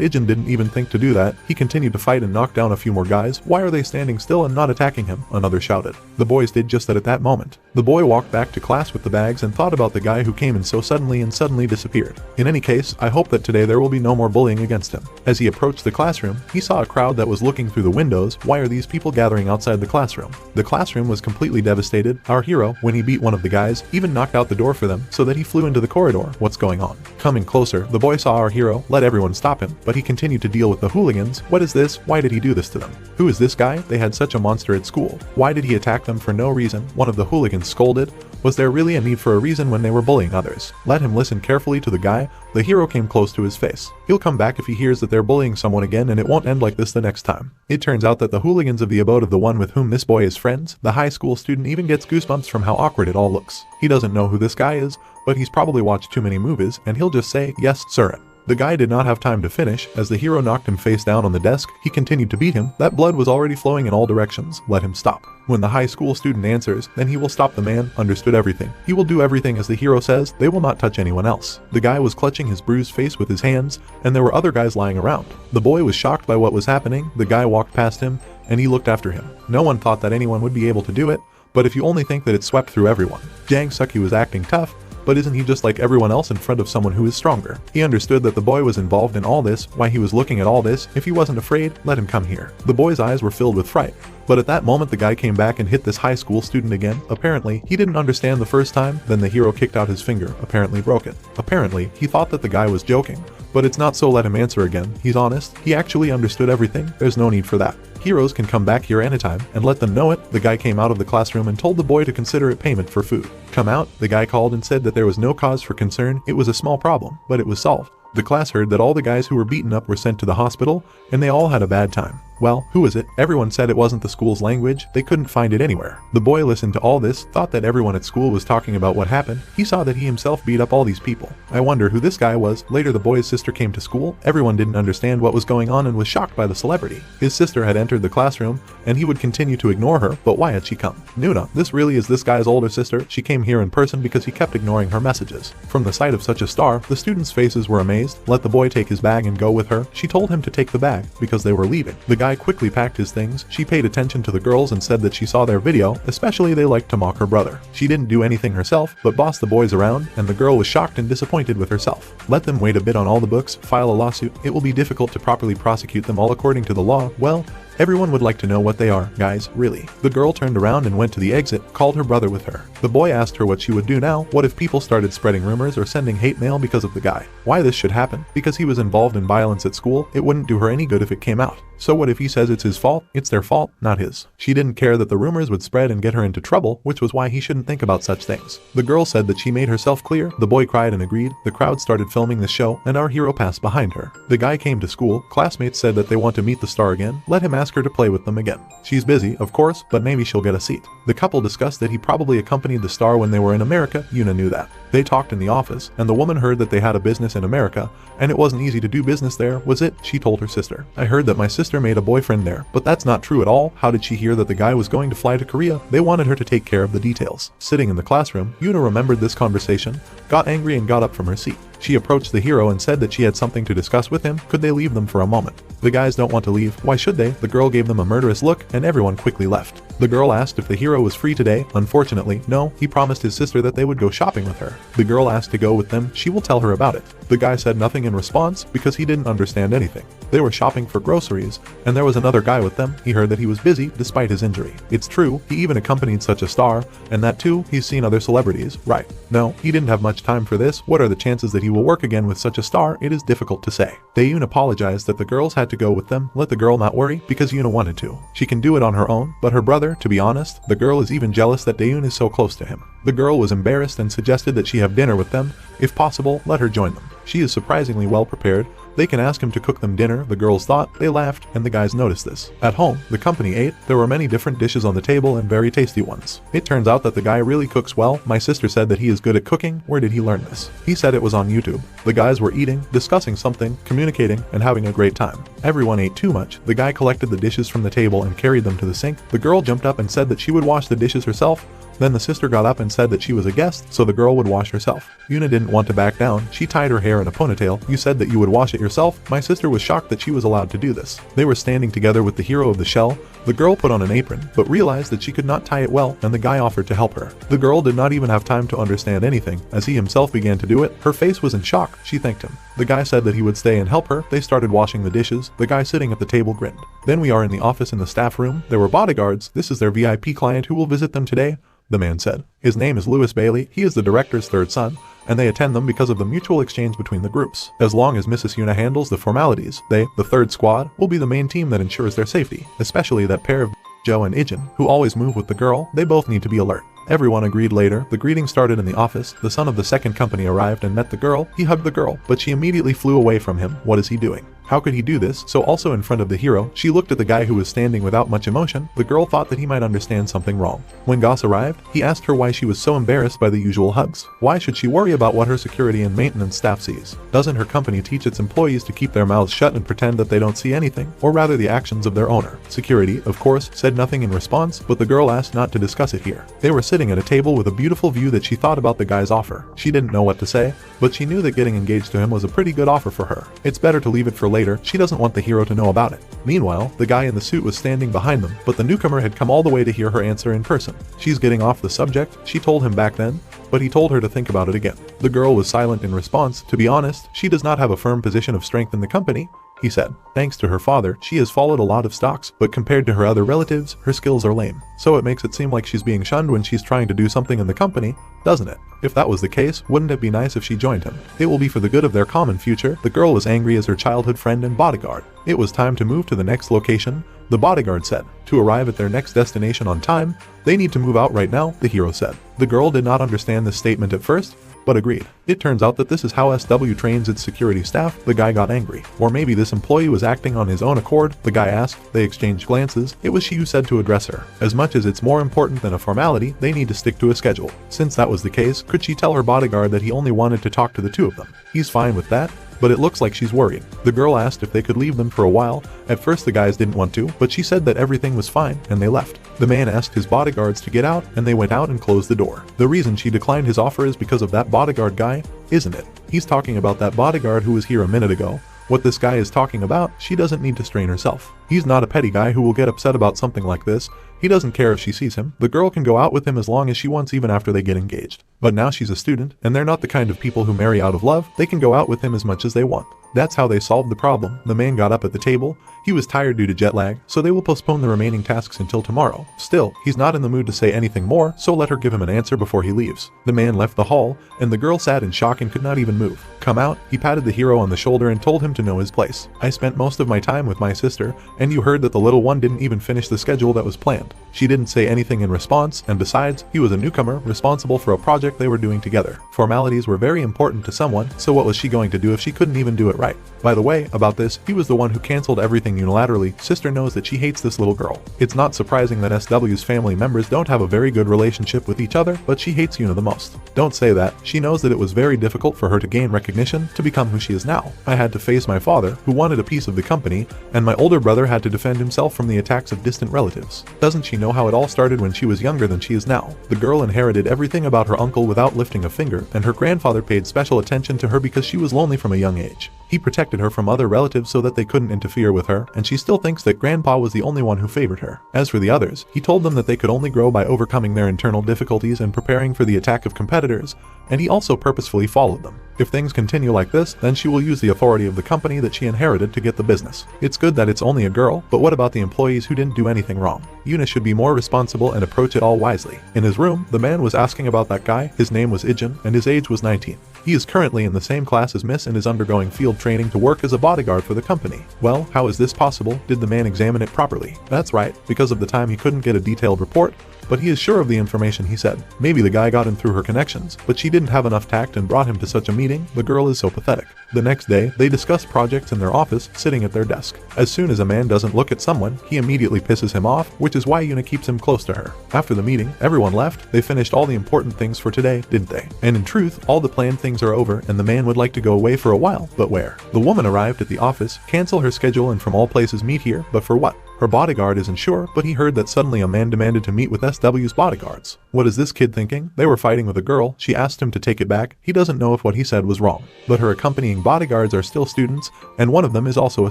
Ijin didn't even think to do that. He continued to fight and knock down a few more guys. Why are they standing still and not attacking him? Another shouted. The boys did just that at that moment. The boy walked back to class with the bags and thought about the guy who came in so suddenly and suddenly disappeared. In any case, I hope that today there will be no more bullying against him. As he approached the classroom, he saw a crowd that was looking through the windows. Why are these people gathering outside the classroom? The classroom was completely devastated. Our hero, when he beat one of the guys, even knocked out the door for them so that he flew into the corridor. What's going on? Coming closer, the boy saw our hero, let everyone stop him, but he continued to deal with the hooligans. What is this? Why did he do this to them? Who is this guy? They had such a monster at school. Why did he attack them for no reason? One of the hooligans scolded. Was there really a need for a reason when they were bullying others? Let him listen carefully to the guy. The hero came close to his face. He'll come back if he hears that they're bullying someone again, and it won't end like this the next time. It turns out that the hooligans of the abode of the one with whom this boy is friends, the high school student, even gets goosebumps from how awkward it all looks. He doesn't know who this guy is, but he's probably watched too many movies, and he'll just say, "Yes, sir." The guy did not have time to finish. As the hero knocked him face down on the desk, he continued to beat him. That blood was already flowing in all directions. Let him stop. When the high school student answers, then he will stop. The man understood everything. He will do everything as the hero says. They will not touch anyone else. The guy was clutching his bruised face with his hands, and there were other guys lying around. The boy was shocked by what was happening. The guy walked past him, and he looked after him. No one thought that anyone would be able to do it, but if you only think that it swept through everyone. Jang Suki was acting tough, but isn't he just like everyone else in front of someone who is stronger? He understood that the boy was involved in all this, why he was looking at all this. If he wasn't afraid, let him come here. The boy's eyes were filled with fright. But at that moment the guy came back and hit this high school student again. Apparently, he didn't understand the first time, then the hero kicked out his finger, apparently broke it. Apparently, he thought that the guy was joking. But it's not, so let him answer again. He's honest. He actually understood everything. There's no need for that. Heroes can come back here anytime, and let them know it. The guy came out of the classroom and told the boy to consider it payment for food. Come out, the guy called and said that there was no cause for concern. It was a small problem, but it was solved. The class heard that all the guys who were beaten up were sent to the hospital, and they all had a bad time. Well, who is it? Everyone said it wasn't the school's language, they couldn't find it anywhere. The boy listened to all this, thought that everyone at school was talking about what happened. He saw that he himself beat up all these people. I wonder who this guy was. Later the boy's sister came to school. Everyone didn't understand what was going on and was shocked by the celebrity. His sister had entered the classroom, and he would continue to ignore her, but why had she come? Nuna, this really is this guy's older sister. She came here in person because he kept ignoring her messages. From the sight of such a star, the students' faces were amazed. Let the boy take his bag and go with her. She told him to take the bag, because they were leaving. The guy quickly packed his things. She paid attention to the girls and said that she saw their video, especially they liked to mock her brother. She didn't do anything herself, but bossed the boys around, and the girl was shocked and disappointed with herself. Let them wait a bit on all the books, file a lawsuit. It will be difficult to properly prosecute them all according to the law. Well, everyone would like to know what they are, guys, really. The girl turned around and went to the exit, called her brother with her. The boy asked her what she would do now. What if people started spreading rumors or sending hate mail because of the guy? Why this should happen? Because he was involved in violence at school. It wouldn't do her any good if it came out. So what if he says it's his fault? It's their fault, not his. She didn't care that the rumors would spread and get her into trouble, which was why he shouldn't think about such things. The girl said that she made herself clear. The boy cried and agreed. The crowd started filming the show, and our hero passed behind her. The guy came to school. Classmates said that they want to meet the star again. Let him ask her to play with them again. She's busy, of course, but maybe she'll get a seat. The couple discussed that he probably accompanied the star when they were in America. Yuna knew that. They talked in the office, and the woman heard that they had a business in America, and it wasn't easy to do business there, was it? She told her sister. I heard that my sister made a boyfriend there, but that's not true at all. How did she hear that the guy was going to fly to Korea? They wanted her to take care of the details. Sitting in the classroom, Yuna remembered this conversation, got angry and got up from her seat. She approached the hero and said that she had something to discuss with him. Could they leave them for a moment? The guys don't want to leave. Why should they? The girl gave them a murderous look, and everyone quickly left. The girl asked if the hero was free today. Unfortunately, no. He promised his sister that they would go shopping with her. The girl asked to go with them. She will tell her about it. The guy said nothing in response because he didn't understand anything. They were shopping for groceries, and there was another guy with them. He heard that he was busy despite his injury. It's true, he even accompanied such a star, and that too, he's seen other celebrities. Right. No, he didn't have much time for this. What are the chances that he will work again with such a star? It is difficult to say. Daeun apologized that the girls had to go with them. Let the girl not worry, because Yuna wanted to. She can do it on her own, but her brother, to be honest, the girl is even jealous that Daeun is so close to him. The girl was embarrassed and suggested that she have dinner with them. If possible, let her join them. She is surprisingly well prepared. They can ask him to cook them dinner. The girls thought, they laughed, and the guys noticed this. At home, the company ate. There were many different dishes on the table and very tasty ones. It turns out that the guy really cooks well. My sister said that he is good at cooking. Where did he learn this? He said it was on YouTube. The guys were eating, discussing something, communicating, and having a great time. Everyone ate too much. The guy collected the dishes from the table and carried them to the sink. The girl jumped up and said that she would wash the dishes herself. Then the sister got up and said that she was a guest, so the girl would wash herself. Yuna didn't want to back down. She tied her hair in a ponytail. You said that you would wash it yourself? My sister was shocked that she was allowed to do this. They were standing together with the hero of the shell. The girl put on an apron, but realized that she could not tie it well, and the guy offered to help her. The girl did not even have time to understand anything. As he himself began to do it, her face was in shock. She thanked him. The guy said that he would stay and help her. They started washing the dishes. The guy sitting at the table grinned. Then we are in the office in the staff room. There were bodyguards. This is their VIP client who will visit them today, the man said. His name is Louis Bailey. He is the director's third son, and they attend them because of the mutual exchange between the groups. As long as Mrs. Yuna handles the formalities, they, the third squad, will be the main team that ensures their safety, especially that pair of Joe and Ijin, who always move with the girl. They both need to be alert. Everyone agreed later. The greeting started in the office. The son of the second company arrived and met the girl. He hugged the girl, but she immediately flew away from him. What is he doing? How could he do this? So also in front of the hero, she looked at the guy who was standing without much emotion. The girl thought that he might understand something wrong. When Goss arrived, he asked her why she was so embarrassed by the usual hugs. Why should she worry about what her security and maintenance staff sees? Doesn't her company teach its employees to keep their mouths shut and pretend that they don't see anything, or rather the actions of their owner? Security, of course, said nothing in response, but the girl asked not to discuss it here. They were sitting at a table with a beautiful view that she thought about the guy's offer. She didn't know what to say, but she knew that getting engaged to him was a pretty good offer for her. It's better to leave it for later. She doesn't want the hero to know about it. Meanwhile, the guy in the suit was standing behind them, but the newcomer had come all the way to hear her answer in person. She's getting off the subject. She told him back then, but he told her to think about it again. The girl was silent in response. To be honest, she does not have a firm position of strength in the company, he said. Thanks to her father, she has followed a lot of stocks, but compared to her other relatives, her skills are lame. So it makes it seem like she's being shunned when she's trying to do something in the company, doesn't it? If that was the case, wouldn't it be nice if she joined him? It will be for the good of their common future. The girl was angry as her childhood friend and bodyguard. It was time to move to the next location, the bodyguard said. To arrive at their next destination on time, they need to move out right now, the hero said. The girl did not understand this statement at first. but agreed. It turns out that this is how SW trains its security staff. The guy got angry. Or maybe this employee was acting on his own accord. The guy asked. They exchanged glances. It was she who said to address her. As much as it's more important than a formality, they need to stick to a schedule. Since that was the case, could she tell her bodyguard that he only wanted to talk to the two of them? He's fine with that, but it looks like she's worried. The girl asked if they could leave them for a while. At first the guys didn't want to, but she said that everything was fine, and they left. The man asked his bodyguards to get out, and they went out and closed the door. The reason she declined his offer is because of that bodyguard guy, isn't it? He's talking about that bodyguard who was here a minute ago. What this guy is talking about, she doesn't need to strain herself. He's not a petty guy who will get upset about something like this. He doesn't care if she sees him. The girl can go out with him as long as she wants, even after they get engaged. But now she's a student, and they're not the kind of people who marry out of love. They can go out with him as much as they want. That's how they solved the problem. The man got up at the table. He was tired due to jet lag, so they will postpone the remaining tasks until tomorrow. Still, he's not in the mood to say anything more, so let her give him an answer before he leaves. The man left the hall, and the girl sat in shock and could not even move. Come out, he patted the hero on the shoulder and told him to know his place. I spent most of my time with my sister, and you heard that the little one didn't even finish the schedule that was planned. She didn't say anything in response, and besides, he was a newcomer responsible for a project they were doing together. Formalities were very important to someone, so what was she going to do if she couldn't even do it right? By the way, about this, he was the one who cancelled everything unilaterally. Sister knows that she hates this little girl. It's not surprising that SW's family members don't have a very good relationship with each other, but she hates Yuna the most. Don't say that. She knows that it was very difficult for her to gain recognition, to become who she is now. I had to face my father, who wanted a piece of the company, and my older brother had to defend himself from the attacks of distant relatives. Doesn't she know how it all started when she was younger than she is now? The girl inherited everything about her uncle without lifting a finger, and her grandfather paid special attention to her because she was lonely from a young age. He protected her from other relatives so that they couldn't interfere with her, and she still thinks that Grandpa was the only one who favored her. As for the others, he told them that they could only grow by overcoming their internal difficulties and preparing for the attack of competitors, and he also purposefully followed them. If things continue like this, then she will use the authority of the company that she inherited to get the business. It's good that it's only a girl, but what about the employees who didn't do anything wrong? Yuna should be more responsible and approach it all wisely. In his room, the man was asking about that guy. His name was Ijin, and his age was 19. He is currently in the same class as Miss and is undergoing field training to work as a bodyguard for the company. Well, how is this possible? Did the man examine it properly? That's right, because of the time he couldn't get a detailed report, but he is sure of the information he said. Maybe the guy got in through her connections, but she didn't have enough tact and brought him to such a meeting. The girl is so pathetic. The next day, they discuss projects in their office, sitting at their desk. As soon as a man doesn't look at someone, he immediately pisses him off, which is why Yuna keeps him close to her. After the meeting, everyone left. They finished all the important things for today, didn't they? And in truth, all the planned things are over, and the man would like to go away for a while, but where? The woman arrived at the office, cancel her schedule and from all places meet here, but for what? Her bodyguard isn't sure, but he heard that suddenly a man demanded to meet with SW's bodyguards. What is this kid thinking? They were fighting with a girl. She asked him to take it back. He doesn't know if what he said was wrong. But her accompanying bodyguards are still students, and one of them is also a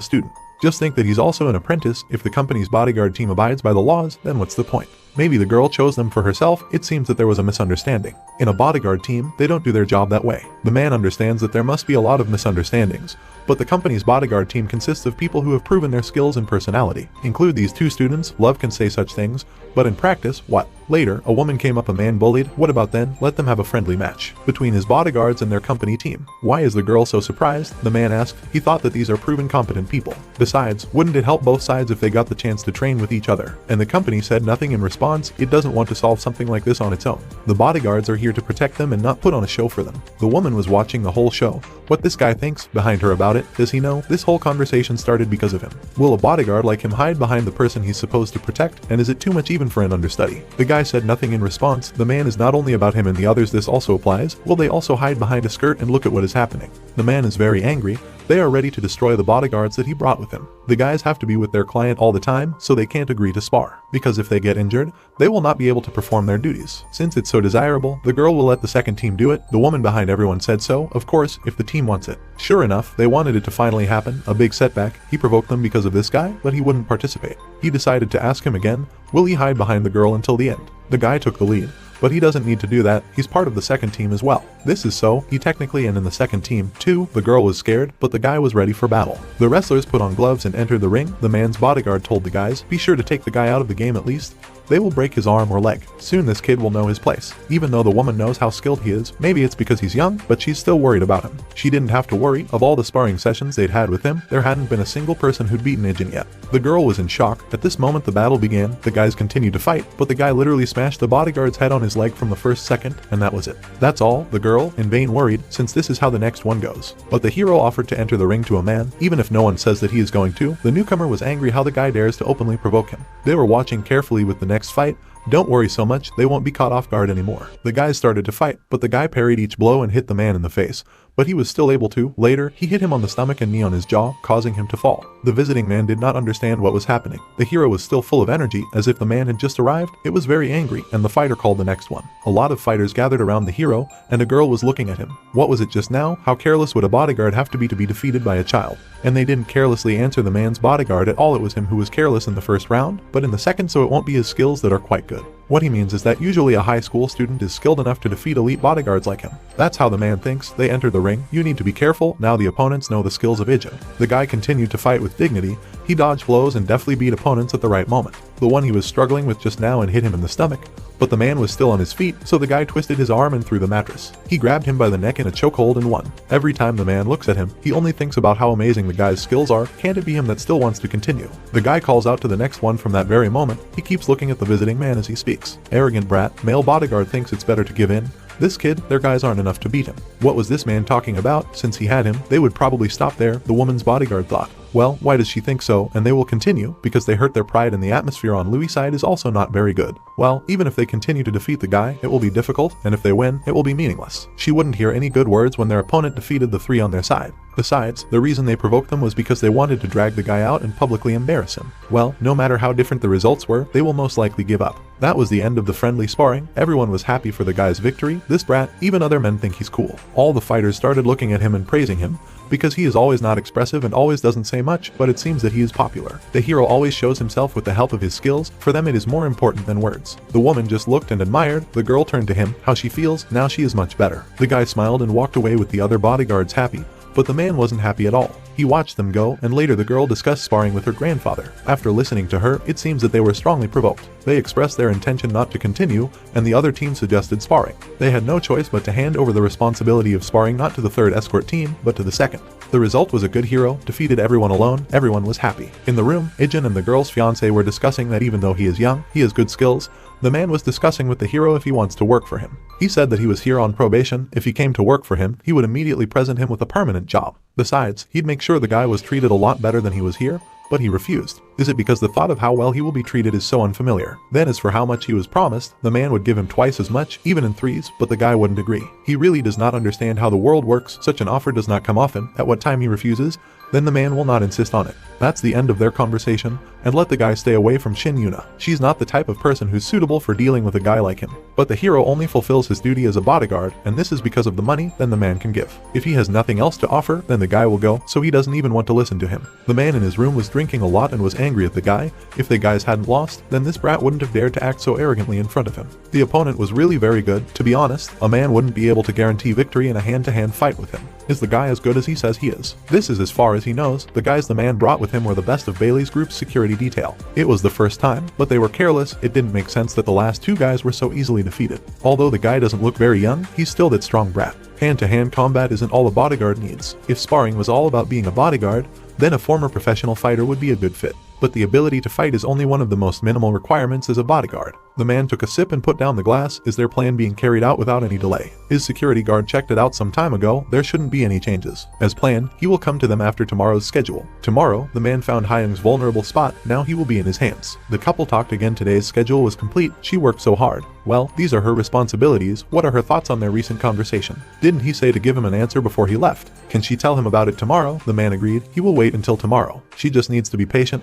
student. Just think that he's also an apprentice. If the company's bodyguard team abides by the laws, then what's the point? Maybe the girl chose them for herself. It seems that there was a misunderstanding. In a bodyguard team, they don't do their job that way. The man understands that there must be a lot of misunderstandings, but the company's bodyguard team consists of people who have proven their skills and personality. Include these two students. Love can say such things, but in practice, what? Later, a woman came up, a man bullied. What about then? Let them have a friendly match between his bodyguards and their company team. Why is the girl so surprised? The man asked. He thought that these are proven competent people. Besides, wouldn't it help both sides if they got the chance to train with each other? And the company said nothing in response. It doesn't want to solve something like this on its own. The bodyguards are here to protect them and not put on a show for them. The woman was watching the whole show. What this guy thinks behind her about it? Does he know? This whole conversation started because of him. Will a bodyguard like him hide behind the person he's supposed to protect? And is it too much even for an understudy? The guy said nothing in response. The man is not only about him and the others, this also applies. Will they also hide behind a skirt and look at what is happening? The man is very angry. They are ready to destroy the bodyguards that he brought with him. The guys have to be with their client all the time, so they can't agree to spar. Because if they get injured, they will not be able to perform their duties. Since it's so desirable, the girl will let the second team do it. The woman behind everyone said so, of course, if the team wants it. Sure enough, they wanted it to finally happen. A big setback. He provoked them because of this guy, but he wouldn't participate. He decided to ask him again, will he hide behind the girl until the end? The guy took the lead. But he doesn't need to do that. He's part of the second team as well. This is so, he technically and in the second team, too. The girl was scared, but the guy was ready for battle. The wrestlers put on gloves and entered the ring. The man's bodyguard told the guys, be sure to take the guy out of the game at least. they will break his arm or leg. Soon this kid will know his place. Even though the woman knows how skilled he is, maybe it's because he's young, but she's still worried about him. She didn't have to worry. Of all the sparring sessions they'd had with him, there hadn't been a single person who'd beaten Ijin yet. The girl was in shock. At this moment the battle began. The guys continued to fight, but the guy literally smashed the bodyguard's head on his leg from the first second, and that was it. That's all. The girl, in vain, worried, since this is how the next one goes. But the hero offered to enter the ring to a man, even if no one says that he is going to. The newcomer was angry how the guy dares to openly provoke him. They were watching carefully with the next fight. Don't worry so much, they won't be caught off guard anymore. The guys started to fight, but the guy parried each blow and hit the man in the face. But he was still able to. Later, he hit him on the stomach and knee on his jaw, causing him to fall. The visiting man did not understand what was happening. The hero was still full of energy, as if the man had just arrived. It was very angry, and the fighter called the next one. A lot of fighters gathered around the hero, and a girl was looking at him. What was it just now? How careless would a bodyguard have to be defeated by a child? And they didn't carelessly answer the man's bodyguard at all. It was him who was careless in the first round, but in the second, so it won't be his skills that are quite good. What he means is that usually a high school student is skilled enough to defeat elite bodyguards like him. That's how the man thinks. They enter the ring. You need to be careful. Now the opponents know the skills of Ijin. The guy continued to fight with dignity. He dodged blows and deftly beat opponents at the right moment. The one he was struggling with just now and hit him in the stomach. But the man was still on his feet, so the guy twisted his arm and threw the mattress. He grabbed him by the neck in a chokehold and won. Every time the man looks at him, he only thinks about how amazing the guy's skills are. Can't it be him that still wants to continue? The guy calls out to the next one from that very moment. He keeps looking at the visiting man as he speaks. Arrogant brat, male bodyguard thinks it's better to give in. This kid, their guys aren't enough to beat him. What was this man talking about? Since he had him, they would probably stop there, the woman's bodyguard thought. Well, why does she think so? And they will continue, because they hurt their pride, and the atmosphere on Louis' side is also not very good. Well, even if they continue to defeat the guy, it will be difficult, and if they win, it will be meaningless. She wouldn't hear any good words when their opponent defeated the three on their side. Besides, the reason they provoked them was because they wanted to drag the guy out and publicly embarrass him. Well, no matter how different the results were, they will most likely give up. That was the end of the friendly sparring. Everyone was happy for the guy's victory. This brat, even other men think he's cool. All the fighters started looking at him and praising him, because he is always not expressive and always doesn't say much, but it seems that he is popular. The hero always shows himself with the help of his skills. For them it is more important than words. The woman just looked and admired. The girl turned to him. How she feels? Now she is much better. The guy smiled and walked away with the other bodyguards happy. But the man wasn't happy at all. He watched them go, and later the girl discussed sparring with her grandfather. After listening to her, it seems that they were strongly provoked. They expressed their intention not to continue, and the other team suggested sparring. They had no choice but to hand over the responsibility of sparring not to the third escort team, but to the second. The result was a good hero, defeated everyone alone. Everyone was happy. In the room, Ijin and the girl's fiancé were discussing that even though he is young, he has good skills. The man was discussing with the hero if he wants to work for him. He said that he was here on probation. If he came to work for him, he would immediately present him with a permanent job. Besides, he'd make sure the guy was treated a lot better than he was here. But he refused. Is it because the thought of how well he will be treated is so unfamiliar? Then as for how much he was promised, the man would give him twice as much, even in threes, but the guy wouldn't agree. He really does not understand how the world works. Such an offer does not come often. At what time he refuses, then the man will not insist on it. That's the end of their conversation, and let the guy stay away from Shin Yuna. She's not the type of person who's suitable for dealing with a guy like him. But the hero only fulfills his duty as a bodyguard, and this is because of the money then the man can give. If he has nothing else to offer, then the guy will go, so he doesn't even want to listen to him. The man in his room was drinking a lot and was angry at the guy. If the guys hadn't lost, then this brat wouldn't have dared to act so arrogantly in front of him. The opponent was really very good. To be honest, a man wouldn't be able to guarantee victory in a hand-to-hand fight with him. Is the guy as good as he says he is? This is as far as he knows. The guys the man brought with him were the best of Bailey's group's security detail. It was the first time, but they were careless. It didn't make sense that the last two guys were so easily defeated. Although the guy doesn't look very young, he's still that strong brat. Hand-to-hand combat isn't all a bodyguard needs. If sparring was all about being a bodyguard, then a former professional fighter would be a good fit. But the ability to fight is only one of the most minimal requirements as a bodyguard. The man took a sip and put down the glass. Is their plan being carried out without any delay? His security guard checked it out some time ago. There shouldn't be any changes. As planned, he will come to them after tomorrow's schedule. Tomorrow, the man found Hyung's vulnerable spot. Now he will be in his hands. The couple talked again. Today's schedule was complete. She worked so hard. Well, these are her responsibilities. What are her thoughts on their recent conversation? Didn't he say to give him an answer before he left? Can she tell him about it tomorrow? The man agreed. He will wait until tomorrow. She just needs to be patient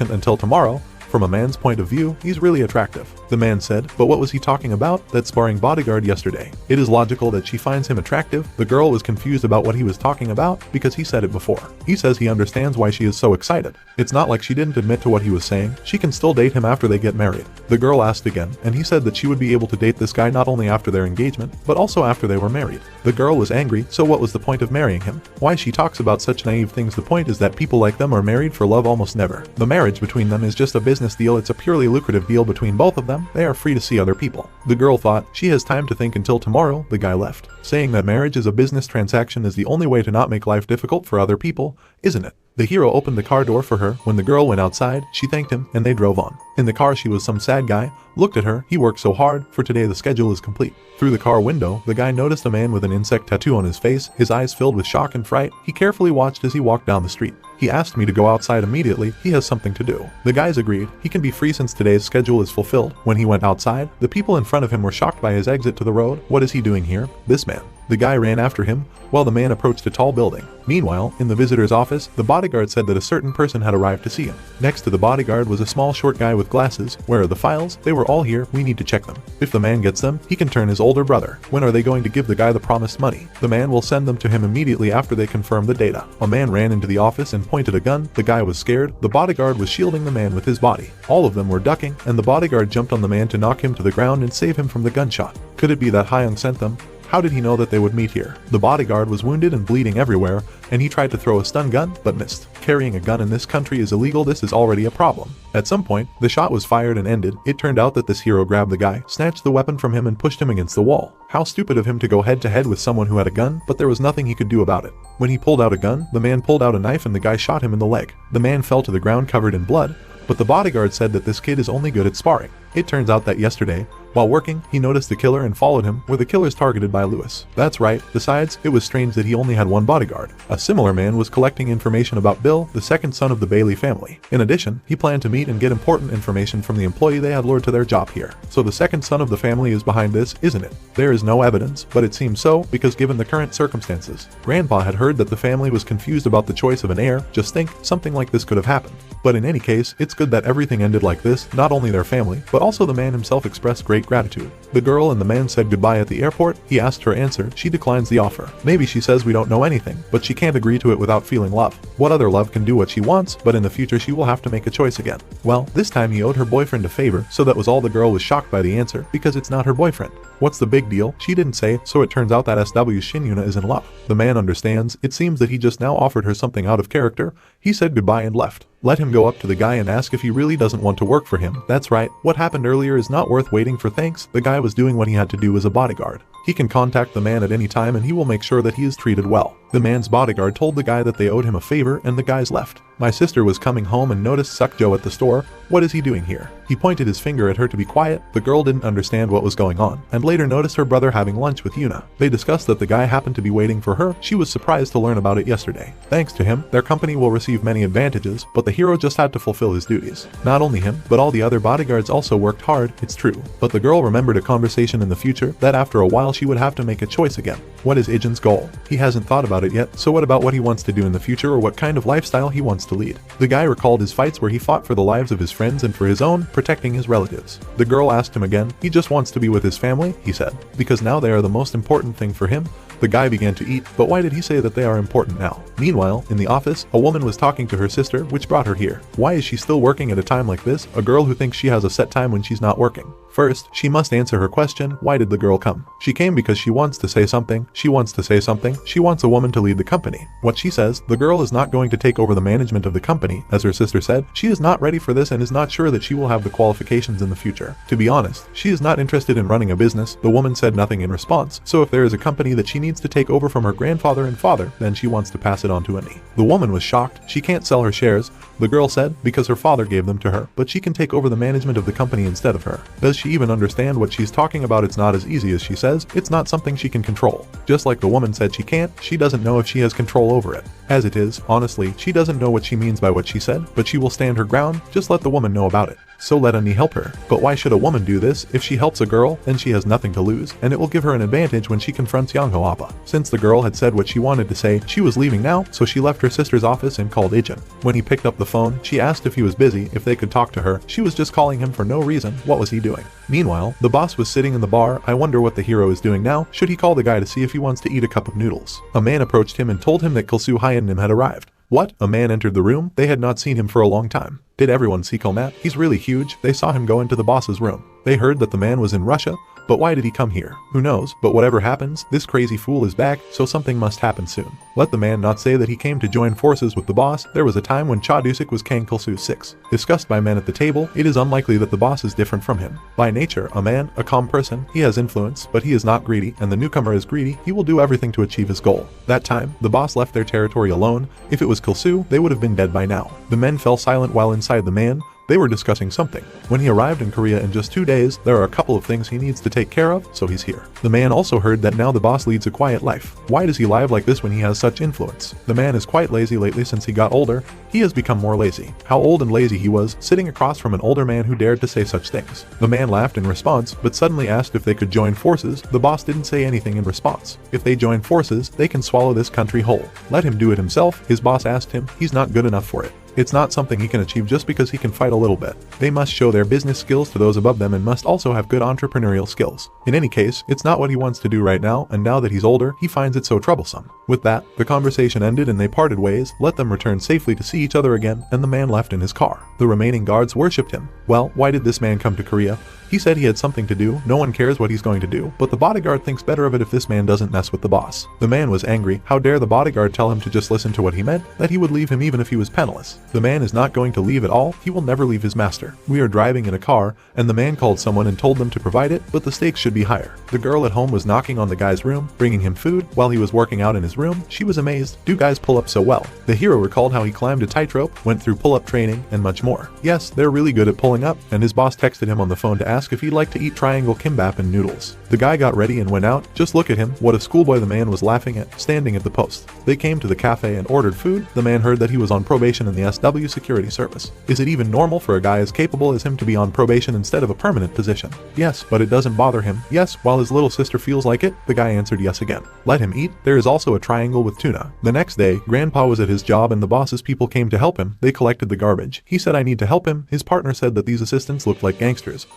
until tomorrow. From a man's point of view, he's really attractive. The man said, but what was he talking about? That sparring bodyguard yesterday. It is logical that she finds him attractive. The girl was confused about what he was talking about because he said it before. He says he understands why she is so excited. It's not like she didn't admit to what he was saying. She can still date him after they get married. The girl asked again, and he said that she would be able to date this guy not only after their engagement, but also after they were married. The girl was angry, so what was the point of marrying him? Why she talks about such naive things? The point is that people like them are married for love almost never. The marriage between them is just a business business deal, it's a purely lucrative deal between both of them. They are free to see other people. The girl thought she has time to think until tomorrow. The guy left, saying that marriage is a business transaction is the only way to not make life difficult for other people, isn't it? The hero opened the car door for her. When the girl went outside, she thanked him and they drove on. In the car she was some sad guy, looked at her, he worked so hard, for today the schedule is complete. Through the car window, the guy noticed a man with an insect tattoo on his face, his eyes filled with shock and fright. He carefully watched as he walked down the street. He asked me to go outside immediately, he has something to do. The guys agreed, he can be free since today's schedule is fulfilled. When he went outside, the people in front of him were shocked by his exit to the road. What is he doing here? This man. The guy ran after him, while the man approached a tall building. Meanwhile, in the visitor's office, the bodyguard said that a certain person had arrived to see him. Next to the bodyguard was a small short guy with glasses. Where are the files? They were all here, we need to check them. If the man gets them, he can turn his older brother. When are they going to give the guy the promised money? The man will send them to him immediately after they confirm the data. A man ran into the office and pointed a gun. The guy was scared. The bodyguard was shielding the man with his body. All of them were ducking, and the bodyguard jumped on the man to knock him to the ground and save him from the gunshot. Could it be that Hyung sent them? How did he know that they would meet here? The bodyguard was wounded and bleeding everywhere, and he tried to throw a stun gun, but missed. Carrying a gun in this country is illegal. This is already a problem. At some point, the shot was fired and ended. It turned out that this hero grabbed the guy, snatched the weapon from him and pushed him against the wall. How stupid of him to go head to head with someone who had a gun, but there was nothing he could do about it. When he pulled out a gun, the man pulled out a knife and the guy shot him in the leg. The man fell to the ground covered in blood, but the bodyguard said that this kid is only good at sparring. It turns out that yesterday, while working, he noticed the killer and followed him, where the killer's targeted by Lewis. That's right. Besides, it was strange that he only had one bodyguard. A similar man was collecting information about Bill, the second son of the Bailey family. In addition, he planned to meet and get important information from the employee they had lured to their job here. So the second son of the family is behind this, isn't it? There is no evidence, but it seems so, because given the current circumstances. Grandpa had heard that the family was confused about the choice of an heir. Just think, something like this could have happened. But in any case, it's good that everything ended like this. Not only their family, but also the man himself expressed great gratitude. The girl and the man said goodbye at the airport. He asked her answer. She declines the offer. Maybe she says we don't know anything, but she can't agree to it without feeling love. What other love can do what she wants, but in the future she will have to make a choice again. Well, this time he owed her boyfriend a favor, so that was all. The girl was shocked by the answer, because it's not her boyfriend. What's the big deal? She didn't say, so it turns out that SW Shin Yuna is in love. The man understands. It seems that he just now offered her something out of character. He said goodbye and left. Let him go up to the guy and ask if he really doesn't want to work for him. That's right, what happened earlier is not worth waiting for thanks. The guy was doing what he had to do as a bodyguard. He can contact the man at any time and he will make sure that he is treated well. The man's bodyguard told the guy that they owed him a favor and the guys left. My sister was coming home and noticed Sukjo at the store. What is he doing here? He pointed his finger at her to be quiet. The girl didn't understand what was going on, and later noticed her brother having lunch with Yuna. They discussed that the guy happened to be waiting for her. She was surprised to learn about it yesterday. Thanks to him, their company will receive many advantages, but the hero just had to fulfill his duties. Not only him, but all the other bodyguards also worked hard, it's true. But the girl remembered a conversation in the future, that after a while she would have to make a choice again. What is Ijin's goal? He hasn't thought about it yet, so what about what he wants to do in the future or what kind of lifestyle he wants to lead? The guy recalled his fights where he fought for the lives of his friends and for his own, protecting his relatives. The girl asked him again. He just wants to be with his family, he said, because now they are the most important thing for him. The guy began to eat, but why did he say that they are important now? Meanwhile, in the office, a woman was talking to her sister, which brought her here. Why is she still working at a time like this? A girl who thinks she has a set time when she's not working. First, she must answer her question. Why did the girl come? She came because she wants to say something. She wants to say something. She wants a woman to lead the company. What she says, the girl is not going to take over the management of the company. As her sister said, she is not ready for this and is not sure that she will have the qualifications in the future. To be honest, she is not interested in running a business. The woman said nothing in response, so if there is a company that she needs to take over from her grandfather and father, then she wants to pass it on to Annie. The woman was shocked. She can't sell her shares, the girl said, because her father gave them to her, but she can take over the management of the company instead of her. Does she even understand what she's talking about? It's not as easy as she says. It's not something she can control. Just like the woman said she can't, she doesn't know if she has control over it. As it is, honestly, she doesn't know what she means by what she said, but she will stand her ground. Just let the woman know about it. So let Annie help her. But why should a woman do this? If she helps a girl, then she has nothing to lose, and it will give her an advantage when she confronts Yangho Appa. Since the girl had said what she wanted to say, she was leaving now, so she left her sister's office and called Ijin. When he picked up the phone, she asked if he was busy, if they could talk to her. She was just calling him for no reason. What was he doing? Meanwhile, the boss was sitting in the bar. I wonder what the hero is doing now. Should he call the guy to see if he wants to eat a cup of noodles? A man approached him and told him that Kilsu Hyanim had arrived. What? A man entered the room. They had not seen him for a long time. Did everyone see Komat? He's really huge. They saw him go into the boss's room. They heard that the man was in Russia, but why did he come here? Who knows, but whatever happens, this crazy fool is back, so something must happen soon. Let the man not say that he came to join forces with the boss. There was a time when Cha Dusik was Kang Kulsu 6. Discussed by men at the table, it is unlikely that the boss is different from him. By nature, a man, a calm person, he has influence, but he is not greedy, and the newcomer is greedy. He will do everything to achieve his goal. That time, the boss left their territory alone. If it was Kulsu, they would have been dead by now. The men fell silent while inside the man. They were discussing something. When he arrived in Korea in just 2 days, there are a couple of things he needs to take care of, so he's here. The man also heard that now the boss leads a quiet life. Why does he live like this when he has such influence? The man is quite lazy lately since he got older. He has become more lazy. How old and lazy he was, sitting across from an older man who dared to say such things. The man laughed in response, but suddenly asked if they could join forces. The boss didn't say anything in response. If they join forces, they can swallow this country whole. Let him do it himself, his boss asked him. He's not good enough for it. It's not something he can achieve just because he can fight a little bit. They must show their business skills to those above them and must also have good entrepreneurial skills. In any case, it's not what he wants to do right now, and now that he's older, he finds it so troublesome. With that, the conversation ended and they parted ways. Let them return safely to see each other again, and the man left in his car. The remaining guards worshipped him. Well, why did this man come to Korea? He said he had something to do. No one cares what he's going to do, but the bodyguard thinks better of it if this man doesn't mess with the boss. The man was angry. How dare the bodyguard tell him to just listen to what he meant, that he would leave him even if he was penniless. The man is not going to leave at all. He will never leave his master. We are driving in a car, and the man called someone and told them to provide it, but the stakes should be higher. The girl at home was knocking on the guy's room, bringing him food while he was working out in his room. She was amazed. Do guys pull up so well? The hero recalled how he climbed a tightrope, went through pull-up training, and much more. Yes, they're really good at pulling up, and his boss texted him on the phone to ask if he'd like to eat triangle kimbap and noodles. The guy got ready and went out. Just look at him. What a schoolboy, the man was laughing at, standing at the post. They came to the cafe and ordered food. The man heard that he was on probation in the SW security service. Is it even normal for a guy as capable as him to be on probation instead of a permanent position? Yes, but it doesn't bother him. Yes, while his little sister feels like it, the guy answered yes again. Let him eat. There is also a triangle with tuna. The next day, Grandpa was at his job and the boss's people came to help him. They collected the garbage. He said, I need to help him. His partner said that these assistants looked like gangsters,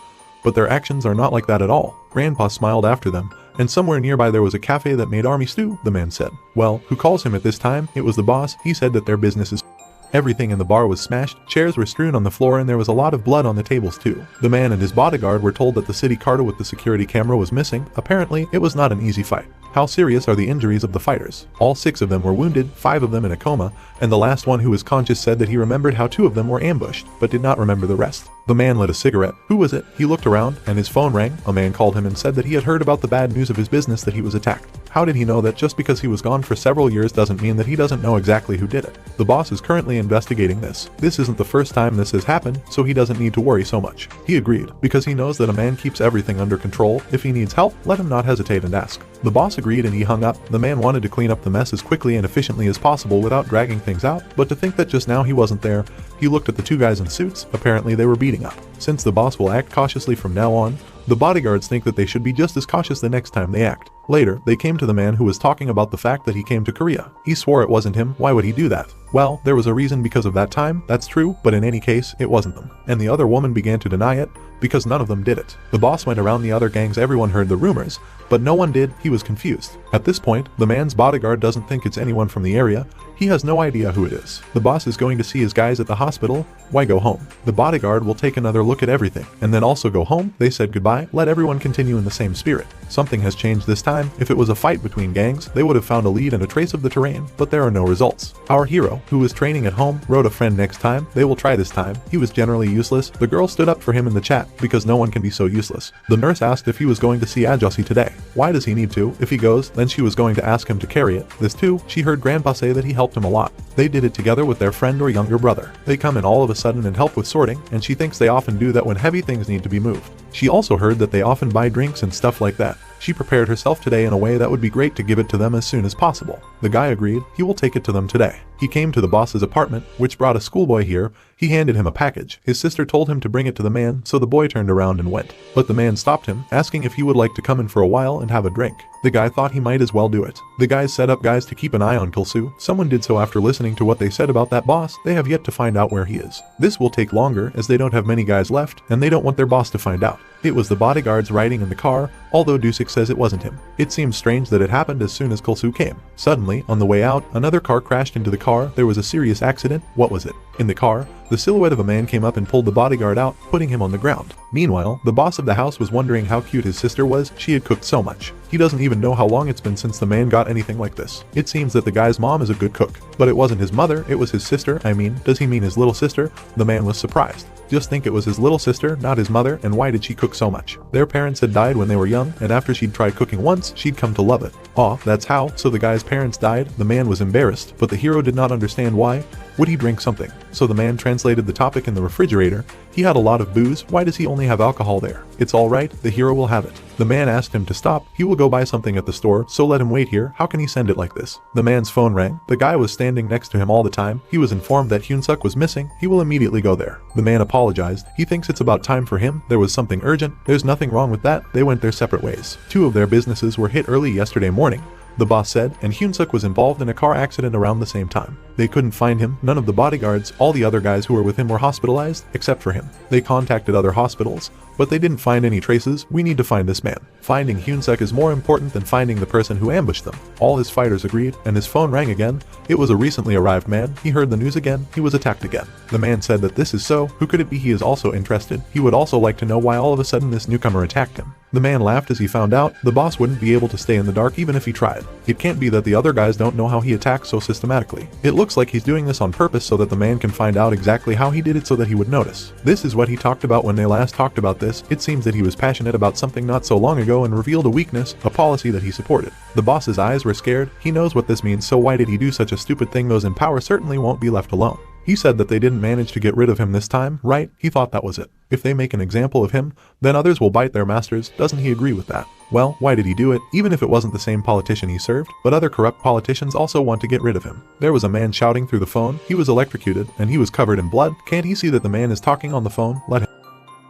but their actions are not like that at all. Grandpa smiled after them, and somewhere nearby there was a cafe that made army stew, the man said. Well, who calls him at this time? It was the boss. He said that their business is everything in the bar was smashed, chairs were strewn on the floor, and there was a lot of blood on the tables too. The man and his bodyguard were told that the city car with the security camera was missing. Apparently, it was not an easy fight. How serious are the injuries of the fighters? All 6 of them were wounded, 5 of them in a coma, and the last one who was conscious said that he remembered how 2 of them were ambushed, but did not remember the rest. The man lit a cigarette. Who was it? He looked around, and his phone rang. A man called him and said that he had heard about the bad news of his business, that he was attacked. How did he know that just because he was gone for several years doesn't mean that he doesn't know exactly who did it? The boss is currently investigating this. This isn't the first time this has happened, so he doesn't need to worry so much. He agreed, because he knows that a man keeps everything under control. If he needs help, let him not hesitate and ask. The boss agreed and he hung up. The man wanted to clean up the mess as quickly and efficiently as possible without dragging things out, but to think that just now he wasn't there, he looked at the 2 guys in suits. Apparently they were beating up. Since the boss will act cautiously from now on, the bodyguards think that they should be just as cautious the next time they act. Later, they came to the man who was talking about the fact that he came to Korea. He swore it wasn't him. Why would he do that? Well, there was a reason because of that time, that's true, but in any case, it wasn't them. And the other woman began to deny it, because none of them did it. The boss went around the other gangs, everyone heard the rumors, but no one did. He was confused. At this point, the man's bodyguard doesn't think it's anyone from the area. He has no idea who it is. The boss is going to see his guys at the hospital. Why go home? The bodyguard will take another look at everything, and then also go home. They said goodbye. Let everyone continue in the same spirit. Something has changed this time. If it was a fight between gangs, they would have found a lead and a trace of the terrain, but there are no results. Our hero, who was training at home, wrote a friend next time. They will try this time. He was generally useless. The girl stood up for him in the chat, because no one can be so useless. The nurse asked if he was going to see Ajosi today. Why does he need to? If he goes, then she was going to ask him to carry it. This too, she heard Grandpa say that he helped him a lot. They did it together with their friend or younger brother. They come in all of a sudden and help with sorting, and she thinks they often do that when heavy things need to be moved. She also heard that they often buy drinks and stuff like that. She prepared herself today in a way that would be great to give it to them as soon as possible. The guy agreed. He will take it to them today. He came to the boss's apartment, which brought a schoolboy here. He handed him a package. His sister told him to bring it to the man, so the boy turned around and went. But the man stopped him, asking if he would like to come in for a while and have a drink. The guy thought he might as well do it. The guys set up guys to keep an eye on Kulsu. Someone did so after listening to what they said about that boss. They have yet to find out where he is. This will take longer, as they don't have many guys left, and they don't want their boss to find out. It was the bodyguards riding in the car, although Dusik says it wasn't him. It seems strange that it happened as soon as Kulsu came. Suddenly, on the way out, another car crashed into the car. There was a serious accident. What was it? In the car, the silhouette of a man came up and pulled the bodyguard out, putting him on the ground. Meanwhile, the boss of the house was wondering how cute his sister was. She had cooked so much. He doesn't even know how long it's been since the man got anything like this. It seems that the guy's mom is a good cook. But it wasn't his mother, it was his sister. I mean, does he mean his little sister? The man was surprised. Just think, it was his little sister, not his mother, and why did she cook so much? Their parents had died when they were young, and after she'd tried cooking once, she'd come to love it. Aw, that's how. So the guy's parents died. The man was embarrassed, but the hero did not understand why. Would he drink something? So the man translated the topic in the refrigerator. He had a lot of booze. Why does he only have alcohol there? It's alright, the hero will have it. The man asked him to stop. He will go buy something at the store, so let him wait here. How can he send it like this? The man's phone rang. The guy was standing next to him all the time. He was informed that Hyunsuk was missing. He will immediately go there. The man apologized. He thinks it's about time for him. There was something urgent. There's nothing wrong with that. They went their separate ways. Two of their businesses were hit early yesterday morning, the boss said, and Hyunsuk was involved in a car accident around the same time. They couldn't find him. None of the bodyguards, all the other guys who were with him were hospitalized, except for him. They contacted other hospitals, but they didn't find any traces. We need to find this man. Finding Hyunsuk is more important than finding the person who ambushed them. All his fighters agreed, and his phone rang again. It was a recently arrived man. He heard the news again. He was attacked again. The man said that this is so. Who could it be? He is also interested. He would also like to know why all of a sudden this newcomer attacked him. The man laughed as he found out the boss wouldn't be able to stay in the dark even if he tried. It can't be that the other guys don't know how he attacks so systematically. It looks like he's doing this on purpose so that the man can find out exactly how he did it so that he would notice. This is what he talked about when they last talked about this. It seems that he was passionate about something not so long ago and revealed a weakness, a policy that he supported. The boss's eyes were scared. He knows what this means, so why did he do such a stupid thing? Those in power certainly won't be left alone. He said that they didn't manage to get rid of him this time, right? He thought that was it. If they make an example of him, then others will bite their masters. Doesn't he agree with that? Well, why did he do it? Even if it wasn't the same politician he served, but other corrupt politicians also want to get rid of him. There was a man shouting through the phone. He was electrocuted, and he was covered in blood. Can't he see that the man is talking on the phone? Let him.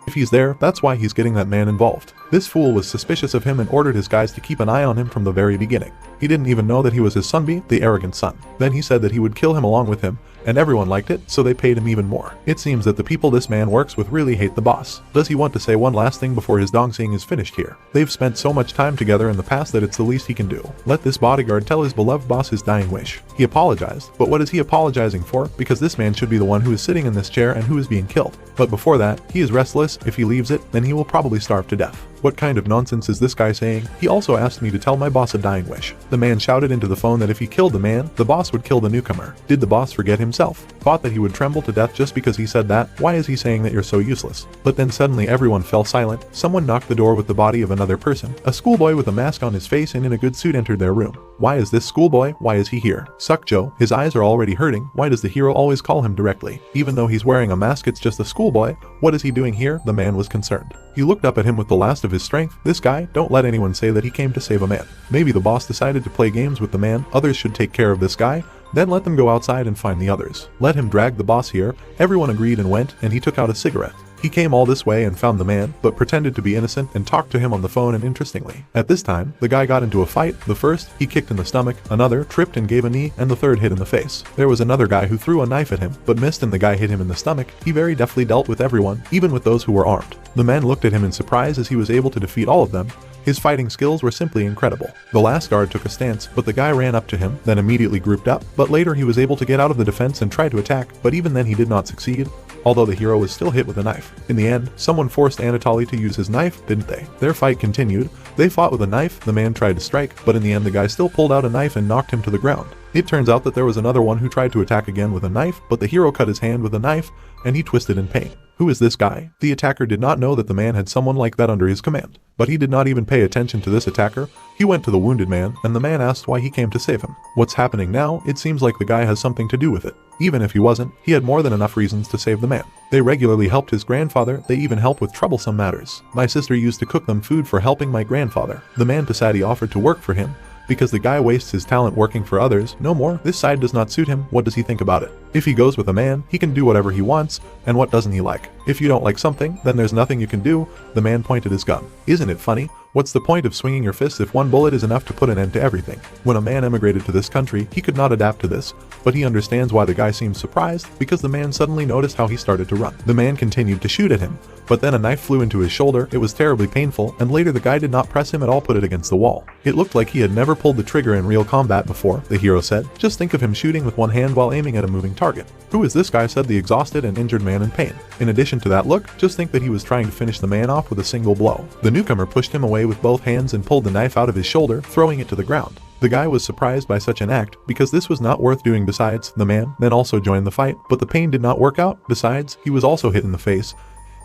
If he's there, that's why he's getting that man involved. This fool was suspicious of him and ordered his guys to keep an eye on him from the very beginning. He didn't even know that he was his sonby, the arrogant son. Then he said that he would kill him along with him, and everyone liked it, so they paid him even more. It seems that the people this man works with really hate the boss. Does he want to say one last thing before his dongseeing is finished here? They've spent so much time together in the past that it's the least he can do. Let this bodyguard tell his beloved boss his dying wish. He apologized, but what is he apologizing for? Because this man should be the one who is sitting in this chair and who is being killed. But before that, he is restless. If he leaves it, then he will probably starve to death. What kind of nonsense is this guy saying? He also asked me to tell my boss a dying wish. The man shouted into the phone that if he killed the man, the boss would kill the newcomer. Did the boss forget himself? Thought that he would tremble to death just because he said that? Why is he saying that you're so useless? But then suddenly everyone fell silent. Someone knocked the door with the body of another person. A schoolboy with a mask on his face and in a good suit entered their room. Why is this schoolboy? Why is he here? Sukjo, his eyes are already hurting. Why does the hero always call him directly? Even though he's wearing a mask, it's just a schoolboy. What is he doing here? The man was concerned. He looked up at him with the last of his strength. This guy, don't let anyone say that he came to save a man. Maybe the boss decided to play games with the man. Others should take care of this guy. Then let them go outside and find the others. Let him drag the boss here. Everyone agreed and went, and he took out a cigarette. He came all this way and found the man, but pretended to be innocent and talked to him on the phone. And interestingly, at this time, the guy got into a fight. The first, he kicked in the stomach, another tripped and gave a knee, and the third hit in the face. There was another guy who threw a knife at him, but missed, and the guy hit him in the stomach. He very deftly dealt with everyone, even with those who were armed. The men looked at him in surprise as he was able to defeat all of them. His fighting skills were simply incredible. The last guard took a stance, but the guy ran up to him, then immediately grouped up, but later he was able to get out of the defense and try to attack, but even then he did not succeed, although the hero was still hit with a knife. In the end, someone forced Anatoly to use his knife, didn't they? Their fight continued. They fought with a knife. The man tried to strike, but in the end the guy still pulled out a knife and knocked him to the ground. It turns out that there was another one who tried to attack again with a knife, but the hero cut his hand with a knife, and he twisted in pain. Who is this guy? The attacker did not know that the man had someone like that under his command. But he did not even pay attention to this attacker. He went to the wounded man, and the man asked why he came to save him. What's happening now? It seems like the guy has something to do with it. Even if he wasn't, he had more than enough reasons to save the man. They regularly helped his grandfather. They even help with troublesome matters. My sister used to cook them food for helping my grandfather. The man Pasati offered to work for him, because the guy wastes his talent working for others. No more. This side does not suit him. What does he think about it? If he goes with a man, he can do whatever he wants, and what doesn't he like? If you don't like something, then there's nothing you can do. The man pointed his gun. Isn't it funny? What's the point of swinging your fists if one bullet is enough to put an end to everything? When a man emigrated to this country, he could not adapt to this, but he understands why the guy seems surprised, because the man suddenly noticed how he started to run. The man continued to shoot at him, but then a knife flew into his shoulder. It was terribly painful, and later the guy did not press him at all, put it against the wall. It looked like he had never pulled the trigger in real combat before, the hero said. Just think of him shooting with one hand while aiming at a moving target. Who is this guy, said the exhausted and injured man in pain. In addition to that look, just think that he was trying to finish the man off with a single blow. The newcomer pushed him away with both hands and pulled the knife out of his shoulder, throwing it to the ground. The guy was surprised by such an act, because this was not worth doing. Besides, the man then also joined the fight, but the pain did not work out. Besides, he was also hit in the face.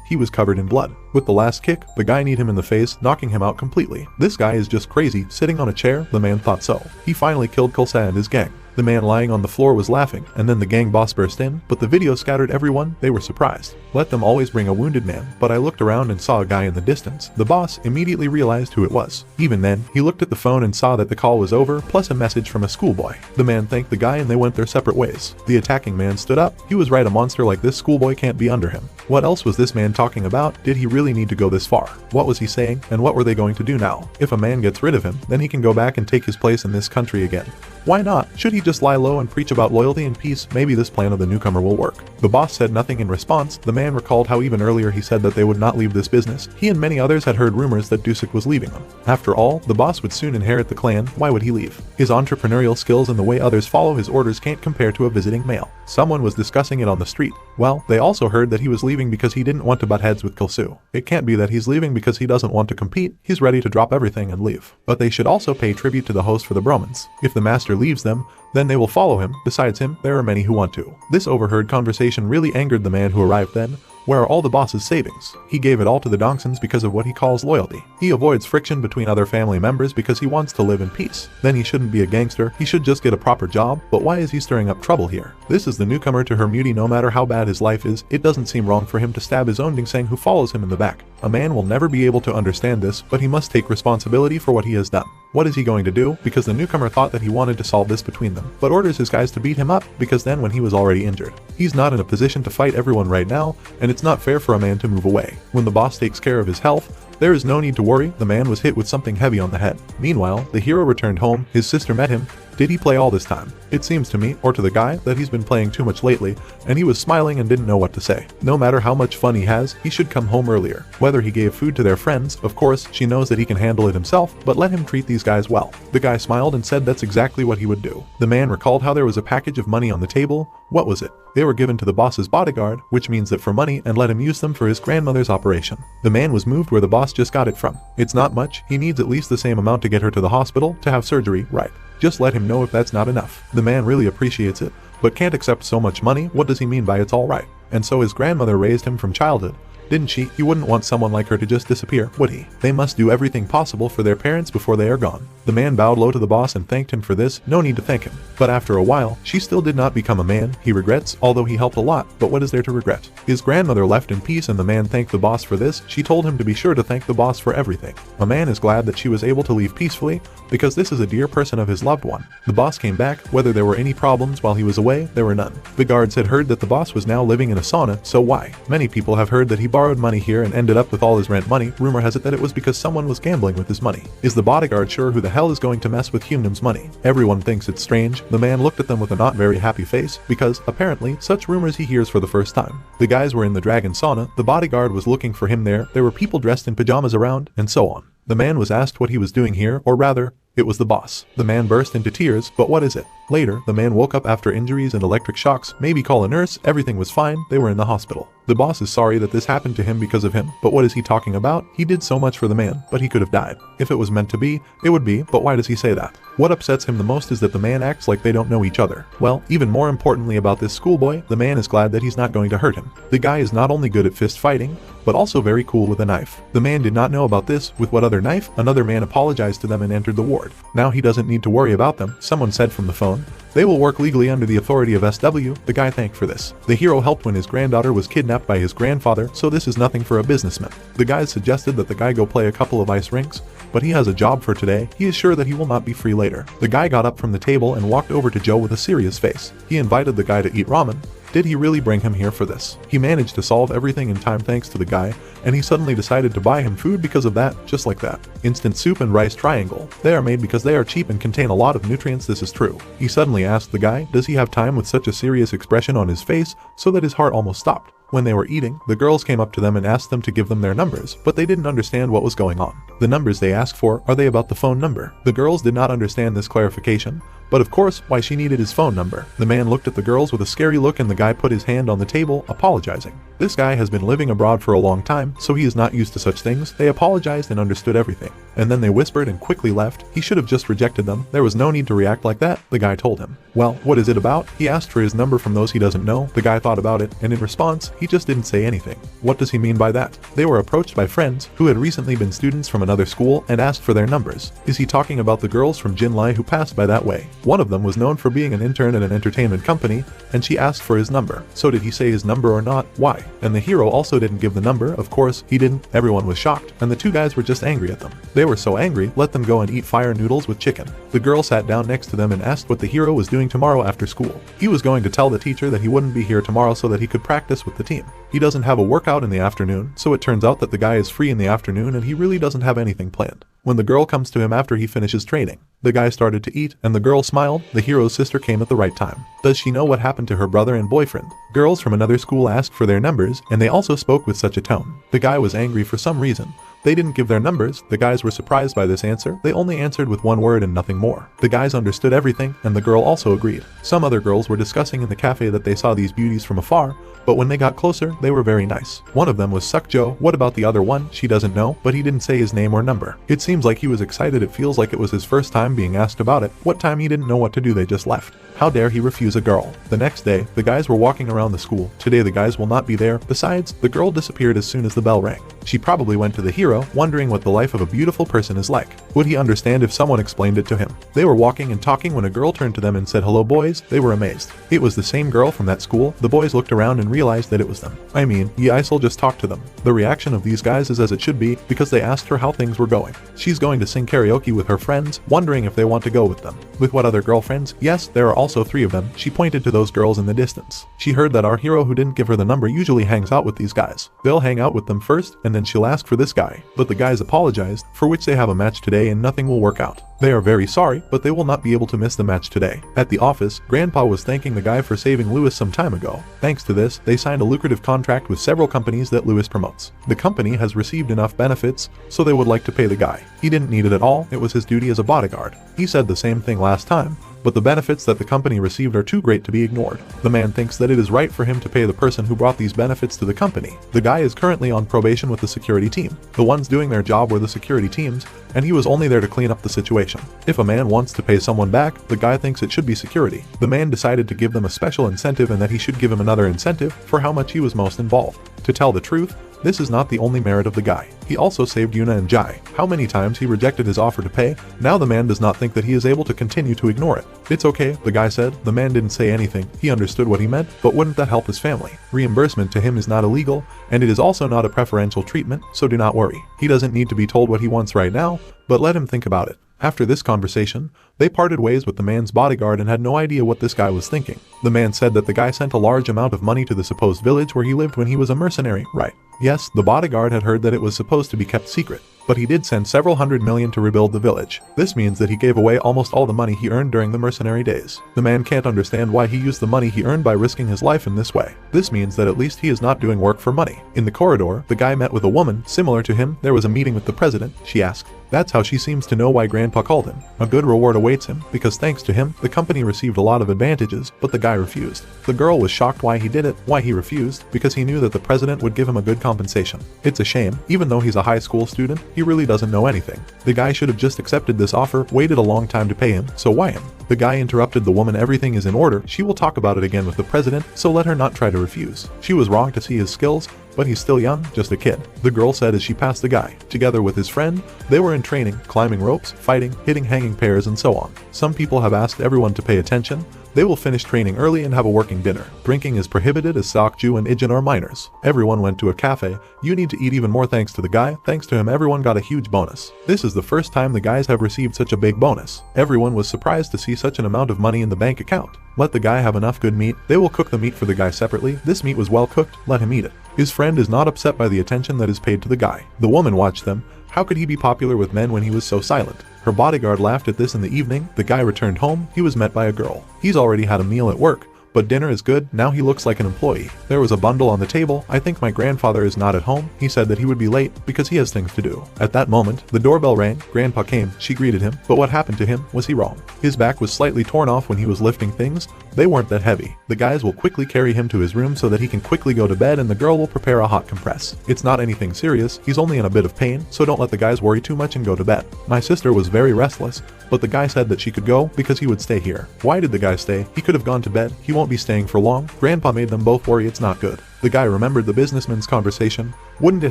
He was covered in blood. With the last kick, the guy kneed him in the face, knocking him out completely. This guy is just crazy, sitting on a chair, the man thought so. He finally killed Kulsa and his gang. The man lying on the floor was laughing, and then the gang boss burst in, but the video scattered everyone. They were surprised. Let them always bring a wounded man, but I looked around and saw a guy in the distance. The boss immediately realized who it was. Even then, he looked at the phone and saw that the call was over, plus a message from a schoolboy. The man thanked the guy and they went their separate ways. The attacking man stood up. He was right, a monster like this schoolboy can't be under him. What else was this man talking about? Did he really need to go this far? What was he saying, and what were they going to do now? If a man gets rid of him, then he can go back and take his place in this country again. Why not? Should he just lie low and preach about loyalty and peace? Maybe this plan of the newcomer will work. The boss said nothing in response. The man recalled how even earlier he said that they would not leave this business. He and many others had heard rumors that Dusek was leaving them. After all, the boss would soon inherit the clan. Why would he leave? His entrepreneurial skills and the way others follow his orders can't compare to a visiting male. Someone was discussing it on the street. Well, they also heard that he was leaving because he didn't want to butt heads with Kilsu. It can't be that he's leaving because he doesn't want to compete. He's ready to drop everything and leave. But they should also pay tribute to the host for the Bromans. If the master leaves them, then they will follow him. Besides him, there are many who want to. This overheard conversation really angered the man who arrived then. Where are all the boss's savings? He gave it all to the Dongsons because of what he calls loyalty. He avoids friction between other family members because he wants to live in peace. Then he shouldn't be a gangster, he should just get a proper job. But why is he stirring up trouble here? This is the newcomer to her mutie. No matter how bad his life is, it doesn't seem wrong for him to stab his own Dingsang who follows him in the back. A man will never be able to understand this, but he must take responsibility for what he has done. What is he going to do? Because the newcomer thought that he wanted to solve this between them, but orders his guys to beat him up, because then when he was already injured. He's not in a position to fight everyone right now, and it's not fair for a man to move away. When the boss takes care of his health, there is no need to worry. The man was hit with something heavy on the head. Meanwhile, the hero returned home. His sister met him. Did he play all this time? It seems to me, or to the guy, that he's been playing too much lately, and he was smiling and didn't know what to say. No matter how much fun he has, he should come home earlier. Whether he gave food to their friends, of course, she knows that he can handle it himself, but let him treat these guys well. The guy smiled and said that's exactly what he would do. The man recalled how there was a package of money on the table. What was it? They were given to the boss's bodyguard, which means that for money, and let him use them for his grandmother's operation. The man was moved where the boss just got it from. It's not much. He needs at least the same amount to get her to the hospital, to have surgery, right? Just let him know if that's not enough. The man really appreciates it, but can't accept so much money. What does he mean by it's all right? And so his grandmother raised him from childhood, didn't she? He wouldn't want someone like her to just disappear, would he? They must do everything possible for their parents before they are gone. The man bowed low to the boss and thanked him for this. No need to thank him. But after a while, she still did not become a man. He regrets, although he helped a lot. But what is there to regret? His grandmother left in peace and the man thanked the boss for this. She told him to be sure to thank the boss for everything. A man is glad that she was able to leave peacefully, because this is a dear person of his loved one. The boss came back. Whether there were any problems while he was away, there were none. The guards had heard that the boss was now living in a sauna, so why? Many people have heard that he borrowed money here and ended up with all his rent money. Rumor has it that it was because someone was gambling with his money. Is the bodyguard sure who the hell is going to mess with Humnum's money? Everyone thinks it's strange. The man looked at them with a not very happy face, because, apparently, such rumors he hears for the first time. The guys were in the dragon sauna, the bodyguard was looking for him there were people dressed in pajamas around, and so on. The man was asked what he was doing here, or rather, it was the boss. The man burst into tears, but what is it? Later, the man woke up after injuries and electric shocks. Maybe call a nurse. Everything was fine. They were in the hospital. The boss is sorry that this happened to him because of him. But what is he talking about? He did so much for the man, but he could have died. If it was meant to be, it would be, but why does he say that? What upsets him the most is that the man acts like they don't know each other. Well, even more importantly about this schoolboy, the man is glad that he's not going to hurt him. The guy is not only good at fist fighting, but also very cool with a knife. The man did not know about this. With what other knife? Another man apologized to them and entered the ward. Now he doesn't need to worry about them. Someone said from the phone, they will work legally under the authority of SW. The guy thanked for this. The hero helped when his granddaughter was kidnapped by his grandfather, so this is nothing for a businessman. The guys suggested that the guy go play a couple of ice rinks, but he has a job for today. He is sure that he will not be free later. The guy got up from the table and walked over to Joe with a serious face. He invited the guy to eat ramen. Did he really bring him here for this? He managed to solve everything in time thanks to the guy, and he suddenly decided to buy him food because of that, just like that. Instant soup and rice triangle. They are made because they are cheap and contain a lot of nutrients. This is true. He suddenly asked the guy, does he have time, with such a serious expression on his face, so that his heart almost stopped. When they were eating, the girls came up to them and asked them to give them their numbers, but they didn't understand what was going on. The numbers they asked for, are they about the phone number? The girls did not understand this clarification, but of course, why she needed his phone number. The man looked at the girls with a scary look, and the guy put his hand on the table, apologizing. This guy has been living abroad for a long time, so he is not used to such things. They apologized and understood everything. And then they whispered and quickly left. He should have just rejected them. There was no need to react like that, the guy told him. Well, what is it about? He asked for his number from those he doesn't know. The guy thought about it, and in response, he just didn't say anything. What does he mean by that? They were approached by friends who had recently been students from another school and asked for their numbers. Is he talking about the girls from Jinlai who passed by that way? One of them was known for being an intern at an entertainment company, and she asked for his number. So did he say his number or not? Why? And the hero also didn't give the number. Of course, he didn't. Everyone was shocked, and the two guys were just angry at them. They were so angry, let them go and eat fire noodles with chicken. The girl sat down next to them and asked what the hero was doing tomorrow after school. He was going to tell the teacher that he wouldn't be here tomorrow so that he could practice with the team. He doesn't have a workout in the afternoon, so it turns out that the guy is free in the afternoon and he really doesn't have anything planned. When the girl comes to him after he finishes training, the guy started to eat, and the girl smiled. The hero's sister came at the right time. Does she know what happened to her brother and boyfriend? Girls from another school asked for their numbers, and they also spoke with such a tone. The guy was angry for some reason. They didn't give their numbers. The guys were surprised by this answer. They only answered with one word and nothing more. The guys understood everything, and the girl also agreed. Some other girls were discussing in the cafe that they saw these beauties from afar, but when they got closer, they were very nice. One of them was Sukjo. What about the other one? She doesn't know, but he didn't say his name or number. It seems like he was excited. It feels like it was his first time being asked about it. What time he didn't know what to do, they just left. How dare he refuse a girl? The next day, the guys were walking around the school. Today the guys will not be there. Besides, the girl disappeared as soon as the bell rang. She probably went to the hero, wondering what the life of a beautiful person is like. Would he understand if someone explained it to him? They were walking and talking when a girl turned to them and said, "Hello boys." They were amazed. It was the same girl from that school. The boys looked around and realized that it was them. I mean, Yeisel just talked to them. The reaction of these guys is as it should be, because they asked her how things were going. She's going to sing karaoke with her friends, wondering if they want to go with them. With what other girlfriends? Yes, there are also 3 of them. She pointed to those girls in the distance. She heard that our hero who didn't give her the number usually hangs out with these guys. They'll hang out with them first, and then she'll ask for this guy. But the guys apologized, for which they have a match today and nothing will work out. They are very sorry, but they will not be able to miss the match today. At the office, Grandpa was thanking the guy for saving Louis some time ago. Thanks to this, they signed a lucrative contract with several companies that Louis promotes. The company has received enough benefits, so they would like to pay the guy. He didn't need it at all. It was his duty as a bodyguard. He said the same thing last time, but the benefits that the company received are too great to be ignored. The man thinks that it is right for him to pay the person who brought these benefits to the company. The guy is currently on probation with the security team. The ones doing their job were the security teams, and he was only there to clean up the situation. If a man wants to pay someone back, the guy thinks it should be security. The man decided to give them a special incentive and that he should give him another incentive for how much he was most involved. To tell the truth, this is not the only merit of the guy. He also saved Yuna and Jai. How many times he rejected his offer to pay? Now the man does not think that he is able to continue to ignore it. It's okay, the guy said. The man didn't say anything. He understood what he meant, but wouldn't that help his family? Reimbursement to him is not illegal, and it is also not a preferential treatment, so do not worry. He doesn't need to be told what he wants right now, but let him think about it. After this conversation, they parted ways with the man's bodyguard and had no idea what this guy was thinking. The man said that the guy sent a large amount of money to the supposed village where he lived when he was a mercenary, right? Yes, the bodyguard had heard that it was supposed to be kept secret, but he did send several hundred million to rebuild the village. This means that he gave away almost all the money he earned during the mercenary days. The man can't understand why he used the money he earned by risking his life in this way. This means that at least he is not doing work for money. In the corridor, the guy met with a woman similar to him. There was a meeting with the president, she asked. That's how she seems to know why Grandpa called him. A good reward awaits him, because thanks to him, the company received a lot of advantages, but the guy refused. The girl was shocked why he did it, why he refused, because he knew that the president would give him a good compensation. It's a shame, even though he's a high school student, he really doesn't know anything. The guy should have just accepted this offer, waited a long time to pay him, so why him? The guy interrupted the woman. Everything is in order, she will talk about it again with the president, so let her not try to refuse. She was wrong to see his skills, but he's still young, just a kid. The girl said as she passed the guy. Together with his friend, they were in training, climbing ropes, fighting, hitting hanging pears and so on. Some people have asked everyone to pay attention. They will finish training early and have a working dinner. Drinking is prohibited as Seokju and Ijin are minors. Everyone went to a cafe. You need to eat even more thanks to the guy. Thanks to him everyone got a huge bonus. This is the first time the guys have received such a big bonus. Everyone was surprised to see such an amount of money in the bank account. Let the guy have enough good meat. They will cook the meat for the guy separately. This meat was well cooked. Let him eat it. His friend is not upset by the attention that is paid to the guy. The woman watched them. How could he be popular with men when he was so silent? Her bodyguard laughed at this in the evening. The guy returned home. He was met by a girl. He's already had a meal at work, but dinner is good. Now he looks like an employee. There was a bundle on the table. I think my grandfather is not at home. He said that he would be late because he has things to do. At that moment, the doorbell rang. Grandpa came. She greeted him. But what happened to him? Was he wrong? His back was slightly torn off when he was lifting things. They weren't that heavy. The guys will quickly carry him to his room so that he can quickly go to bed, and the girl will prepare a hot compress. It's not anything serious. He's only in a bit of pain, so don't let the guys worry too much and go to bed. My sister was very restless, but the guy said that she could go because he would stay here. Why did the guy stay? He could have gone to bed. He won't be staying for long. Grandpa made them both worry. It's not good. The guy remembered the businessman's conversation. Wouldn't it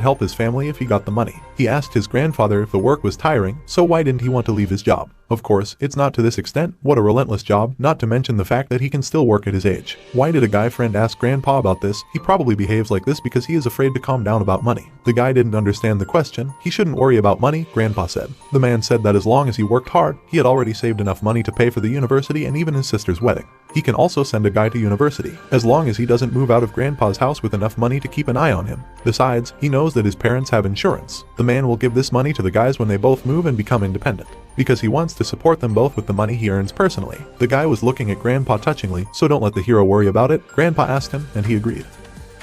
help his family if he got the money? He asked his grandfather if the work was tiring, so why didn't he want to leave his job? Of course, it's not to this extent. What a relentless job, not to mention the fact that he can still work at his age. Why did a guy friend ask grandpa about this? He probably behaves like this because he is afraid to calm down about money. The guy didn't understand the question. He shouldn't worry about money, grandpa said. The man said that as long as he worked hard, he had already saved enough money to pay for the university and even his sister's wedding. He can also send a guy to university, as long as he doesn't move out of grandpa's house with enough money to keep an eye on him. Besides, he knows that his parents have insurance. The man will give this money to the guys when they both move and become independent, because he wants to support them both with the money he earns personally. The guy was looking at grandpa touchingly, so don't let the hero worry about it. Grandpa asked him, and he agreed.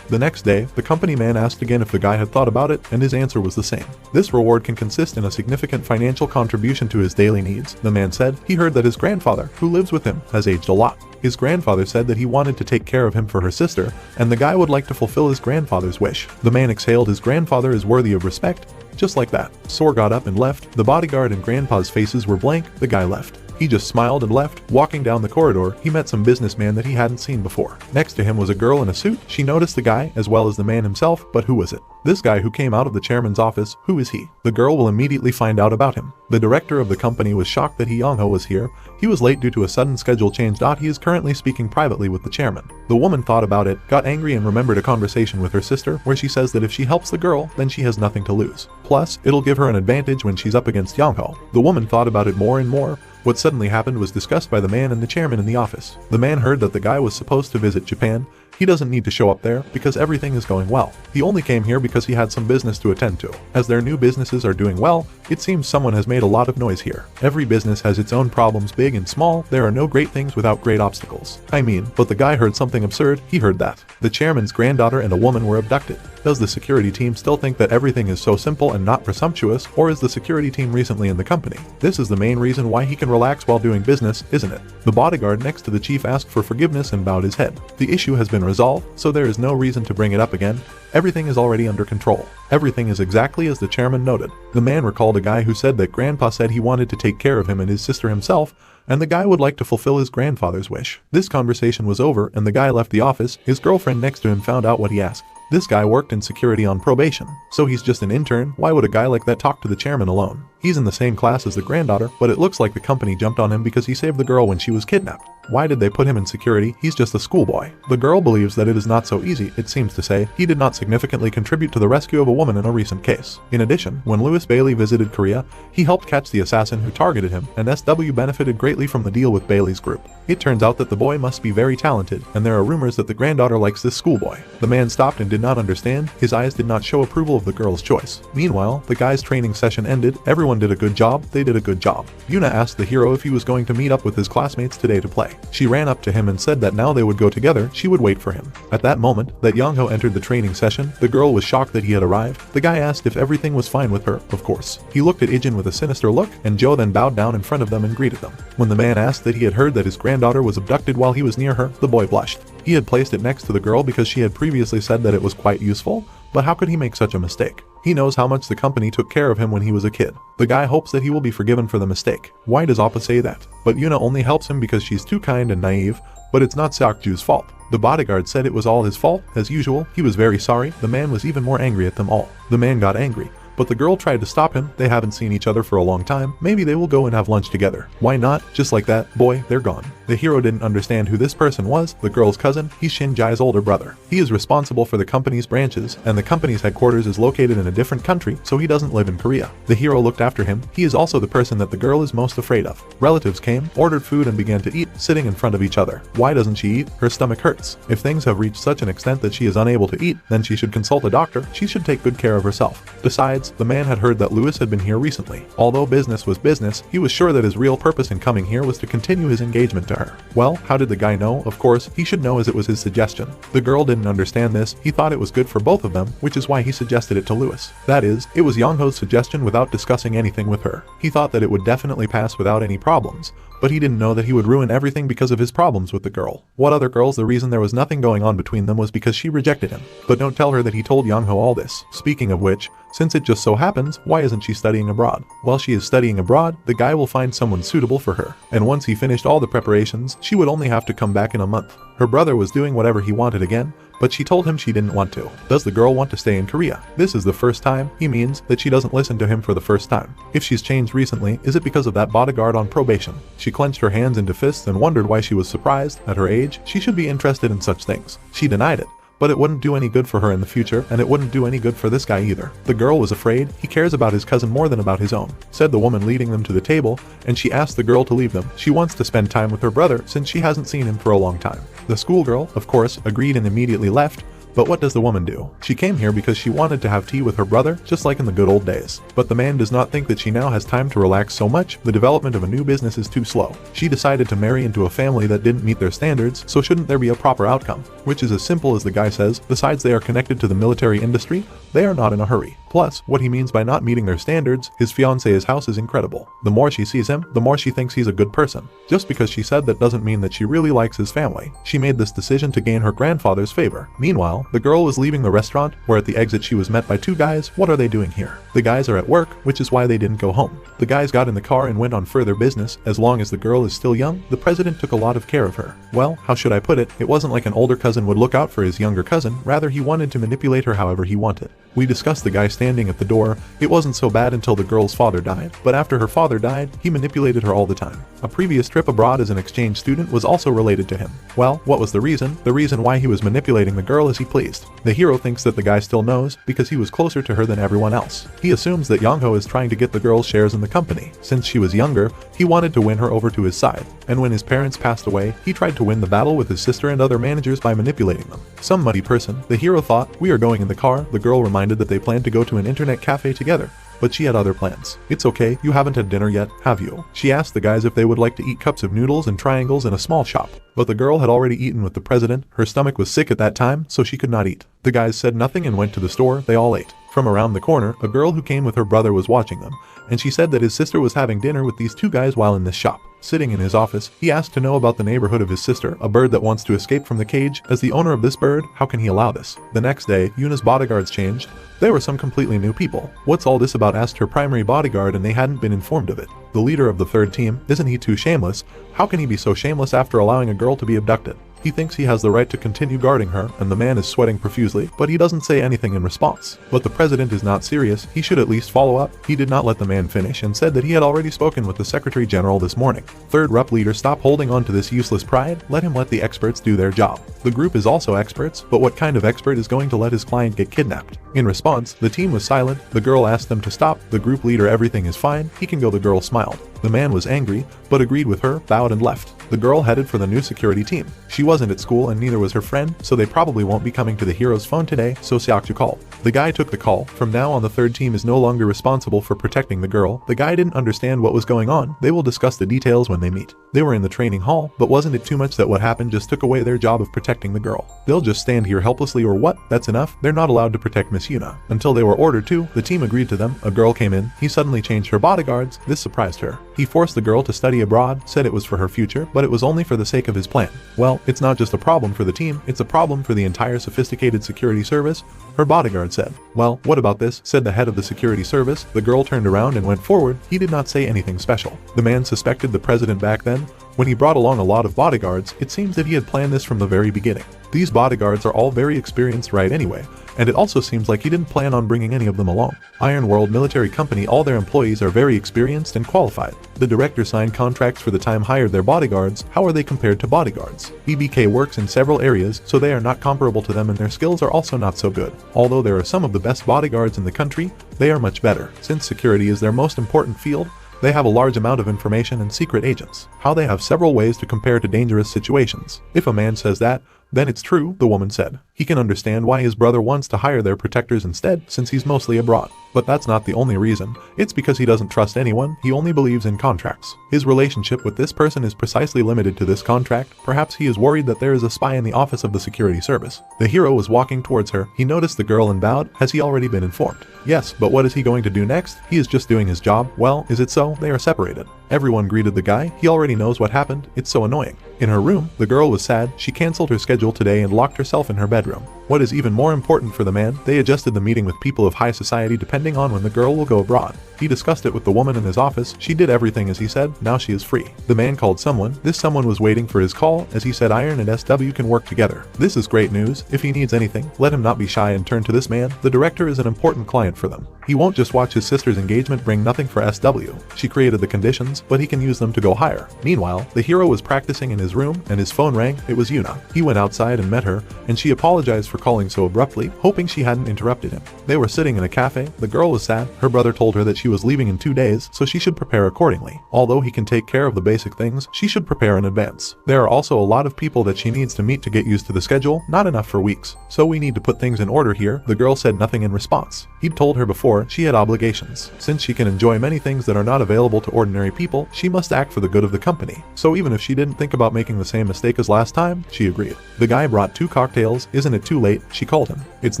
The next day, the company man asked again if the guy had thought about it, and his answer was the same. This reward can consist in a significant financial contribution to his daily needs. The man said he heard that his grandfather, who lives with him, has aged a lot. His grandfather said that he wanted to take care of him for her sister, and the guy would like to fulfill his grandfather's wish. The man exhaled, his grandfather is worthy of respect. Just like that, Sor got up and left. The bodyguard and grandpa's faces were blank. The guy left. He just smiled and left. Walking down the corridor, he met some businessman that he hadn't seen before. Next to him was a girl in a suit. She noticed the guy, as well as the man himself, but who was it? This guy who came out of the chairman's office, who is he? The girl will immediately find out about him. The director of the company was shocked that Young-ho was here. He was late due to a sudden schedule change. He is currently speaking privately with the chairman. The woman thought about it, got angry and remembered a conversation with her sister where she says that if she helps the girl, then she has nothing to lose. Plus, it'll give her an advantage when she's up against Young-ho. The woman thought about it more and more. What suddenly happened was discussed by the man and the chairman in the office. The man heard that the guy was supposed to visit Japan. He doesn't need to show up there because everything is going well. He only came here because he had some business to attend to. As their new businesses are doing well, it seems someone has made a lot of noise here. Every business has its own problems, big and small. There are no great things without great obstacles. But the guy heard something absurd. He heard that the chairman's granddaughter and a woman were abducted. Does the security team still think that everything is so simple and not presumptuous, or is the security team recently in the company? This is the main reason why he can relax while doing business, isn't it? The bodyguard next to the chief asked for forgiveness and bowed his head. The issue has been resolved, so there is no reason to bring it up again. Everything is already under control. Everything is exactly as the chairman noted. The man recalled a guy who said that grandpa said he wanted to take care of him and his sister himself, and the guy would like to fulfill his grandfather's wish. This conversation was over and the guy left the office. His girlfriend next to him found out what he asked. This guy worked in security on probation, so he's just an intern. Why would a guy like that talk to the chairman alone? He's in the same class as the granddaughter, but it looks like the company jumped on him because he saved the girl when she was kidnapped. Why did they put him in security? He's just a schoolboy. The girl believes that it is not so easy. It seems to say he did not significantly contribute to the rescue of a woman in a recent case. In addition, when Louis Bailey visited Korea, he helped catch the assassin who targeted him, and SW benefited greatly from the deal with Bailey's group. It turns out that the boy must be very talented, and there are rumors that the granddaughter likes this schoolboy. The man stopped and did not understand. His eyes did not show approval of the girl's choice. Meanwhile, the guy's training session ended. Everyone did a good job. They did a good job. Yuna asked the hero if he was going to meet up with his classmates today to play. She ran up to him and said that now they would go together. She would wait for him. At that moment, that Young-ho entered the training session. The girl was shocked that he had arrived. The guy asked if everything was fine with her. Of course. He looked at Ijin with a sinister look, and Joe then bowed down in front of them and greeted them. When the man asked that he had heard that his granddaughter was abducted while he was near her, the boy blushed. He had placed it next to the girl because she had previously said that it was quite useful, but how could he make such a mistake? He knows how much the company took care of him when he was a kid. The guy hopes that he will be forgiven for the mistake. Why does Appa say that? But Yuna only helps him because she's too kind and naive, but it's not Seokju's fault. The bodyguard said it was all his fault. As usual, he was very sorry. The man was even more angry at them all. The man got angry. But the girl tried to stop him. They haven't seen each other for a long time. Maybe they will go and have lunch together. Why not? Just like that, boy, they're gone. The hero didn't understand who this person was. The girl's cousin. He's Shinjai's older brother. He is responsible for the company's branches, and the company's headquarters is located in a different country, so he doesn't live in Korea. The hero looked after him. He is also the person that the girl is most afraid of. Relatives came, ordered food, and began to eat, sitting in front of each other. Why doesn't she eat? Her stomach hurts. If things have reached such an extent that she is unable to eat, then she should consult a doctor. She should take good care of herself. Besides, the man had heard that Lewis had been here recently. Although business was business, he was sure that his real purpose in coming here was to continue his engagement to her. Well, how did the guy know? Of course, he should know, as it was his suggestion. The girl didn't understand this. He thought it was good for both of them, which is why he suggested it to Lewis. That is, it was Youngho's suggestion without discussing anything with her. He thought that it would definitely pass without any problems, but he didn't know that he would ruin everything because of his problems with the girl. What other girls? The reason there was nothing going on between them was because she rejected him. But don't tell her that he told Youngho all this. Speaking of which, since it just so happens, why isn't she studying abroad? While she is studying abroad, the guy will find someone suitable for her. And once he finished all the preparations, she would only have to come back in a month. Her brother was doing whatever he wanted again, but she told him she didn't want to. Does the girl want to stay in Korea? This is the first time. He means that she doesn't listen to him for the first time. If she's changed recently, is it because of that bodyguard on probation? She clenched her hands into fists and wondered why she was surprised. At her age, she should be interested in such things. She denied it. But it wouldn't do any good for her in the future, and it wouldn't do any good for this guy either. The girl was afraid. He cares about his cousin more than about his own, said the woman leading them to the table, and she asked the girl to leave them. She wants to spend time with her brother since she hasn't seen him for a long time. The schoolgirl, of course, agreed and immediately left. But what does the woman do? She came here because she wanted to have tea with her brother, just like in the good old days. But the man does not think that she now has time to relax so much. The development of a new business is too slow. She decided to marry into a family that didn't meet their standards, so shouldn't there be a proper outcome? Which is as simple as the guy says. Besides, they are connected to the military industry. They are not in a hurry. Plus, what he means by not meeting their standards, his fiance's house is incredible. The more she sees him, the more she thinks he's a good person. Just because she said that doesn't mean that she really likes his family. She made this decision to gain her grandfather's favor. Meanwhile, the girl was leaving the restaurant, where at the exit she was met by two guys. What are they doing here? The guys are at work, which is why they didn't go home. The guys got in the car and went on further business. As long as the girl is still young, the president took a lot of care of her. Well, how should I put it? It wasn't like an older cousin would look out for his younger cousin. Rather, he wanted to manipulate her however he wanted. We discussed the guy standing at the door. It wasn't so bad until the girl's father died, but after her father died, he manipulated her all the time. A previous trip abroad as an exchange student was also related to him. Well, what was the reason? The reason why he was manipulating the girl as he pleased. The hero thinks that the guy still knows because he was closer to her than everyone else. He assumes that Youngho is trying to get the girl's shares in the company. Since she was younger, he wanted to win her over to his side. And when his parents passed away, he tried to win the battle with his sister and other managers by manipulating them. Some muddy person. The hero thought, we are going in the car. The girl reminded that they planned to go to an internet cafe together. But she had other plans. It's okay, you haven't had dinner yet, have you? She asked the guys if they would like to eat cups of noodles and triangles in a small shop. But the girl had already eaten with the president. Her stomach was sick at that time, so she could not eat. The guys said nothing and went to the store. They all ate. From around the corner, a girl who came with her brother was watching them, and she said that his sister was having dinner with these two guys while in this shop. Sitting in his office, he asked to know about the neighborhood of his sister, a bird that wants to escape from the cage. As the owner of this bird, how can he allow this? The next day, Yuna's bodyguards changed. There were some completely new people. What's all this about? Asked her primary bodyguard, and they hadn't been informed of it. The leader of the third team, isn't he too shameless? How can he be so shameless after allowing a girl to be abducted? He thinks he has the right to continue guarding her, and the man is sweating profusely, but he doesn't say anything in response. But the president is not serious. He should at least follow up. He did not let the man finish and said that he had already spoken with the Secretary General this morning. Third rep leader, stop holding on to this useless pride. Let him let the experts do their job. The group is also experts, but what kind of expert is going to let his client get kidnapped? In response, the team was silent. The girl asked them to stop. The group leader, everything is fine. He can go. The girl smiled. The man was angry, but agreed with her, bowed and left. The girl headed for the new security team. She wasn't at school and neither was her friend, so they probably won't be coming to the hero's phone today, so Seokju called. The guy took the call. From now on, the third team is no longer responsible for protecting the girl. The guy didn't understand what was going on. They will discuss the details when they meet. They were in the training hall, but wasn't it too much that what happened just took away their job of protecting the girl? They'll just stand here helplessly or what? That's enough. They're not allowed to protect Miss Yuna. Until they were ordered to, the team agreed to them. A girl came in. He suddenly changed her bodyguards. This surprised her. He forced the girl to study abroad, said it was for her future, but it was only for the sake of his plan. Well, it's not just a problem for the team, it's a problem for the entire sophisticated security service, her bodyguard said. Well, what about this? Said the head of the security service. The girl turned around and went forward. He did not say anything special. The man suspected the president back then. When he brought along a lot of bodyguards, it seems that he had planned this from the very beginning. These bodyguards are all very experienced right anyway, and it also seems like he didn't plan on bringing any of them along. Iron World Military Company, all their employees are very experienced and qualified. The director signed contracts for the time hired their bodyguards. How are they compared to bodyguards? BBK works in several areas, so they are not comparable to them, and their skills are also not so good. Although there are some of the best bodyguards in the country, they are much better. Since security is their most important field, they have a large amount of information and secret agents. How they have several ways to compare to dangerous situations. If a man says that, then it's true, the woman said. He can understand why his brother wants to hire their protectors instead, since he's mostly abroad. But that's not the only reason. It's because he doesn't trust anyone, he only believes in contracts. His relationship with this person is precisely limited to this contract. Perhaps he is worried that there is a spy in the office of the security service. The hero was walking towards her. He noticed the girl and bowed. Has he already been informed? Yes, but what is he going to do next? He is just doing his job. Well, is it so? They are separated. Everyone greeted the guy. He already knows what happened. It's so annoying. In her room, the girl was sad. She cancelled her schedule today and locked herself in her bedroom. What is even more important for the man, they adjusted the meeting with people of high society depending on when the girl will go abroad. He discussed it with the woman in his office. She did everything as he said. Now she is free. The man called someone. This someone was waiting for his call. As he said, Iron and SW can work together. This is great news. If he needs anything, let him not be shy and turn to this man. The director is an important client for them. He won't just watch his sister's engagement bring nothing for SW. She created the conditions, but he can use them to go higher. Meanwhile, the hero was practicing in his room, and his phone rang. It was Yuna. He went outside and met her, and she apologized for calling so abruptly, hoping she hadn't interrupted him. They were sitting in a cafe. The girl was sad. Her brother told her that she was leaving in 2 days, so she should prepare accordingly. Although he can take care of the basic things, she should prepare in advance. There are also a lot of people that she needs to meet to get used to the schedule, not enough for weeks. So we need to put things in order here. The girl said nothing in response. He'd told her before she had obligations. Since she can enjoy many things that are not available to ordinary people, she must act for the good of the company. So even if she didn't think about making the same mistake as last time, she agreed. The guy brought 2 cocktails. Isn't it too late? She called him. It's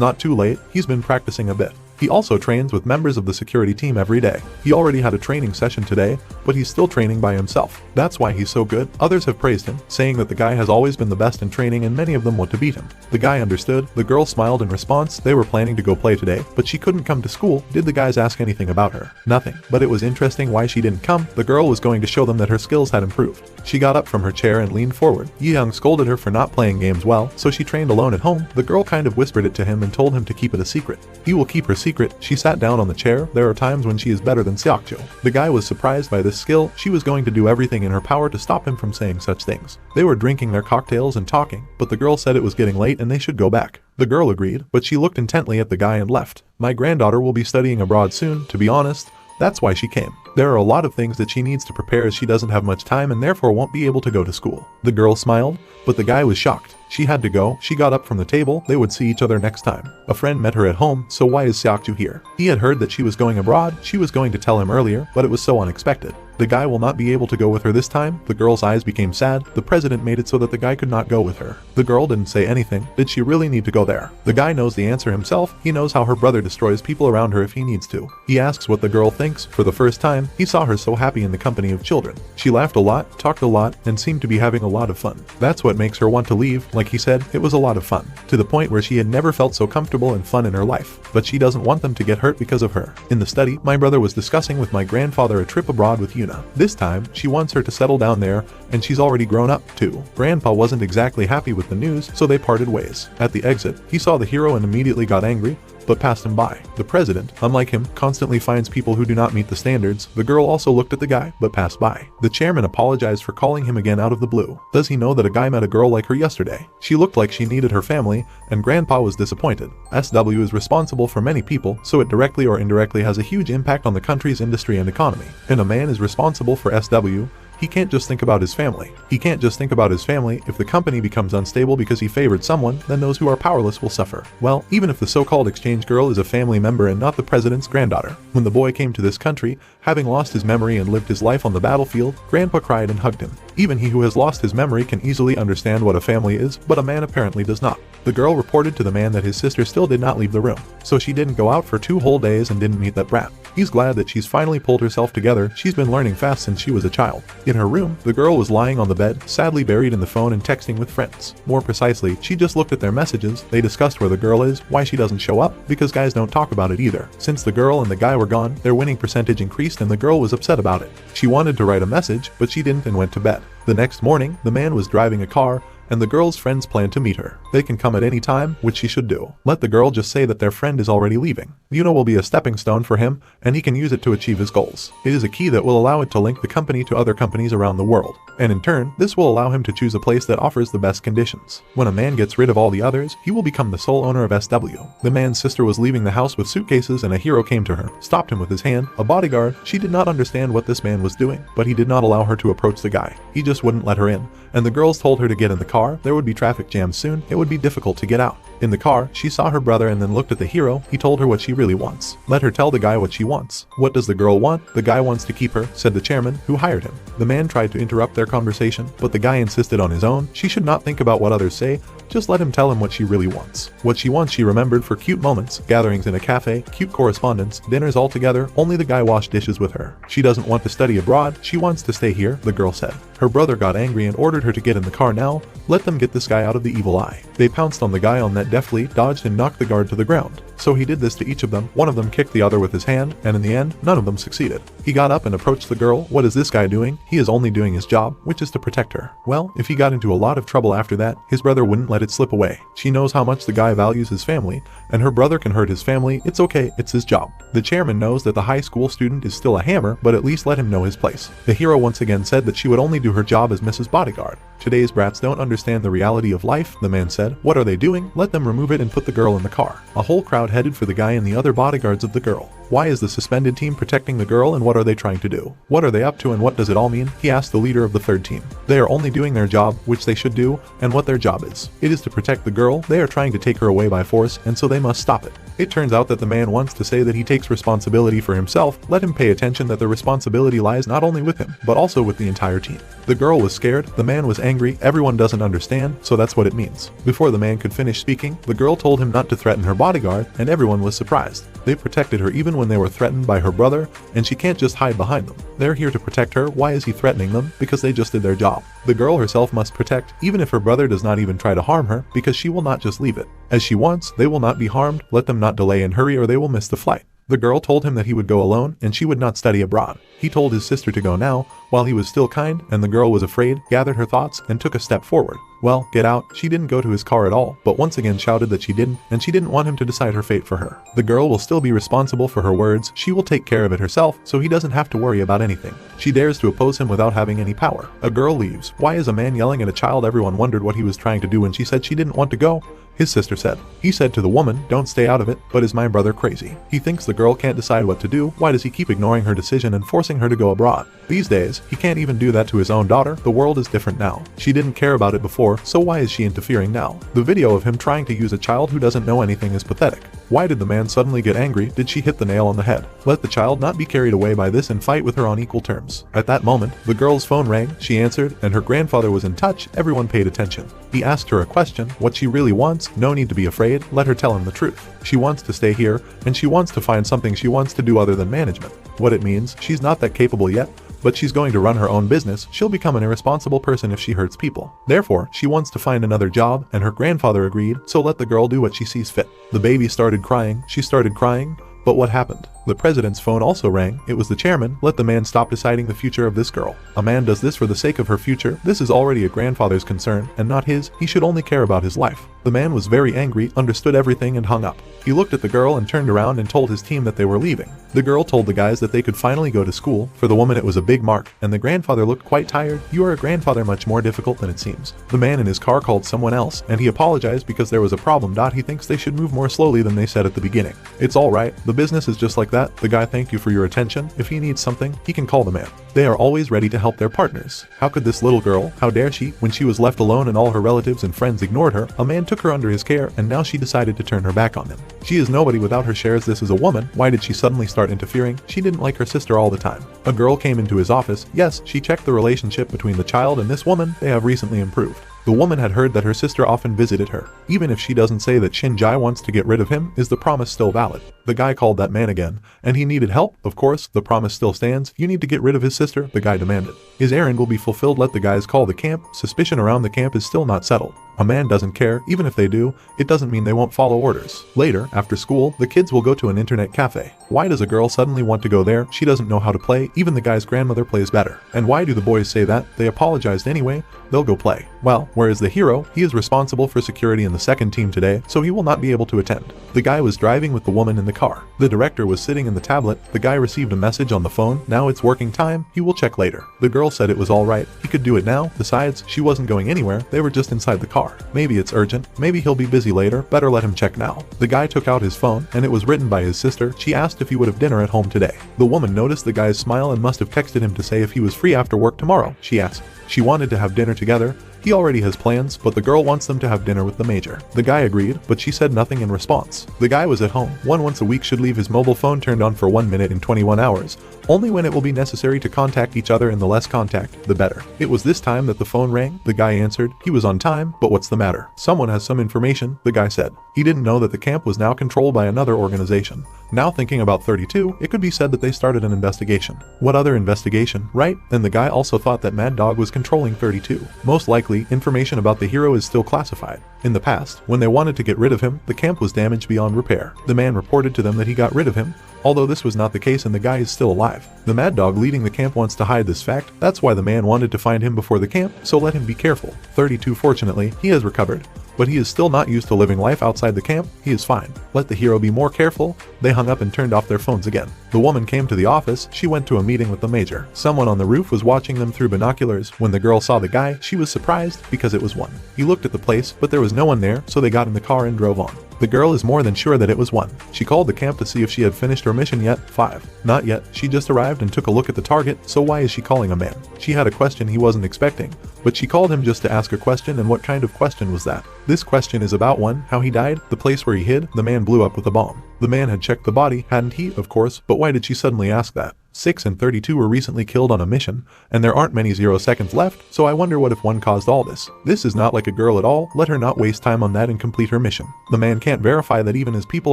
not too late. He's been practicing a bit. He also trains with members of the security team every day. He already had a training session today, but he's still training by himself. That's why he's so good. Others have praised him, saying that the guy has always been the best in training and many of them want to beat him. The guy understood. The girl smiled in response. They were planning to go play today, but she couldn't come to school. Did the guys ask anything about her? Nothing. But it was interesting why she didn't come. The girl was going to show them that her skills had improved. She got up from her chair and leaned forward. Yi-young scolded her for not playing games well, so she trained alone at home. The girl kind of whispered it to him and told him to keep it a secret. He will keep her secret. She sat down on the chair. There are times when she is better than Seokjo. The guy was surprised by this skill. She was going to do everything in her power to stop him from saying such things. They were drinking their cocktails and talking, but the girl said it was getting late and they should go back. The girl agreed, but she looked intently at the guy and left. My granddaughter will be studying abroad soon, to be honest. That's why she came. There are a lot of things that she needs to prepare as she doesn't have much time and therefore won't be able to go to school. The girl smiled, but the guy was shocked. She had to go. She got up from the table. They would see each other next time. A friend met her at home, so why is Seokju here? He had heard that she was going abroad. She was going to tell him earlier, but it was so unexpected. The guy will not be able to go with her this time. The girl's eyes became sad. The president made it so that the guy could not go with her. The girl didn't say anything. Did she really need to go there? The guy knows the answer himself. He knows how her brother destroys people around her if he needs to. He asks what the girl thinks. For the first time, he saw her so happy in the company of children. She laughed a lot, talked a lot, and seemed to be having a lot of fun. That's what makes her want to leave. Like he said, it was a lot of fun. To the point where she had never felt so comfortable and fun in her life. But she doesn't want them to get hurt because of her. In the study, my brother was discussing with my grandfather a trip abroad with Yuna. This time, she wants her to settle down there, and she's already grown up, too. Grandpa wasn't exactly happy with the news, so they parted ways. At the exit, he saw the hero and immediately got angry, but passed him by. The president, unlike him, constantly finds people who do not meet the standards. The girl also looked at the guy, but passed by. The chairman apologized for calling him again out of the blue. Does he know that a guy met a girl like her yesterday? She looked like she needed her family, and Grandpa was disappointed. SW is responsible for many people, so it directly or indirectly has a huge impact on the country's industry and economy. And a man is responsible for SW. He can't just think about his family. He can't just think about his family. If the company becomes unstable because he favored someone, then those who are powerless will suffer. Well, even if the so-called exchange girl is a family member and not the president's granddaughter. When the boy came to this country, having lost his memory and lived his life on the battlefield, Grandpa cried and hugged him. Even he who has lost his memory can easily understand what a family is, but a man apparently does not. The girl reported to the man that his sister still did not leave the room, so she didn't go out for 2 whole days and didn't meet that brat. He's glad that she's finally pulled herself together. She's been learning fast since she was a child. In her room, the girl was lying on the bed, sadly buried in the phone and texting with friends. More precisely, she just looked at their messages. They discussed where the girl is, why she doesn't show up, because guys don't talk about it either. Since the girl and the guy were gone, their winning percentage increased and the girl was upset about it. She wanted to write a message, but she didn't and went to bed. The next morning, the man was driving a car, and the girl's friends plan to meet her. They can come at any time, which she should do. Let the girl just say that their friend is already leaving. Yuno will be a stepping stone for him, and he can use it to achieve his goals. It is a key that will allow it to link the company to other companies around the world. And in turn, this will allow him to choose a place that offers the best conditions. When a man gets rid of all the others, he will become the sole owner of SW. The man's sister was leaving the house with suitcases and a hero came to her, stopped him with his hand, a bodyguard. She did not understand what this man was doing, but he did not allow her to approach the guy. He just wouldn't let her in. And the girls told her to get in the car. There would be traffic jams soon. It would be difficult to get out. In the car, she saw her brother and then looked at the hero. He told her what she really wants. Let her tell the guy what she wants. What does the girl want? The guy wants to keep her, said the chairman, who hired him. The man tried to interrupt their conversation, but the guy insisted on his own. She should not think about what others say. Just let him tell him what she really wants. What she wants she remembered for cute moments, gatherings in a cafe, cute correspondence, dinners all together. Only the guy washed dishes with her. She doesn't want to study abroad. She wants to stay here, the girl said. Her brother got angry and ordered her to get in the car now. Let them get this guy out of the evil eye. They pounced on the guy on that deftly, dodged and knocked the guard to the ground. So he did this to each of them. One of them kicked the other with his hand, and in the end, none of them succeeded. He got up and approached the girl. What is this guy doing? He is only doing his job, which is to protect her. Well, if he got into a lot of trouble after that, his brother wouldn't let it slip away. She knows how much the guy values his family, and her brother can hurt his family. It's okay, it's his job. The chairman knows that the high school student is still a hammer, but at least let him know his place. The hero once again said that she would only do her job as Mrs. Bodyguard. Today's brats don't understand the reality of life, the man said. What are they doing? Let them remove it and put the girl in the car. A whole crowd headed for the guy and the other bodyguards of the girl. Why is the suspended team protecting the girl and what are they trying to do? What are they up to and what does it all mean? He asked the leader of the third team. They are only doing their job, which they should do, and what their job is. It is to protect the girl. They are trying to take her away by force, and so they must stop it. It turns out that the man wants to say that he takes responsibility for himself. Let him pay attention that the responsibility lies not only with him, but also with the entire team. The girl was scared, the man was angry, everyone doesn't understand, so that's what it means. Before the man could finish speaking, the girl told him not to threaten her bodyguard, and everyone was surprised. They protected her even when they were threatened by her brother, and she can't just hide behind them. They're here to protect her. Why is he threatening them? Because they just did their job. The girl herself must protect, even if her brother does not even try to harm her, because she will not just leave it. As she wants, they will not be harmed. Let them not delay and hurry or they will miss the flight. The girl told him that he would go alone and she would not study abroad. He told his sister to go now, while he was still kind, and the girl was afraid, gathered her thoughts, and took a step forward. Well, get out. She didn't go to his car at all, but once again shouted that she didn't, and she didn't want him to decide her fate for her. The girl will still be responsible for her words. She will take care of it herself, so he doesn't have to worry about anything. She dares to oppose him without having any power. A girl leaves. Why is a man yelling at a child? Everyone wondered what he was trying to do when she said she didn't want to go. His sister said. He said to the woman, don't stay out of it, but is my brother crazy? He thinks the girl can't decide what to do. Why does he keep ignoring her decision and forcing her to go abroad? These days, he can't even do that to his own daughter. The world is different now. She didn't care about it before, so why is she interfering now? The video of him trying to use a child who doesn't know anything is pathetic. Why did the man suddenly get angry? Did she hit the nail on the head? Let the child not be carried away by this and fight with her on equal terms. At that moment, the girl's phone rang, she answered, and her grandfather was in touch. Everyone paid attention. He asked her a question, what she really wants. No need to be afraid, let her tell him the truth. She wants to stay here, and she wants to find something she wants to do other than management. What it means, she's not that capable yet, but she's going to run her own business. She'll become an irresponsible person if she hurts people. Therefore, she wants to find another job, and her grandfather agreed, so let the girl do what she sees fit. The baby started crying, she started crying, but what happened? The president's phone also rang. It was the chairman. Let the man stop deciding the future of this girl. A man does this for the sake of her future. This is already a grandfather's concern, and not his. He should only care about his life. The man was very angry, understood everything, and hung up. He looked at the girl and turned around and told his team that they were leaving. The girl told the guys that they could finally go to school. For the woman it was a big mark, and the grandfather looked quite tired. You are a grandfather, much more difficult than it seems. The man in his car called someone else, and he apologized because there was a problem. He thinks they should move more slowly than they said at the beginning. It's alright, the business is just like that. The guy thanked you for your attention. If he needs something, he can call the man. They are always ready to help their partners. How could this little girl, how dare she, when she was left alone and all her relatives and friends ignored her, a man took her under his care and now she decided to turn her back on him. She is nobody without her shares. This is a woman. Why did she suddenly start interfering? She didn't like her sister all the time. A girl came into his office. Yes, she checked the relationship between the child and this woman. They have recently improved. The woman had heard that her sister often visited her. Even if she doesn't say that Shinjai wants to get rid of him, is the promise still valid? The guy called that man again, and he needed help. Of course, the promise still stands. You need to get rid of his sister, the guy demanded. His errand will be fulfilled. Let the guys call the camp. Suspicion around the camp is still not settled. A man doesn't care. Even if they do, it doesn't mean they won't follow orders. Later, after school, the kids will go to an internet cafe. Why does a girl suddenly want to go there? She doesn't know how to play. Even the guy's grandmother plays better. And why do the boys say that? They apologized anyway. They'll go play. Well, where is the hero? He is responsible for security in the second team today, so he will not be able to attend. The guy was driving with the woman in the car. The director was sitting in the tablet. The guy received a message on the phone. Now it's working time. He will check later. The girl said it was alright. He could do it now. Besides, she wasn't going anywhere. They were just inside the car. Maybe it's urgent. Maybe he'll be busy later. Better let him check now. The guy took out his phone, and it was written by his sister. She asked if he would have dinner at home today. The woman noticed the guy's smile and must have texted him to say if he was free after work tomorrow. She asked. She wanted to have dinner together. He already has plans, but the girl wants them to have dinner with the major. The guy agreed, but she said nothing in response. The guy was at home. Once a week should leave his mobile phone turned on for 1 minute in 21 hours. Only when it will be necessary to contact each other, and the less contact, the better. It was this time that the phone rang. The guy answered. He was on time, but what's the matter? Someone has some information, the guy said. He didn't know that the camp was now controlled by another organization. Now thinking about 32, it could be said that they started an investigation. What other investigation, right? And the guy also thought that Mad Dog was controlling 32. Most likely, information about the hero is still classified. In the past, when they wanted to get rid of him, the camp was damaged beyond repair. The man reported to them that he got rid of him, although this was not the case and the guy is still alive. The Mad Dog leading the camp wants to hide this fact. That's why the man wanted to find him before the camp, so let him be careful. 32 fortunately, he has recovered. But he is still not used to living life outside the camp. He is fine. Let the hero be more careful. They hung up and turned off their phones again. The woman came to the office. She went to a meeting with the major. Someone on the roof was watching them through binoculars. When the girl saw the guy, she was surprised because it was one. He looked at the place, but there was no one there, so they got in the car and drove on. The girl is more than sure that it was one. She called the camp to see if she had finished her mission yet. 5. Not yet. She just arrived and took a look at the target, so why is she calling a man? She had a question he wasn't expecting, but she called him just to ask a question, and what kind of question was that? This question is about 1. How he died, the place where he hid, the man blew up with a bomb. The man had checked the body, hadn't he? Of course, but why did she suddenly ask that? 6 and 32 were recently killed on a mission, and there aren't many 0 seconds left, so I wonder what if one caused all this. This is not like a girl at all. Let her not waste time on that and complete her mission. The man can't verify that even his people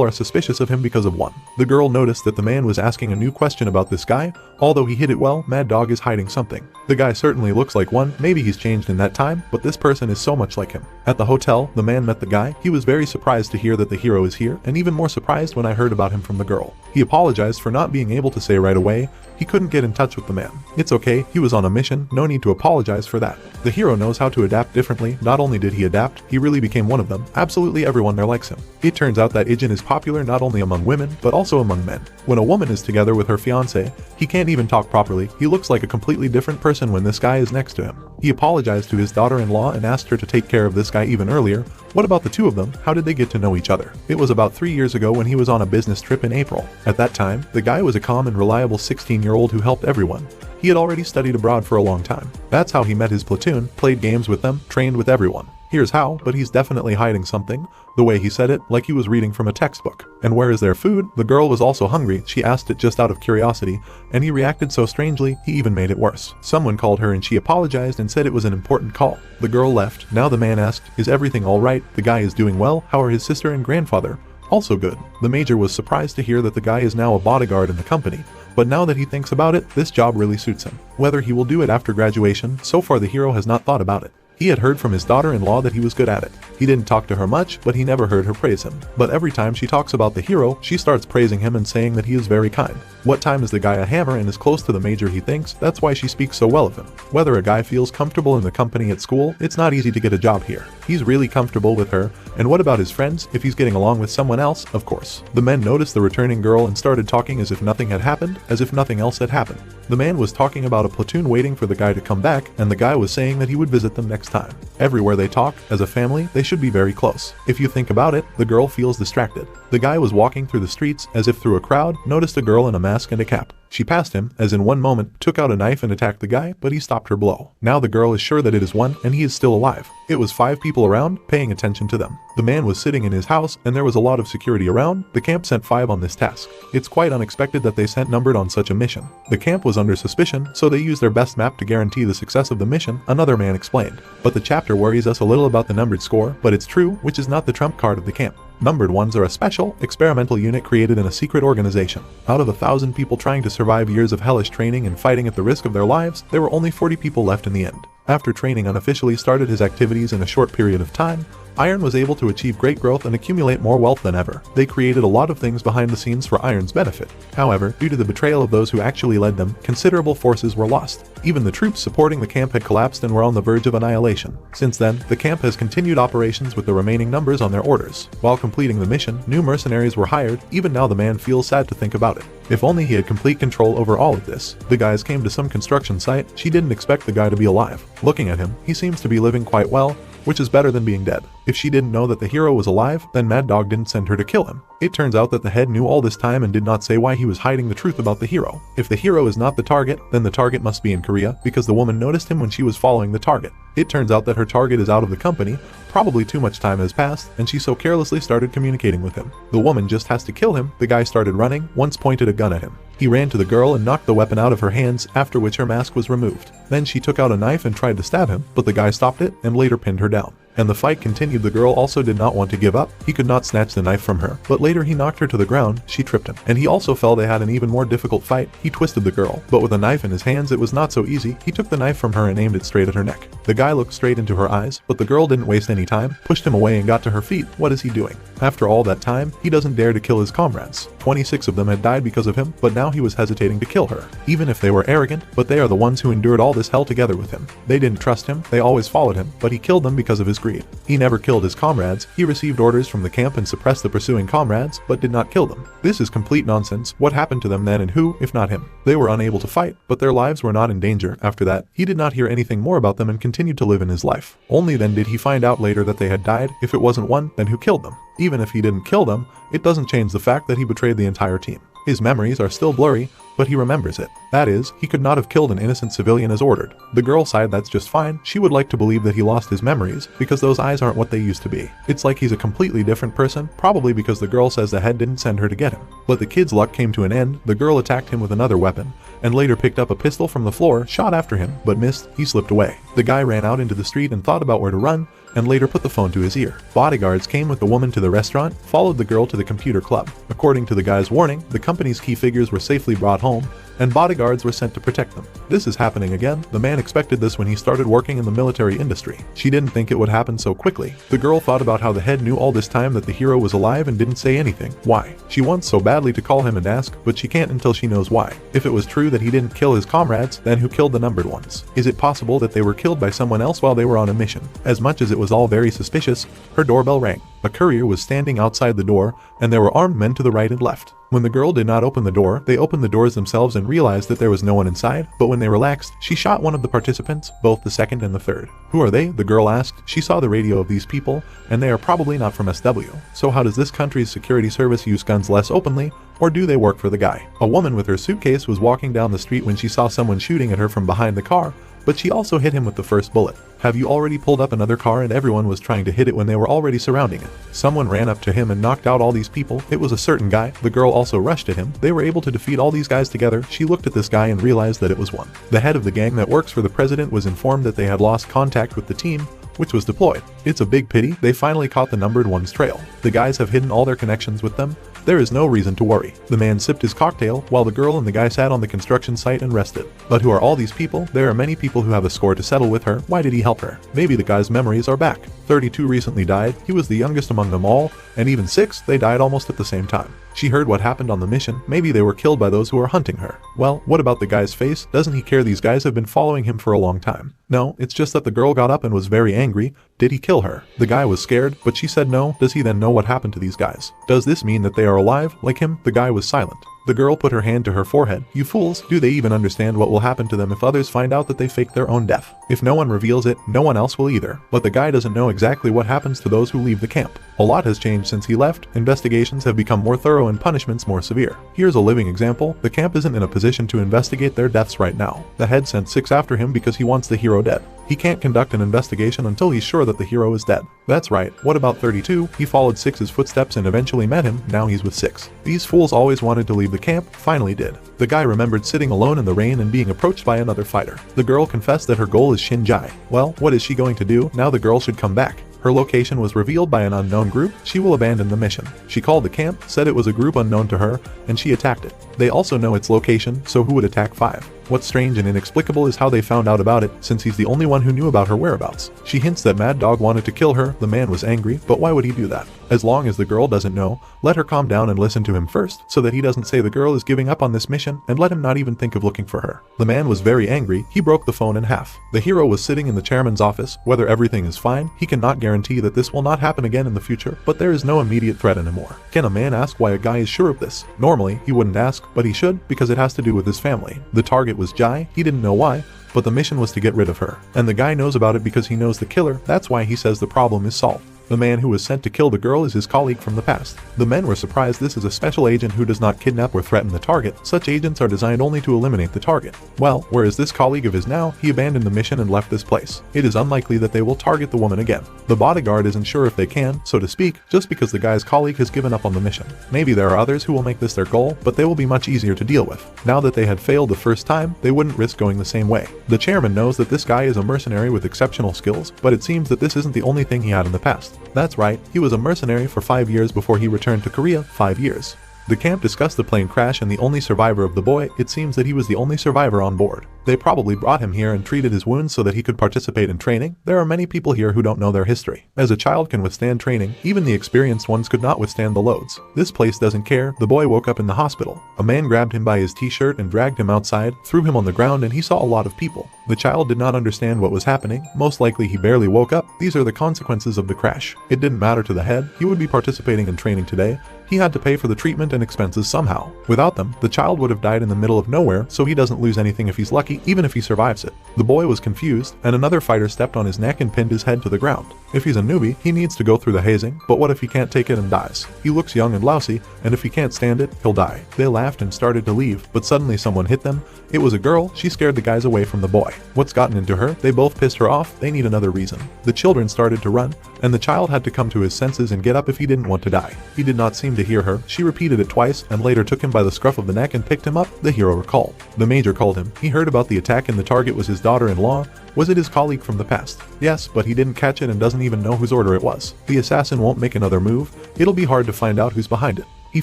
are suspicious of him because of 1. The girl noticed that the man was asking a new question about this guy. Although he hid it well, Mad Dog is hiding something. The guy certainly looks like one. Maybe he's changed in that time, but this person is so much like him. At the hotel, the man met the guy. He was very surprised to hear that the hero is here, and even more surprised when I heard about him from the girl. He apologized for not being able to say right away. He couldn't get in touch with the man. It's okay, he was on a mission, no need to apologize for that. The hero knows how to adapt differently. Not only did he adapt, he really became one of them. Absolutely everyone there likes him. It turns out that Ijin is popular not only among women, but also among men. When a woman is together with her fiancé, he can't even talk properly. He looks like a completely different person when this guy is next to him. He apologized to his daughter-in-law and asked her to take care of this guy even earlier. What about the two of them? How did they get to know each other? It was about 3 years ago when he was on a business trip in April. At that time, the guy was a calm and reliable 16-year-old who helped everyone. He had already studied abroad for a long time. That's how he met his platoon, played games with them, trained with everyone. Here's how, but he's definitely hiding something. The way he said it, like he was reading from a textbook. And where is their food? The girl was also hungry. She asked it just out of curiosity, and he reacted so strangely, he even made it worse. Someone called her and she apologized and said it was an important call. The girl left. Now the man asked, is everything alright? The guy is doing well. How are his sister and grandfather? Also good. The major was surprised to hear that the guy is now a bodyguard in the company. But now that he thinks about it, this job really suits him. Whether he will do it after graduation, so far the hero has not thought about it. He had heard from his daughter-in-law that he was good at it. He didn't talk to her much, but he never heard her praise him. But every time she talks about the hero, she starts praising him and saying that he is very kind. What time is the guy a hammer and is close to the major, he thinks? That's why she speaks so well of him. Whether a guy feels comfortable in the company at school, it's not easy to get a job here. He's really comfortable with her. And what about his friends? If he's getting along with someone else, of course. The men noticed the returning girl and started talking as if nothing had happened, as if nothing else had happened. The man was talking about a platoon waiting for the guy to come back, and the guy was saying that he would visit them next time. Everywhere they talk, as a family, they should be very close. If you think about it, the girl feels distracted. The guy was walking through the streets, as if through a crowd, noticed a girl in a mask and a cap. She passed him, as in one moment, took out a knife and attacked the guy, but he stopped her blow. Now the girl is sure that it is one, and he is still alive. It was 5 people around, paying attention to them. The man was sitting in his house, and there was a lot of security around. The camp sent 5 on this task. It's quite unexpected that they sent numbered on such a mission. The camp was under suspicion, so they used their best map to guarantee the success of the mission, another man explained. But the chapter worries us a little about the numbered score, but it's true, which is not the trump card of the camp. Numbered ones are a special, experimental unit created in a secret organization. Out of 1,000 people trying to survive years of hellish training and fighting at the risk of their lives, there were only 40 people left in the end. After training unofficially started his activities in a short period of time, Iron was able to achieve great growth and accumulate more wealth than ever. They created a lot of things behind the scenes for Iron's benefit. However, due to the betrayal of those who actually led them, considerable forces were lost. Even the troops supporting the camp had collapsed and were on the verge of annihilation. Since then, the camp has continued operations with the remaining numbers on their orders. While completing the mission, new mercenaries were hired. Even now the man feels sad to think about it. If only he had complete control over all of this. The guys came to some construction site. She didn't expect the guy to be alive. Looking at him, he seems to be living quite well, which is better than being dead. If she didn't know that the hero was alive, then Mad Dog didn't send her to kill him. It turns out that the head knew all this time and did not say why he was hiding the truth about the hero. If the hero is not the target, then the target must be in Korea, because the woman noticed him when she was following the target. It turns out that her target is out of the company, probably too much time has passed, and she so carelessly started communicating with him. The woman just has to kill him. The guy started running, once pointed a gun at him. He ran to the girl and knocked the weapon out of her hands, after which her mask was removed. Then she took out a knife and tried to stab him, but the guy stopped it and later pinned her down. And the fight continued. The girl also did not want to give up. He could not snatch the knife from her, but later he knocked her to the ground. She tripped him, and he also fell. They had an even more difficult fight. He twisted the girl, but with a knife in his hands it was not so easy. He took the knife from her and aimed it straight at her neck. The guy looked straight into her eyes, but the girl didn't waste any time, pushed him away and got to her feet. What is he doing? After all that time, he doesn't dare to kill his comrades. 26 of them had died because of him, but now he was hesitating to kill her. Even if they were arrogant, but they are the ones who endured all this hell together with him. They didn't trust him, they always followed him, but he killed them because of his greed. He never killed his comrades. He received orders from the camp and suppressed the pursuing comrades, but did not kill them. This is complete nonsense. What happened to them then, and who, if not him? They were unable to fight, but their lives were not in danger. After that, he did not hear anything more about them and continued to live in his life. Only then did he find out later that they had died. If it wasn't one, then who killed them? Even if he didn't kill them, it doesn't change the fact that he betrayed the entire team. His memories are still blurry, but he remembers it. That is, he could not have killed an innocent civilian as ordered. The girl sighed. That's just fine. She would like to believe that he lost his memories, because those eyes aren't what they used to be. It's like he's a completely different person, probably because the girl says the head didn't send her to get him. But the kid's luck came to an end. The girl attacked him with another weapon, and later picked up a pistol from the floor, shot after him, but missed. He slipped away. The guy ran out into the street and thought about where to run, and later put the phone to his ear. Bodyguards came with the woman to the restaurant, followed the girl to the computer club. According to the guy's warning, the company's key figures were safely brought home, and bodyguards were sent to protect them. This is happening again. The man expected this when he started working in the military industry. She didn't think it would happen so quickly. The girl thought about how the head knew all this time that the hero was alive and didn't say anything. Why? She wants so badly to call him and ask, but she can't until she knows why. If it was true that he didn't kill his comrades, then who killed the numbered ones? Is it possible that they were killed by someone else while they were on a mission? As much as it was all very suspicious, her doorbell rang. A courier was standing outside the door, and there were armed men to the right and left. When the girl did not open the door, they opened the doors themselves and realized that there was no one inside, but when they relaxed, she shot one of the participants, both the second and the third. Who are they? The girl asked. She saw the radio of these people, and they are probably not from SW. So how does this country's security service use guns less openly, or do they work for the guy? A woman with her suitcase was walking down the street when she saw someone shooting at her from behind the car, but she also hit him with the first bullet. Have you already pulled up another car? And everyone was trying to hit it when they were already surrounding it. Someone ran up to him and knocked out all these people. It was a certain guy. The girl also rushed at him. They were able to defeat all these guys together. She looked at this guy and realized that it was one. The head of the gang that works for the president was informed that they had lost contact with the team, which was deployed. It's a big pity. They finally caught the numbered one's trail. The guys have hidden all their connections with them. There is no reason to worry. The man sipped his cocktail while the girl and the guy sat on the construction site and rested. But who are all these people? There are many people who have a score to settle with her. Why did he help her? Maybe the guy's memories are back. 32 recently died. He was the youngest among them all, and even 6, they died almost at the same time. She heard what happened on the mission. Maybe they were killed by those who are hunting her. Well, what about the guy's face? Doesn't he care? These guys have been following him for a long time. No, it's just that the girl got up and was very angry. Did he kill her? The guy was scared, but she said no. Does he then know what happened to these guys? Does this mean that they are alive, like him? The guy was silent. The girl put her hand to her forehead. You fools, do they even understand what will happen to them if others find out that they faked their own death? If no one reveals it, no one else will either. But the guy doesn't know exactly what happens to those who leave the camp. A lot has changed since he left. Investigations have become more thorough and punishments more severe. Here's a living example. The camp isn't in a position to investigate their deaths right now. The head sent 6 after him because he wants the hero dead. He can't conduct an investigation until he's sure that the hero is dead. That's right, what about 32? He followed 6's footsteps and eventually met him, now he's with 6. These fools always wanted to leave the camp, finally did. The guy remembered sitting alone in the rain and being approached by another fighter. The girl confessed that her goal is Shinjai. Well, what is she going to do? Now the girl should come back. Her location was revealed by an unknown group. She will abandon the mission. She called the camp, said it was a group unknown to her, and she attacked it. They also know its location, so who would attack 5? What's strange and inexplicable is how they found out about it, since he's the only one who knew about her whereabouts. She hints that Mad Dog wanted to kill her. The man was angry, but why would he do that? As long as the girl doesn't know, let her calm down and listen to him first, so that he doesn't say the girl is giving up on this mission, and let him not even think of looking for her. The man was very angry. He broke the phone in half. The hero was sitting in the chairman's office. Whether everything is fine, he cannot guarantee that this will not happen again in the future, but there is no immediate threat anymore. Can a man ask why a guy is sure of this? Normally, he wouldn't ask, but he should, because it has to do with his family. The target was Jai. He didn't know why, but the mission was to get rid of her. And the guy knows about it because he knows the killer. That's why he says the problem is solved. The man who was sent to kill the girl is his colleague from the past. The men were surprised. This is a special agent who does not kidnap or threaten the target. Such agents are designed only to eliminate the target. Well, where is this colleague of his now? He abandoned the mission and left this place. It is unlikely that they will target the woman again. The bodyguard isn't sure if they can, so to speak, just because the guy's colleague has given up on the mission. Maybe there are others who will make this their goal, but they will be much easier to deal with. Now that they had failed the first time, they wouldn't risk going the same way. The chairman knows that this guy is a mercenary with exceptional skills, but it seems that this isn't the only thing he had in the past. That's right, he was a mercenary for 5 years before he returned to Korea. 5 years. The camp discussed the plane crash and the only survivor of the boy. It seems that he was the only survivor on board. They probably brought him here and treated his wounds so that he could participate in training. There are many people here who don't know their history. As a child can withstand training, even the experienced ones could not withstand the loads. This place doesn't care. The boy woke up in the hospital. A man grabbed him by his t-shirt and dragged him outside, threw him on the ground, and he saw a lot of people. The child did not understand what was happening. Most likely he barely woke up. These are the consequences of the crash. It didn't matter to the head. He would be participating in training today. He had to pay for the treatment and expenses somehow. Without them, the child would have died in the middle of nowhere, so he doesn't lose anything if he's lucky, even if he survives it. The boy was confused, and another fighter stepped on his neck and pinned his head to the ground. If he's a newbie, he needs to go through the hazing, but what if he can't take it and dies? He looks young and lousy, and if he can't stand it, he'll die. They laughed and started to leave, but suddenly someone hit them. It was a girl. She scared the guys away from the boy. What's gotten into her? They both pissed her off. They need another reason. The children started to run, and the child had to come to his senses and get up if he didn't want to die. He did not seem to hear her. She repeated it twice and later took him by the scruff of the neck and picked him up. The hero recalled. The major called him. He heard about the attack and the target was his daughter-in-law. Was it his colleague from the past? Yes, but he didn't catch it and doesn't even know whose order it was. The assassin won't make another move. It'll be hard to find out who's behind it. He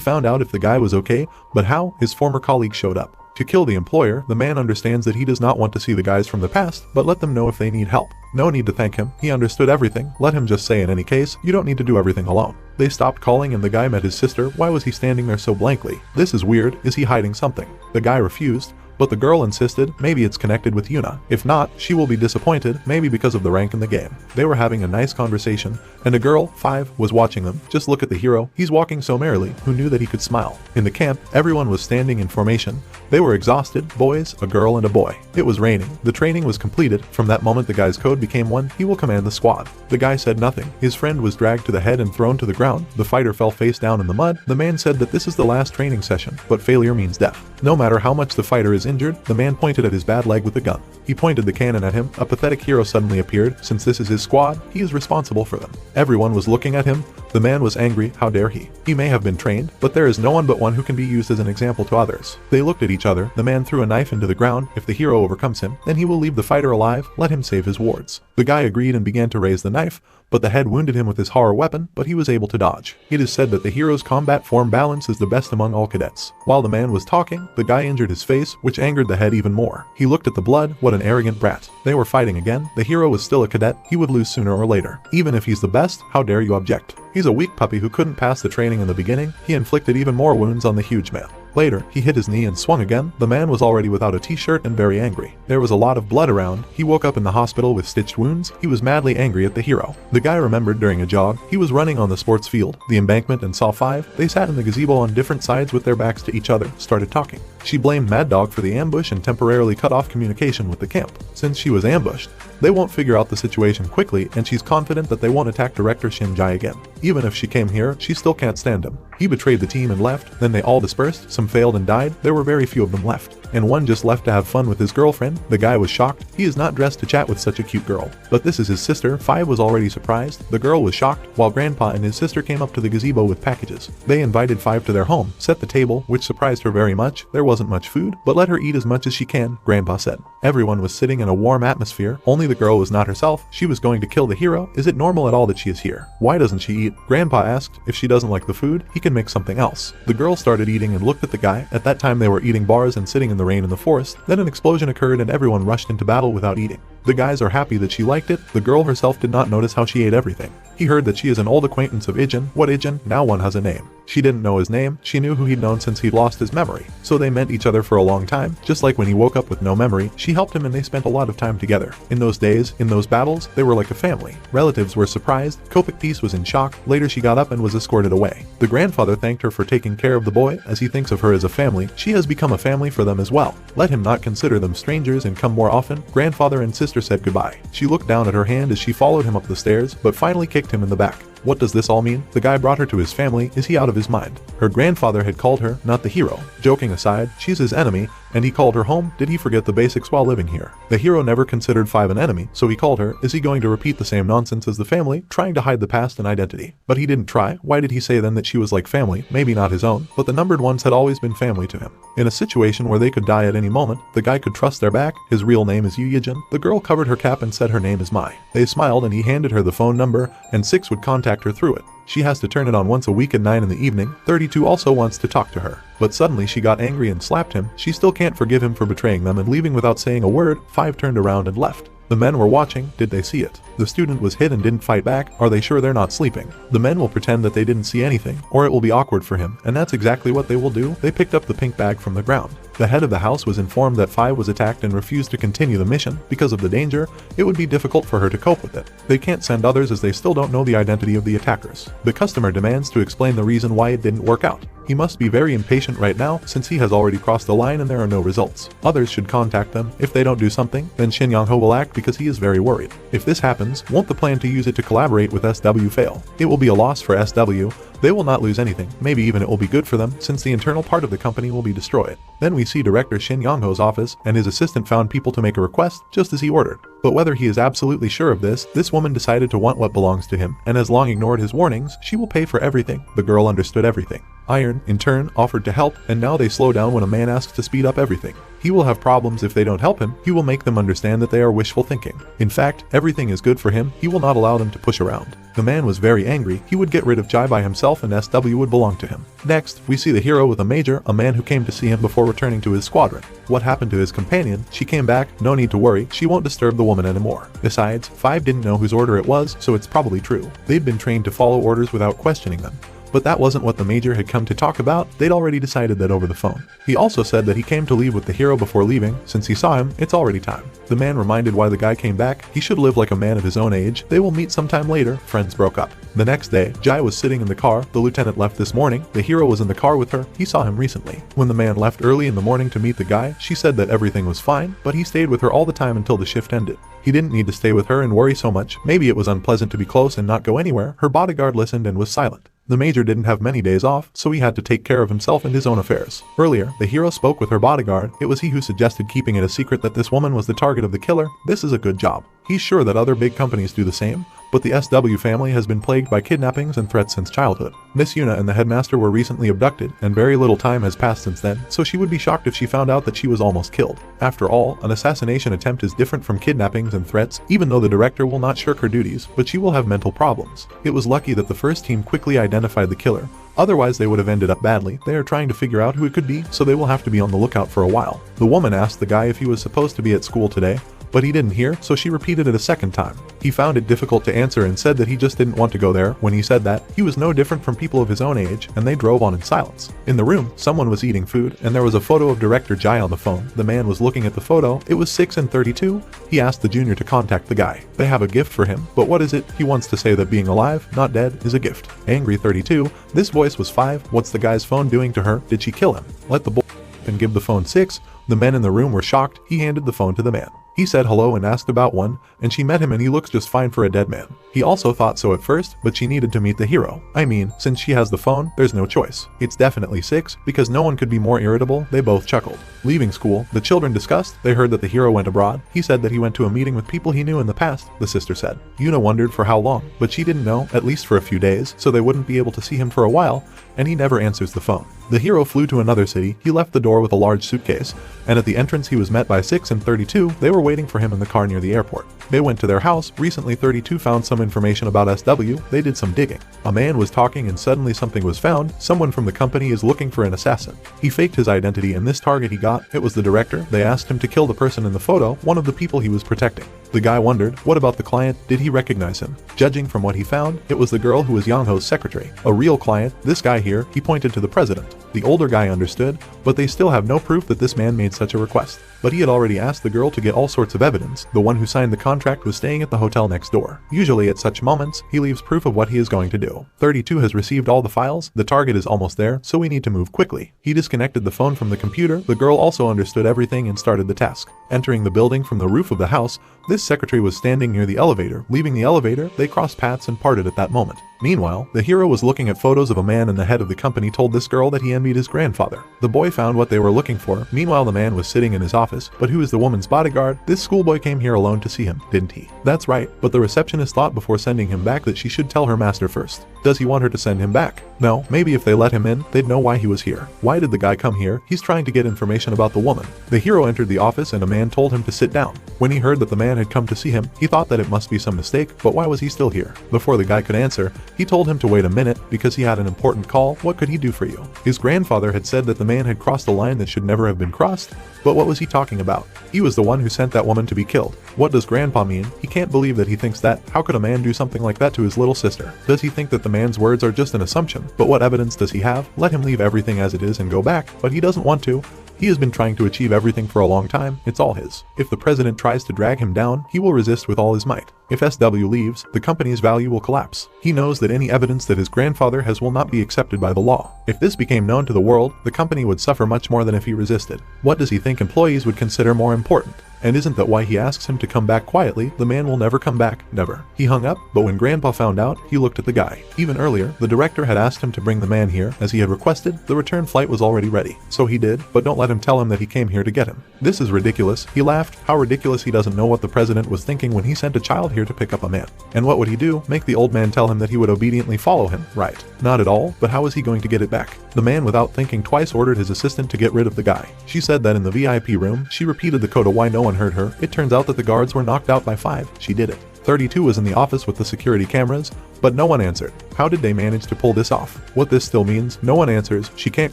found out if the guy was okay, but how? His former colleague showed up. To kill the employer, the man understands that he does not want to see the guys from the past, but let them know if they need help. No need to thank him. He understood everything. Let him just say in any case, you don't need to do everything alone. They stopped calling and the guy met his sister. Why was he standing there so blankly? This is weird. Is he hiding something? The guy refused. But the girl insisted. Maybe it's connected with Yuna. If not, she will be disappointed, maybe because of the rank in the game. They were having a nice conversation, and a girl, 5, was watching them. Just look at the hero. He's walking so merrily. Who knew that he could smile? In the camp, everyone was standing in formation. They were exhausted. Boys, a girl, and a boy. It was raining. The training was completed. From that moment the guy's code became one. He will command the squad. The guy said nothing. His friend was dragged to the head and thrown to the ground. The fighter fell face down in the mud. The man said that this is the last training session, but failure means death. No matter how much the fighter is injured, the man pointed at his bad leg with a gun. He pointed the cannon at him. A pathetic hero suddenly appeared. Since this is his squad, he is responsible for them. Everyone was looking at him. The man was angry. How dare he? He may have been trained, but there is no one but one who can be used as an example to others. They looked at each other. The man threw a knife into the ground. If the hero overcomes him, then he will leave the fighter alive. Let him save his wards. The guy agreed and began to raise the knife, but the head wounded him with his horror weapon, but he was able to dodge. It is said that the hero's combat form balance is the best among all cadets. While the man was talking, the guy injured his face, which angered the head even more. He looked at the blood. What an arrogant brat. They were fighting again. The hero was still a cadet. He would lose sooner or later. Even if he's the best, how dare you object? He's a weak puppy who couldn't pass the training in the beginning. He inflicted even more wounds on the huge man. Later, he hit his knee and swung again. The man was already without a t-shirt and very angry. There was a lot of blood around. He woke up in the hospital with stitched wounds. He was madly angry at the hero. The guy remembered during a jog, he was running on the sports field, the embankment, and saw Five. They sat in the gazebo on different sides with their backs to each other, started talking. She blamed Mad Dog for the ambush and temporarily cut off communication with the camp. Since she was ambushed, they won't figure out the situation quickly, and she's confident that they won't attack Director Shin Jai again. Even if she came here, she still can't stand him. He betrayed the team and left, then they all dispersed, some failed and died, there were very few of them left. And one just left to have fun with his girlfriend. The guy was shocked. He is not dressed to chat with such a cute girl. But this is his sister. Five was already surprised. The girl was shocked, while Grandpa and his sister came up to the gazebo with packages. They invited Five to their home, set the table, which surprised her very much. There wasn't much food, but let her eat as much as she can, Grandpa said. Everyone was sitting in a warm atmosphere, only the girl was not herself. She was going to kill the hero. Is it normal at all that she is here? Why doesn't she eat? Grandpa asked. If she doesn't like the food, he can make something else. The girl started eating and looked at the guy. At that time they were eating bars and sitting in the rain in the forest. Then an explosion occurred and everyone rushed into battle without eating. The guys are happy that she liked it. The girl herself did not notice how she ate everything. He heard that she is an old acquaintance of Ijin. What Ijin? Now one has a name. She didn't know his name. She knew who he'd known since he'd lost his memory. So they met each other for a long time. Just like when he woke up with no memory, she helped him and they spent a lot of time together. In those days, in those battles, they were like a family. Relatives were surprised. Kopik Peace was in shock. Later she got up and was escorted away. The grandfather thanked her for taking care of the boy. As he thinks of her as a family, she has become a family for them as well. Let him not consider them strangers and come more often. Grandfather and sister said goodbye. She looked down at her hand as she followed him up the stairs, but finally kicked him in the back. What does this all mean? The guy brought her to his family. Is he out of his mind? Her grandfather had called her, not the hero. Joking aside, she's his enemy, and he called her home. Did he forget the basics while living here? The hero never considered Five an enemy, so he called her. Is he going to repeat the same nonsense as the family, trying to hide the past and identity? But he didn't try. Why did he say then that she was like family? Maybe not his own, but the numbered ones had always been family to him. In a situation where they could die at any moment, the guy could trust their back. His real name is Yu Yijin. The girl covered her cap and said her name is Mai. They smiled and he handed her the phone number, and Six would contact her through it. She has to turn it on once a week at 9 in the evening. 32 also wants to talk to her. But suddenly she got angry and slapped him. She still can't forgive him for betraying them and leaving without saying a word. Five turned around and left. The men were watching. Did they see it? The student was hit and didn't fight back. Are they sure they're not sleeping? The men will pretend that they didn't see anything, or it will be awkward for him, and that's exactly what they will do. They picked up the pink bag from the ground. The head of the house was informed that Five was attacked and refused to continue the mission. Because of the danger, it would be difficult for her to cope with it. They can't send others as they still don't know the identity of the attackers. The customer demands to explain the reason why it didn't work out. He must be very impatient right now since he has already crossed the line and there are no results. Others should contact them. If they don't do something, then Shin Yang-ho will act because he is very worried. If this happens, won't the plan to use it to collaborate with SW fail? It will be a loss for SW. They will not lose anything. Maybe even it will be good for them since the internal part of the company will be destroyed. Then we see Director Shin Yang-ho's office and his assistant found people to make a request just as he ordered. But whether he is absolutely sure of this woman decided to want what belongs to him, and has long ignored his warnings. She will pay for everything. The girl understood everything. Iron, in turn, offered to help, and now they slow down when a man asks to speed up everything. He will have problems if they don't help him. He will make them understand that they are wishful thinking. In fact, everything is good for him. He will not allow them to push around. The man was very angry. He would get rid of Jai by himself and SW would belong to him. Next, we see the hero with a major, a man who came to see him before returning to his squadron. What happened to his companion? She came back. No need to worry. She won't disturb the woman anymore. Besides, Five didn't know whose order it was, so it's probably true. They'd been trained to follow orders without questioning them. But that wasn't what the major had come to talk about. They'd already decided that over the phone. He also said that he came to leave with the hero before leaving. Since he saw him, it's already time. The man reminded why the guy came back. He should live like a man of his own age. They will meet sometime later. Friends broke up. The next day, Jai was sitting in the car. The lieutenant left this morning. The hero was in the car with her. He saw him recently. When the man left early in the morning to meet the guy, she said that everything was fine, but he stayed with her all the time until the shift ended. He didn't need to stay with her and worry so much. Maybe it was unpleasant to be close and not go anywhere. Her bodyguard listened and was silent. The major didn't have many days off, so he had to take care of himself and his own affairs. Earlier, the hero spoke with her bodyguard. It was he who suggested keeping it a secret that this woman was the target of the killer. This is a good job. He's sure that other big companies do the same, but the SW family has been plagued by kidnappings and threats since childhood. Miss Yuna and the headmaster were recently abducted, and very little time has passed since then, so she would be shocked if she found out that she was almost killed. After all, an assassination attempt is different from kidnappings and threats, even though the director will not shirk her duties, but she will have mental problems. It was lucky that the first team quickly identified the killer. Otherwise they would have ended up badly. They are trying to figure out who it could be, so they will have to be on the lookout for a while. The woman asked the guy if he was supposed to be at school today. but he didn't hear, so she repeated it a second time. He found it difficult to answer and said that he just didn't want to go there. When he said that, he was no different from people of his own age, and they drove on in silence. In the room, someone was eating food, and there was a photo of director Jai on the phone. The man was looking at the photo. It was 6 and 32. He asked the junior to contact the guy. They have a gift for him, but what is it? He wants to say that being alive, not dead, is a gift. Angry 32. This voice was 5. What's the guy's phone doing to her? Did she kill him? Let the boy and give the phone 6. The men in the room were shocked. He handed the phone to the man. He said hello and asked about 1, and she met him and he looks just fine for a dead man. He also thought so at first, but she needed to meet the hero. I mean, since she has the phone, there's no choice. It's definitely 6, because no one could be more irritable. They both chuckled. Leaving school, the children discussed. They heard that the hero went abroad. He said that he went to a meeting with people he knew in the past, the sister said. Yuna wondered for how long, but she didn't know, at least for a few days, so they wouldn't be able to see him for a while, and he never answers the phone. The hero flew to another city. He left the door with a large suitcase, and at the entrance he was met by 6 and 32. They were waiting for him in the car near the airport. They went to their house. Recently 32 found some information about SW. They did some digging. A man was talking and suddenly something was found. Someone from the company is looking for an assassin. He faked his identity and this target he got, it was the director. They asked him to kill the person in the photo, one of the people he was protecting. The guy wondered, what about the client? Did he recognize him? Judging from what he found, it was the girl who was Young-ho's secretary. A real client, this guy here, he pointed to the president. The older guy understood, but they still have no proof that this man made such a request. But he had already asked the girl to get all sorts of evidence. The one who signed the contract was staying at the hotel next door. Usually at such moments, he leaves proof of what he is going to do. 32 has received all the files. The target is almost there, so we need to move quickly. He disconnected the phone from the computer. The girl also understood everything and started the task. Entering the building from the roof of the house, this secretary was standing near the elevator. Leaving the elevator, they crossed paths and parted at that moment. Meanwhile, the hero was looking at photos of a man, and the head of the company told this girl that he envied his grandfather. The boy found what they were looking for. Meanwhile, the man was sitting in his office. But who is the woman's bodyguard? This schoolboy came here alone to see him, didn't he? That's right, but the receptionist thought before sending him back that she should tell her master first. Does he want her to send him back? No, maybe if they let him in, they'd know why he was here. Why did the guy come here? He's trying to get information about the woman. The hero entered the office and a man told him to sit down. When he heard that the man had come to see him, he thought that it must be some mistake, but why was he still here? Before the guy could answer, he told him to wait a minute because he had an important call. What could he do for you? His grandfather had said that the man had crossed a line that should never have been crossed, but what was he talking about? He was the one who sent that woman to be killed. What does grandpa mean? He can't believe that he thinks that. How could a man do something like that to his little sister? Does he think that the man's words are just an assumption? But what evidence does he have? Let him leave everything as it is and go back, but he doesn't want to. He has been trying to achieve everything for a long time. It's all his. If the president tries to drag him down, he will resist with all his might. If SW leaves, the company's value will collapse. He knows that any evidence that his grandfather has will not be accepted by the law. If this became known to the world, the company would suffer much more than if he resisted. What does he think employees would consider more important? And isn't that why he asks him to come back quietly? The man will never come back, never. He hung up, but when Grandpa found out, he looked at the guy. Even earlier, the director had asked him to bring the man here, as he had requested. The return flight was already ready. So he did, but don't let him tell him that he came here to get him. This is ridiculous. He laughed. How ridiculous. He doesn't know what the president was thinking when he sent a child here to pick up a man. And what would he do? Make the old man tell him that he would obediently follow him, right? Not at all, but how is he going to get it back? The man, without thinking twice, ordered his assistant to get rid of the guy. She said that in the VIP room, she repeated the code of why no one heard her. It turns out that the guards were knocked out by 5. She did it. 32 was in the office with the security cameras, but no one answered. How did they manage to pull this off? What this still means, no one answers, she can't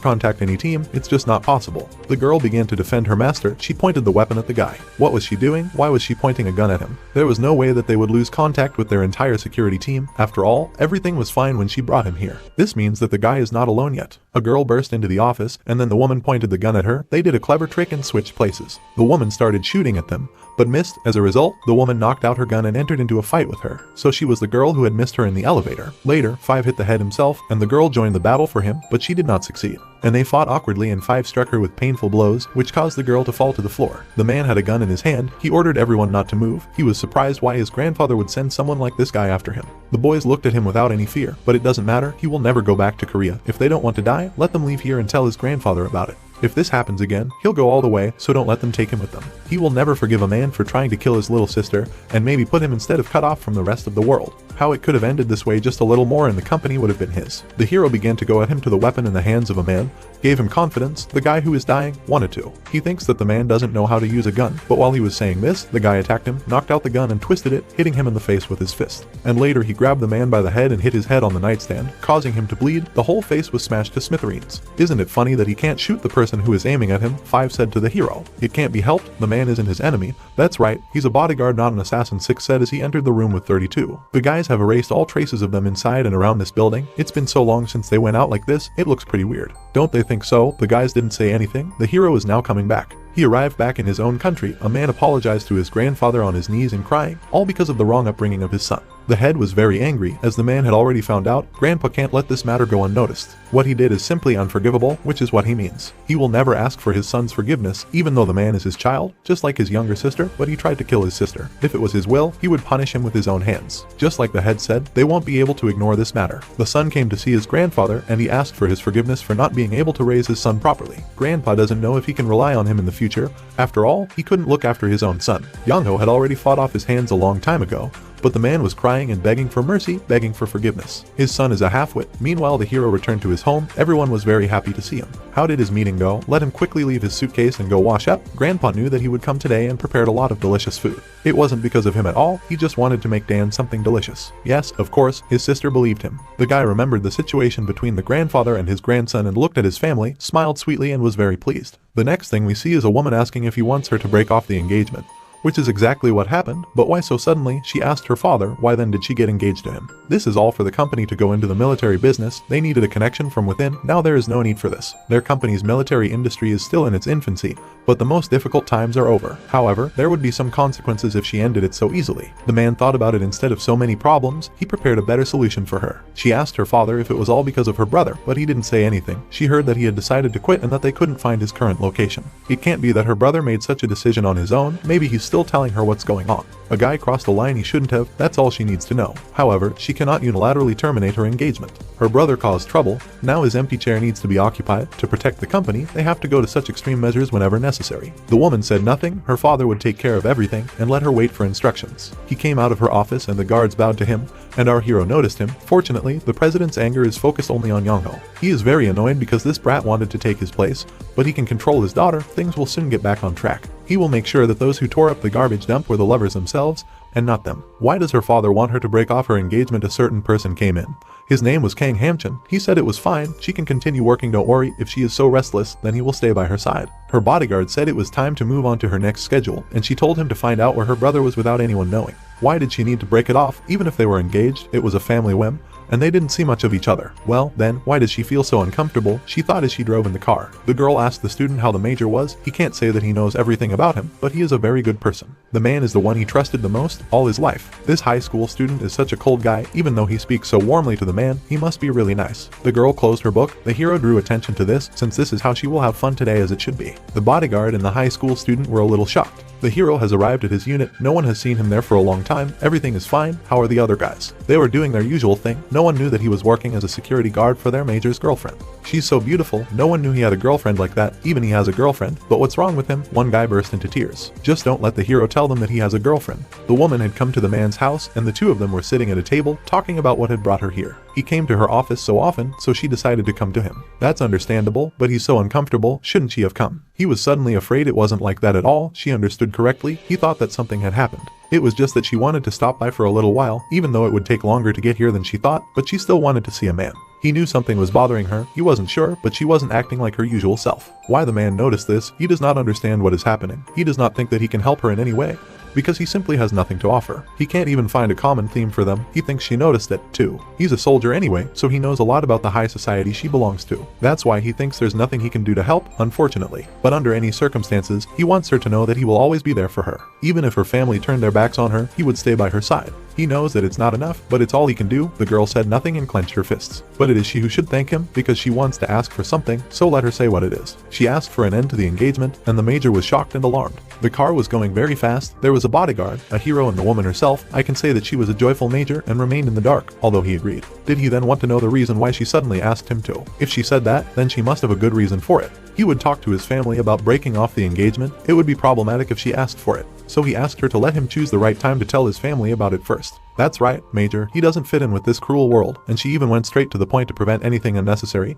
contact any team, it's just not possible. The girl began to defend her master. She pointed the weapon at the guy. What was she doing? Why was she pointing a gun at him? There was no way that they would lose contact with their entire security team. After all, everything was fine when she brought him here. This means that the guy is not alone yet. A girl burst into the office, and then the woman pointed the gun at her. They did a clever trick and switched places. The woman started shooting at them, but missed. As a result, the woman knocked out her gun and entered into a fight with her. So she was the girl who had missed her in the elevator. Later, 5 hit the head himself, and the girl joined the battle for him, but she did not succeed. And they fought awkwardly, and 5 struck her with painful blows, which caused the girl to fall to the floor. The man had a gun in his hand. He ordered everyone not to move. He was surprised why his grandfather would send someone like this guy after him. The boys looked at him without any fear, but it doesn't matter. He will never go back to Korea. If they don't want to die, let them leave here and tell his grandfather about it. If this happens again, he'll go all the way, so don't let them take him with them. He will never forgive a man for trying to kill his little sister, and maybe put him instead of cut off from the rest of the world. How it could have ended this way, just a little more and the company would have been his. The hero began to go at him to the weapon in the hands of a man, gave him confidence. The guy who is dying wanted to. He thinks that the man doesn't know how to use a gun, but while he was saying this, the guy attacked him, knocked out the gun and twisted it, hitting him in the face with his fist. And later he grabbed the man by the head and hit his head on the nightstand, causing him to bleed. The whole face was smashed to smithereens. Isn't it funny that he can't shoot the person person who is aiming at him, 5 said to the hero. It can't be helped, the man isn't his enemy. That's right, he's a bodyguard not an assassin, 6 said as he entered the room with 32. The guys have erased all traces of them inside and around this building. It's been so long since they went out like this, it looks pretty weird. Don't they think so? The guys didn't say anything. The hero is now coming back. He arrived back in his own country. A man apologized to his grandfather on his knees and crying, all because of the wrong upbringing of his son. The head was very angry, as the man had already found out. Grandpa can't let this matter go unnoticed. What he did is simply unforgivable, which is what he means. He will never ask for his son's forgiveness, even though the man is his child, just like his younger sister, but he tried to kill his sister. If it was his will, he would punish him with his own hands. Just like the head said, they won't be able to ignore this matter. The son came to see his grandfather, and he asked for his forgiveness for not being able to raise his son properly. Grandpa doesn't know if he can rely on him in the future. After all, he couldn't look after his own son. Yongho had already fought off his hands a long time ago, but the man was crying and begging for mercy, begging for forgiveness. His son is a half-wit. Meanwhile, the hero returned to his home. Everyone was very happy to see him. How did his meeting go? Let him quickly leave his suitcase and go wash up. Grandpa knew that he would come today and prepared a lot of delicious food. It wasn't because of him at all, he just wanted to make Dan something delicious. Yes, of course, his sister believed him. The guy remembered the situation between the grandfather and his grandson and looked at his family, smiled sweetly and was very pleased. The next thing we see is a woman asking if he wants her to break off the engagement. Which is exactly what happened, but why so suddenly? She asked her father, why then did she get engaged to him? This is all for the company to go into the military business. They needed a connection from within. Now there is no need for this. Their company's military industry is still in its infancy, but the most difficult times are over. However, there would be some consequences if she ended it so easily. The man thought about it. Instead of so many problems, he prepared a better solution for her. She asked her father if it was all because of her brother, but he didn't say anything. She heard that he had decided to quit and that they couldn't find his current location. It can't be that her brother made such a decision on his own. Maybe he's still telling her what's going on. A guy crossed a line he shouldn't have. That's all she needs to know. However, she cannot unilaterally terminate her engagement. Her brother caused trouble. Now his empty chair needs to be occupied. To protect the company, they have to go to such extreme measures whenever necessary. The woman said nothing. Her father would take care of everything and let her wait for instructions. He came out of her office and the guards bowed to him, and our hero noticed him. Fortunately, the president's anger is focused only on Yongho. He is very annoyed because this brat wanted to take his place, but he can control his daughter. Things will soon get back on track. He will make sure that those who tore up the garbage dump were the lovers themselves, and not them. Why does her father want her to break off her engagement? A certain person came in. His name was Kang Hamchin. He said it was fine, she can continue working, don't worry. If she is so restless, then he will stay by her side. Her bodyguard said it was time to move on to her next schedule, and she told him to find out where her brother was without anyone knowing. Why did she need to break it off? Even if they were engaged, it was a family whim, and they didn't see much of each other. Well, then, why does she feel so uncomfortable? She thought as she drove in the car. The girl asked the student how the major was. He can't say that he knows everything about him, but he is a very good person. The man is the one he trusted the most all his life. This high school student is such a cold guy. Even though he speaks so warmly to the man, he must be really nice. The girl closed her book. The hero drew attention to this, since this is how she will have fun today, as it should be. The bodyguard and the high school student were a little shocked. The hero has arrived at his unit. No one has seen him there for a long time. Everything is fine. How are the other guys? They were doing their usual thing. No one knew that he was working as a security guard for their major's girlfriend. She's so beautiful. No one knew he had a girlfriend like that. Even he has a girlfriend. But what's wrong with him? One guy burst into tears. Just don't let the hero tell them that he has a girlfriend. The woman had come to the man's house, and the two of them were sitting at a table talking about what had brought her here. He came to her office so often, so she decided to come to him. That's understandable, but he's so uncomfortable. Shouldn't she have come? He was suddenly afraid. It wasn't like that at all. She understood correctly. He thought that something had happened. It was just that she wanted to stop by for a little while, even though it would take longer to get here than she thought, but she still wanted to see a man. He knew something was bothering her. He wasn't sure, but she wasn't acting like her usual self. Why the man noticed this? He does not understand what is happening. He does not think that he can help her in any way, because he simply has nothing to offer. He can't even find a common theme for them. He thinks she noticed it, too. He's a soldier anyway, so he knows a lot about the high society she belongs to. That's why he thinks there's nothing he can do to help, unfortunately. But under any circumstances, he wants her to know that he will always be there for her. Even if her family turned their backs on her, he would stay by her side. He knows that it's not enough, but it's all he can do. The girl said nothing and clenched her fists. But it is she who should thank him, because she wants to ask for something, so let her say what it is. She asked for an end to the engagement, and the major was shocked and alarmed. The car was going very fast. There was a bodyguard, a hero, and the woman herself. I can say that she was a joyful major and remained in the dark, although he agreed. Did he then want to know the reason why she suddenly asked him to? If she said that, then she must have a good reason for it. He would talk to his family about breaking off the engagement. It would be problematic if she asked for it. So he asked her to let him choose the right time to tell his family about it first. That's right, Major, he doesn't fit in with this cruel world, and she even went straight to the point to prevent anything unnecessary,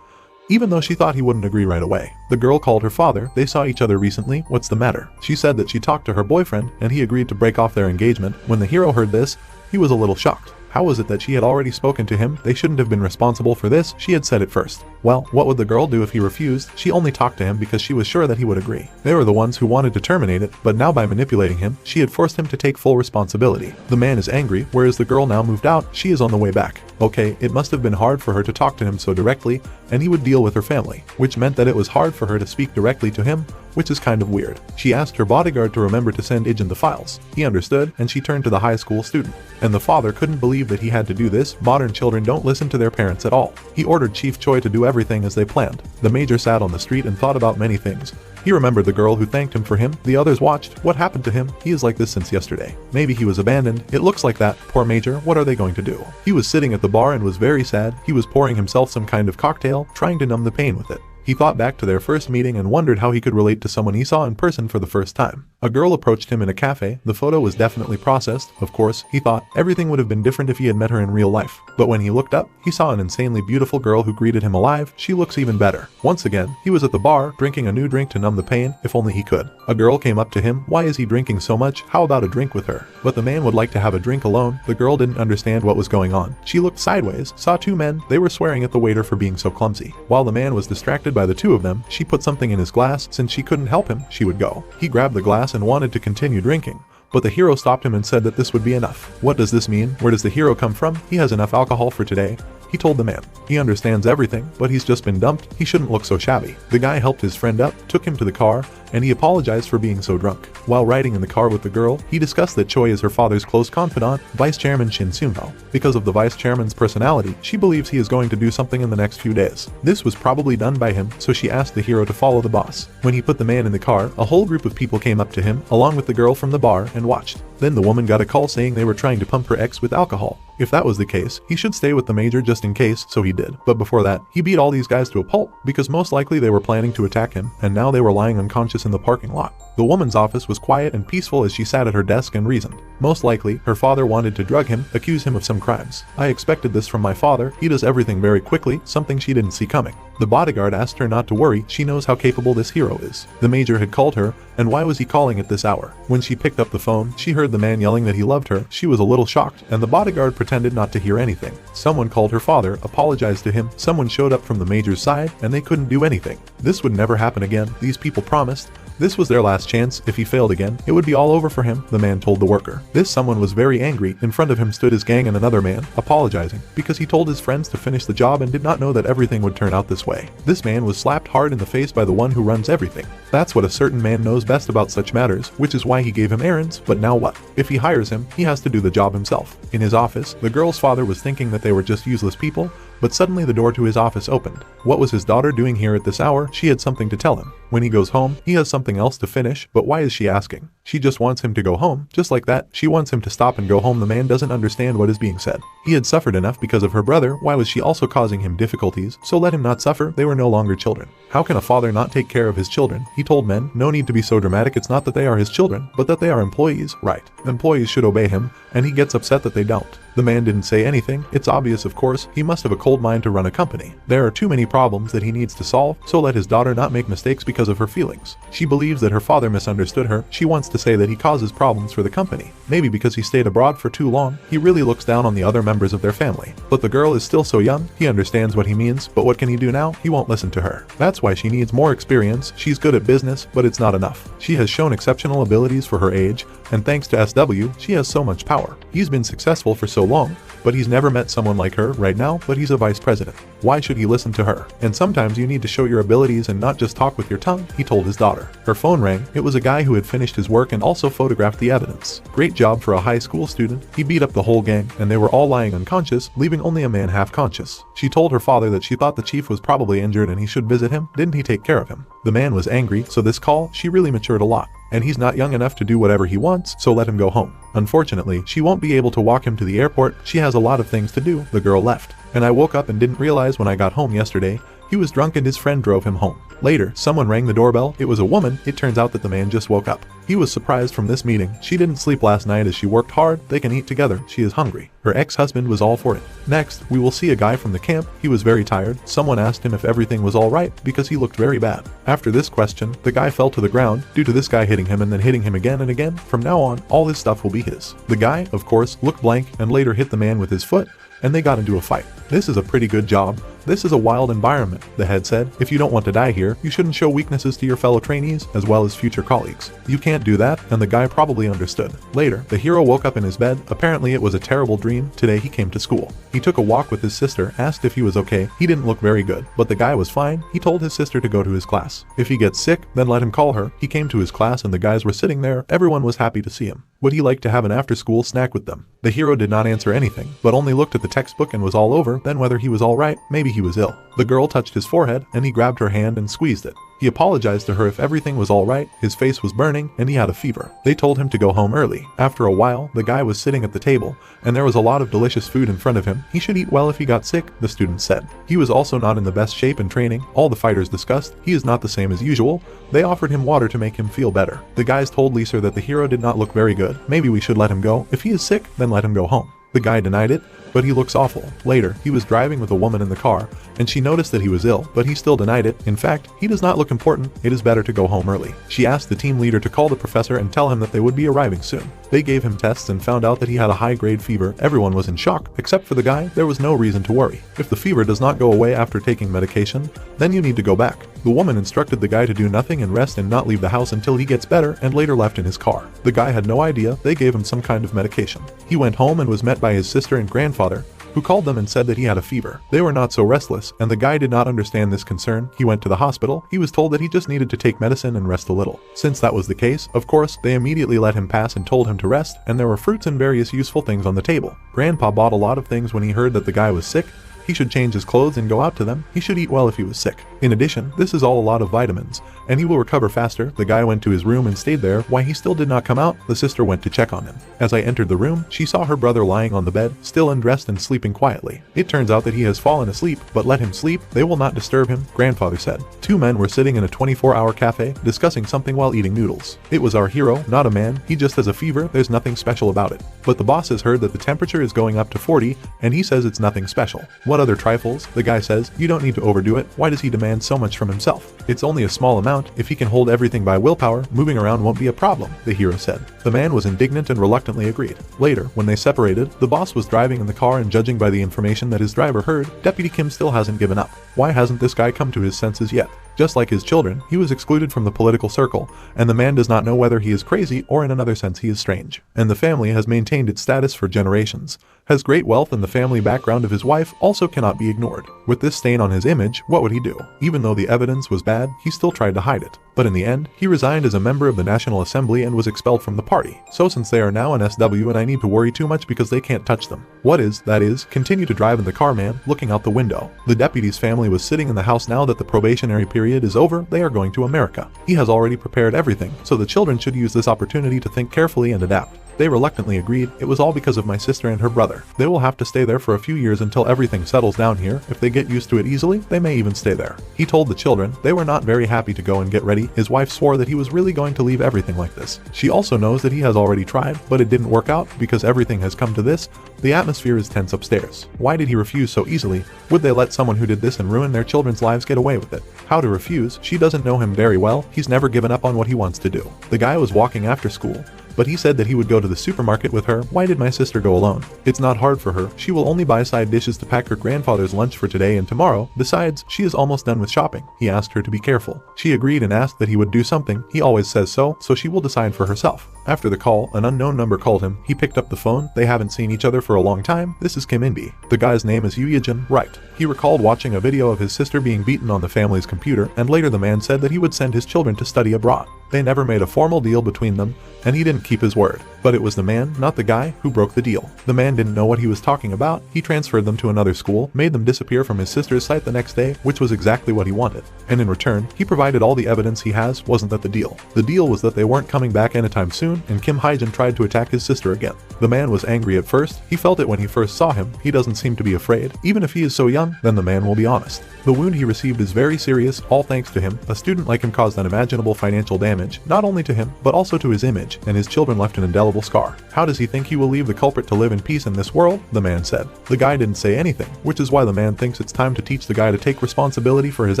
even though she thought he wouldn't agree right away. The girl called her father. They saw each other recently. What's the matter? She said that she talked to her boyfriend, and he agreed to break off their engagement. When the hero heard this, He was a little shocked. How was it that she had already spoken to him? They shouldn't have been responsible for this, she had said it first. Well, what would the girl do if he refused? She only talked to him because she was sure that he would agree. They were the ones who wanted to terminate it, but now by manipulating him, she had forced him to take full responsibility. The man is angry, whereas the girl now moved out, she is on the way back. Okay, it must have been hard for her to talk to him so directly, and he would deal with her family, which meant that it was hard for her to speak directly to him, which is kind of weird. She asked her bodyguard to remember to send Ijin the files. He understood, and she turned to the high school student. And the father couldn't believe that he had to do this. Modern children don't listen to their parents at all. He ordered Chief Choi to do everything as they planned. The major sat on the street and thought about many things. He remembered the girl who thanked him for him. The others watched. What happened to him? He is like this since yesterday. Maybe he was abandoned. It looks like that. Poor Major, what are they going to do? He was sitting at the bar and was very sad. He was pouring himself some kind of cocktail, trying to numb the pain with it. He thought back to their first meeting and wondered how he could relate to someone he saw in person for the first time. A girl approached him in a cafe. The photo was definitely processed. Of course, he thought everything would have been different if he had met her in real life. But when he looked up, he saw an insanely beautiful girl who greeted him alive. She looks even better. Once again, he was at the bar, drinking a new drink to numb the pain, if only he could. A girl came up to him. Why is he drinking so much? How about a drink with her? But the man would like to have a drink alone. The girl didn't understand what was going on. She looked sideways, saw two men. They were swearing at the waiter for being so clumsy. While the man was distracted by the two of them, she put something in his glass. Since she couldn't help him, she would go. He grabbed the glass and wanted to continue drinking, but the hero stopped him and said that this would be enough. What does this mean? Where does the hero come from? He has enough alcohol for today. He told the man. He understands everything, but he's just been dumped. He shouldn't look so shabby. The guy helped his friend up, took him to the car, and he apologized for being so drunk. While riding in the car with the girl, he discussed that Choi is her father's close confidant, Vice Chairman Shin Seung-ho. Because of the Vice Chairman's personality, she believes he is going to do something in the next few days. This was probably done by him, so she asked the hero to follow the boss. When he put the man in the car, a whole group of people came up to him, along with the girl from the bar, and watched. Then the woman got a call saying they were trying to pump her ex with alcohol. If that was the case, he should stay with the major just in case, so he did. But before that, he beat all these guys to a pulp, because most likely they were planning to attack him, and now they were lying unconscious in the parking lot. The woman's office was quiet and peaceful as she sat at her desk and reasoned. Most likely, her father wanted to drug him, accuse him of some crimes. I expected this from my father. He does everything very quickly, something she didn't see coming. The bodyguard asked her not to worry, she knows how capable this hero is. The major had called her, and why was he calling at this hour? When she picked up the phone, she heard the man yelling that he loved her. She was a little shocked, and the bodyguard pretended not to hear anything. Someone called her father, apologized to him, someone showed up from the major's side, and they couldn't do anything. This would never happen again, these people promised. This was their last chance. If he failed again, it would be all over for him, the man told the worker. This someone was very angry. In front of him stood his gang and another man, apologizing, because he told his friends to finish the job and did not know that everything would turn out this way. This man was slapped hard in the face by the one who runs everything. That's what a certain man knows best about such matters, which is why he gave him errands, but now what? If he hires him, he has to do the job himself. In his office, the girl's father was thinking that they were just useless people, but suddenly the door to his office opened. What was his daughter doing here at this hour? She had something to tell him. When he goes home, he has something else to finish, but why is she asking? She just wants him to go home, just like that. She wants him to stop and go home. The man doesn't understand what is being said. He had suffered enough because of her brother. Why was she also causing him difficulties? So let him not suffer. They were no longer children. How can a father not take care of his children? He told men, no need to be so dramatic. It's not that they are his children, but that they are employees. Right. Employees should obey him, and he gets upset that they don't. The man didn't say anything. It's obvious, of course. He must have a cold mind to run a company. There are too many problems that he needs to solve, so let his daughter not make mistakes because of her feelings. She believes that her father misunderstood her. She wants to say that he causes problems for the company. Maybe because he stayed abroad for too long, he really looks down on the other members of their family. But the girl is still so young. He understands what he means, but what can he do now? He won't listen to her. That's why she needs more experience. She's good at business, but it's not enough. She has shown exceptional abilities for her age, and thanks to SW, she has so much power. He's been successful for so long, but he's never met someone like her right now, but he's a vice president. Why should he listen to her? And sometimes you need to show your abilities and not just talk with your tongue, he told his daughter. Her phone rang. It was a guy who had finished his work and also photographed the evidence. Great job for a high school student. He beat up the whole gang, and they were all lying unconscious, leaving only a man half conscious. She told her father that she thought the chief was probably injured and he should visit him. Didn't he take care of him? The man was angry, so this call, she really matured a lot. And he's not young enough to do whatever he wants, so let him go home. Unfortunately, she won't be able to walk him to the airport. She has a lot of things to do. The girl left. And I woke up and didn't realize when I got home yesterday, He was drunk and his friend drove him home. Later, someone rang the doorbell. It was a woman. It turns out that the man just woke up. He was surprised from this meeting. She didn't sleep last night as she worked hard. They can eat together. She is hungry. Her ex-husband was all for it. Next, we will see a guy from the camp. He was very tired. Someone asked him if everything was all right because he looked very bad. After this question, the guy fell to the ground due to this guy hitting him and then hitting him again and again. From now on, all his stuff will be his. The guy, of course, looked blank and later hit the man with his foot, and they got into a fight. This is a pretty good job. This is a wild environment, the head said. If you don't want to die here, you shouldn't show weaknesses to your fellow trainees as well as future colleagues. You can't do that, and the guy probably understood. Later, the hero woke up in his bed. Apparently it was a terrible dream. Today he came to school. He took a walk with his sister, asked if he was okay. He didn't look very good, but the guy was fine. He told his sister to go to his class. If he gets sick, then let him call her. He came to his class and the guys were sitting there. Everyone was happy to see him. Would he like to have an after-school snack with them? The hero did not answer anything, but only looked at the textbook and was all over. Then whether he was all right, maybe he was ill. The girl touched his forehead and he grabbed her hand and squeezed it. He apologized to her if everything was all right. His face was burning and he had a fever. They told him to go home early. After a while, the guy was sitting at the table and there was a lot of delicious food in front of him. He should eat well if he got sick, the student said. He was also not in the best shape in training. All the fighters discussed he is not the same as usual. They offered him water to make him feel better. The guys told Lisa that the hero did not look very good. Maybe we should let him go. If he is sick, then let him go home. The guy denied it, but he looks awful. Later, he was driving with a woman in the car, and she noticed that he was ill, but he still denied it. In fact, he does not look important. It is better to go home early. She asked the team leader to call the professor and tell him that they would be arriving soon. They gave him tests and found out that he had a high-grade fever. Everyone was in shock, except for the guy. There was no reason to worry. If the fever does not go away after taking medication, then you need to go back. The woman instructed the guy to do nothing and rest and not leave the house until he gets better, and later left in his car. The guy had no idea. They gave him some kind of medication. He went home and was met by his sister and grandfather, who called them and said that he had a fever. They were not so restless, and the guy did not understand this concern. He went to the hospital. He was told that he just needed to take medicine and rest a little. Since that was the case, of course, they immediately let him pass and told him to rest, and there were fruits and various useful things on the table. Grandpa bought a lot of things when he heard that the guy was sick. He should change his clothes and go out to them. He should eat well if he was sick. In addition, this is all a lot of vitamins, and he will recover faster. The guy went to his room and stayed there. Why he still did not come out? The sister went to check on him. As I entered the room, she saw her brother lying on the bed, still undressed and sleeping quietly. It turns out that he has fallen asleep, but let him sleep. They will not disturb him, grandfather said. Two men were sitting in a 24-hour cafe, discussing something while eating noodles. It was our hero, not a man. He just has a fever. There's nothing special about it. But the boss has heard that the temperature is going up to 40, and he says it's nothing special. What other trifles? The guy says, you don't need to overdo it. Why does he demand so much from himself? It's only a small amount. If he can hold everything by willpower, moving around won't be a problem, the hero said. The man was indignant and reluctantly agreed. Later, when they separated, the boss was driving in the car and judging by the information that his driver heard, Deputy Kim still hasn't given up. Why hasn't this guy come to his senses yet? Just like his children, he was excluded from the political circle, and the man does not know whether he is crazy or in another sense he is strange. And the family has maintained its status for generations, has great wealth, and the family background of his wife also cannot be ignored. With this stain on his image, what would he do? Even though the evidence was bad, he still tried to hide it. But in the end, he resigned as a member of the National Assembly and was expelled from the party. So since they are now an SW and I need to worry too much because they can't touch them. That is, continue to drive in the car, man, looking out the window. The deputy's family was sitting in the house now that the probationary period is over. They are going to America. He has already prepared everything, so the children should use this opportunity to think carefully and adapt. They reluctantly agreed. It was all because of my sister and her brother. They will have to stay there for a few years until everything settles down here. If they get used to it easily, they may even stay there. He told the children. They were not very happy to go and get ready. His wife swore that he was really going to leave everything like this. She also knows that he has already tried, but it didn't work out because everything has come to this. The atmosphere is tense upstairs. Why did he refuse so easily? Would they let someone who did this and ruin their children's lives get away with it? How to refuse? She doesn't know him very well. He's never given up on what he wants to do. The guy was walking after school, but he said that he would go to the supermarket with her. Why did my sister go alone? It's not hard for her. She will only buy side dishes to pack her grandfather's lunch for today and tomorrow. Besides, she is almost done with shopping. He asked her to be careful. She agreed and asked that he would do something. He always says so she will decide for herself. After the call, an unknown number called him. He picked up the phone. They haven't seen each other for a long time. This is Kim Inbi. The guy's name is Yujin, right? He recalled watching a video of his sister being beaten on the family's computer, and later the man said that he would send his children to study abroad. They never made a formal deal between them, and he didn't keep his word. But it was the man, not the guy, who broke the deal. The man didn't know what he was talking about. He transferred them to another school, made them disappear from his sister's sight the next day, which was exactly what he wanted. And in return, he provided all the evidence he has. Wasn't that the deal? The deal was that they weren't coming back anytime soon, and Kim Hyejin tried to attack his sister again. The man was angry at first. He felt it when he first saw him. He doesn't seem to be afraid. Even if he is so young, then the man will be honest. The wound he received is very serious, all thanks to him. A student like him caused unimaginable financial damage, not only to him, but also to his image, and his children left an indelible scar. How does he think he will leave the culprit to live in peace in this world? The man said. The guy didn't say anything, which is why the man thinks it's time to teach the guy to take responsibility for his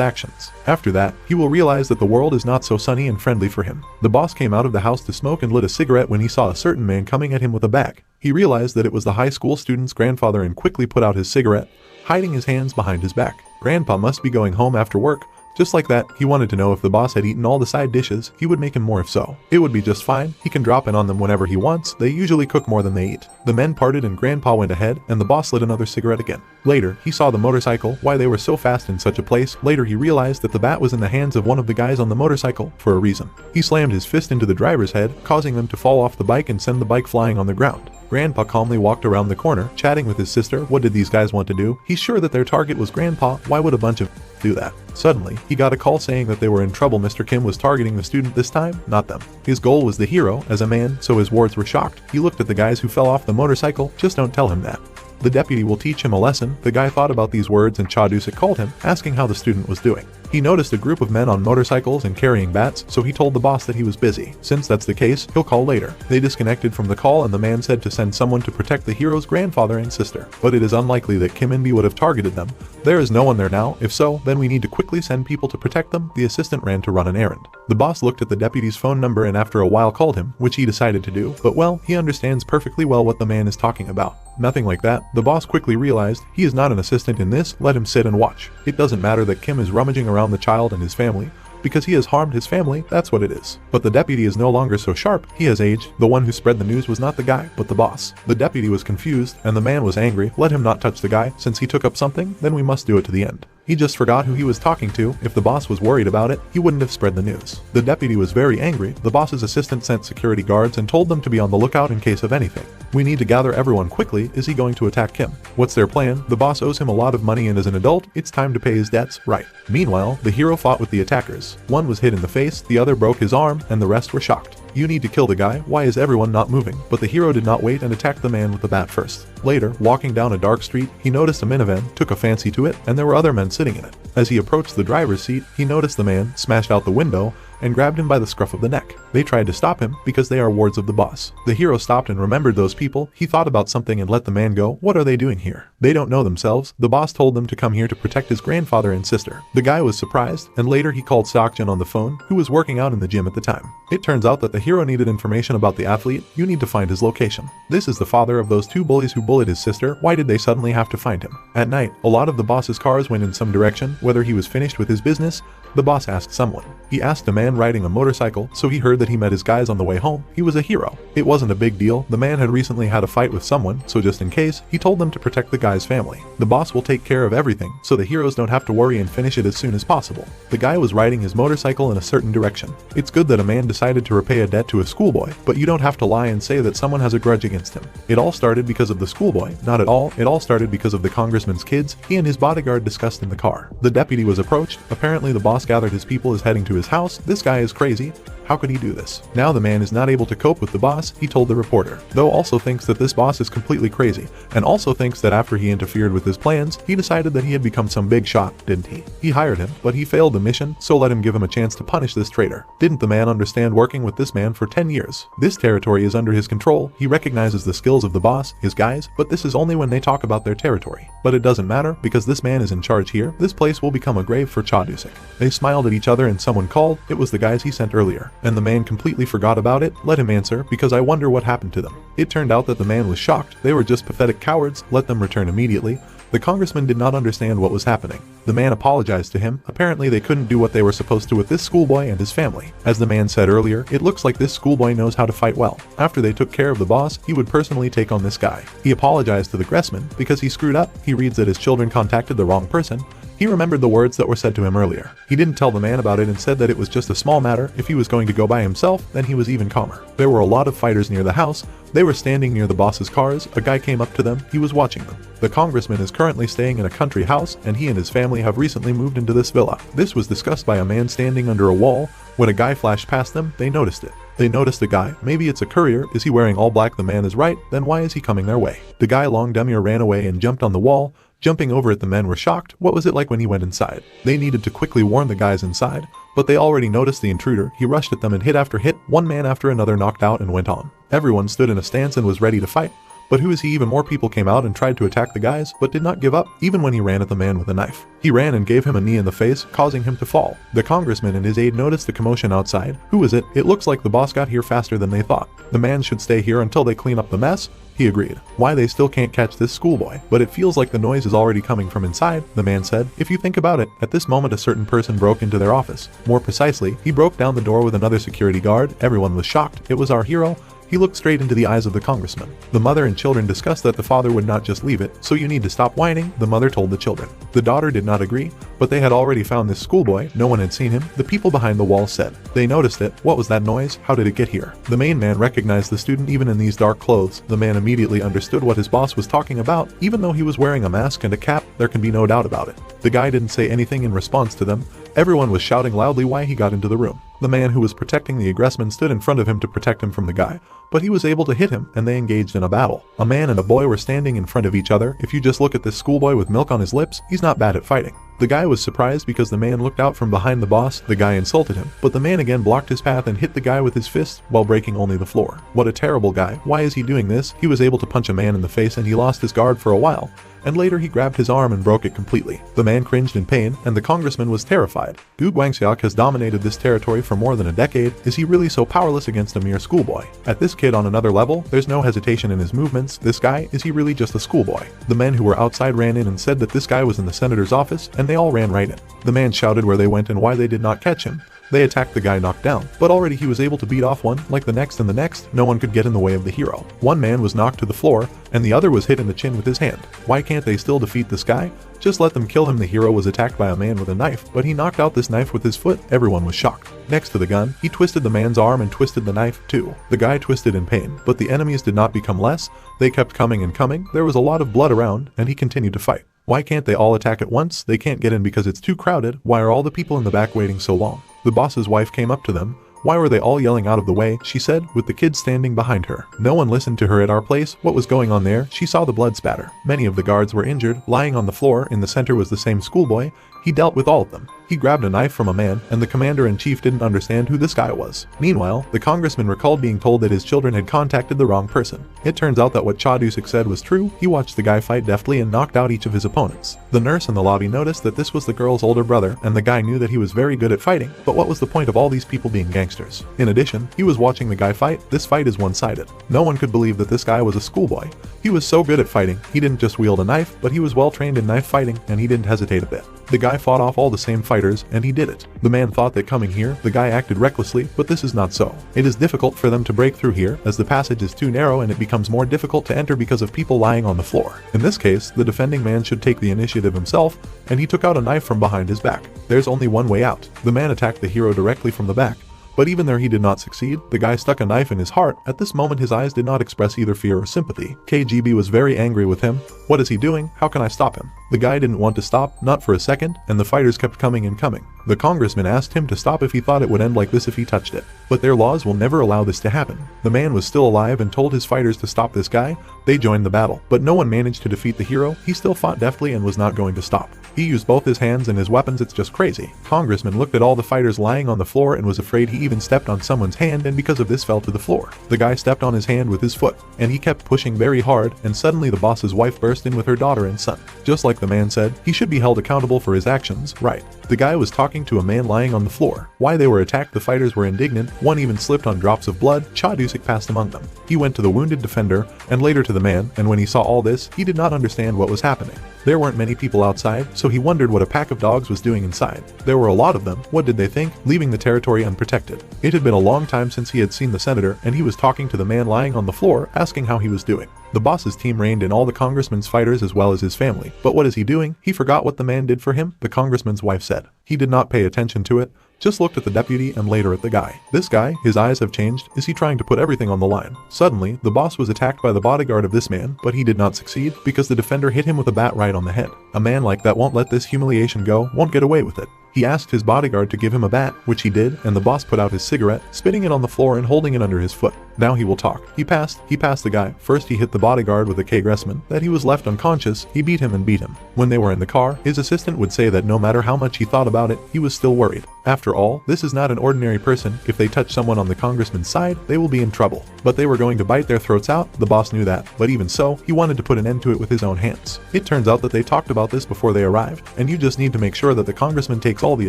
actions. After that, he will realize that the world is not so sunny and friendly for him. The boss came out of the house to smoke and lit a cigarette when he saw a certain man coming at him with a bag. He realized that it was the high school student's grandfather and quickly put out his cigarette, hiding his hands behind his back. Grandpa must be going home after work. Just like that, he wanted to know if the boss had eaten all the side dishes. He would make him more if so. It would be just fine. He can drop in on them whenever he wants. They usually cook more than they eat. The men parted and Grandpa went ahead, and the boss lit another cigarette again. Later, he saw the motorcycle, why they were so fast in such a place. Later he realized that the bat was in the hands of one of the guys on the motorcycle, for a reason. He slammed his fist into the driver's head, causing them to fall off the bike and send the bike flying on the ground. Grandpa calmly walked around the corner, chatting with his sister. What did these guys want to do? He's sure that their target was Grandpa. Why would a bunch of do that? Suddenly, he got a call saying that they were in trouble. Mr. Kim was targeting the student this time, not them. His goal was the hero, as a man, so his wards were shocked. He looked at the guys who fell off the motorcycle. Just don't tell him that. The deputy will teach him a lesson. The guy thought about these words and Chadusik called him, asking how the student was doing. He noticed a group of men on motorcycles and carrying bats, so he told the boss that he was busy. Since that's the case, he'll call later. They disconnected from the call and the man said to send someone to protect the hero's grandfather and sister. But it is unlikely that Kim In-bi would have targeted them. There is no one there now. If so, then we need to quickly send people to protect them. The assistant ran to run an errand. The boss looked at the deputy's phone number and after a while called him, which he decided to do. But well, he understands perfectly well what the man is talking about. Nothing like that. The boss quickly realized he is not an assistant in this. Let him sit and watch. It doesn't matter that Kim is rummaging around the child and his family, because he has harmed his family, that's what it is. But the deputy is no longer so sharp. He has aged. The one who spread the news was not the guy, but the boss. The deputy was confused, and the man was angry. Let him not touch the guy. Since he took up something, then we must do it to the end. He just forgot who he was talking to. If the boss was worried about it, he wouldn't have spread the news. The deputy was very angry. The boss's assistant sent security guards and told them to be on the lookout in case of anything. We need to gather everyone quickly. Is he going to attack Kim? What's their plan? The boss owes him a lot of money and as an adult, it's time to pay his debts, right? Meanwhile, the hero fought with the attackers. One was hit in the face, the other broke his arm, and the rest were shocked. You need to kill the guy. Why is everyone not moving? But the hero did not wait and attacked the man with the bat first. Later, walking down a dark street, he noticed a minivan, took a fancy to it, and there were other men sitting in it. As he approached the driver's seat, he noticed the man, smashed out the window, and grabbed him by the scruff of the neck. They tried to stop him because they are wards of the boss. The hero stopped and remembered those people. He thought about something and let the man go. What are they doing here? They don't know themselves. The boss told them to come here to protect his grandfather and sister. The guy was surprised, and later he called Seokjin on the phone, who was working out in the gym at the time. It turns out that the hero needed information about the athlete. You need to find his location. This is the father of those two bullies who bullied his sister. Why did they suddenly have to find him? At night, a lot of the boss's cars went in some direction. Whether he was finished with his business, the boss asked someone. He asked a man riding a motorcycle, so he heard that he met his guys on the way home. He was a hero. It wasn't a big deal. The man had recently had a fight with someone, so just in case, he told them to protect the guy's family. The boss will take care of everything, so the heroes don't have to worry and finish it as soon as possible. The guy was riding his motorcycle in a certain direction. It's good that a man decided to repay a debt to a schoolboy, but you don't have to lie and say that someone has a grudge against him. It all started because of the schoolboy. Not at all. It all started because of the congressman's kids. He and his bodyguard discussed in the car. The deputy was approached. Apparently the boss gathered his people is heading to his house. This guy is crazy. How could he do this? Now the man is not able to cope with the boss, he told the reporter, though also thinks that this boss is completely crazy, and also thinks that after he interfered with his plans, he decided that he had become some big shot, didn't he? He hired him, but he failed the mission, so let him give him a chance to punish this traitor. Didn't the man understand working with this man for 10 years? This territory is under his control. He recognizes the skills of the boss, his guys, but this is only when they talk about their territory. But it doesn't matter, because this man is in charge here. This place will become a grave for Chadusik. They smiled at each other and someone called. It was the guys he sent earlier. And the man completely forgot about it. Let him answer, because I wonder what happened to them. It turned out that the man was shocked. They were just pathetic cowards. Let them return immediately. The congressman did not understand what was happening. The man apologized to him. Apparently they couldn't do what they were supposed to with this schoolboy and his family. As the man said earlier, it looks like this schoolboy knows how to fight well. After they took care of the boss, he would personally take on this guy. He apologized to the Gressman because he screwed up. He reads that his children contacted the wrong person. He remembered the words that were said to him earlier. He didn't tell the man about it and said that it was just a small matter. If he was going to go by himself, then he was even calmer. There were a lot of fighters near the house. They were standing near the boss's cars. A guy came up to them. He was watching them. The congressman is currently staying in a country house, and he and his family have recently moved into this villa. This was discussed by a man standing under a wall. When a guy flashed past them, they noticed it. They noticed the guy. Maybe it's a courier. Is he wearing all black? The man is right. Then why is he coming their way? The guy long demure ran away and jumped on the wall. Jumping over it, the men were shocked. What was it like when he went inside? They needed to quickly warn the guys inside, but they already noticed the intruder. He rushed at them and hit after hit. One man after another knocked out and went on. Everyone stood in a stance and was ready to fight. But who is he? Even more people came out and tried to attack the guys, but did not give up, even when he ran at the man with a knife. He ran and gave him a knee in the face, causing him to fall. The congressman and his aide noticed the commotion outside. Who is it? It looks like the boss got here faster than they thought. The man should stay here until they clean up the mess. He agreed. Why they still can't catch this schoolboy? But it feels like the noise is already coming from inside, the man said. If you think about it, at this moment a certain person broke into their office. More precisely, he broke down the door with another security guard. Everyone was shocked. It was our hero. He looked straight into the eyes of the congressman. The mother and children discussed that the father would not just leave it, so you need to stop whining, the mother told the children. The daughter did not agree, but they had already found this schoolboy. No one had seen him. The people behind the wall said. They noticed it. What was that noise? How did it get here? The main man recognized the student even in these dark clothes. The man immediately understood what his boss was talking about. Even though he was wearing a mask and a cap, there can be no doubt about it. The guy didn't say anything in response to them. Everyone was shouting loudly why he got into the room. The man who was protecting the aggressman stood in front of him to protect him from the guy, but he was able to hit him, and they engaged in a battle. A man and a boy were standing in front of each other. If you just look at this schoolboy with milk on his lips, he's not bad at fighting. The guy was surprised because the man looked out from behind the boss. The guy insulted him, but the man again blocked his path and hit the guy with his fist while breaking only the floor. What a terrible guy. Why is he doing this? He was able to punch a man in the face and he lost his guard for a while, and later he grabbed his arm and broke it completely. The man cringed in pain, and the congressman was terrified. Gu Guangxiok has dominated this territory for more than a decade. Is he really so powerless against a mere schoolboy? At this kid on another level, there's no hesitation in his movements. This guy, is he really just a schoolboy? The men who were outside ran in and said that this guy was in the senator's office, and they all ran right in. The man shouted where they went and why they did not catch him. They attacked the guy knocked down, but already he was able to beat off one, like the next and the next. No one could get in the way of the hero. One man was knocked to the floor, and the other was hit in the chin with his hand. Why can't they still defeat this guy? Just let them kill him. The hero was attacked by a man with a knife, but he knocked out this knife with his foot. Everyone was shocked. Next to the gun, he twisted the man's arm and twisted the knife too. The guy twisted in pain, but the enemies did not become less. They kept coming and coming. There was a lot of blood around, and he continued to fight. Why can't they all attack at once? They can't get in because it's too crowded. Why are all the people in the back waiting so long? The boss's wife came up to them. Why were they all yelling out of the way? She said, with the kids standing behind her. No one listened to her at our place. What was going on there? She saw the blood spatter. Many of the guards were injured. Lying on the floor in the center was the same schoolboy. He dealt with all of them. He grabbed a knife from a man, and the commander-in-chief didn't understand who this guy was. Meanwhile, the congressman recalled being told that his children had contacted the wrong person. It turns out that what Chadusik said was true. He watched the guy fight deftly and knocked out each of his opponents. The nurse in the lobby noticed that this was the girl's older brother, and the guy knew that he was very good at fighting. But what was the point of all these people being gangsters? In addition, he was watching the guy fight. This fight is one-sided. No one could believe that this guy was a schoolboy. He was so good at fighting. He didn't just wield a knife, but he was well trained in knife fighting, and he didn't hesitate a bit. The guy fought off all the same fighters, and he did it. The man thought that coming here, the guy acted recklessly, but this is not so. It is difficult for them to break through here, as the passage is too narrow and it becomes more difficult to enter because of people lying on the floor. In this case, the defending man should take the initiative himself, and he took out a knife from behind his back. There's only one way out. The man attacked the hero directly from the back. But even there he did not succeed. The guy stuck a knife in his heart. At this moment his eyes did not express either fear or sympathy. KGB was very angry with him. What is he doing? How can I stop him? The guy didn't want to stop, not for a second, and the fighters kept coming and coming. The congressman asked him to stop if he thought it would end like this if he touched it. But their laws will never allow this to happen. The man was still alive and told his fighters to stop this guy. They joined the battle, but no one managed to defeat the hero. He still fought deftly and was not going to stop. He used both his hands and his weapons. It's just crazy. Congressman looked at all the fighters lying on the floor and was afraid. He even stepped on someone's hand and because of this fell to the floor. The guy stepped on his hand with his foot, and he kept pushing very hard, and suddenly the boss's wife burst in with her daughter and son. Just like the man said, he should be held accountable for his actions, right? The guy was talking to a man lying on the floor. Why they were attacked, the fighters were indignant. One even slipped on drops of blood. Chadusik passed among them. He went to the wounded defender, and later to the man, and when he saw all this, he did not understand what was happening. There weren't many people outside, so he wondered what a pack of dogs was doing inside. There were a lot of them. What did they think? Leaving the territory unprotected. It had been a long time since he had seen the senator, and he was talking to the man lying on the floor, asking how he was doing. The boss's team reined in all the congressman's fighters as well as his family. But what is he doing? He forgot what the man did for him, the congressman's wife said. He did not pay attention to it, just looked at the deputy and later at the guy. This guy, his eyes have changed. Is he trying to put everything on the line? Suddenly, the boss was attacked by the bodyguard of this man, but he did not succeed because the defender hit him with a bat right on the head. A man like that won't let this humiliation go, won't get away with it. He asked his bodyguard to give him a bat, which he did, and the boss put out his cigarette, spitting it on the floor and holding it under his foot. Now he will talk. He passed the guy. First he hit the bodyguard with a K-Gressman, that he was left unconscious, he beat him and beat him. When they were in the car, his assistant would say that no matter how much he thought about it, he was still worried. After all, this is not an ordinary person. If they touch someone on the congressman's side, they will be in trouble. But they were going to bite their throats out, the boss knew that, but even so, he wanted to put an end to it with his own hands. It turns out that they talked about this before they arrived, and you just need to make sure that the congressman takes all the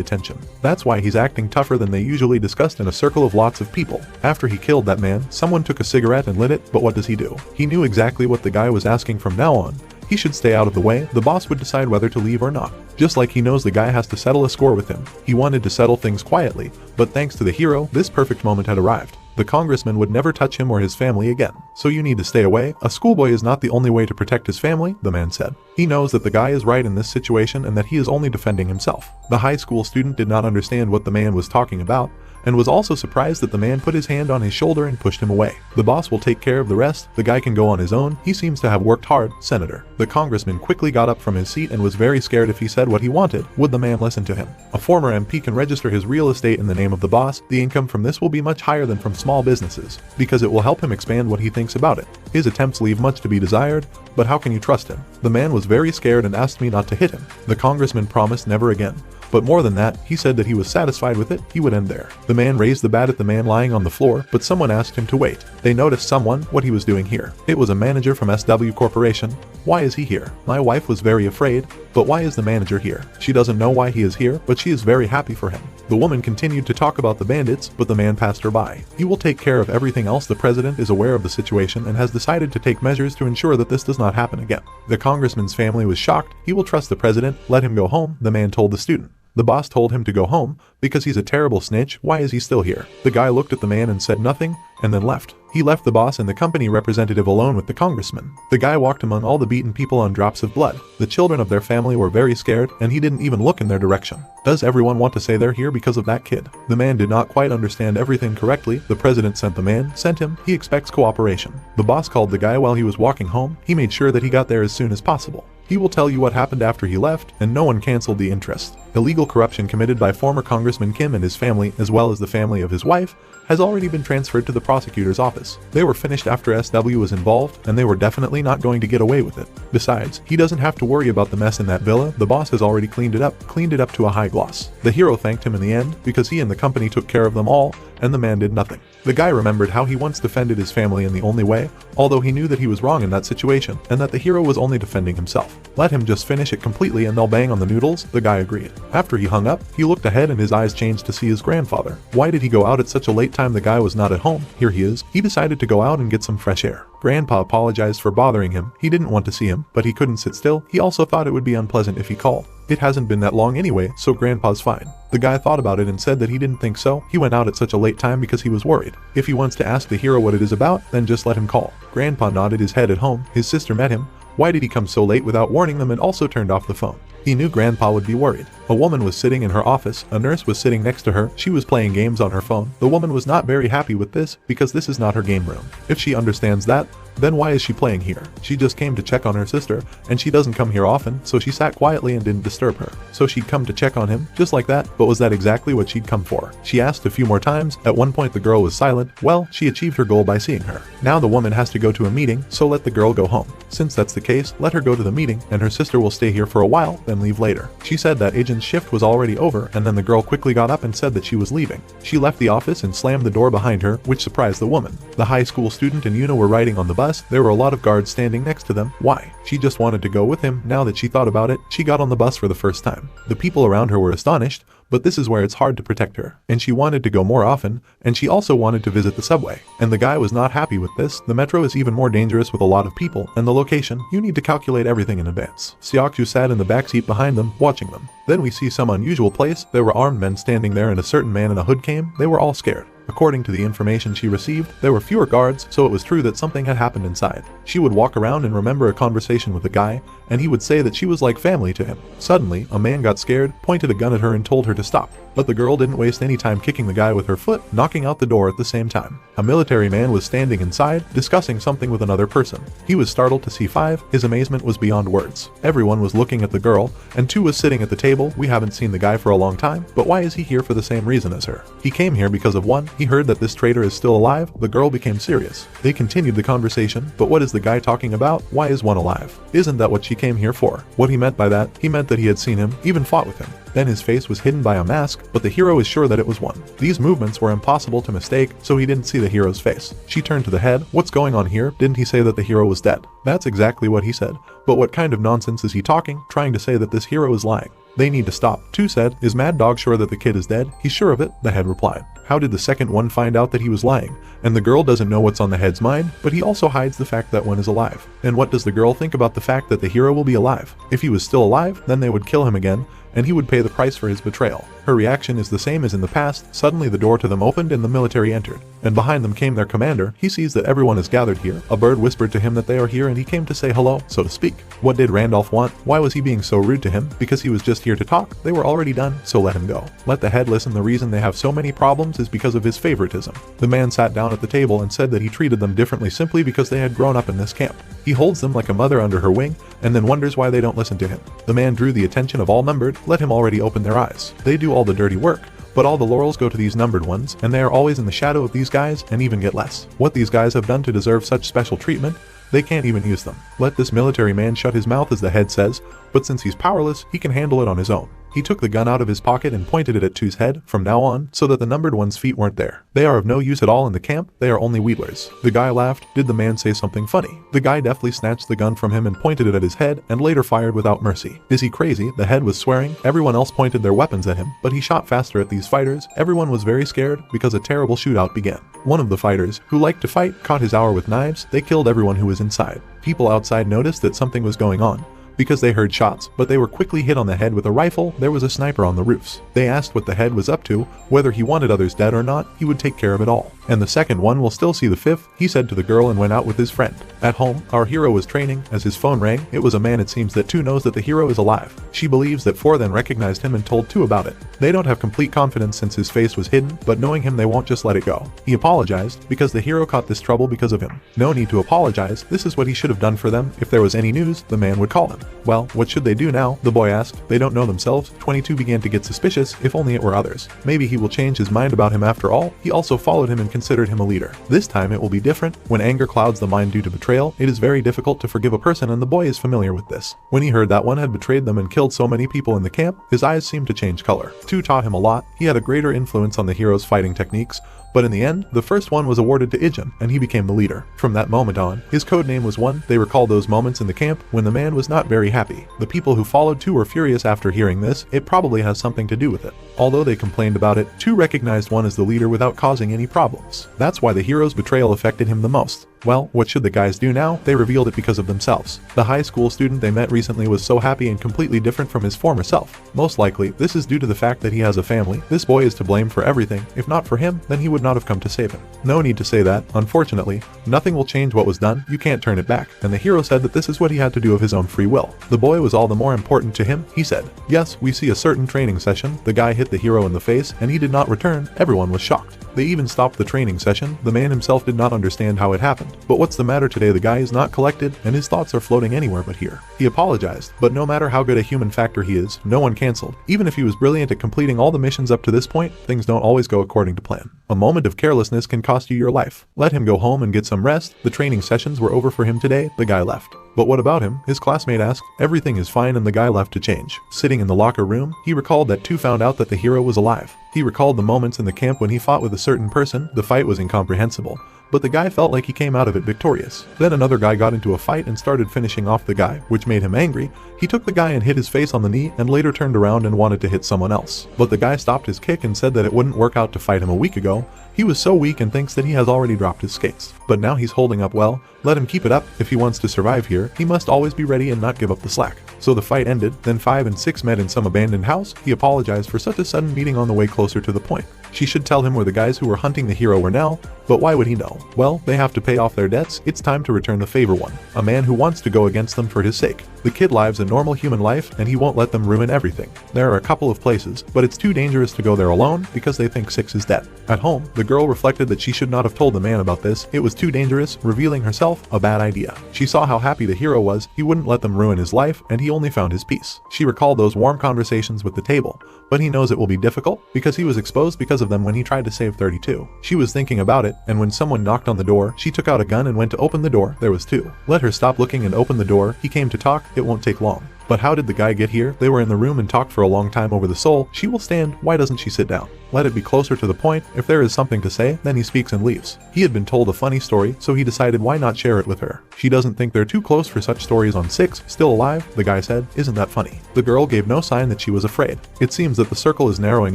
attention. That's why he's acting tougher than they usually discussed in a circle of lots of people. After he killed that man, someone took a cigarette and lit it, but what does he do? He knew exactly what the guy was asking from now on. He should stay out of the way. The boss would decide whether to leave or not. Just like he knows the guy has to settle a score with him. He wanted to settle things quietly, but thanks to the hero, this perfect moment had arrived. The congressman would never touch him or his family again. So you need to stay away. A schoolboy is not the only way to protect his family, the man said. He knows that the guy is right in this situation and that he is only defending himself. The high school student did not understand what the man was talking about, and was also surprised that the man put his hand on his shoulder and pushed him away. The boss will take care of the rest, the guy can go on his own, he seems to have worked hard, Senator. The congressman quickly got up from his seat and was very scared if he said what he wanted, would the man listen to him? A former MP can register his real estate in the name of the boss. The income from this will be much higher than from small businesses, because it will help him expand what he thinks about it. His attempts leave much to be desired, but how can you trust him? The man was very scared and asked me not to hit him. The congressman promised never again. But more than that, he said that he was satisfied with it, he would end there. The man raised the bat at the man lying on the floor, but someone asked him to wait. They noticed what he was doing here. It was a manager from SW Corporation. Why is he here? My wife was very afraid, but why is the manager here? She doesn't know why he is here, but she is very happy for him. The woman continued to talk about the bandits, but the man passed her by. He will take care of everything else. The president is aware of the situation and has decided to take measures to ensure that this does not happen again. The congressman's family was shocked. He will trust the president, let him go home, the man told the student. The boss told him to go home because he's a terrible snitch. Why is he still here? The guy looked at the man and said nothing, and then left. He left the boss and the company representative alone with the congressman. The guy walked among all the beaten people on drops of blood. The children of their family were very scared, and he didn't even look in their direction. Does everyone want to say they're here because of that kid? The man did not quite understand everything correctly. The president sent him. He expects cooperation. The boss called the guy while he was walking home. He made sure that he got there as soon as possible. He will tell you what happened after he left, and no one canceled the interest. Illegal corruption committed by former Congressman Kim and his family, as well as the family of his wife, has already been transferred to the prosecutor's office. They were finished after SW was involved, and they were definitely not going to get away with it. Besides, he doesn't have to worry about the mess in that villa. The boss has already cleaned it up to a high gloss. The hero thanked him in the end, because he and the company took care of them all, and the man did nothing. The guy remembered how he once defended his family in the only way, although he knew that he was wrong in that situation, and that the hero was only defending himself. Let him just finish it completely and they'll bang on the noodles, the guy agreed. After he hung up, he looked ahead and his eyes changed to see his grandfather. Why did he go out at such a late time? The guy was not at home. Here he is. He decided to go out and get some fresh air. Grandpa apologized for bothering him. He didn't want to see him, but he couldn't sit still. He also thought it would be unpleasant if he called. It hasn't been that long anyway, so Grandpa's fine. The guy thought about it and said that he didn't think so. He went out at such a late time because he was worried. If he wants to ask the hero what it is about, then just let him call. Grandpa nodded his head at home. His sister met him. Why did he come so late without warning them, and also turned off the phone? He knew Grandpa would be worried. A woman was sitting in her office. A nurse was sitting next to her. She was playing games on her phone. The woman was not very happy with this, because this is not her game room. If she understands that, then why is she playing here? She just came to check on her sister, and she doesn't come here often, so she sat quietly and didn't disturb her. So she'd come to check on him, just like that, but was that exactly what she'd come for? She asked a few more times. At one point the girl was silent. Well, she achieved her goal by seeing her. Now the woman has to go to a meeting, so let the girl go home. Since that's the case, let her go to the meeting, and her sister will stay here for a while, then leave later. She said that agent's shift was already over, and then the girl quickly got up and said that she was leaving. She left the office and slammed the door behind her, which surprised the woman. The high school student and Yuna were riding on the bus. There were a lot of guards standing next to them. Why? She just wanted to go with him. Now that she thought about it, she got on the bus for the first time. The people around her were astonished, but this is where it's hard to protect her. And she wanted to go more often, and she also wanted to visit the subway. And the guy was not happy with this. The metro is even more dangerous with a lot of people, and the location, you need to calculate everything in advance. Seokju sat in the backseat behind them, watching them. Then we see some unusual place. There were armed men standing there, and a certain man in a hood came. They were all scared. According to the information she received, there were fewer guards, so it was true that something had happened inside. She would walk around and remember a conversation with a guy, and he would say that she was like family to him. Suddenly, a man got scared, pointed a gun at her and told her to stop. But the girl didn't waste any time kicking the guy with her foot, knocking out the door at the same time. A military man was standing inside, discussing something with another person. He was startled to see 5, his amazement was beyond words. Everyone was looking at the girl, and 2 was sitting at the table. We haven't seen the guy for a long time, but why is he here for the same reason as her? He came here because of 1, he heard that this traitor is still alive. The girl became serious. They continued the conversation, but what is the guy talking about? Why is 1 alive? Isn't that what she came here for? What he meant by that, he meant that he had seen him, even fought with him. Then his face was hidden by a mask, but the hero is sure that it was 1. These movements were impossible to mistake, so he didn't see the hero's face. She turned to the head. What's going on here? Didn't he say that the hero was dead? That's exactly what he said. But what kind of nonsense is he talking, trying to say that this hero is lying? They need to stop. 2 said, is Mad Dog sure that the kid is dead? He's sure of it, the head replied. How did the second one find out that he was lying? And the girl doesn't know what's on the head's mind, but he also hides the fact that 1 is alive. And what does the girl think about the fact that the hero will be alive? If he was still alive, then they would kill him again, and he would pay the price for his betrayal. Her reaction is the same as in the past. Suddenly the door to them opened and the military entered. And behind them came their commander. He sees that everyone is gathered here. A bird whispered to him that they are here and he came to say hello, so to speak. What did Randolph want? Why was he being so rude to him? Because he was just here to talk. They were already done, so let him go. Let the head listen. The reason they have so many problems is because of his favoritism. The man sat down at the table and said that he treated them differently simply because they had grown up in this camp. He holds them like a mother under her wing, and then wonders why they don't listen to him. The man drew the attention of all numbered. Let him already open their eyes. They do all the dirty work. But all the laurels go to these numbered ones, and they are always in the shadow of these guys and even get less. What these guys have done to deserve such special treatment, they can't even use them. Let this military man shut his mouth, as the head says, but since he's powerless, he can handle it on his own. He took the gun out of his pocket and pointed it at 2's head from now on, so that the numbered one's feet weren't there. They are of no use at all in the camp, they are only wheedlers. The guy laughed. Did the man say something funny? The guy deftly snatched the gun from him and pointed it at his head, and later fired without mercy. Is he crazy? The head was swearing. Everyone else pointed their weapons at him, but he shot faster at these fighters. Everyone was very scared, because a terrible shootout began. One of the fighters, who liked to fight, caught his hour with knives. They killed everyone who was inside. People outside noticed that something was going on, because they heard shots, but they were quickly hit on the head with a rifle. There was a sniper on the roofs. They asked what the head was up to, whether he wanted others dead or not. He would take care of it all. And the second one will still see the 5th, he said to the girl, and went out with his friend. At home, our hero was training. As his phone rang, it was a man. It seems that 2 knows that the hero is alive. She believes that 4 then recognized him and told 2 about it. They don't have complete confidence since his face was hidden, but knowing him they won't just let it go. He apologized, because the hero caught this trouble because of him. No need to apologize. This is what he should have done for them. If there was any news, the man would call him. Well, what should they do now? The boy asked. They don't know themselves. 22 began to get suspicious. If only it were others. Maybe he will change his mind about him after all. He also followed him and considered him a leader. This time it will be different. When anger clouds the mind due to betrayal, it is very difficult to forgive a person, and the boy is familiar with this. When he heard that 1 had betrayed them and killed so many people in the camp, his eyes seemed to change color. 2 taught him a lot. He had a greater influence on the hero's fighting techniques, but in the end, the first one was awarded to Ijin, and he became the leader. From that moment on, his code name was 1. They recalled those moments in the camp when the man was not very happy. The people who followed 2 were furious after hearing this. It probably has something to do with it. Although they complained about it, 2 recognized 1 as the leader without causing any problems. That's why the hero's betrayal affected him the most. Well, what should the guys do now? They revealed it because of themselves. The high school student they met recently was so happy and completely different from his former self. Most likely, this is due to the fact that he has a family. This boy is to blame for everything. If not for him, then he would not have come to save him. No need to say that. Unfortunately, nothing will change what was done. You can't turn it back. And the hero said that this is what he had to do of his own free will. The boy was all the more important to him. He said, yes, we see a certain training session. The guy hit the hero in the face, and he did not return. Everyone was shocked. They even stopped the training session. The man himself did not understand how it happened. But what's the matter today? The guy is not collected, and his thoughts are floating anywhere but here. He apologized, but no matter how good a human factor he is, no one canceled. Even if he was brilliant at completing all the missions up to this point, things don't always go according to plan. A moment of carelessness can cost you your life. Let him go home and get some rest. The training sessions were over for him today. The guy left. But what about him? His classmate asked. Everything is fine, and the guy left to change. Sitting in the locker room, he recalled that 2 found out that the hero was alive. He recalled the moments in the camp when he fought with a certain person. The fight was incomprehensible, but the guy felt like he came out of it victorious. Then another guy got into a fight and started finishing off the guy, which made him angry. He took the guy and hit his face on the knee and later turned around and wanted to hit someone else. But the guy stopped his kick and said that it wouldn't work out to fight him a week ago. He was so weak and thinks that he has already dropped his skates. But now he's holding up well. Let him keep it up. If he wants to survive here, he must always be ready and not give up the slack. So the fight ended, then 5 and 6 met in some abandoned house. He apologized for such a sudden meeting on the way closer to the point. She should tell him where the guys who were hunting the hero were now, but why would he know? Well, they have to pay off their debts. It's time to return the favor one. A man who wants to go against them for his sake. The kid lives a normal human life and he won't let them ruin everything. There are a couple of places, but it's too dangerous to go there alone because they think 6 is dead. At home, the girl reflected that she should not have told the man about this. It was too dangerous, revealing herself, a bad idea. She saw how happy the hero was, he wouldn't let them ruin his life, and he only found his peace. She recalled those warm conversations with the table, but he knows it will be difficult because he was exposed because of them when he tried to save 32. She was thinking about it, and when someone knocked on the door, she took out a gun and went to open the door. There was 2. Let her stop looking and open the door. He came to talk. It won't take long. But how did the guy get here? They were in the room and talked for a long time over the soul. She will stand. Why doesn't she sit down? Let it be closer to the point. If there is something to say, then he speaks and leaves. He had been told a funny story, so he decided why not share it with her. She doesn't think they're too close for such stories on 6. Still alive? The guy said. Isn't that funny? The girl gave no sign that she was afraid. It seems that the circle is narrowing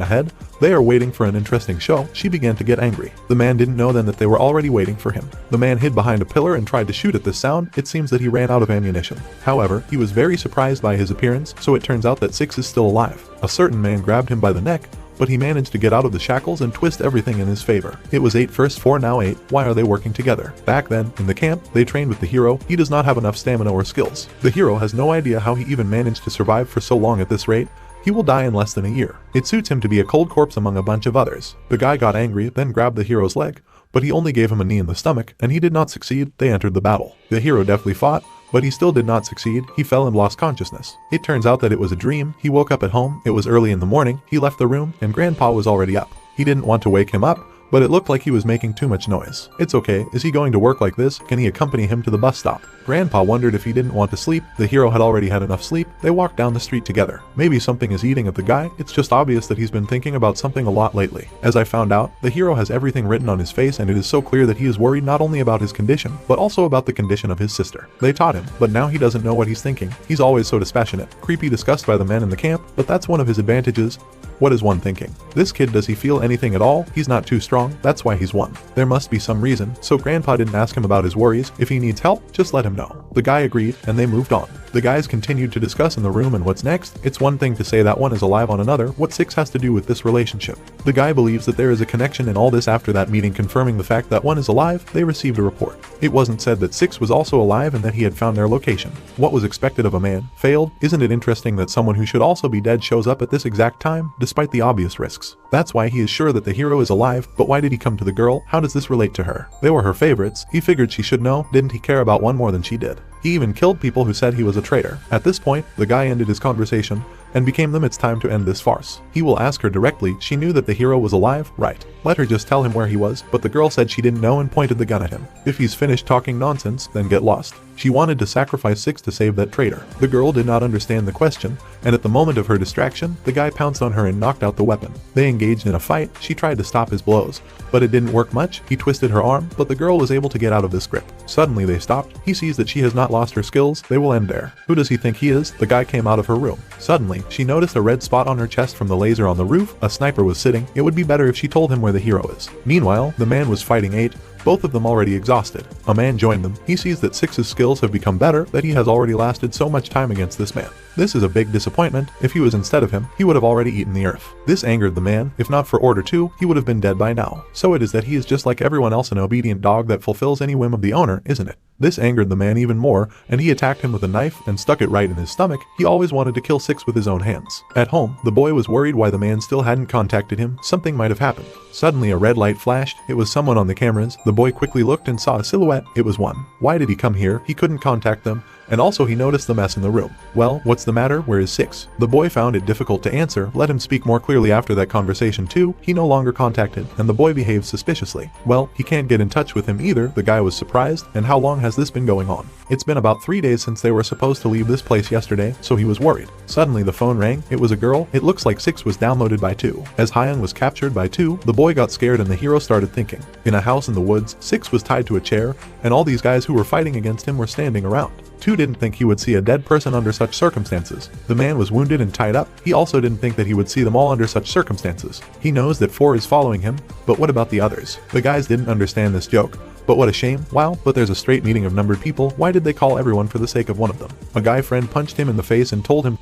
ahead. They are waiting for an interesting show. She began to get angry. The man didn't know then that they were already waiting for him. The man hid behind a pillar and tried to shoot at this sound. It seems that he ran out of ammunition. However, he was very surprised by his appearance, so it turns out that 6 is still alive. A certain man grabbed him by the neck, but he managed to get out of the shackles and twist everything in his favor. It was 8 first 4 now 8. Why are they working together? Back then, in the camp, they trained with the hero. He does not have enough stamina or skills. The hero has no idea how he even managed to survive for so long at this rate. He will die in less than a year. It suits him to be a cold corpse among a bunch of others. The guy got angry, then grabbed the hero's leg, but he only gave him a knee in the stomach, and he did not succeed. They entered the battle. The hero deftly fought, but he still did not succeed. He fell and lost consciousness. It turns out that it was a dream. He woke up at home. It was early in the morning. He left the room, and Grandpa was already up. He didn't want to wake him up, but it looked like he was making too much noise. It's okay. Is he going to work like this? Can he accompany him to the bus stop? Grandpa wondered if he didn't want to sleep. The hero had already had enough sleep. They walked down the street together. Maybe something is eating at the guy. It's just obvious that he's been thinking about something a lot lately. As I found out, the hero has everything written on his face, and it is so clear that he is worried not only about his condition, but also about the condition of his sister. They taught him, but now he doesn't know what he's thinking. He's always so dispassionate. Creepy, discussed by the men in the camp, but that's one of his advantages. What is one thinking? This kid, does he feel anything at all? He's not too strong. That's why he's 1. There must be some reason, so Grandpa didn't ask him about his worries. If he needs help, just let him know. The guy agreed, and they moved on. The guys continued to discuss in the room and what's next. It's one thing to say that one is alive on another. What 6 has to do with this relationship? The guy believes that there is a connection in all this. After that meeting confirming the fact that 1 is alive, they received a report. It wasn't said that 6 was also alive and that he had found their location. What was expected of a man failed. Isn't it interesting that someone who should also be dead shows up at this exact time, despite the obvious risks? That's why he is sure that the hero is alive, but why did he come to the girl? How does this relate to her? They were her favorites. He figured she should know. Didn't he care about 1 more than she did? He even killed people who said he was a traitor. At this point, the guy ended his conversation and became them. It's time to end this farce. He will ask her directly. She knew that the hero was alive, right? Let her just tell him where he was, but the girl said she didn't know and pointed the gun at him. If he's finished talking nonsense, then get lost. She wanted to sacrifice 6 to save that traitor. The girl did not understand the question, and at the moment of her distraction, the guy pounced on her and knocked out the weapon. They engaged in a fight. She tried to stop his blows, but it didn't work much. He twisted her arm, but the girl was able to get out of this grip. Suddenly they stopped. He sees that she has not lost her skills. They will end there. Who does he think he is? The guy came out of her room. Suddenly, she noticed a red spot on her chest from the laser on the roof. A sniper was sitting. It would be better if she told him where the hero is. Meanwhile, the man was fighting 8. Both of them already exhausted. A man joined them. He sees that 6's skills have become better, that he has already lasted so much time against this man. This is a big disappointment. If he was instead of him, he would have already eaten the earth. This angered the man. If not for Order 2, he would have been dead by now. So it is that he is just like everyone else, an obedient dog that fulfills any whim of the owner, isn't it? This angered the man even more, and he attacked him with a knife and stuck it right in his stomach. He always wanted to kill 6 with his own hands. At home, the boy was worried why the man still hadn't contacted him. Something might have happened. Suddenly a red light flashed. It was someone on the cameras. The boy quickly looked and saw a silhouette. It was 1. Why did he come here? He couldn't contact them. and also he noticed the mess in the room. Well, what's the matter? Where is 6? The boy found it difficult to answer, let him speak more clearly after that conversation too. He no longer contacted, and the boy behaved suspiciously. Well, he can't get in touch with him either. The guy was surprised. And how long has this been going on? It's been about 3 days since they were supposed to leave this place yesterday, so he was worried. Suddenly the phone rang. It was a girl. It looks like 6 was downloaded by 2. As Hyung was captured by 2, the boy got scared and the hero started thinking. In a house in the woods, 6 was tied to a chair, and all these guys who were fighting against him were standing around. 2 didn't think he would see a dead person under such circumstances. The man was wounded and tied up. He also didn't think that he would see them all under such circumstances. He knows that 4 is following him, but what about the others? The guys didn't understand this joke. But what a shame. Wow, but there's a straight meeting of numbered people. Why did they call everyone for the sake of one of them? A guy friend punched him in the face and told him,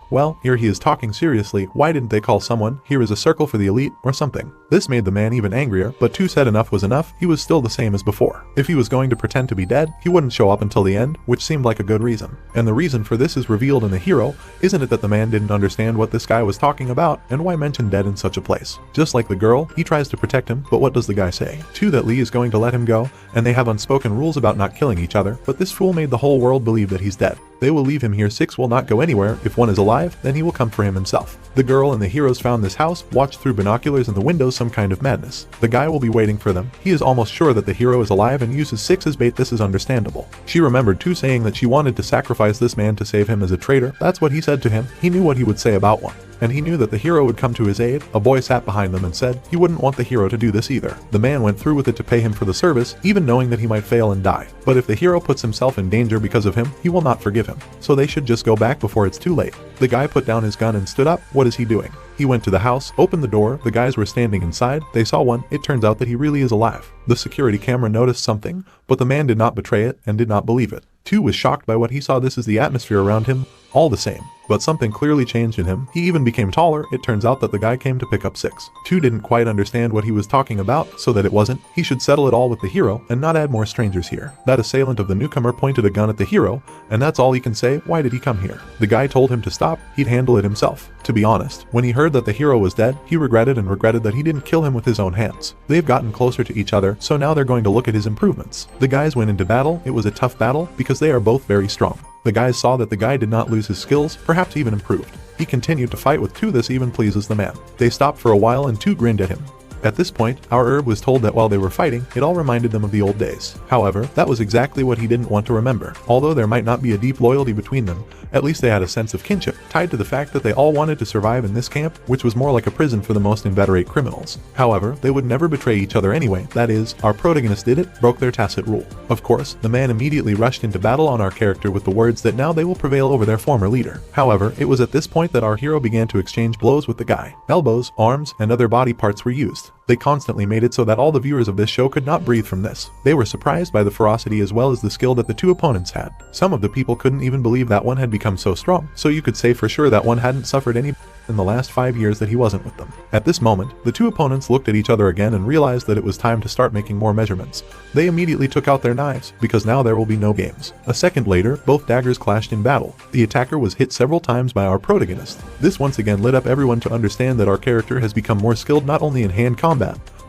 well, here he is talking seriously. Why didn't they call someone? Here is a circle for the elite, or something. This made the man even angrier, but 2 said enough was enough. He was still the same as before. If he was going to pretend to be dead, he wouldn't show up until the end, which seemed like a good reason. And the reason for this is revealed in the hero. Isn't it that the man didn't understand what this guy was talking about, and why mention dead in such a place? Just like the girl, he tries to protect him, but what does the guy say? 2 that Lee is going to let him go, and they have unspoken rules about not killing each other, but this fool made the whole world believe that he's dead. They will leave him here. 6 will not go anywhere. If 1 is alive, then he will come for him himself. The girl and the heroes found this house, watched through binoculars in the windows, some kind of madness. The guy will be waiting for them. He is almost sure that the hero is alive and uses 6 as bait. This is understandable. She remembered 2 saying that she wanted to sacrifice this man to save him as a traitor. That's what he said to him. He knew what he would say about 1. And he knew that the hero would come to his aid. A boy sat behind them and said he wouldn't want the hero to do this either. The man went through with it to pay him for the service, even knowing that he might fail and die. But if the hero puts himself in danger because of him, he will not forgive him. So they should just go back before it's too late. The guy put down his gun and stood up. What is he doing? He went to the house, opened the door. The guys were standing inside. They saw 1. It turns out that he really is alive. The security camera noticed something, but the man did not betray it and did not believe it. 2 was shocked by what he saw. This is the atmosphere around him, all the same. But something clearly changed in him. He even became taller. It turns out that the guy came to pick up 6. 2 didn't quite understand what he was talking about, so that it wasn't. He should settle it all with the hero and not add more strangers here. That assailant of the newcomer pointed a gun at the hero, and that's all he can say. Why did he come here? The guy told him to stop. He'd handle it himself. To be honest, when he heard that the hero was dead, he regretted that he didn't kill him with his own hands. They've gotten closer to each other, so now they're going to look at his improvements. The guys went into battle. It was a tough battle because they are both very strong. The guys saw that the guy did not lose his skills, perhaps even improved. He continued to fight with 2. This even pleases the man. They stopped for a while and 2 grinned at him. At this point, our herb was told that while they were fighting, it all reminded them of the old days. However, that was exactly what he didn't want to remember. Although there might not be a deep loyalty between them, at least they had a sense of kinship, tied to the fact that they all wanted to survive in this camp, which was more like a prison for the most inveterate criminals. However, they would never betray each other anyway. That is, our protagonist did it, broke their tacit rule. Of course, the man immediately rushed into battle on our character with the words that now they will prevail over their former leader. However, it was at this point that our hero began to exchange blows with the guy. Elbows, arms, and other body parts were used. They constantly made it so that all the viewers of this show could not breathe from this. They were surprised by the ferocity as well as the skill that the 2 opponents had. Some of the people couldn't even believe that 1 had become so strong, so you could say for sure that 1 hadn't suffered any in the last 5 years that he wasn't with them. At this moment, the 2 opponents looked at each other again and realized that it was time to start making more measurements. They immediately took out their knives, because now there will be no games. A second later, both daggers clashed in battle. The attacker was hit several times by our protagonist. This once again lit up everyone to understand that our character has become more skilled not only in hand combat,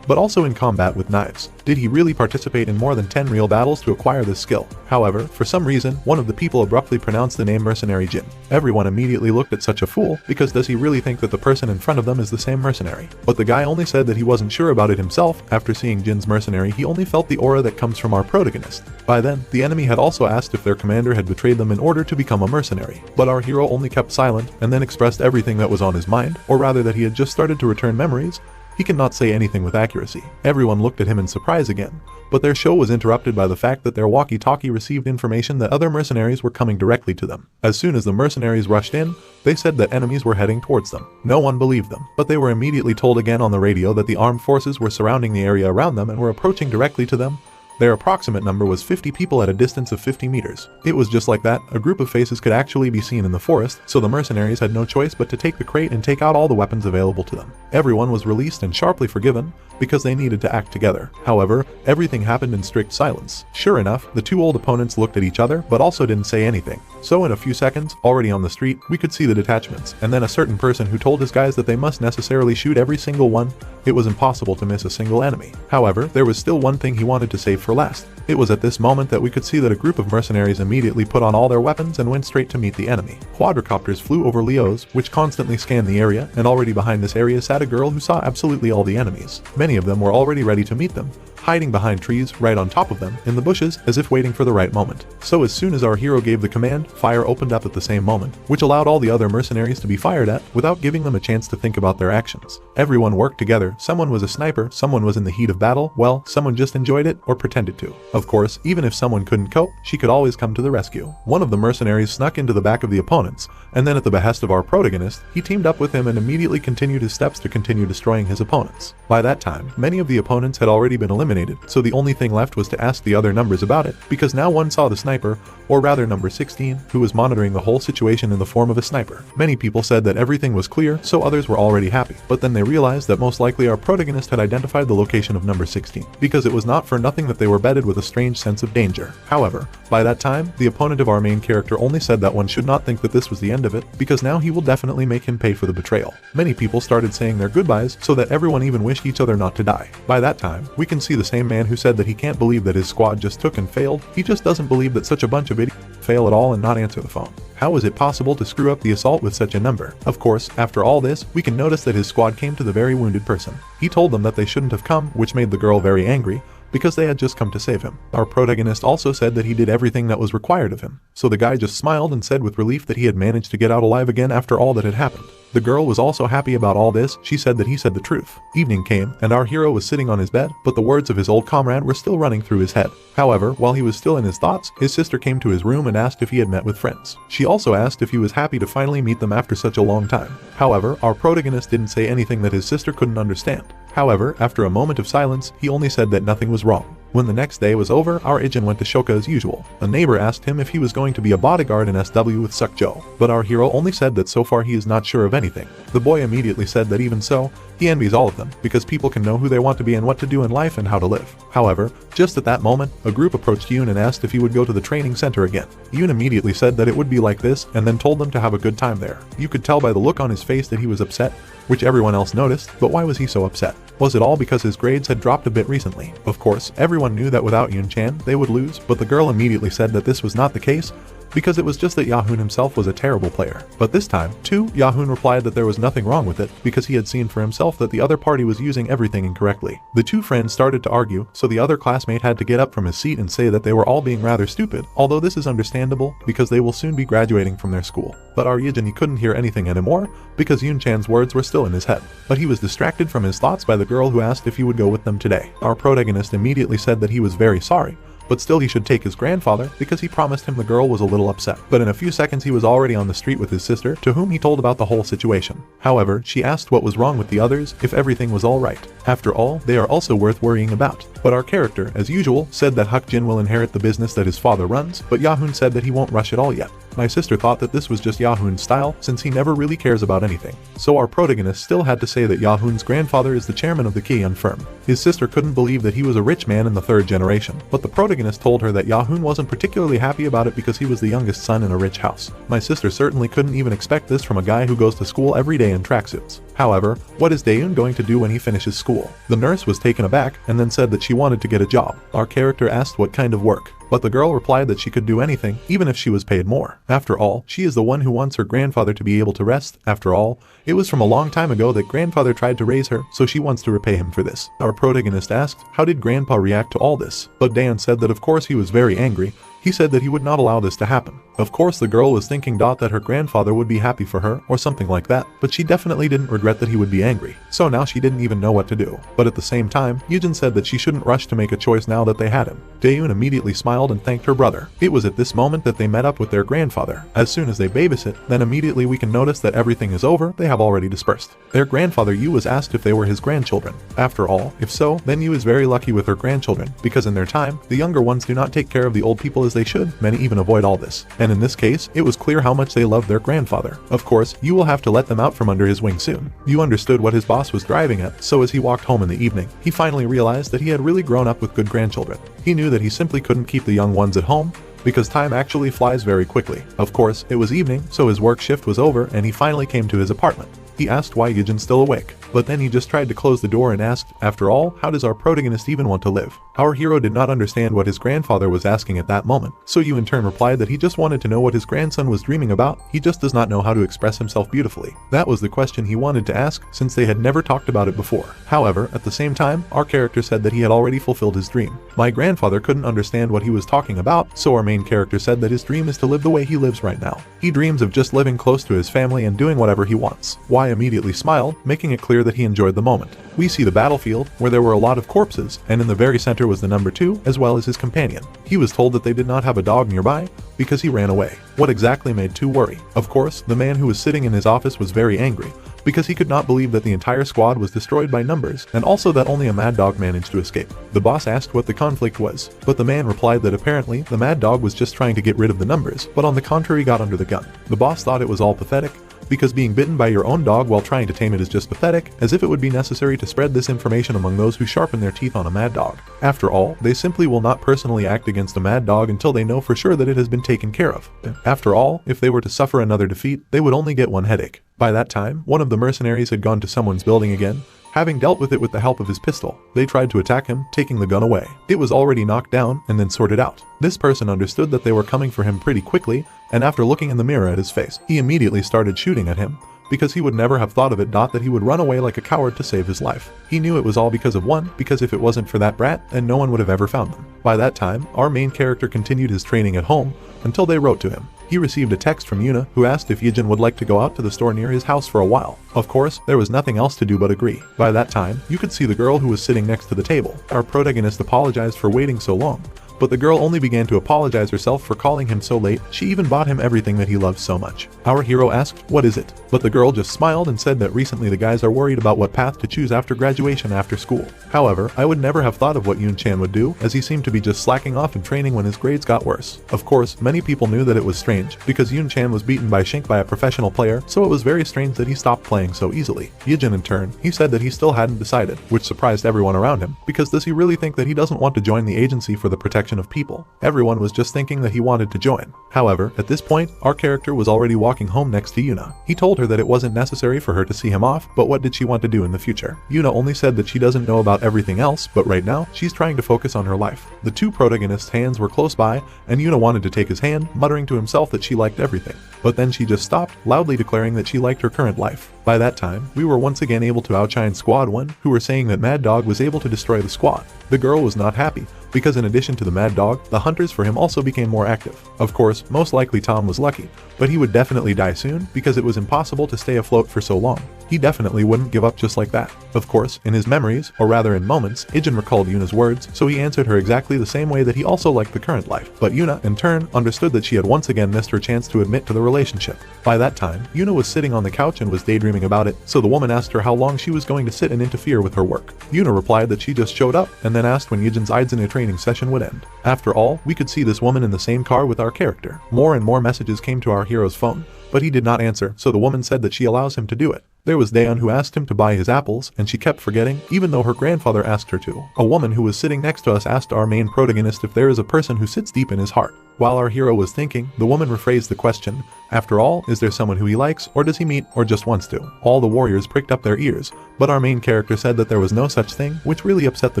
but also in combat with knives. Did he really participate in more than 10 real battles to acquire this skill? However, for some reason, one of the people abruptly pronounced the name Mercenary Jin. Everyone immediately looked at such a fool, because does he really think that the person in front of them is the same mercenary? But the guy only said that he wasn't sure about it himself. After seeing Jin's mercenary, he only felt the aura that comes from our protagonist. By then, the enemy had also asked if their commander had betrayed them in order to become a mercenary. But our hero only kept silent, and then expressed everything that was on his mind, or rather that he had just started to return memories. He cannot say anything with accuracy. Everyone looked at him in surprise again, but their show was interrupted by the fact that their walkie-talkie received information that other mercenaries were coming directly to them. As soon as the mercenaries rushed in, they said that enemies were heading towards them. No one believed them, but they were immediately told again on the radio that the armed forces were surrounding the area around them and were approaching directly to them. Their approximate number was 50 people at a distance of 50 meters. It was just like that, a group of faces could actually be seen in the forest, so the mercenaries had no choice but to take the crate and take out all the weapons available to them. Everyone was released and sharply forgiven, because they needed to act together. However, everything happened in strict silence. Sure enough, the 2 old opponents looked at each other, but also didn't say anything. So in a few seconds, already on the street, we could see the detachments, and then a certain person who told his guys that they must necessarily shoot every single one. It was impossible to miss a single enemy. However, there was still one thing he wanted to say for last. It was at this moment that we could see that a group of mercenaries immediately put on all their weapons and went straight to meet the enemy. Quadricopters flew over Leo's, which constantly scanned the area, and already behind this area sat a girl who saw absolutely all the enemies. Many of them were already ready to meet them, hiding behind trees right on top of them in the bushes as if waiting for the right moment. So as soon as our hero gave the command, fire opened up at the same moment, which allowed all the other mercenaries to be fired at without giving them a chance to think about their actions. Everyone worked together. Someone was a sniper, someone was in the heat of battle, well, someone just enjoyed it or pretended to. Of course, even if someone couldn't cope, she could always come to the rescue. One of the mercenaries snuck into the back of the opponents, and then at the behest of our protagonist, he teamed up with him and immediately continued his steps to continue destroying his opponents. By that time, many of the opponents had already been eliminated, so the only thing left was to ask the other numbers about it, because now one saw the sniper, or rather number 16, who was monitoring the whole situation in the form of a sniper. Many people said that everything was clear, so others were already happy, but then they realized that most likely our protagonist had identified the location of number 16, because it was not for nothing that they were bedded with a strange sense of danger. However, by that time, the opponent of our main character only said that one should not think that this was the end of it, because now he will definitely make him pay for the betrayal. Many people started saying their goodbyes so that everyone even wished each other not to die. By that time, we can see the same man who said that he can't believe that his squad just took and failed. He just doesn't believe that such a bunch of idiots fail at all and not answer the phone. How is it possible to screw up the assault with such a number? Of course, after all this, we can notice that his squad came to the very wounded person. He told them that they shouldn't have come, which made the girl very angry, because they had just come to save him. Our protagonist also said that he did everything that was required of him, so the guy just smiled and said with relief that he had managed to get out alive again after all that had happened. The girl was also happy about all this. She said that he said the truth. Evening came, and our hero was sitting on his bed, but the words of his old comrade were still running through his head. However, while he was still in his thoughts, his sister came to his room and asked if he had met with friends. She also asked if he was happy to finally meet them after such a long time. However, our protagonist didn't say anything that his sister couldn't understand. However, after a moment of silence, he only said that nothing was wrong. When the next day was over, our agent went to Shoka as usual. A neighbor asked him if he was going to be a bodyguard in SW with Sukjo, but our hero only said that so far he is not sure of anything. The boy immediately said that even so, he envies all of them, because people can know who they want to be and what to do in life and how to live. However, just at that moment, a group approached Yoon and asked if he would go to the training center again. Yoon immediately said that it would be like this, and then told them to have a good time there. You could tell by the look on his face that he was upset, which everyone else noticed, but why was he so upset? Was it all because his grades had dropped a bit recently? Of course, everyone knew that without Yoon-chan, they would lose, but the girl immediately said that this was not the case, because it was just that Yahoon himself was a terrible player. But this time, too, Yahoon replied that there was nothing wrong with it, because he had seen for himself that the other party was using everything incorrectly. The two friends started to argue, so the other classmate had to get up from his seat and say that they were all being rather stupid, although this is understandable, because they will soon be graduating from their school. But our Yijin couldn't hear anything anymore, because Yoon-chan's words were still in his head. But he was distracted from his thoughts by the girl who asked if he would go with them today. Our protagonist immediately said that he was very sorry, but still he should take his grandfather because he promised him the girl was a little upset. But in a few seconds he was already on the street with his sister, to whom he told about the whole situation. However, she asked what was wrong with the others, if everything was alright. After all, they are also worth worrying about. But our character, as usual, said that Huk-jin will inherit the business that his father runs, but Yahoon said that he won't rush it all yet. My sister thought that this was just Yahoon's style, since he never really cares about anything. So our protagonist still had to say that Yahoon's grandfather is the chairman of the Keion firm. His sister couldn't believe that he was a rich man in the third generation, but the protagonist told her that Yahoon wasn't particularly happy about it because he was the youngest son in a rich house. My sister certainly couldn't even expect this from a guy who goes to school every day in tracksuits. However, what is Daeun going to do when he finishes school? The nurse was taken aback and then said that she wanted to get a job. Our character asked what kind of work, but the girl replied that she could do anything, even if she was paid more. After all, she is the one who wants her grandfather to be able to rest. After all, it was from a long time ago that grandfather tried to raise her, so she wants to repay him for this. Our protagonist asked, how did grandpa react to all this? But Dan said that of course he was very angry. He said that he would not allow this to happen. Of course the girl was thinking that her grandfather would be happy for her, or something like that, but she definitely didn't regret that he would be angry. So now she didn't even know what to do. But at the same time, Yujin said that she shouldn't rush to make a choice now that they had him. Daeun immediately smiled and thanked her brother. It was at this moment that they met up with their grandfather. As soon as they babysit, then immediately we can notice that everything is over, they have already dispersed. Their grandfather Yu was asked if they were his grandchildren. After all, if so, then Yu is very lucky with her grandchildren, because in their time, the younger ones do not take care of the old people as they should, many even avoid all this. And in this case, it was clear how much they loved their grandfather. Of course, Yu will have to let them out from under his wing soon. Yu understood what his boss was driving at, so as he walked home in the evening, he finally realized that he had really grown up with good grandchildren. He knew that he simply couldn't keep the young ones at home, because time actually flies very quickly. Of course, it was evening, so his work shift was over and he finally came to his apartment. He asked why Yujin's still awake. but then he just tried to close the door and asked, after all, how does our protagonist even want to live? Our hero did not understand what his grandfather was asking at that moment, so Yu in turn replied that he just wanted to know what his grandson was dreaming about, he just does not know how to express himself beautifully. That was the question he wanted to ask, since they had never talked about it before. However, at the same time, our character said that he had already fulfilled his dream. My grandfather couldn't understand what he was talking about, so our main character said that his dream is to live the way he lives right now. He dreams of just living close to his family and doing whatever he wants. Y immediately smiled, making it clear that he enjoyed the moment. We see the battlefield, where there were a lot of corpses, and in the very center was the number 2, as well as his companion. He was told that they did not have a dog nearby, because he ran away. What exactly made 2 worry? Of course, the man who was sitting in his office was very angry, because he could not believe that the entire squad was destroyed by numbers, and also that only a mad dog managed to escape. The boss asked what the conflict was, but the man replied that apparently the mad dog was just trying to get rid of the numbers, but on the contrary got under the gun. The boss thought it was all pathetic, because being bitten by your own dog while trying to tame it is just pathetic, as if it would be necessary to spread this information among those who sharpen their teeth on a mad dog. After all, they simply will not personally act against a mad dog until they know for sure that it has been taken care of. After all, if they were to suffer another defeat, they would only get one headache. By that time, one of the mercenaries had gone to someone's building again. Having dealt with it with the help of his pistol, they tried to attack him, taking the gun away. It was already knocked down and then sorted out. This person understood that they were coming for him pretty quickly, and after looking in the mirror at his face, he immediately started shooting at him, because he would never have thought of it. That he would run away like a coward to save his life. He knew it was all because of one, because if it wasn't for that brat, then no one would have ever found them. By that time, our main character continued his training at home, until they wrote to him. He received a text from Yuna, who asked if Yijin would like to go out to the store near his house for a while. Of course, there was nothing else to do but agree. By that time, you could see the girl who was sitting next to the table. Our protagonist apologized for waiting so long, but the girl only began to apologize herself for calling him so late. She even bought him everything that he loves so much. Our hero asked, "What is it?" But the girl just smiled and said that recently the guys are worried about what path to choose after graduation after school. However, I would never have thought of what Yoon-chan would do, as he seemed to be just slacking off in training when his grades got worse. Of course, many people knew that it was strange, because Yoon-chan was beaten by Shink by a professional player, so it was very strange that he stopped playing so easily. Yijin in turn, he said that he still hadn't decided, which surprised everyone around him, because does he really think that he doesn't want to join the agency for the protection of people? Everyone was just thinking that he wanted to join. However, at this point, our character was already walking home next to Yuna. He told her that it wasn't necessary for her to see him off, but what did she want to do in the future? Yuna only said that she doesn't know about everything else, but right now, she's trying to focus on her life. The 2 protagonists' hands were close by, and Yuna wanted to take his hand, muttering to himself that she liked everything. But then she just stopped, loudly declaring that she liked her current life. By that time, we were once again able to outshine Squad 1, who were saying that Mad Dog was able to destroy the squad. The girl was not happy, because in addition to the Mad Dog, the hunters for him also became more active. Of course, most likely Tom was lucky, but he would definitely die soon, because it was impossible to stay afloat for so long. He definitely wouldn't give up just like that. Of course, in his memories, or rather in moments, Ijin recalled Yuna's words, so he answered her exactly the same way that he also liked the current life. But Yuna, in turn, understood that she had once again missed her chance to admit to the relationship. By that time, Yuna was sitting on the couch and was daydreaming about it, so the woman asked her how long she was going to sit and interfere with her work. Yuna replied that she just showed up, and then asked when Yijin's Aidzune training session would end. After all, we could see this woman in the same car with our character. More and more messages came to our hero's phone, but he did not answer, so the woman said that she allows him to do it. There was Daeon, who asked him to buy his apples, and she kept forgetting, even though her grandfather asked her to. A woman who was sitting next to us asked our main protagonist if there is a person who sits deep in his heart. While our hero was thinking, the woman rephrased the question. After all, is there someone who he likes, or does he meet, or just wants to? All the warriors pricked up their ears, but our main character said that there was no such thing, which really upset the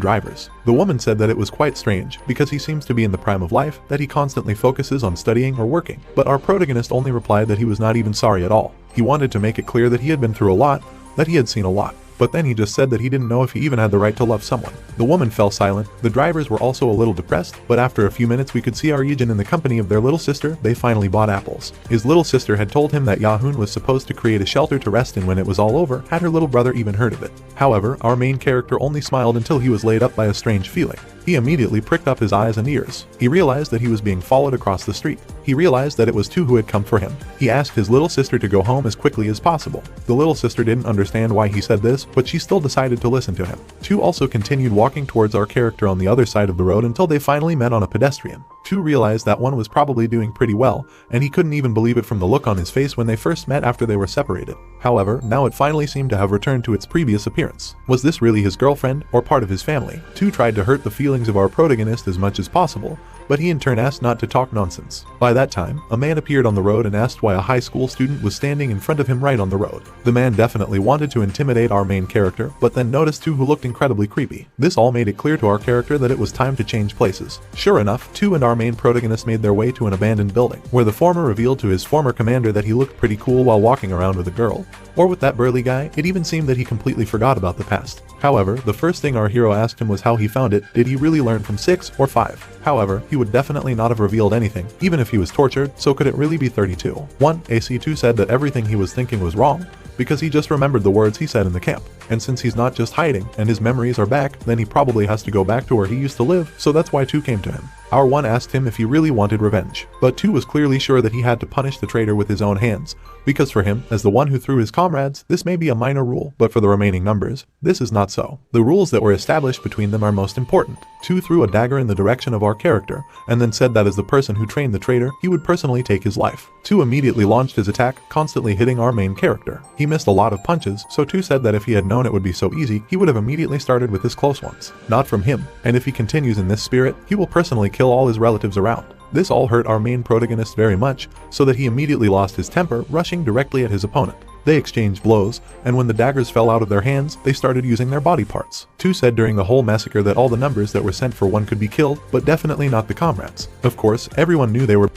drivers. The woman said that it was quite strange, because he seems to be in the prime of life, that he constantly focuses on studying or working. But our protagonist only replied that he was not even sorry at all. He wanted to make it clear that he had been through a lot, that he had seen a lot. But then he just said that he didn't know if he even had the right to love someone. The woman fell silent. The drivers were also a little depressed, but after a few minutes we could see our Yijin in the company of their little sister. They finally bought apples. His little sister had told him that Yahun was supposed to create a shelter to rest in when it was all over. Had her little brother even heard of it? However, our main character only smiled until he was laid up by a strange feeling. He immediately pricked up his eyes and ears. He realized that he was being followed across the street. He realized that it was 2 who had come for him. He asked his little sister to go home as quickly as possible. The little sister didn't understand why he said this, but she still decided to listen to him. 2 also continued walking towards our character on the other side of the road until they finally met on a pedestrian. 2 realized that 1 was probably doing pretty well, and he couldn't even believe it from the look on his face when they first met after they were separated. However, now it finally seemed to have returned to its previous appearance. Was this really his girlfriend, or part of his family? 2 tried to hurt the feelings of our protagonist as much as possible, but he in turn asked not to talk nonsense. By that time, a man appeared on the road and asked why a high school student was standing in front of him right on the road. The man definitely wanted to intimidate our main character, but then noticed two who looked incredibly creepy. This all made it clear to our character that it was time to change places. Sure enough, two and our main protagonist made their way to an abandoned building, where the former revealed to his former commander that he looked pretty cool while walking around with a girl. Or with that burly guy, it even seemed that he completely forgot about the past. However, the first thing our hero asked him was how he found it. Did he really learn from 6 or 5? However, he would definitely not have revealed anything, even if he was tortured, so could it really be 32? 1. AC2 said that everything he was thinking was wrong, because he just remembered the words he said in the camp. And since he's not just hiding, and his memories are back, then he probably has to go back to where he used to live, so that's why 2 came to him. Our 1 asked him if he really wanted revenge, but 2 was clearly sure that he had to punish the traitor with his own hands, because for him, as the one who threw his comrades, this may be a minor rule, but for the remaining numbers, this is not so. The rules that were established between them are most important. 2 threw a dagger in the direction of our character, and then said that as the person who trained the traitor, he would personally take his life. 2 immediately launched his attack, constantly hitting our main character. He missed a lot of punches, so 2 said that if he had known it would be so easy, he would have immediately started with his close ones. Not from him, and if he continues in this spirit, he will personally kill all his relatives around. This all hurt our main protagonist very much, so that he immediately lost his temper, rushing directly at his opponent. They exchanged blows, and when the daggers fell out of their hands, they started using their body parts. 2 said during the whole massacre that all the numbers that were sent for 1 could be killed, but definitely not the comrades. Of course, everyone knew they were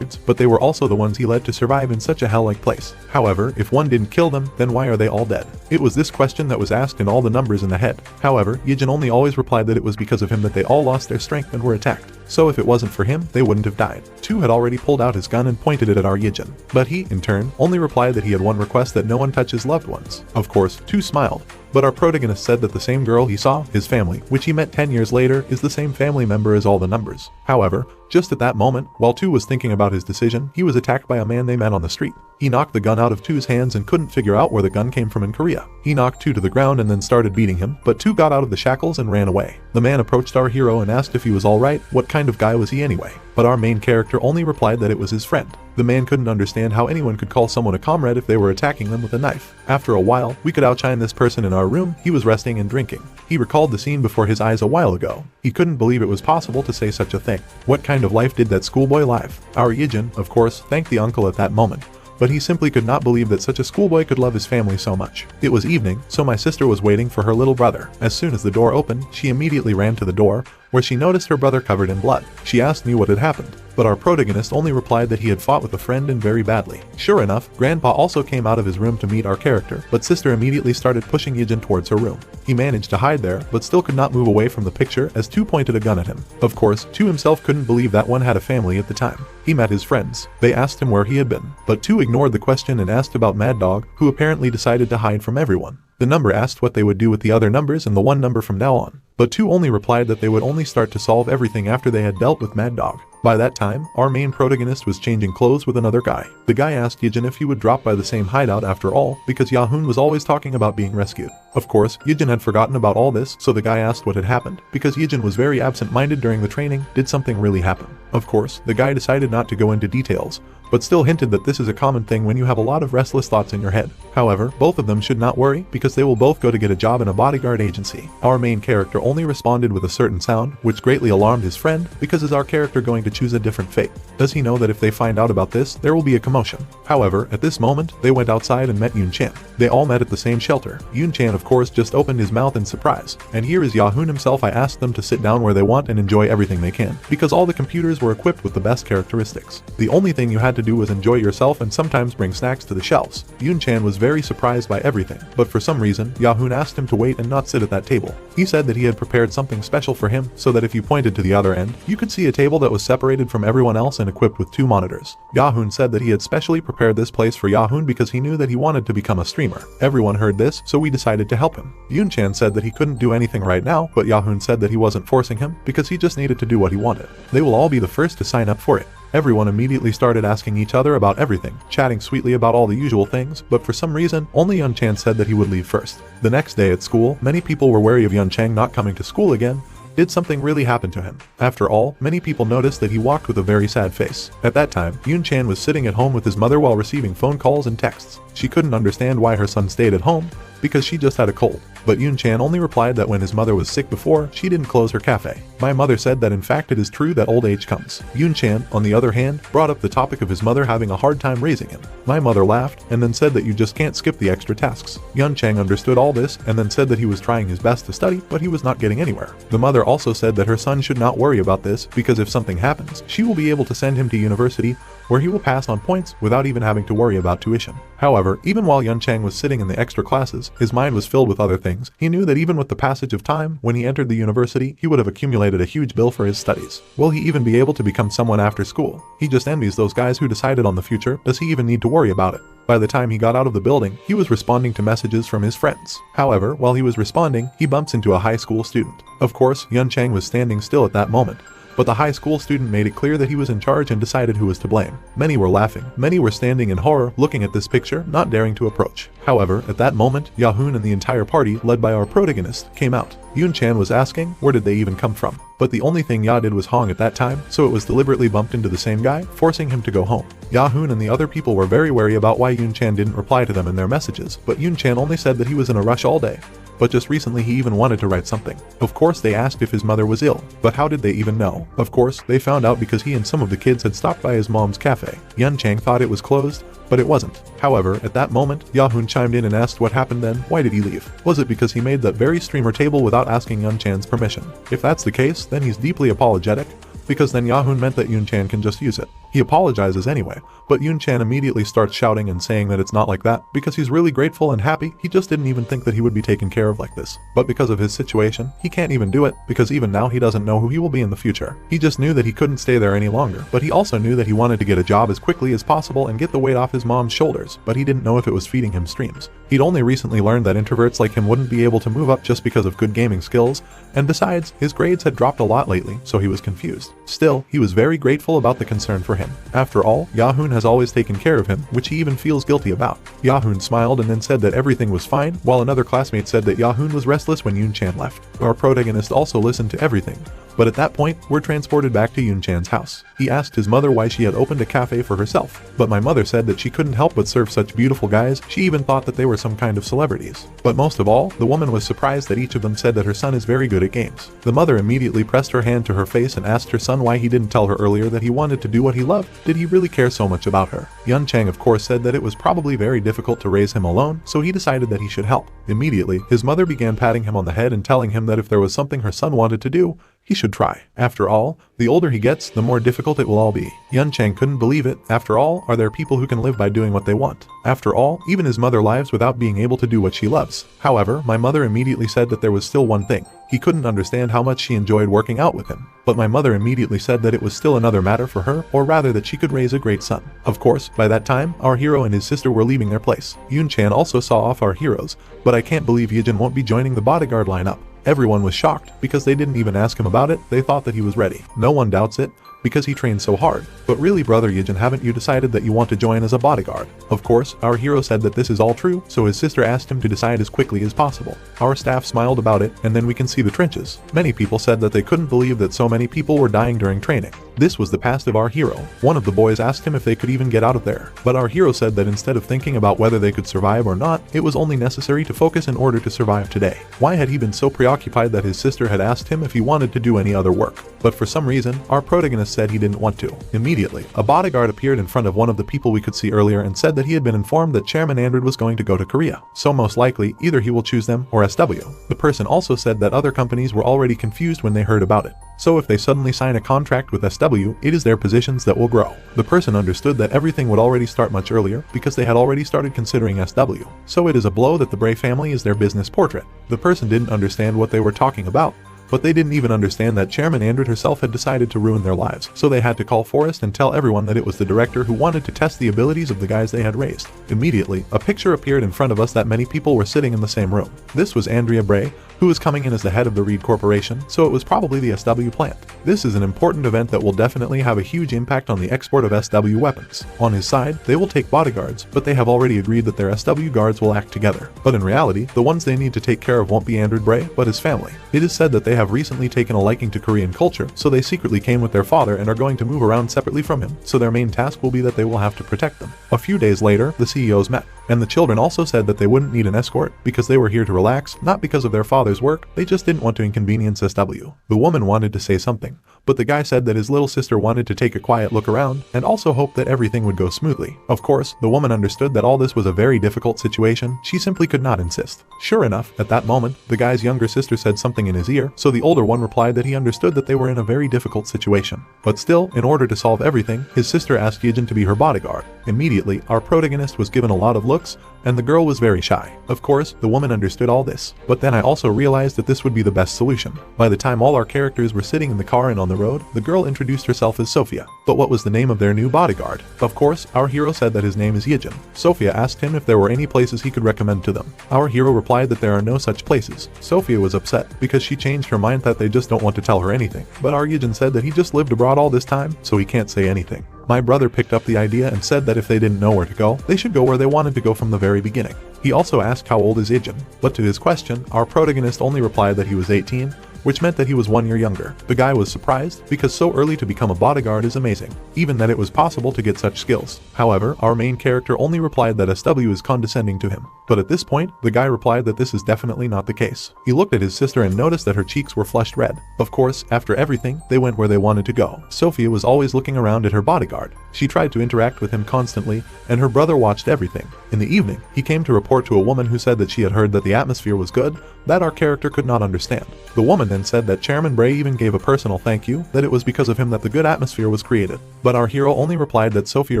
but they were also the ones he led to survive in such a hell-like place. However, if 1 didn't kill them, then why are they all dead? It was this question that was asked in all the numbers in the head. However, Yijin only always replied that it was because of him that they all lost their strength and were attacked. So if it wasn't for him, they wouldn't have died. 2 had already pulled out his gun and pointed it at our Yijin. But he, in turn, only replied that he had one request, that no one touch his loved ones. Of course, 2 smiled. But our protagonist said that the same girl he saw, his family, which he met 10 years later, is the same family member as all the numbers. However, just at that moment, while 2 was thinking about his decision, he was attacked by a man they met on the street. He knocked the gun out of 2's hands and couldn't figure out where the gun came from in Korea. He knocked 2 to the ground and then started beating him, but 2 got out of the shackles and ran away. The man approached our hero and asked if he was alright. What kind of guy was he anyway? But our main character only replied that it was his friend. The man couldn't understand how anyone could call someone a comrade if they were attacking them with a knife. After a while, we could outshine this person in our room. He was resting and drinking. He recalled the scene before his eyes a while ago. He couldn't believe it was possible to say such a thing. What kind of life did that schoolboy live? Our Yijin, of course, thanked the uncle at that moment, but he simply could not believe that such a schoolboy could love his family so much. It was evening, so my sister was waiting for her little brother. As soon as the door opened, she immediately ran to the door, where she noticed her brother covered in blood. She asked me what had happened, but our protagonist only replied that he had fought with a friend and very badly. Sure enough, Grandpa also came out of his room to meet our character, but sister immediately started pushing Yijin towards her room. He managed to hide there, but still could not move away from the picture as 2 pointed a gun at him. Of course, 2 himself couldn't believe that 1 had a family at the time. He met his friends. They asked him where he had been, but 2 ignored the question and asked about Mad Dog, who apparently decided to hide from everyone. The number asked what they would do with the other numbers and the 1 number from now on, but 2 only replied that they would only start to solve everything after they had dealt with Mad Dog. By that time, our main protagonist was changing clothes with another guy. The guy asked Yijin if he would drop by the same hideout after all, because Yahoon was always talking about being rescued. Of course, Yijin had forgotten about all this, so the guy asked what had happened. Because Yijin was very absent-minded during the training, did something really happen? Of course, the guy decided not to go into details, but still hinted that this is a common thing when you have a lot of restless thoughts in your head. However, both of them should not worry, because they will both go to get a job in a bodyguard agency. Our main character only responded with a certain sound, which greatly alarmed his friend, because is our character going to choose a different fate? Does he know that if they find out about this, there will be a commotion? However, at this moment, they went outside and met Yoon Chan. They all met at the same shelter. Yoon Chan of course just opened his mouth in surprise. And here is Yahoon himself. I asked them to sit down where they want and enjoy everything they can, because all the computers were equipped with the best characteristics. The only thing you had to do was enjoy yourself and sometimes bring snacks to the shelves. Yoon Chan was very surprised by everything, but for some reason, Yahoon asked him to wait and not sit at that table. He said that he had prepared something special for him, so that if you pointed to the other end, you could see a table that was separated from everyone else and equipped with 2 monitors. Yahoon said that he had specially prepared this place for Yahoon because he knew that he wanted to become a streamer. Everyone heard this, so we decided to help him. Yoon Chan said that he couldn't do anything right now, but Yahoon said that he wasn't forcing him, because he just needed to do what he wanted. They will all be the first to sign up for it. Everyone immediately started asking each other about everything, chatting sweetly about all the usual things, but for some reason, only Yun Chan said that he would leave first. The next day at school, many people were wary of Yun Chang not coming to school again. Did something really happen to him? After all, many people noticed that he walked with a very sad face. At that time, Yoon Chan was sitting at home with his mother while receiving phone calls and texts. She couldn't understand why her son stayed at home, because she just had a cold. But Yoon-chan only replied that when his mother was sick before, she didn't close her cafe. My mother said that in fact it is true that old age comes. Yoon-chan, on the other hand, brought up the topic of his mother having a hard time raising him. My mother laughed and then said that you just can't skip the extra tasks. Yoon-chan understood all this and then said that he was trying his best to study, but he was not getting anywhere. The mother also said that her son should not worry about this because if something happens, she will be able to send him to university where he will pass on points without even having to worry about tuition. However, even while Yoon-chan was sitting in the extra classes, his mind was filled with other things. He knew that even with the passage of time, when he entered the university, he would have accumulated a huge bill for his studies. Will he even be able to become someone after school? He just envies those guys who decided on the future. Does he even need to worry about it? By the time he got out of the building, he was responding to messages from his friends. However, while he was responding, he bumps into a high school student. Of course, Yoon-chan was standing still at that moment, but the high school student made it clear that he was in charge and decided who was to blame. Many were laughing. Many were standing in horror, looking at this picture, not daring to approach. However, at that moment, Yahoon and the entire party, led by our protagonist, came out. Yoon-chan was asking, where did they even come from? But the only thing Ya did was Hong at that time, so it was deliberately bumped into the same guy, forcing him to go home. Yahoon and the other people were very wary about why Yoon-chan didn't reply to them in their messages, but Yoon-chan only said that he was in a rush all day. But just recently he even wanted to write something. Of course they asked if his mother was ill, but how did they even know? Of course, they found out because he and some of the kids had stopped by his mom's cafe. Yoon-chan thought it was closed, but it wasn't. However, at that moment, Yahoon chimed in and asked what happened then. Why did he leave? Was it because he made that very streamer table without asking Yoon-chan's permission? If that's the case, then he's deeply apologetic, because then Yahoon meant that Yoon-chan can just use it. He apologizes anyway, but Yoon-chan immediately starts shouting and saying that it's not like that, because he's really grateful and happy. He just didn't even think that he would be taken care of like this. But because of his situation, he can't even do it, because even now he doesn't know who he will be in the future. He just knew that he couldn't stay there any longer, but he also knew that he wanted to get a job as quickly as possible and get the weight off his mom's shoulders, but he didn't know if it was feeding him streams. He'd only recently learned that introverts like him wouldn't be able to move up just because of good gaming skills, and besides, his grades had dropped a lot lately, so he was confused. Still, he was very grateful about the concern for him. After all, Yahoon has always taken care of him, which he even feels guilty about. Yahoon smiled and then said that everything was fine, while another classmate said that Yahoon was restless when Yoon-chan left. Our protagonist also listened to everything, but at that point, we're transported back to Yoon-chan's house. He asked his mother why she had opened a cafe for herself, but my mother said that she couldn't help but serve such beautiful guys. She even thought that they were some kind of celebrities. But most of all, the woman was surprised that each of them said that her son is very good at games. The mother immediately pressed her hand to her face and asked her son why he didn't tell her earlier that he wanted to do what he loved. Did he really care so much about her? Yoon-chan of course said that it was probably very difficult to raise him alone, so he decided that he should help. Immediately, his mother began patting him on the head and telling him that if there was something her son wanted to do, he should try. After all, the older he gets, the more difficult it will all be. Yoon-chan couldn't believe it. After all, are there people who can live by doing what they want? After all, even his mother lives without being able to do what she loves. However, my mother immediately said that there was still one thing. He couldn't understand how much she enjoyed working out with him. But my mother immediately said that it was still another matter for her, or rather that she could raise a great son. Of course, by that time, our hero and his sister were leaving their place. Yoon-chan also saw off our heroes, but I can't believe Yejin won't be joining the bodyguard lineup. Everyone was shocked, because they didn't even ask him about it. They thought that he was ready. No one doubts it, because he trained so hard. But really, brother Yejin, haven't you decided that you want to join as a bodyguard? Of course, our hero said that this is all true, so his sister asked him to decide as quickly as possible. Our staff smiled about it, and then we can see the trenches. Many people said that they couldn't believe that so many people were dying during training. This was the past of our hero. One of the boys asked him if they could even get out of there. But our hero said that instead of thinking about whether they could survive or not, it was only necessary to focus in order to survive today. Why had he been so preoccupied that his sister had asked him if he wanted to do any other work? But for some reason, our protagonist said he didn't want to. Immediately, a bodyguard appeared in front of one of the people we could see earlier and said that he had been informed that Chairman Andrew was going to go to Korea. So most likely, either he will choose them or SW. The person also said that other companies were already confused when they heard about it. So if they suddenly sign a contract with SW, it is their positions that will grow. The person understood that everything would already start much earlier because they had already started considering SW. So it is a blow that the Bray family is their business portrait. The person didn't understand what they were talking about. But they didn't even understand that Chairman Andrew herself had decided to ruin their lives, so they had to call Forrest and tell everyone that it was the director who wanted to test the abilities of the guys they had raised. Immediately, a picture appeared in front of us that many people were sitting in the same room. This was Andrea Bray, who was coming in as the head of the Reed Corporation, so it was probably the SW plant. This is an important event that will definitely have a huge impact on the export of SW weapons. On his side, they will take bodyguards, but they have already agreed that their SW guards will act together. But in reality, the ones they need to take care of won't be Andrew Bray, but his family. It is said that they have recently taken a liking to Korean culture, so they secretly came with their father and are going to move around separately from him, so their main task will be that they will have to protect them. A few days later, the CEOs met, and the children also said that they wouldn't need an escort because they were here to relax, not because of their father's work, they just didn't want to inconvenience SW. The woman wanted to say something, but the guy said that his little sister wanted to take a quiet look around and also hoped that everything would go smoothly. Of course, the woman understood that all this was a very difficult situation, she simply could not insist. Sure enough, at that moment, the guy's younger sister said something in his ear, so the older one replied that he understood that they were in a very difficult situation. But still, in order to solve everything, his sister asked Yejin to be her bodyguard. Immediately, our protagonist was given a lot of looks, and the girl was very shy. Of course, the woman understood all this, but then I also realized that this would be the best solution. By the time all our characters were sitting in the car and on the road, the girl introduced herself as Sophia. But what was the name of their new bodyguard? Of course, our hero said that his name is Yejin. Sophia asked him if there were any places he could recommend to them. Our hero replied that there are no such places. Sophia was upset because she changed her mind that they just don't want to tell her anything. But our Yejin said that he just lived abroad all this time, so he can't say anything. My brother picked up the idea and said that if they didn't know where to go, they should go where they wanted to go from the very beginning. He also asked how old is Yejin, but to his question, our protagonist only replied that he was 18, which meant that he was 1 year younger. The guy was surprised because so early to become a bodyguard is amazing, even that it was possible to get such skills. However, our main character only replied that SW is condescending to him. But at this point, the guy replied that this is definitely not the case. He looked at his sister and noticed that her cheeks were flushed red. Of course, after everything, they went where they wanted to go. Sophia was always looking around at her bodyguard. She tried to interact with him constantly, and her brother watched everything. In the evening, he came to report to a woman who said that she had heard that the atmosphere was good, that our character could not understand. The woman then said that Chairman Bray even gave a personal thank you, that it was because of him that the good atmosphere was created. But our hero only replied that Sophia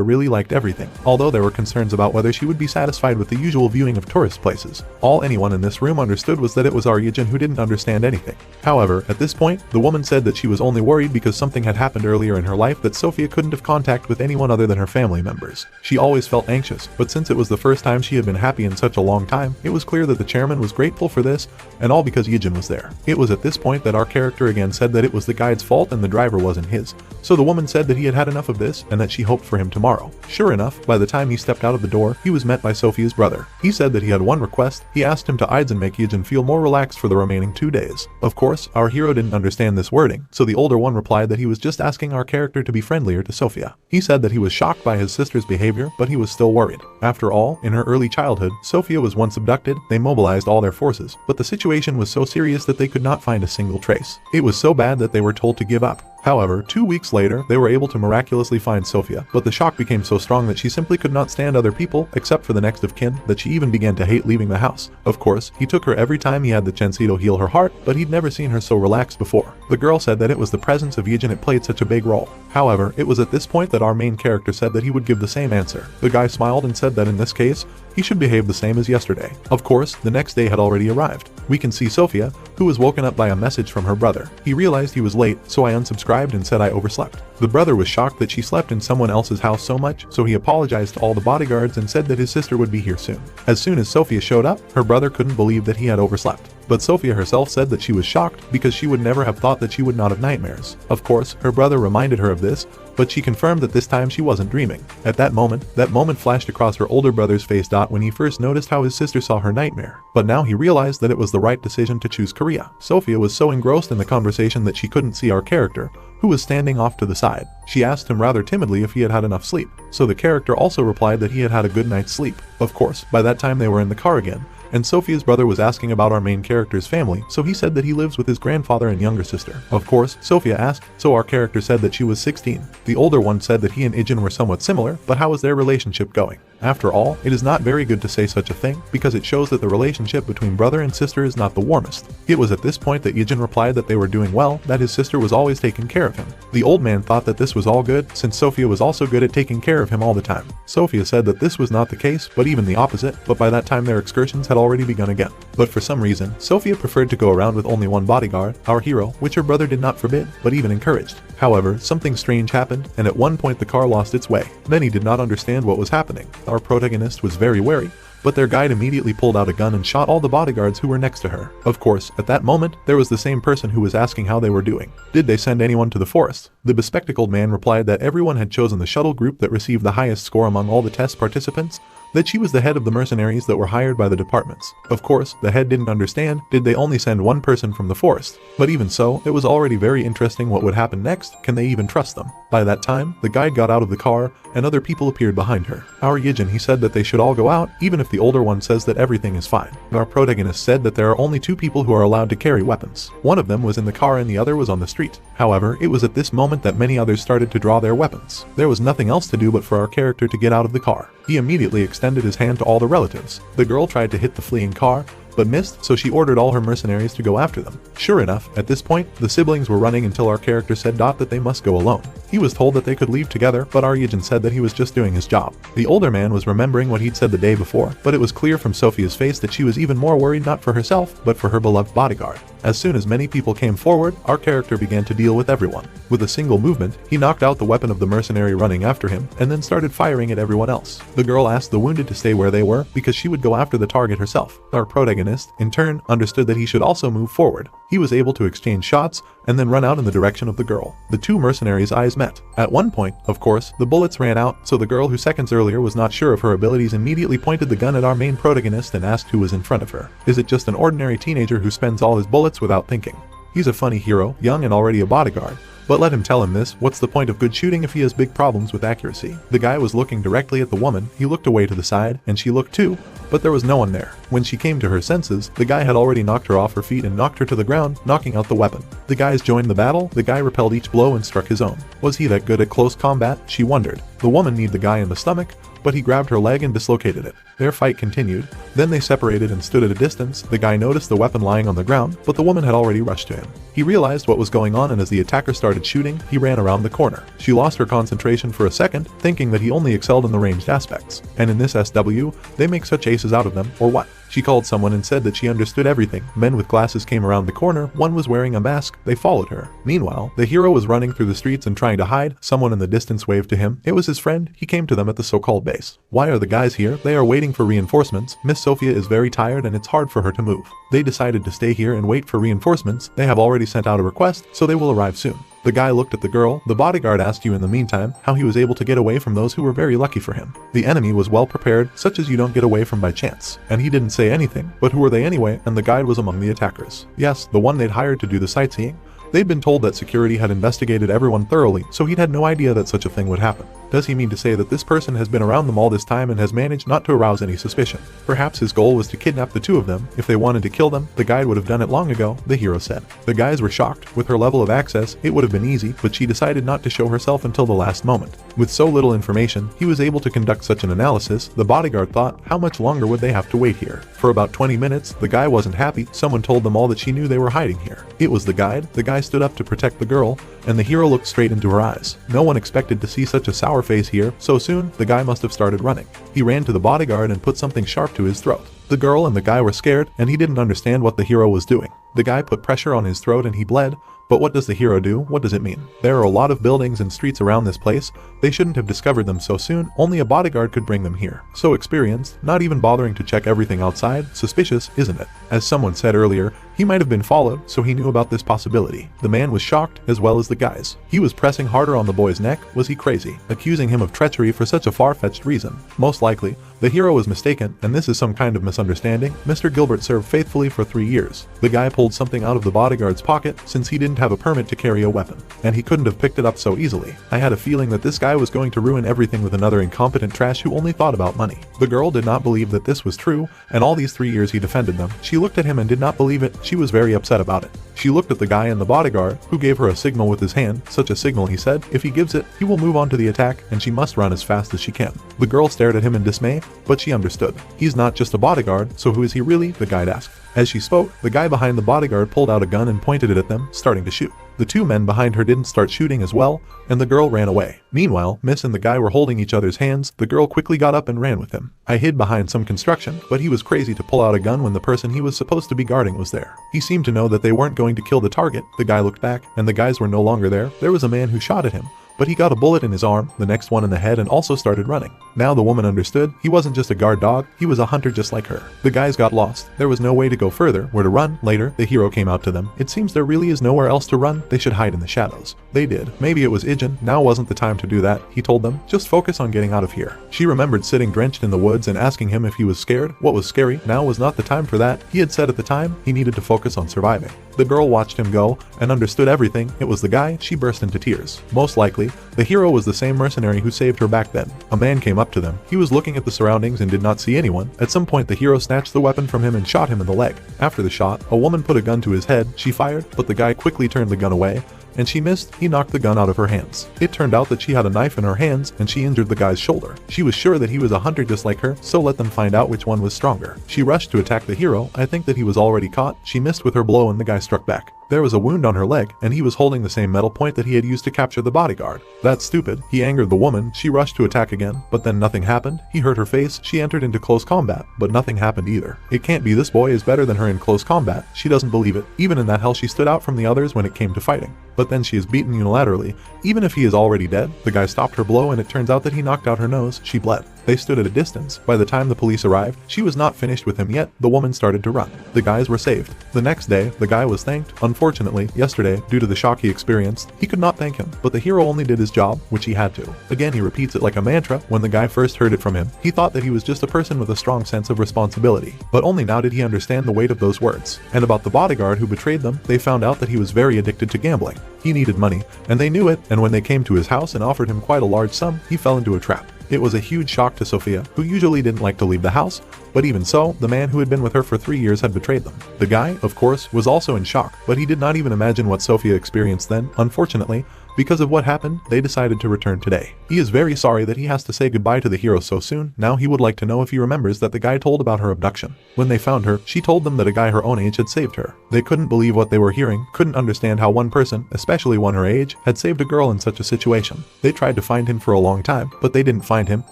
really liked everything, although there were concerns about whether she would be satisfied with the usual viewing of tourist places. All anyone in this room understood was that it was our Yejin who didn't understand anything. However, at this point, the woman said that she was only worried because something had happened earlier in her life that Sophia couldn't have contact with anyone other than her family members. She always felt anxious, but since it was the first time she had been happy in such a long time, it was clear that the chairman was grateful for this, and all because Yejin was there. It was at this point that our character again said that it was the guide's fault and the driver wasn't his. So the woman said that he had had enough of this and that she hoped for him tomorrow. Sure enough, by the time he stepped out of the door, he was met by Sophia's brother. He said that he had one request. He asked him to Aizen make Yejin feel more relaxed for the remaining 2 days. Of course, our hero didn't understand this wording, so the older one replied that he was just asking our character to be friendlier to Sophia. He said that he was shocked by his sister's behavior, but he was still worried. After all, in her early childhood, Sophia was once abducted, they mobilized all their forces, but the situation was so serious that they could not find a single trace. It was so bad that they were told to give up. However, 2 weeks later, they were able to miraculously find Sophia, but the shock became so strong that she simply could not stand other people, except for the next of kin, that she even began to hate leaving the house. Of course, he took her every time he had the chance to heal her heart, but he'd never seen her so relaxed before. The girl said that it was the presence of Yejin that played such a big role. However, it was at this point that our main character said that he would give the same answer. The guy smiled and said that in this case, he should behave the same as yesterday. Of course, the next day had already arrived. We can see Sophia, who was woken up by a message from her brother. He realized he was late, so I unsubscribed and said I overslept. The brother was shocked that she slept in someone else's house so much, so he apologized to all the bodyguards and said that his sister would be here soon. As soon as Sophia showed up, her brother couldn't believe that he had overslept. But Sophia herself said that she was shocked because she would never have thought that she would not have nightmares. Of course, her brother reminded her of this, but she confirmed that this time she wasn't dreaming. At that moment flashed across her older brother's face when he first noticed how his sister saw her nightmare. But now he realized that it was the right decision to choose Korea. Sophia was so engrossed in the conversation that she couldn't see our character, who was standing off to the side. She asked him rather timidly if he had had enough sleep, so the character also replied that he had had a good night's sleep. Of course, by that time they were in the car again, and Sophia's brother was asking about our main character's family, so he said that he lives with his grandfather and younger sister. Of course, Sophia asked, so our character said that she was 16. The older one said that he and Yejin were somewhat similar, but how is their relationship going? After all, it is not very good to say such a thing, because it shows that the relationship between brother and sister is not the warmest. It was at this point that Yejin replied that they were doing well, that his sister was always taking care of him. The old man thought that this was all good, since Sophia was also good at taking care of him all the time. Sophia said that this was not the case, but even the opposite, but by that time their excursions had already begun again. But for some reason, Sophia preferred to go around with only one bodyguard, our hero, which her brother did not forbid, but even encouraged. However, something strange happened, and at one point the car lost its way. Then he did not understand what was happening. Our protagonist was very wary, but their guide immediately pulled out a gun and shot all the bodyguards who were next to her. Of course, at that moment, there was the same person who was asking how they were doing. Did they send anyone to the forest? The bespectacled man replied that everyone had chosen the shuttle group that received the highest score among all the test participants, that she was the head of the mercenaries that were hired by the departments. Of course, the head didn't understand, did they only send one person from the forest? But even so, it was already very interesting what would happen next. Can they even trust them? By that time, the guide got out of the car, and other people appeared behind her. Our Yijin, he said that they should all go out, even if the older one says that everything is fine. Our protagonist said that there are only 2 people who are allowed to carry weapons. One of them was in the car and the other was on the street. However, it was at this moment that many others started to draw their weapons. There was nothing else to do but for our character to get out of the car. He immediately extended his hand to all the relatives. The girl tried to hit the fleeing car, but missed, so she ordered all her mercenaries to go after them. Sure enough, at this point, the siblings were running until our character said that they must go alone. He was told that they could leave together, but our Yijin said that he was just doing his job. The older man was remembering what he'd said the day before, but it was clear from Sophia's face that she was even more worried not for herself, but for her beloved bodyguard. As soon as many people came forward, our character began to deal with everyone. With a single movement, he knocked out the weapon of the mercenary running after him, and then started firing at everyone else. The girl asked the wounded to stay where they were, because she would go after the target herself. Our protagonist, in turn, understood that he should also move forward. He was able to exchange shots, and then run out in the direction of the girl. The 2 mercenaries' eyes met. At one point, of course, the bullets ran out, so the girl who seconds earlier was not sure of her abilities immediately pointed the gun at our main protagonist and asked who was in front of her. Is it just an ordinary teenager who spends all his bullets without thinking? He's a funny hero, young and already a bodyguard. But let him tell him this, what's the point of good shooting if he has big problems with accuracy? The guy was looking directly at the woman, he looked away to the side, and she looked too, but there was no one there. When she came to her senses, the guy had already knocked her off her feet and knocked her to the ground, knocking out the weapon. The guys joined the battle, the guy repelled each blow and struck his own. Was he that good at close combat? She wondered. The woman kneed the guy in the stomach, but he grabbed her leg and dislocated it. Their fight continued, then they separated and stood at a distance. The guy noticed the weapon lying on the ground, but the woman had already rushed to him. He realized what was going on, and as the attacker started shooting, he ran around the corner. She lost her concentration for a second, thinking that he only excelled in the ranged aspects. And in this SW, they make such aces out of them, or what? She called someone and said that she understood everything. Men with glasses came around the corner, one was wearing a mask, they followed her. Meanwhile, the hero was running through the streets and trying to hide. Someone in the distance waved to him. It was his friend. He came to them at the so-called base. Why are the guys here? They are waiting for reinforcements. Miss Sophia is very tired and it's hard for her to move. They decided to stay here and wait for reinforcements. They have already sent out a request, so they will arrive soon. The guy looked at the girl. The bodyguard asked you in the meantime how he was able to get away from those who were very lucky for him. The enemy was well prepared, such as you don't get away from by chance. And he didn't say anything, but who were they anyway? And the guide was among the attackers. Yes, the one they'd hired to do the sightseeing. They'd been told that security had investigated everyone thoroughly, so he'd had no idea that such a thing would happen. Does he mean to say that this person has been around them all this time and has managed not to arouse any suspicion? Perhaps his goal was to kidnap the 2 of them. If they wanted to kill them, the guide would have done it long ago, the hero said. The guys were shocked. With her level of access, it would have been easy, but she decided not to show herself until the last moment. With so little information, he was able to conduct such an analysis. The bodyguard thought, how much longer would they have to wait here? For about 20 minutes, the guy wasn't happy. Someone told them all that she knew they were hiding here. It was the guide. The guy stood up to protect the girl, and the hero looked straight into her eyes. No one expected to see such a sour face here. So soon, the guy must have started running. He ran to the bodyguard and put something sharp to his throat. The girl and the guy were scared, and he didn't understand what the hero was doing. The guy put pressure on his throat and he bled. But what does the hero do? What does it mean? There are a lot of buildings and streets around this place. They shouldn't have discovered them so soon. Only a bodyguard could bring them here. So experienced, not even bothering to check everything outside. Suspicious, isn't it? As someone said earlier, he might have been followed, so he knew about this possibility. The man was shocked, as well as the guys. He was pressing harder on the boy's neck. Was he crazy? Accusing him of treachery for such a far-fetched reason. Most likely, the hero was mistaken, and this is some kind of misunderstanding. Mr. Gilbert served faithfully for 3 years. The guy pulled something out of the bodyguard's pocket, since he didn't have a permit to carry a weapon, and he couldn't have picked it up so easily. I had a feeling that this guy was going to ruin everything with another incompetent trash who only thought about money. The girl did not believe that this was true, and all these 3 years he defended them. She looked at him and did not believe it. She was very upset about it. She looked at the guy and the bodyguard, who gave her a signal with his hand. Such a signal, he said. If he gives it, he will move on to the attack, and she must run as fast as she can. The girl stared at him in dismay, but she understood. He's not just a bodyguard, so who is he really? The guide asked. As she spoke, the guy behind the bodyguard pulled out a gun and pointed it at them, starting to shoot. The 2 men behind her didn't start shooting as well, and the girl ran away. Meanwhile, Miss and the guy were holding each other's hands. The girl quickly got up and ran with him. I hid behind some construction, but he was crazy to pull out a gun when the person he was supposed to be guarding was there. He seemed to know that they weren't going to kill the target. The guy looked back, and the guys were no longer there. There was a man who shot at him, but he got a bullet in his arm, the next one in the head, and also started running. Now the woman understood he wasn't just a guard dog, he was a hunter just like her. The guys got lost. There was no way to go further, where to run. Later, the hero came out to them. It seems there really is nowhere else to run, they should hide in the shadows. They did. Maybe it was Ijin, now wasn't the time to do that, he told them. Just focus on getting out of here. She remembered sitting drenched in the woods and asking him if he was scared. What was scary? Now was not the time for that. He had said at the time he needed to focus on surviving. The girl watched him go and understood everything. It was the guy. She burst into tears. Most likely, the hero was the same mercenary who saved her back then. A man came up to them. He was looking at the surroundings and did not see anyone. At some point, the hero snatched the weapon from him and shot him in the leg. After the shot, a woman put a gun to his head. She fired, but the guy quickly turned the gun away, and she missed. He knocked the gun out of her hands. It turned out that she had a knife in her hands and she injured the guy's shoulder. She was sure that he was a hunter just like her, so let them find out which one was stronger. She rushed to attack the hero. I think that he was already caught. She missed with her blow and the guy struck back. There was a wound on her leg, and he was holding the same metal point that he had used to capture the bodyguard. That's stupid. He angered the woman. She rushed to attack again, but then nothing happened. He hurt her face. She entered into close combat, but nothing happened either. It can't be. This boy is better than her in close combat. She doesn't believe it. Even in that hell, she stood out from the others when it came to fighting. But then she is beaten unilaterally. Even if he is already dead, the guy stopped her blow and it turns out that he knocked out her nose. She bled. They stood at a distance. By the time the police arrived, she was not finished with him yet. The woman started to run. The guys were saved. The next day, the guy was thanked. Unfortunately, yesterday, due to the shock he experienced, he could not thank him, but the hero only did his job, which he had to. Again, he repeats it like a mantra. When the guy first heard it from him, he thought that he was just a person with a strong sense of responsibility. But only now did he understand the weight of those words. And about the bodyguard who betrayed them, they found out that he was very addicted to gambling. He needed money, and they knew it, and when they came to his house and offered him quite a large sum, he fell into a trap. It was a huge shock to Sophia, who usually didn't like to leave the house, but even so, the man who had been with her for 3 years had betrayed them. The guy, of course, was also in shock, but he did not even imagine what Sophia experienced then. Unfortunately, because of what happened, they decided to return today. He is very sorry that he has to say goodbye to the hero so soon. Now he would like to know if he remembers that the guy told about her abduction. When they found her, she told them that a guy her own age had saved her. They couldn't believe what they were hearing, couldn't understand how one person, especially one her age, had saved a girl in such a situation. They tried to find him for a long time, but they didn't find him,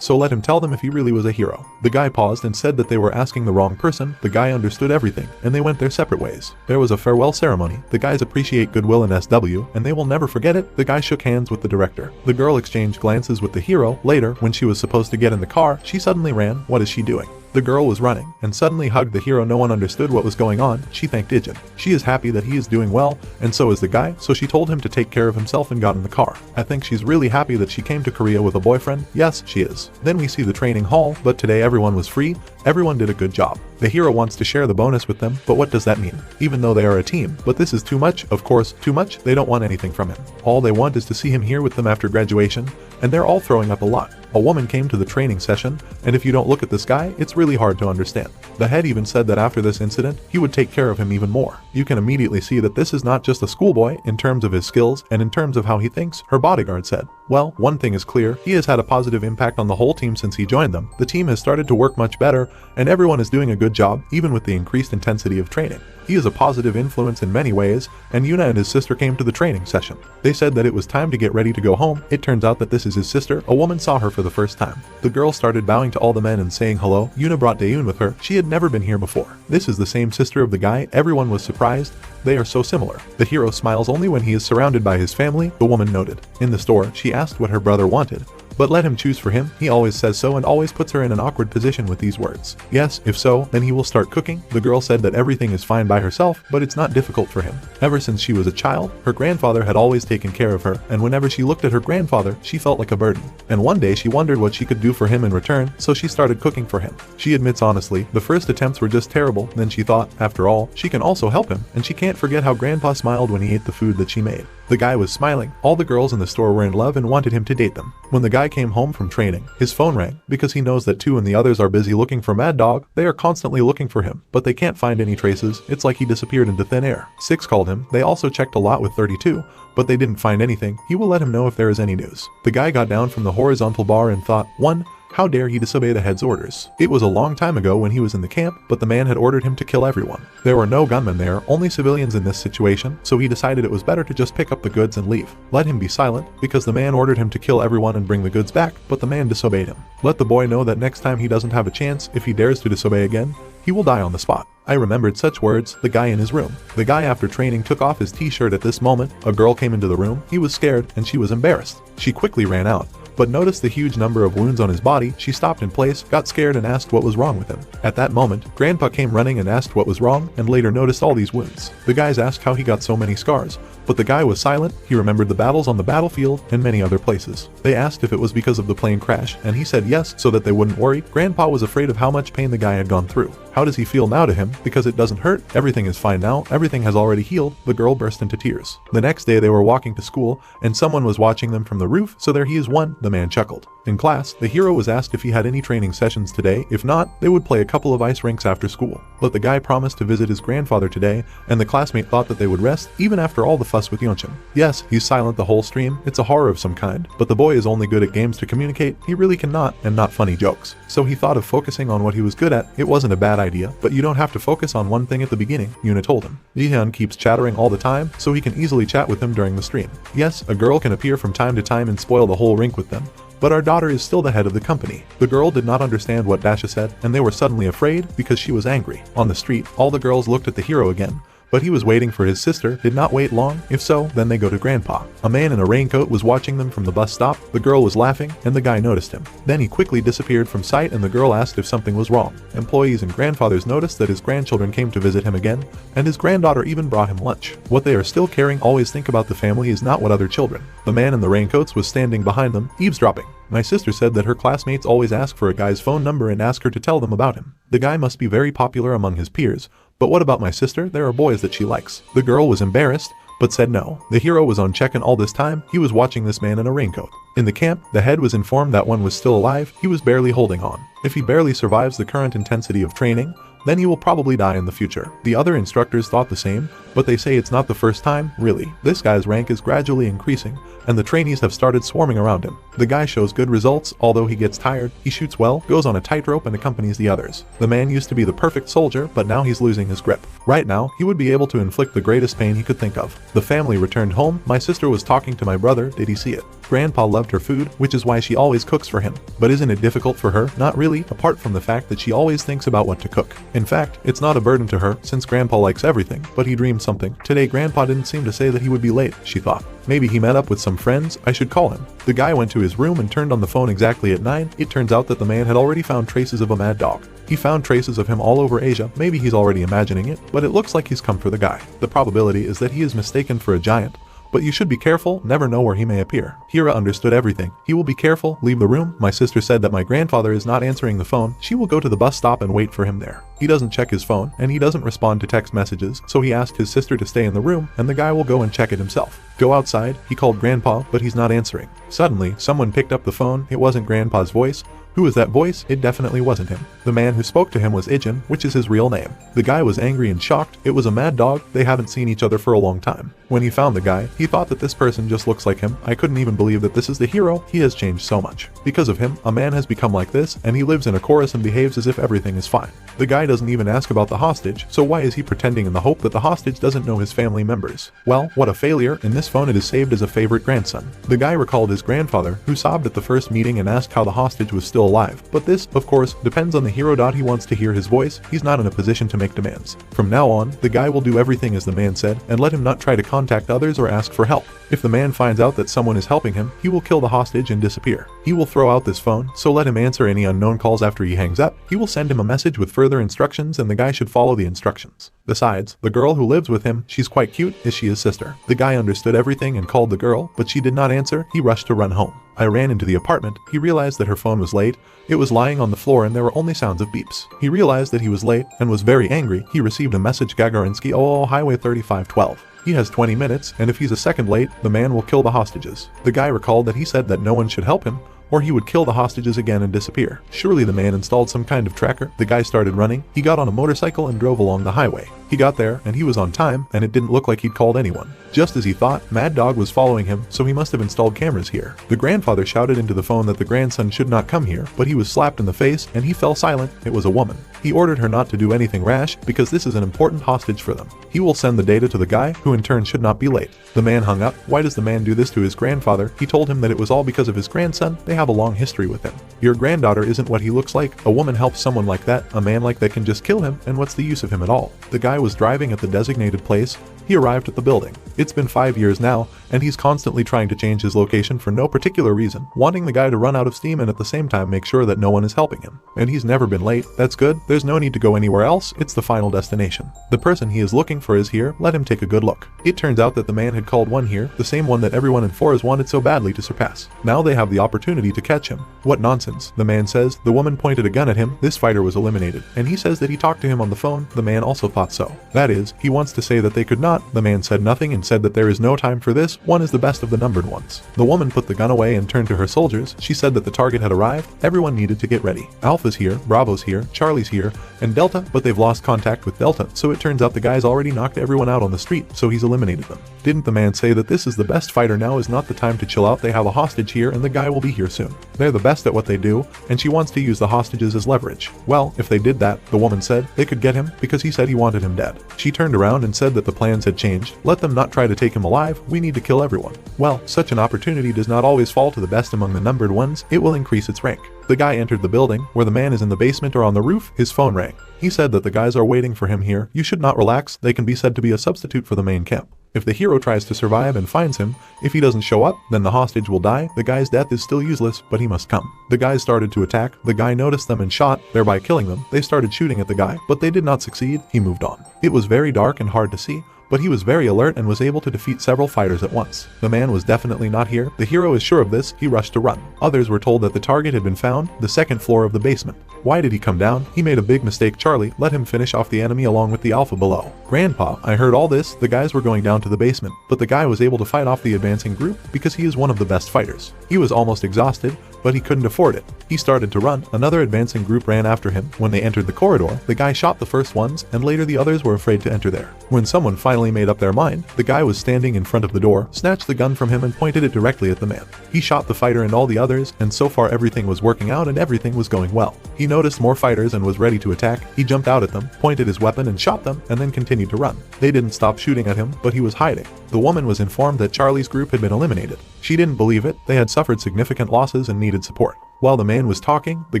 so let him tell them if he really was a hero. The guy paused and said that they were asking the wrong person. The guy understood everything, and they went their separate ways. There was a farewell ceremony. The guys appreciate goodwill in SW, and they will never forget it. The guy shook hands with the director. The girl exchanged glances with the hero. Later, when she was supposed to get in the car, she suddenly ran. What is she doing? The girl was running, and suddenly hugged the hero. No one understood what was going on. She thanked Ijin. She is happy that he is doing well, and so is the guy, so she told him to take care of himself and got in the car. I think she's really happy that she came to Korea with a boyfriend. Yes, she is. Then we see the training hall, but today everyone was free. Everyone did a good job. The hero wants to share the bonus with them, but what does that mean? Even though they are a team, but this is too much, of course, too much. They don't want anything from him. All they want is to see him here with them after graduation, and they're all throwing up a lot. A woman came to the training session, and if you don't look at this guy, it's really hard to understand. The head even said that after this incident, he would take care of him even more. You can immediately see that this is not just a schoolboy in terms of his skills and in terms of how he thinks, her bodyguard said. Well, one thing is clear, he has had a positive impact on the whole team since he joined them. The team has started to work much better, and everyone is doing a good job, even with the increased intensity of training. He is a positive influence in many ways, and Yuna and his sister came to the training session. They said that it was time to get ready to go home. It turns out that this is his sister. A woman saw her for the first time. The girl started bowing to all the men and saying hello. Yuna brought Daeun with her. She had never been here before. This is the same sister of the guy. Everyone was surprised. They are so similar. The hero smiles only when he is surrounded by his family, the woman noted. In the store, she asked what her brother wanted. But let him choose for him. He always says so and always puts her in an awkward position with these words. Yes, if so, then he will start cooking. The girl said that everything is fine by herself, but it's not difficult for him. Ever since she was a child, her grandfather had always taken care of her, and whenever she looked at her grandfather, she felt like a burden. And one day she wondered what she could do for him in return, so she started cooking for him. She admits honestly, the first attempts were just terrible. Then she thought, after all, she can also help him, and she can't forget how grandpa smiled when he ate the food that she made. The guy was smiling. All the girls in the store were in love and wanted him to date them. When the guy came home from training, his phone rang. Because he knows that 2 and the others are busy looking for Mad Dog, they are constantly looking for him, but they can't find any traces. It's like he disappeared into thin air. 6 called him. They also checked a lot with 32, but they didn't find anything. He will let him know if there is any news. The guy got down from the horizontal bar and thought, 1. How dare he disobey the head's orders? It was a long time ago when he was in the camp, but the man had ordered him to kill everyone. There were no gunmen there, only civilians in this situation, so he decided it was better to just pick up the goods and leave. Let him be silent, because the man ordered him to kill everyone and bring the goods back, but the man disobeyed him. Let the boy know that next time he doesn't have a chance. If he dares to disobey again, he will die on the spot. I remembered such words, the guy in his room. The guy after training took off his t-shirt at this moment. A girl came into the room. He was scared and she was embarrassed. She quickly ran out, but noticed the huge number of wounds on his body. She stopped in place, got scared and asked what was wrong with him. At that moment, Grandpa came running and asked what was wrong and later noticed all these wounds. The guys asked how he got so many scars, but the guy was silent. He remembered the battles on the battlefield and many other places. They asked if it was because of the plane crash and he said yes so that they wouldn't worry. Grandpa was afraid of how much pain the guy had gone through. How does he feel now to him? Because it doesn't hurt. Everything is fine now. Everything has already healed. The girl burst into tears. The next day they were walking to school and someone was watching them from the roof. So there he is one, the man chuckled. In class, the hero was asked if he had any training sessions today. If not, they would play a couple of ice rinks after school. But the guy promised to visit his grandfather today and the classmate thought that they would rest even after all the fuss with Yonshin. Yes, he's silent the whole stream. It's a horror of some kind. But the boy is only good at games to communicate. He really cannot, and not funny jokes. So he thought of focusing on what he was good at. It wasn't a bad idea, but you don't have to focus on one thing at the beginning, Yuna told him. Jihyun keeps chattering all the time, so he can easily chat with him during the stream. Yes, a girl can appear from time to time and spoil the whole rink with them, but our daughter is still the head of the company. The girl did not understand what Dasha said, and they were suddenly afraid because she was angry. On the street, all the girls looked at the hero again, but he was waiting for his sister. Did not wait long. If so, then they go to Grandpa. A man in a raincoat was watching them from the bus stop. The girl was laughing, and the guy noticed him. Then he quickly disappeared from sight and the girl asked if something was wrong. Employees and grandfathers noticed that his grandchildren came to visit him again, and his granddaughter even brought him lunch. What they are still caring, always think about the family, is not what other children. The man in the raincoats was standing behind them, eavesdropping. My sister said that her classmates always ask for a guy's phone number and ask her to tell them about him. The guy must be very popular among his peers. But what about my sister? There are boys that she likes. The girl was embarrassed, but said no. The hero was on check and all this time, he was watching this man in a raincoat. In the camp, the head was informed that one was still alive. He was barely holding on. If he barely survives the current intensity of training, then he will probably die in the future. The other instructors thought the same, but they say it's not the first time, really. This guy's rank is gradually increasing, and the trainees have started swarming around him. The guy shows good results, although he gets tired. He shoots well, goes on a tightrope and accompanies the others. The man used to be the perfect soldier, but now he's losing his grip. Right now, he would be able to inflict the greatest pain he could think of. The family returned home. My sister was talking to my brother. Did he see it? Grandpa loved her food, which is why she always cooks for him. But isn't it difficult for her? Not really, apart from the fact that she always thinks about what to cook. In fact, it's not a burden to her, since Grandpa likes everything, but he dreams something. Today Grandpa didn't seem to say that he would be late, she thought. Maybe he met up with some friends. I should call him. The guy went to his room and turned on the phone exactly at 9. It turns out that the man had already found traces of a mad dog. He found traces of him all over Asia. Maybe he's already imagining it, but it looks like he's come for the guy. The probability is that he is mistaken for a giant. But you should be careful, never know where he may appear. Hira understood everything. He will be careful, leave the room. My sister said that my grandfather is not answering the phone. She will go to the bus stop and wait for him there. He doesn't check his phone, and he doesn't respond to text messages, so he asked his sister to stay in the room, and the guy will go and check it himself. Go outside. He called Grandpa, but he's not answering. Suddenly, someone picked up the phone. It wasn't Grandpa's voice. Who was that voice? It definitely wasn't him. The man who spoke to him was Ijin, which is his real name. The guy was angry and shocked. It was a mad dog. They haven't seen each other for a long time. When he found the guy, he thought that this person just looks like him. I couldn't even believe that this is the hero. He has changed so much. Because of him, a man has become like this, and he lives in a chorus and behaves as if everything is fine. The guy doesn't even ask about the hostage, so why is he pretending in the hope that the hostage doesn't know his family members? Well, what a failure. In this phone it is saved as a favorite grandson. The guy recalled his grandfather, who sobbed at the first meeting and asked how the hostage was still alive. But this, of course, depends on the hero. He wants to hear his voice. He's not in a position to make demands. From now on, the guy will do everything as the man said, and let him not try to contact others or ask for help. If the man finds out that someone is helping him, he will kill the hostage and disappear. He will throw out this phone, so let him answer any unknown calls after he hangs up. He will send him a message with further instructions and the guy should follow the instructions. Besides, the girl who lives with him, she's quite cute. Is she his sister? The guy understood everything and called the girl, but she did not answer. He rushed to run home. I ran into the apartment. He realized that her phone was late. It was lying on the floor and there were only sounds of beeps. He realized that he was late and was very angry. He received a message: Gagarinsky, Highway 3512. He has 20 minutes, and if he's a second late, the man will kill the hostages. The guy recalled that he said that no one should help him, or he would kill the hostages again and disappear. Surely the man installed some kind of tracker. The guy started running. He got on a motorcycle and drove along the highway. He got there, and he was on time, and it didn't look like he'd called anyone. Just as he thought, Mad Dog was following him, so he must have installed cameras here. The grandfather shouted into the phone that the grandson should not come here, but he was slapped in the face, and he fell silent. It was a woman. He ordered her not to do anything rash, because this is an important hostage for them. He will send the data to the guy, who in turn should not be late. The man hung up. Why does the man do this to his grandfather? He told him that it was all because of his grandson. They have a long history with him. Your granddaughter isn't what he looks like. A woman helps someone like that. A man like that can just kill him, and what's the use of him at all? The guy was driving at the designated place. He arrived at the building. It's been 5 years now, and he's constantly trying to change his location for no particular reason, wanting the guy to run out of steam and at the same time make sure that no one is helping him. And he's never been late. That's good. There's no need to go anywhere else. It's the final destination. The person he is looking for is here. Let him take a good look. It turns out that the man had called one here, the same one that everyone in Forest wanted so badly to surpass. Now they have the opportunity to catch him. What nonsense, the man says. The woman pointed a gun at him. This fighter was eliminated, and he says that he talked to him on the phone. The man also thought so. That is, he wants to say that they could not. The man said nothing and said that there is no time for this. One is the best of the numbered ones. The woman put the gun away and turned to her soldiers. She said that the target had arrived. Everyone needed to get ready. Alpha's here, Bravo's here, Charlie's here, and Delta, but they've lost contact with Delta, so it turns out the guy's already knocked everyone out on the street, so he's eliminated them. Didn't the man say that this is the best fighter? Now is not the time to chill out. They have a hostage here and the guy will be here soon. They're the best at what they do, and she wants to use the hostages as leverage. Well, if they did that, the woman said, they could get him because he said he wanted him dead. She turned around and said that the plans had changed. Let them not try to take him alive. We need to kill everyone. Well, such an opportunity does not always fall to the best among the numbered ones. It will increase its rank. The guy entered the building, where the man is in the basement or on the roof. His phone rang. He said that the guys are waiting for him here. You should not relax. They can be said to be a substitute for the main camp. If the hero tries to survive and finds him, if he doesn't show up, then the hostage will die. The guy's death is still useless, but he must come. The guys started to attack. The guy noticed them and shot, thereby killing them. They started shooting at the guy, but they did not succeed. He moved on. It was very dark and hard to see, but he was very alert and was able to defeat several fighters at once. The man was definitely not here. The hero is sure of this. He rushed to run. Others were told that the target had been found, the second floor of the basement. Why did he come down? He made a big mistake. Charlie, let him finish off the enemy along with the alpha below. Grandpa, I heard all this. The guys were going down to the basement, but the guy was able to fight off the advancing group because he is one of the best fighters. He was almost exhausted, but he couldn't afford it. He started to run. Another advancing group ran after him. When they entered the corridor, the guy shot the first ones, and later the others were afraid to enter there. When someone finally made up their mind, the guy was standing in front of the door, snatched the gun from him and pointed it directly at the man. He shot the fighter and all the others, and so far everything was working out and everything was going well. He noticed more fighters and was ready to attack. He jumped out at them, pointed his weapon and shot them, and then continued to run. They didn't stop shooting at him, but he was hiding. The woman was informed that Charlie's group had been eliminated. She didn't believe it. They had suffered significant losses and needed support. While the man was talking, the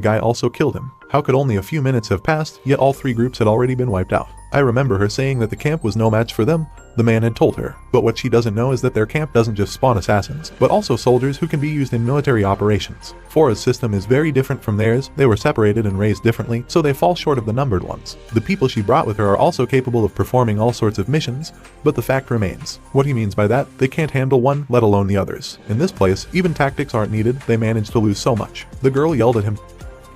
guy also killed him. How could only a few minutes have passed, yet all three groups had already been wiped out? I remember her saying that the camp was no match for them. The man had told her. But what she doesn't know is that their camp doesn't just spawn assassins, but also soldiers who can be used in military operations. Fora's system is very different from theirs. They were separated and raised differently, so they fall short of the numbered ones. The people she brought with her are also capable of performing all sorts of missions, but the fact remains. What he means by that, they can't handle one, let alone the others. In this place, even tactics aren't needed. They managed to lose so much. The girl yelled at him.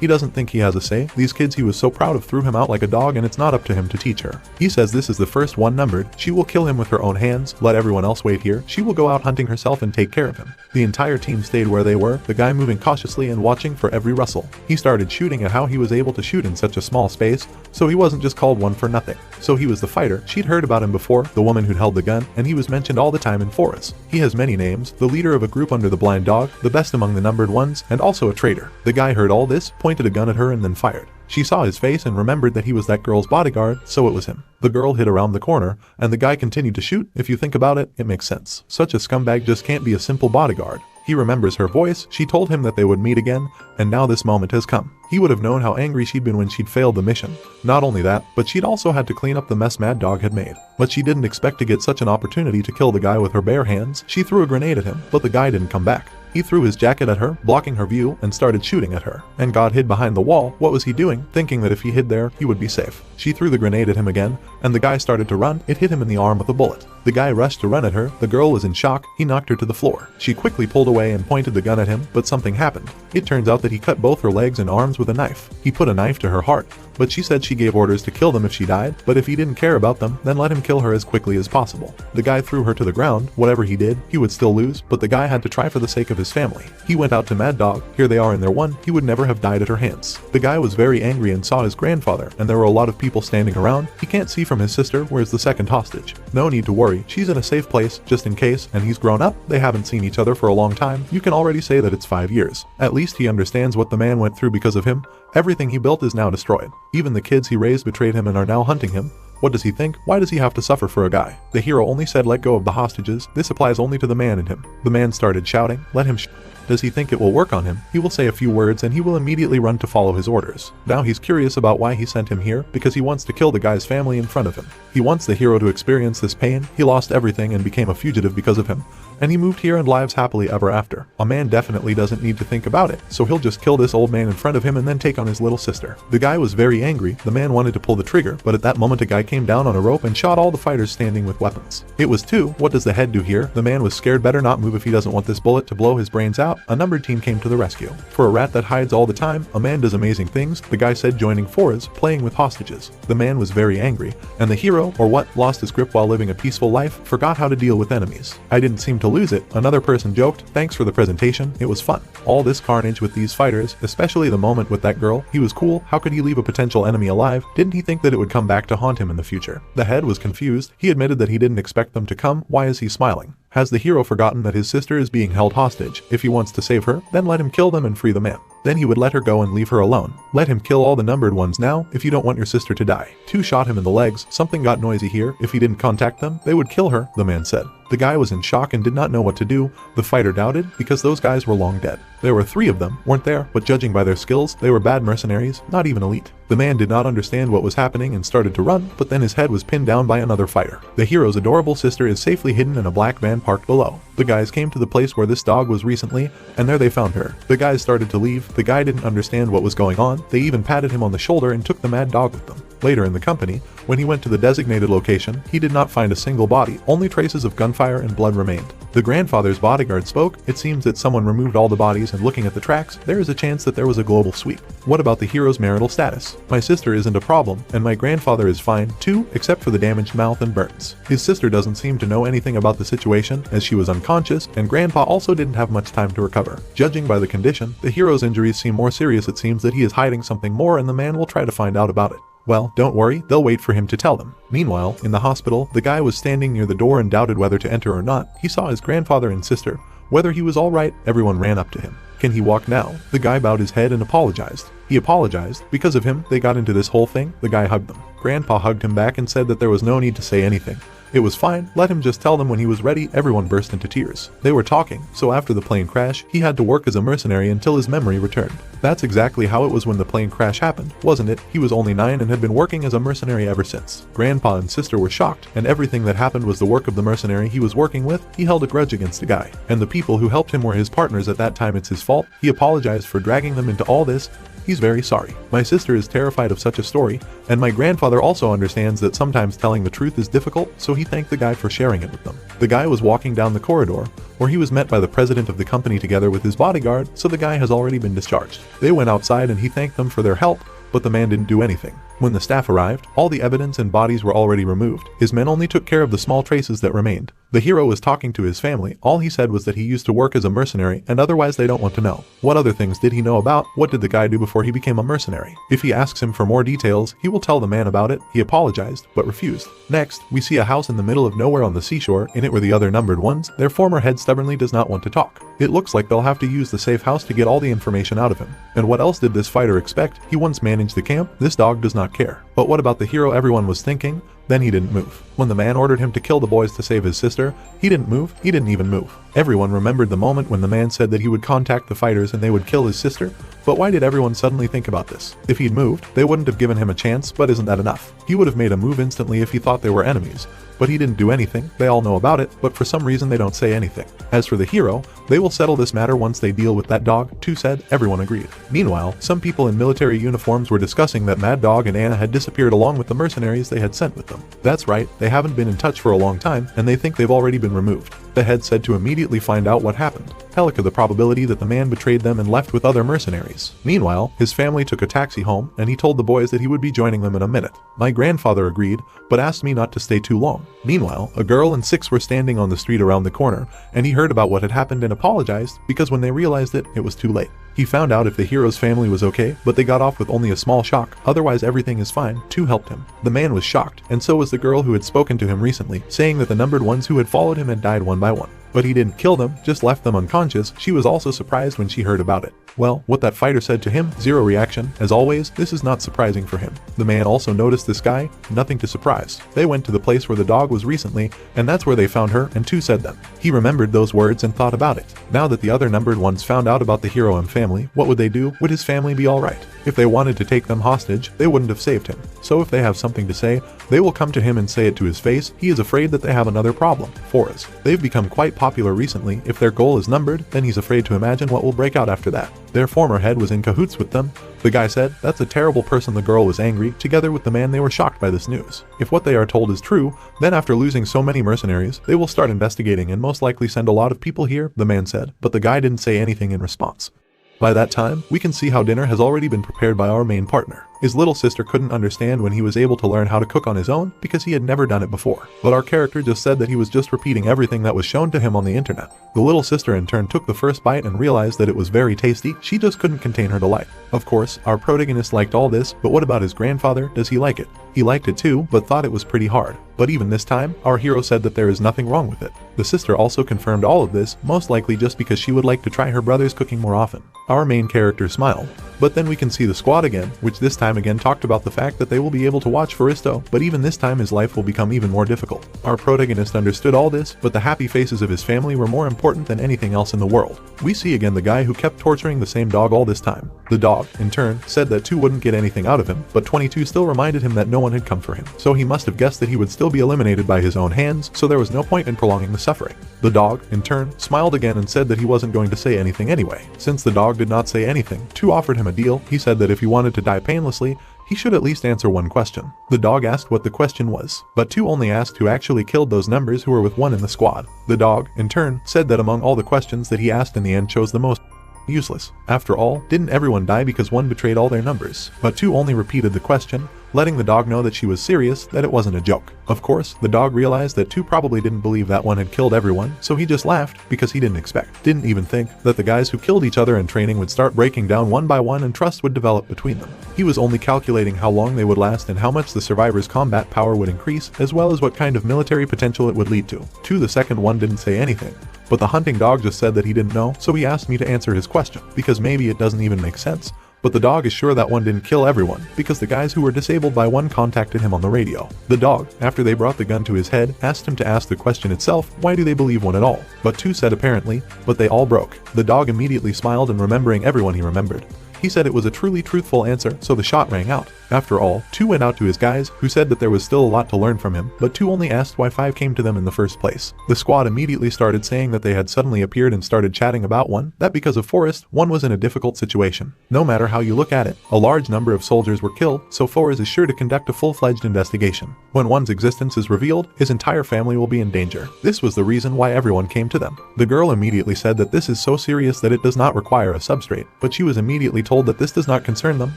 He doesn't think he has a say. These kids he was so proud of threw him out like a dog, and it's not up to him to teach her. He says this is the first one numbered. She will kill him with her own hands. Let everyone else wait here. She will go out hunting herself and take care of him. The entire team stayed where they were, the guy moving cautiously and watching for every rustle. He started shooting at how he was able to shoot in such a small space, so he wasn't just called one for nothing. So he was the fighter. She'd heard about him before, the woman who'd held the gun, and he was mentioned all the time in Forest. He has many names, the leader of a group under the blind dog, the best among the numbered ones, and also a traitor. The guy heard all this, pointed a gun at her and then fired. She saw his face and remembered that he was that girl's bodyguard, so it was him. The girl hid around the corner, and the guy continued to shoot. If you think about it, it makes sense. Such a scumbag just can't be a simple bodyguard. He remembers her voice. She told him that they would meet again, and now this moment has come. He would have known how angry she'd been when she'd failed the mission. Not only that, but she'd also had to clean up the mess Mad Dog had made. But she didn't expect to get such an opportunity to kill the guy with her bare hands. She threw a grenade at him, but the guy didn't come back. He threw his jacket at her, blocking her view, and started shooting at her. And God hid behind the wall. What was he doing? Thinking that if he hid there, he would be safe. She threw the grenade at him again, and the guy started to run. It hit him in the arm with a bullet. The guy rushed to run at her. The girl was in shock. He knocked her to the floor. She quickly pulled away and pointed the gun at him, but something happened. It turns out that he cut both her legs and arms with a knife. He put a knife to her heart. but she said she gave orders to kill them if she died, but if he didn't care about them, then let him kill her as quickly as possible. The guy threw her to the ground. Whatever he did, he would still lose, but the guy had to try for the sake of his family. He went out to Mad Dog. Here they are in their one. He would never have died at her hands. The guy was very angry and saw his grandfather, and there were a lot of people standing around. He can't see from his sister. Where's the second hostage? No need to worry. She's in a safe place, just in case, and he's grown up. They haven't seen each other for a long time. You can already say that it's 5 years. At least he understands what the man went through because of him. Everything he built is now destroyed. Even the kids he raised betrayed him and are now hunting him. What does he think? Why does he have to suffer for a guy? The hero only said let go of the hostages. This applies only to the man in him. The man started shouting, let him Does he think it will work on him? He will say a few words and he will immediately run to follow his orders. Now he's curious about why he sent him here, because he wants to kill the guy's family in front of him. He wants the hero to experience this pain. He lost everything and became a fugitive because of him. And he moved here and lives happily ever after. A man definitely doesn't need to think about it, so he'll just kill this old man in front of him and then take on his little sister. The guy was very angry. The man wanted to pull the trigger, but at that moment a guy came down on a rope and shot all the fighters standing with weapons. It was 2. What does the head do here? The man was scared. Better not move if he doesn't want this bullet to blow his brains out. A numbered team came to the rescue. For a rat that hides all the time, a man does amazing things. The guy said joining fours, playing with hostages. The man was very angry, and the hero, or what, lost his grip while living a peaceful life, forgot how to deal with enemies. I didn't seem to lose it. Another person joked, thanks for the presentation, it was fun. All this carnage with these fighters, especially the moment with that girl, he was cool. How could he leave a potential enemy alive? Didn't he think that it would come back to haunt him in the future? The head was confused. He admitted that he didn't expect them to come. Why is he smiling? Has the hero forgotten that his sister is being held hostage? If he wants to save her, then let him kill them and free the man. Then he would let her go and leave her alone. Let him kill all the numbered ones now, if you don't want your sister to die. 2 shot him in the legs. Something got noisy here. If he didn't contact them, they would kill her, the man said. The guy was in shock and did not know what to do. The fighter doubted, because those guys were long dead. There were 3 of them, weren't there? But judging by their skills, they were bad mercenaries, not even elite. The man did not understand what was happening and started to run, but then his head was pinned down by another fighter. The hero's adorable sister is safely hidden in a black van parked below. The guys came to the place where this dog was recently, and there they found her. The guys started to leave. The guy didn't understand what was going on. They even patted him on the shoulder and took the mad dog with them. Later in the company, when he went to the designated location, he did not find a single body. Only traces of gunfire and blood remained. The grandfather's bodyguard spoke. It seems that someone removed all the bodies, and looking at the tracks, there is a chance that there was a global sweep. What about the hero's marital status? My sister isn't a problem, and my grandfather is fine too, except for the damaged mouth and burns. His sister doesn't seem to know anything about the situation, as she was unconscious, and grandpa also didn't have much time to recover. Judging by the condition, the hero's injuries seem more serious. It seems that he is hiding something more, and the man will try to find out about it. Well, don't worry, they'll wait for him to tell them. Meanwhile, in the hospital, the guy was standing near the door and doubted whether to enter or not. He saw his grandfather and sister. Whether he was alright, everyone ran up to him. Can he walk now? The guy bowed his head and apologized. He apologized. Because of him, they got into this whole thing. The guy hugged them. Grandpa hugged him back and said that there was no need to say anything. It was fine, let him just tell them when he was ready. Everyone burst into tears. They were talking, so after the plane crash, he had to work as a mercenary until his memory returned. That's exactly how it was when the plane crash happened, wasn't it? He was only 9 and had been working as a mercenary ever since. Grandpa and sister were shocked, and everything that happened was the work of the mercenary he was working with. He held a grudge against the guy, and the people who helped him were his partners at that time. It's his fault. He apologized for dragging them into all this. He's very sorry. My sister is terrified of such a story, and my grandfather also understands that sometimes telling the truth is difficult, so he thanked the guy for sharing it with them. The guy was walking down the corridor, where he was met by the president of the company together with his bodyguard, so the guy has already been discharged. They went outside and he thanked them for their help, but the man didn't do anything. When the staff arrived, all the evidence and bodies were already removed. His men only took care of the small traces that remained. The hero was talking to his family. All he said was that he used to work as a mercenary, and otherwise they don't want to know. What other things did he know about? What did the guy do before he became a mercenary? If he asks him for more details, he will tell the man about it. He apologized, but refused. Next, we see a house in the middle of nowhere on the seashore. In it were the other numbered ones. Their former head stubbornly does not want to talk. It looks like they'll have to use the safe house to get all the information out of him. And what else did this fighter expect? He once managed the camp. This dog does not care. But what about the hero? Everyone was thinking. Then he didn't move. When the man ordered him to kill the boys to save his sister, he didn't move. He didn't even move. Everyone remembered the moment when the man said that he would contact the fighters and they would kill his sister. But why did everyone suddenly think about this? If he'd moved, they wouldn't have given him a chance, but isn't that enough? He would have made a move instantly if he thought they were enemies. But he didn't do anything. They all know about it, but for some reason they don't say anything. As for the hero, they will settle this matter once they deal with that dog, too said. Everyone agreed. Meanwhile, some people in military uniforms were discussing that Mad Dog and Anna had disappeared along with the mercenaries they had sent with them. That's right, they haven't been in touch for a long time, and they think they've already been removed. The head said to immediately immediately find out what happened. Helica the probability that the man betrayed them and left with other mercenaries. Meanwhile, his family took a taxi home and he told the boys that he would be joining them in a minute. My grandfather agreed, but asked me not to stay too long. Meanwhile, a girl and 6 were standing on the street around the corner and he heard about what had happened and apologized because when they realized it, it was too late. He found out if the hero's family was okay, but they got off with only a small shock, otherwise everything is fine. 2 helped him. The man was shocked, and so was the girl who had spoken to him recently, saying that the numbered ones who had followed him had died one by one. But he didn't kill them, just left them unconscious. She was also surprised when she heard about it. Well, what that fighter said to him, 0 reaction. As always, this is not surprising for him. The man also noticed this guy, nothing to surprise. They went to the place where the dog was recently, and that's where they found her, and 2 said them. He remembered those words and thought about it. Now that the other numbered ones found out about the hero and family, what would they do? Would his family be alright? If they wanted to take them hostage, they wouldn't have saved him. So if they have something to say, they will come to him and say it to his face. He is afraid that they have another problem. 4s. They've become quite popular recently. If their goal is numbered, then he's afraid to imagine what will break out after that. Their former head was in cahoots with them. The guy said, that's a terrible person. The girl was angry. Together with the man, they were shocked by this news. If what they are told is true, then after losing so many mercenaries, they will start investigating and most likely send a lot of people here, the man said, but the guy didn't say anything in response. By that time, we can see how dinner has already been prepared by our main partner. His little sister couldn't understand when he was able to learn how to cook on his own because he had never done it before. But our character just said that he was just repeating everything that was shown to him on the internet. The little sister in turn took the first bite and realized that it was very tasty. She just couldn't contain her delight. Of course, our protagonist liked all this, but what about his grandfather? Does he like it? He liked it too, but thought it was pretty hard. But even this time, our hero said that there is nothing wrong with it. The sister also confirmed all of this, most likely just because she would like to try her brother's cooking more often. Our main character smiled. But then we can see the squad again, which this time again talked about the fact that they will be able to watch Foristo, but even this time his life will become even more difficult. Our protagonist understood all this, but the happy faces of his family were more important than anything else in the world. We see again the guy who kept torturing the same dog all this time. The dog, in turn, said that 2 wouldn't get anything out of him, but 22 still reminded him that no one had come for him. So he must have guessed that he would still be eliminated by his own hands, so there was no point in prolonging the suffering. The dog, in turn, smiled again and said that he wasn't going to say anything anyway. Since the dog did not say anything, 2 offered him a deal. He said that if he wanted to die painlessly, he should at least answer one question. The dog asked what the question was, but 2 only asked who actually killed those numbers who were with 1 in the squad. The dog, in turn, said that among all the questions that he asked in the end chose the most useless. After all, didn't everyone die because 1 betrayed all their numbers? But 2 only repeated the question, letting the dog know that she was serious, that it wasn't a joke. Of course, the dog realized that 2 probably didn't believe that 1 had killed everyone, so he just laughed because he didn't even think that the guys who killed each other in training would start breaking down one by one and trust would develop between them. He was only calculating how long they would last and how much the survivors' combat power would increase, as well as what kind of military potential it would lead to. The second one didn't say anything. But the hunting dog just said that he didn't know, so he asked me to answer his question, because maybe it doesn't even make sense. But the dog is sure that 1 didn't kill everyone, because the guys who were disabled by 1 contacted him on the radio. The dog, after they brought the gun to his head, asked him to ask the question itself, why do they believe 1 at all? But 2 said apparently, but they all broke. The dog immediately smiled and remembering everyone he remembered. He said it was a truly truthful answer, so the shot rang out. After all, 2 went out to his guys, who said that there was still a lot to learn from him, but 2 only asked why 5 came to them in the first place. The squad immediately started saying that they had suddenly appeared and started chatting about 1, that because of Forrest, 1 was in a difficult situation. No matter how you look at it, a large number of soldiers were killed, so Forrest is sure to conduct a full-fledged investigation. When 1's existence is revealed, his entire family will be in danger. This was the reason why everyone came to them. The girl immediately said that this is so serious that it does not require a substrate, but she was immediately told that this does not concern them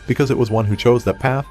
because it was 1 who chose that path,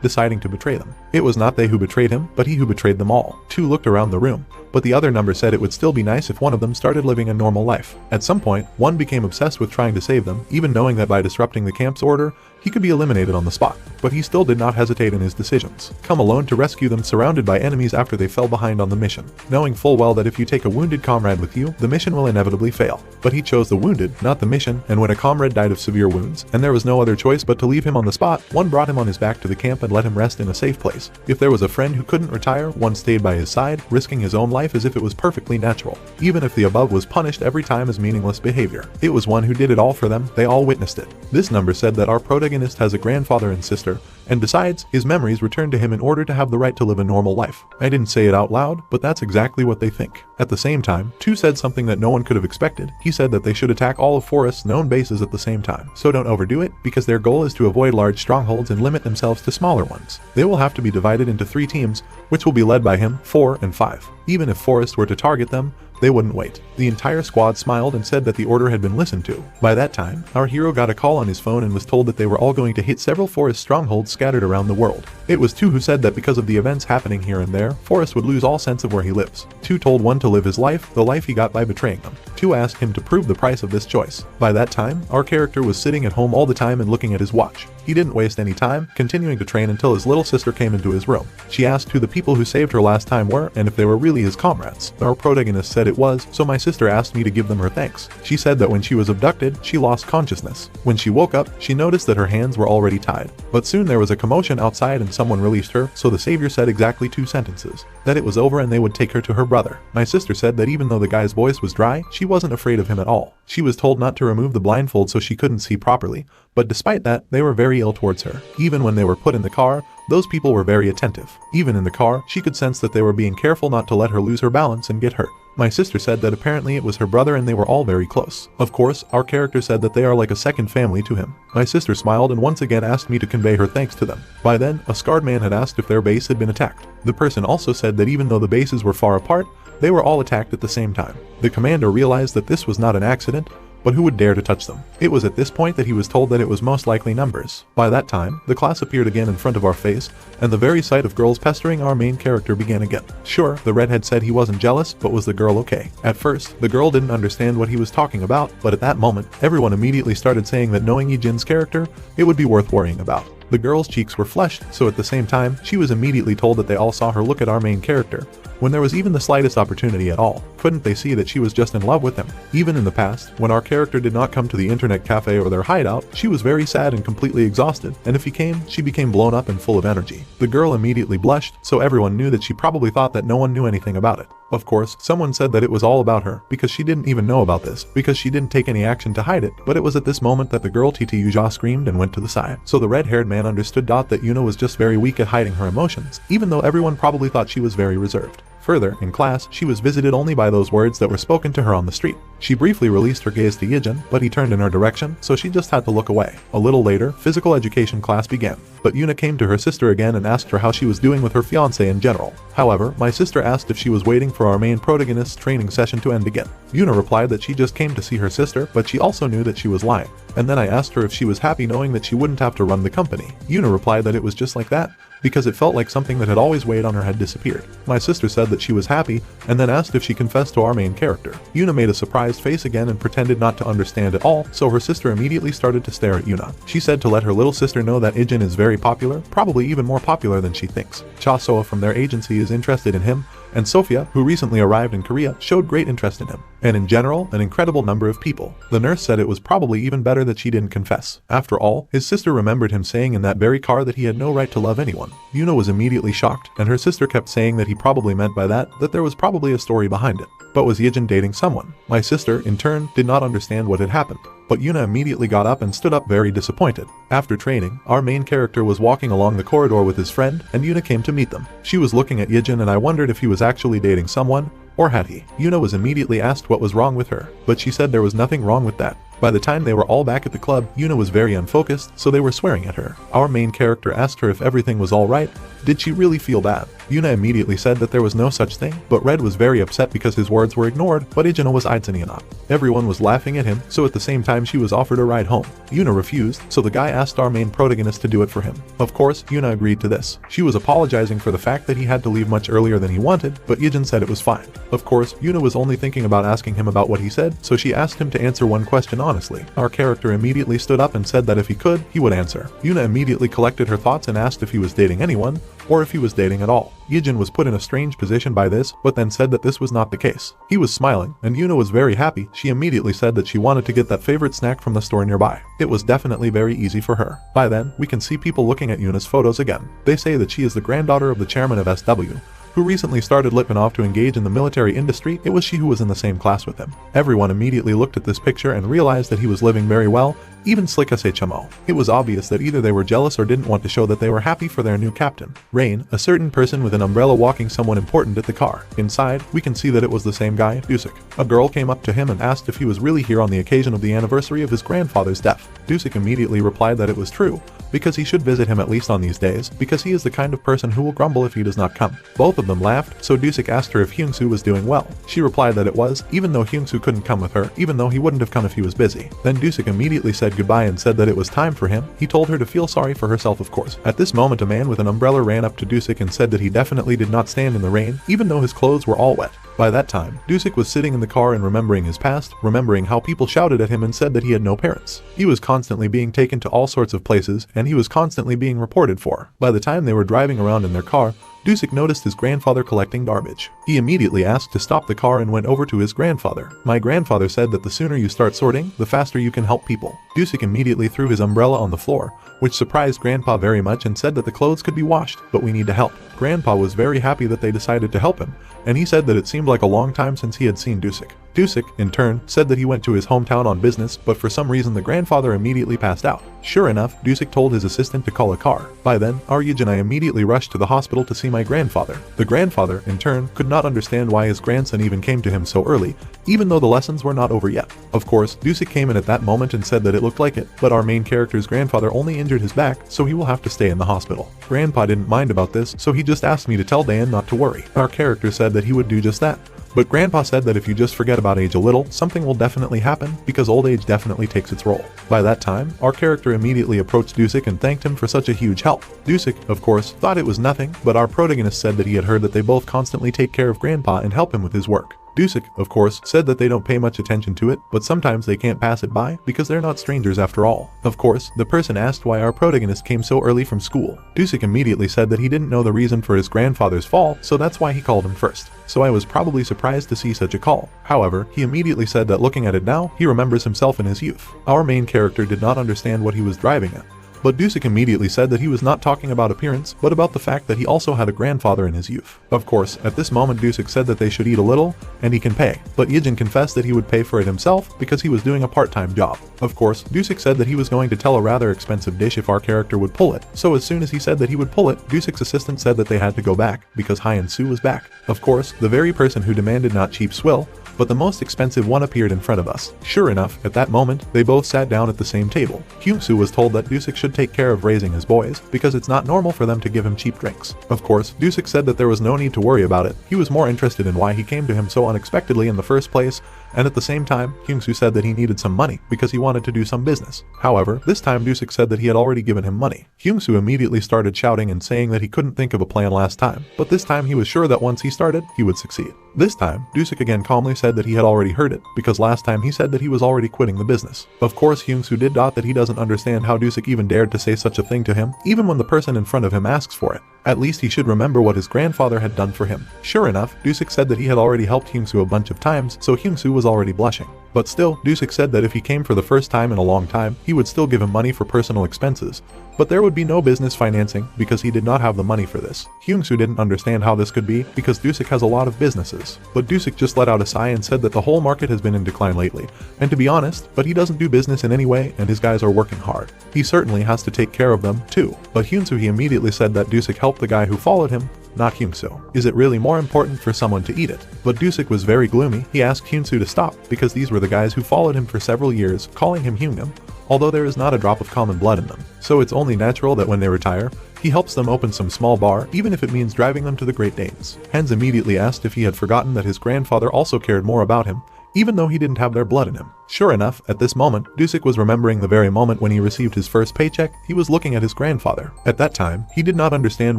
deciding to betray them. It was not they who betrayed him, but he who betrayed them all. 2 looked around the room, but the other number said it would still be nice if 1 of them started living a normal life. At some point, 1 became obsessed with trying to save them, even knowing that by disrupting the camp's order, he could be eliminated on the spot. But he still did not hesitate in his decisions. Come alone to rescue them surrounded by enemies after they fell behind on the mission, knowing full well that if you take a wounded comrade with you, the mission will inevitably fail. But he chose the wounded, not the mission, and when a comrade died of severe wounds, and there was no other choice but to leave him on the spot, 1 brought him on his back to the camp and let him rest in a safe place. If there was a friend who couldn't retire, 1 stayed by his side, risking his own life as if it was perfectly natural. Even if the above was punished every time as meaningless behavior, it was 1 who did it all for them, they all witnessed it. This number said that our protagonist has a grandfather and sister, and besides, his memories returned to him in order to have the right to live a normal life. I didn't say it out loud, but that's exactly what they think. At the same time, 2 said something that no one could have expected. He said that they should attack all of Forrest's known bases at the same time. So don't overdo it, because their goal is to avoid large strongholds and limit themselves to smaller ones. They will have to be divided into 3 teams, which will be led by him, 4 and 5. Even if Forrest were to target them, They wouldn't wait. The entire squad smiled and said that the order had been listened to. By that time, our hero got a call on his phone and was told that they were all going to hit several forest strongholds scattered around the world. It was two who said that because of the events happening here and there, Forrest would lose all sense of where he lives. Two told one to live his life, the life he got by betraying them. Two asked him to prove the price of this choice. By that time, our character was sitting at home all the time and looking at his watch. He didn't waste any time, continuing to train until his little sister came into his room. She asked who the people who saved her last time were and if they were really his comrades. Our protagonist said it was, so my sister asked me to give them her thanks. She said that when she was abducted, she lost consciousness. When she woke up, she noticed that her hands were already tied. But soon there was a commotion outside and someone released her, so the savior said exactly 2 sentences. That it was over and they would take her to her brother. My sister said that even though the guy's voice was dry, she wasn't afraid of him at all. She was told not to remove the blindfold so she couldn't see properly, but despite that, they were very ill towards her. Even when they were put in the car, those people were very attentive. Even in the car, she could sense that they were being careful not to let her lose her balance and get hurt. My sister said that apparently it was her brother and they were all very close. Of course, our character said that they are like a second family to him. My sister smiled and once again asked me to convey her thanks to them. By then, a scarred man had asked if their base had been attacked. The person also said that even though the bases were far apart, they were all attacked at the same time. The commander realized that this was not an accident, but who would dare to touch them? It was at this point that he was told that it was most likely numbers. By that time, the class appeared again in front of our face, and the very sight of girls pestering our main character began again. Sure, the redhead said he wasn't jealous, but was the girl okay? At first, the girl didn't understand what he was talking about, but at that moment, everyone immediately started saying that knowing Yijin's character, it would be worth worrying about. The girl's cheeks were flushed, so at the same time, she was immediately told that they all saw her look at our main character. When there was even the slightest opportunity at all, couldn't they see that she was just in love with him? Even in the past, when our character did not come to the internet cafe or their hideout, she was very sad and completely exhausted, and if he came, she became blown up and full of energy. The girl immediately blushed, so everyone knew that she probably thought that no one knew anything about it. Of course, someone said that it was all about her, because she didn't even know about this, because she didn't take any action to hide it, but it was at this moment that the girl Titi Yuja screamed and went to the side. So the red-haired man understood that Yuna was just very weak at hiding her emotions, even though everyone probably thought she was very reserved. Further, in class, she was visited only by those words that were spoken to her on the street. She briefly released her gaze to Yijin, but he turned in her direction, so she just had to look away. A little later, physical education class began, but Yuna came to her sister again and asked her how she was doing with her fiancé in general. However, my sister asked if she was waiting for our main protagonist's training session to end again. Yuna replied that she just came to see her sister, but she also knew that she was lying. And then I asked her if she was happy knowing that she wouldn't have to run the company. Yuna replied that it was just like that, because it felt like something that had always weighed on her had disappeared. My sister said that she was happy, and then asked if she confessed to our main character. Yuna made a surprised face again and pretended not to understand at all, so her sister immediately started to stare at Yuna. She said to let her little sister know that Ijin is very popular, probably even more popular than she thinks. Cha Soa from their agency is interested in him, and Sophia, who recently arrived in Korea, showed great interest in him. And in general, an incredible number of people. The nurse said it was probably even better that she didn't confess. After all, his sister remembered him saying in that very car that he had no right to love anyone. Yuna was immediately shocked, and her sister kept saying that he probably meant by that there was probably a story behind it. But was Yijin dating someone? My sister, in turn, did not understand what had happened. But Yuna immediately got up and stood up very disappointed. After training, our main character was walking along the corridor with his friend, and Yuna came to meet them. She was looking at Yijin and I wondered if he was actually dating someone, or had he? Yuna was immediately asked what was wrong with her, but she said there was nothing wrong with that. By the time they were all back at the club, Yuna was very unfocused, so they were swearing at her. Our main character asked her if everything was alright. Did she really feel bad? Yuna immediately said that there was no such thing, but Red was very upset because his words were ignored, but Ijina was Aitzaniana. Everyone was laughing at him, so at the same time she was offered a ride home. Yuna refused, so the guy asked our main protagonist to do it for him. Of course, Yuna agreed to this. She was apologizing for the fact that he had to leave much earlier than he wanted, but Yijin said it was fine. Of course, Yuna was only thinking about asking him about what he said, so she asked him to answer one question honestly. Our character immediately stood up and said that if he could, he would answer. Yuna immediately collected her thoughts and asked if he was dating anyone, or if he was dating at all. Yijin was put in a strange position by this, but then said that this was not the case. He was smiling, and Yuna was very happy. She immediately said that she wanted to get that favorite snack from the store nearby. It was definitely very easy for her. By then, we can see people looking at Yuna's photos again. They say that she is the granddaughter of the chairman of SW, who recently started Litvinov to engage in the military industry. It was she who was in the same class with him. Everyone immediately looked at this picture and realized that he was living very well, even Slick HMO. It was obvious that either they were jealous or didn't want to show that they were happy for their new captain. Rain, a certain person with an umbrella walking someone important at the car. Inside, we can see that it was the same guy, Dusik. A girl came up to him and asked if he was really here on the occasion of the anniversary of his grandfather's death. Dusik immediately replied that it was true, because he should visit him at least on these days, because he is the kind of person who will grumble if he does not come. Both of of them laughed, so Dusik asked her if Hyungsoo was doing well. She replied that it was, even though Hyungsoo couldn't come with her, even though he wouldn't have come if he was busy. Then Dusik immediately said goodbye and said that it was time for him. He told her to feel sorry for herself, of course. At this moment, a man with an umbrella ran up to Dusik and said that he definitely did not stand in the rain, even though his clothes were all wet. By that time, Dusik was sitting in the car and remembering his past, remembering how people shouted at him and said that he had no parents. He was constantly being taken to all sorts of places, and he was constantly being reported for. By the time they were driving around in their car, Dusik noticed his grandfather collecting garbage. He immediately asked to stop the car and went over to his grandfather. My grandfather said that the sooner you start sorting, the faster you can help people. Dusik immediately threw his umbrella on the floor, which surprised Grandpa very much and said that the clothes could be washed, but we need to help. Grandpa was very happy that they decided to help him, and he said that it seemed like a long time since he had seen Dusik. Dusik, in turn, said that he went to his hometown on business, but for some reason the grandfather immediately passed out. Sure enough, Dusik told his assistant to call a car. By then, Aryuj and I immediately rushed to the hospital to see my grandfather. The grandfather, in turn, could not understand why his grandson even came to him so early, even though the lessons were not over yet. Of course, Dusik came in at that moment and said that it looked like it, but our main character's grandfather only injured his back, so he will have to stay in the hospital. Grandpa didn't mind about this, so he just asked me to tell Dan not to worry. Our character said that he would do just that. But Grandpa said that if you just forget about age a little, something will definitely happen, because old age definitely takes its role. By that time, our character immediately approached Dusik and thanked him for such a huge help. Dusik, of course, thought it was nothing, but our protagonist said that he had heard that they both constantly take care of Grandpa and help him with his work. Dusik, of course, said that they don't pay much attention to it, but sometimes they can't pass it by because they're not strangers after all. Of course, the person asked why our protagonist came so early from school. Dusik immediately said that he didn't know the reason for his grandfather's fall, so that's why he called him first. So I was probably surprised to see such a call. However, he immediately said that looking at it now, he remembers himself in his youth. Our main character did not understand what he was driving at. But Dusik immediately said that he was not talking about appearance, but about the fact that he also had a grandfather in his youth. Of course, at this moment Dusik said that they should eat a little, and he can pay. But Yijin confessed that he would pay for it himself because he was doing a part-time job. Of course, Dusik said that he was going to tell a rather expensive dish if our character would pull it. So as soon as he said that he would pull it, Dusik's assistant said that they had to go back, because Hyun-soo was back. Of course, the very person who demanded not cheap swill, but the most expensive one appeared in front of us. Sure enough, at that moment, they both sat down at the same table. Hyun-soo was told that Dusik should take care of raising his boys, because it's not normal for them to give him cheap drinks. Of course, Dusik said that there was no need to worry about it. He was more interested in why he came to him so unexpectedly in the first place, and at the same time, Hyun-soo said that he needed some money because he wanted to do some business. However, this time Dusik said that he had already given him money. Hyun-soo immediately started shouting and saying that he couldn't think of a plan last time, but this time he was sure that once he started, he would succeed. This time, Dusik again calmly said that he had already heard it, because last time he said that he was already quitting the business. Of course, Hyun-soo did dot that he doesn't understand how Dusik even dared to say such a thing to him, even when the person in front of him asks for it. At least he should remember what his grandfather had done for him. Sure enough, Dusik said that he had already helped Hyun-soo a bunch of times, so Hyun-soo was already blushing. But still, Dusik said that if he came for the first time in a long time, he would still give him money for personal expenses. But there would be no business financing because he did not have the money for this. Hyun-soo didn't understand how this could be because Dusik has a lot of businesses. But Dusik just let out a sigh and said that the whole market has been in decline lately. And to be honest, but he doesn't do business in any way and his guys are working hard. He certainly has to take care of them too. But Hyun-soo he immediately said that Dusik helped the guy who followed him, not Hyun-soo. Is it really more important for someone to eat it? But Dusik was very gloomy. He asked Hyun-soo to stop because these were the guys who followed him for several years, calling him Hyungam, although there is not a drop of common blood in them. So it's only natural that when they retire, he helps them open some small bar, even if it means driving them to the Great Danes. Hens immediately asked if he had forgotten that his grandfather also cared more about him, even though he didn't have their blood in him. Sure enough, at this moment, Dusik was remembering the very moment when he received his first paycheck, he was looking at his grandfather. At that time, he did not understand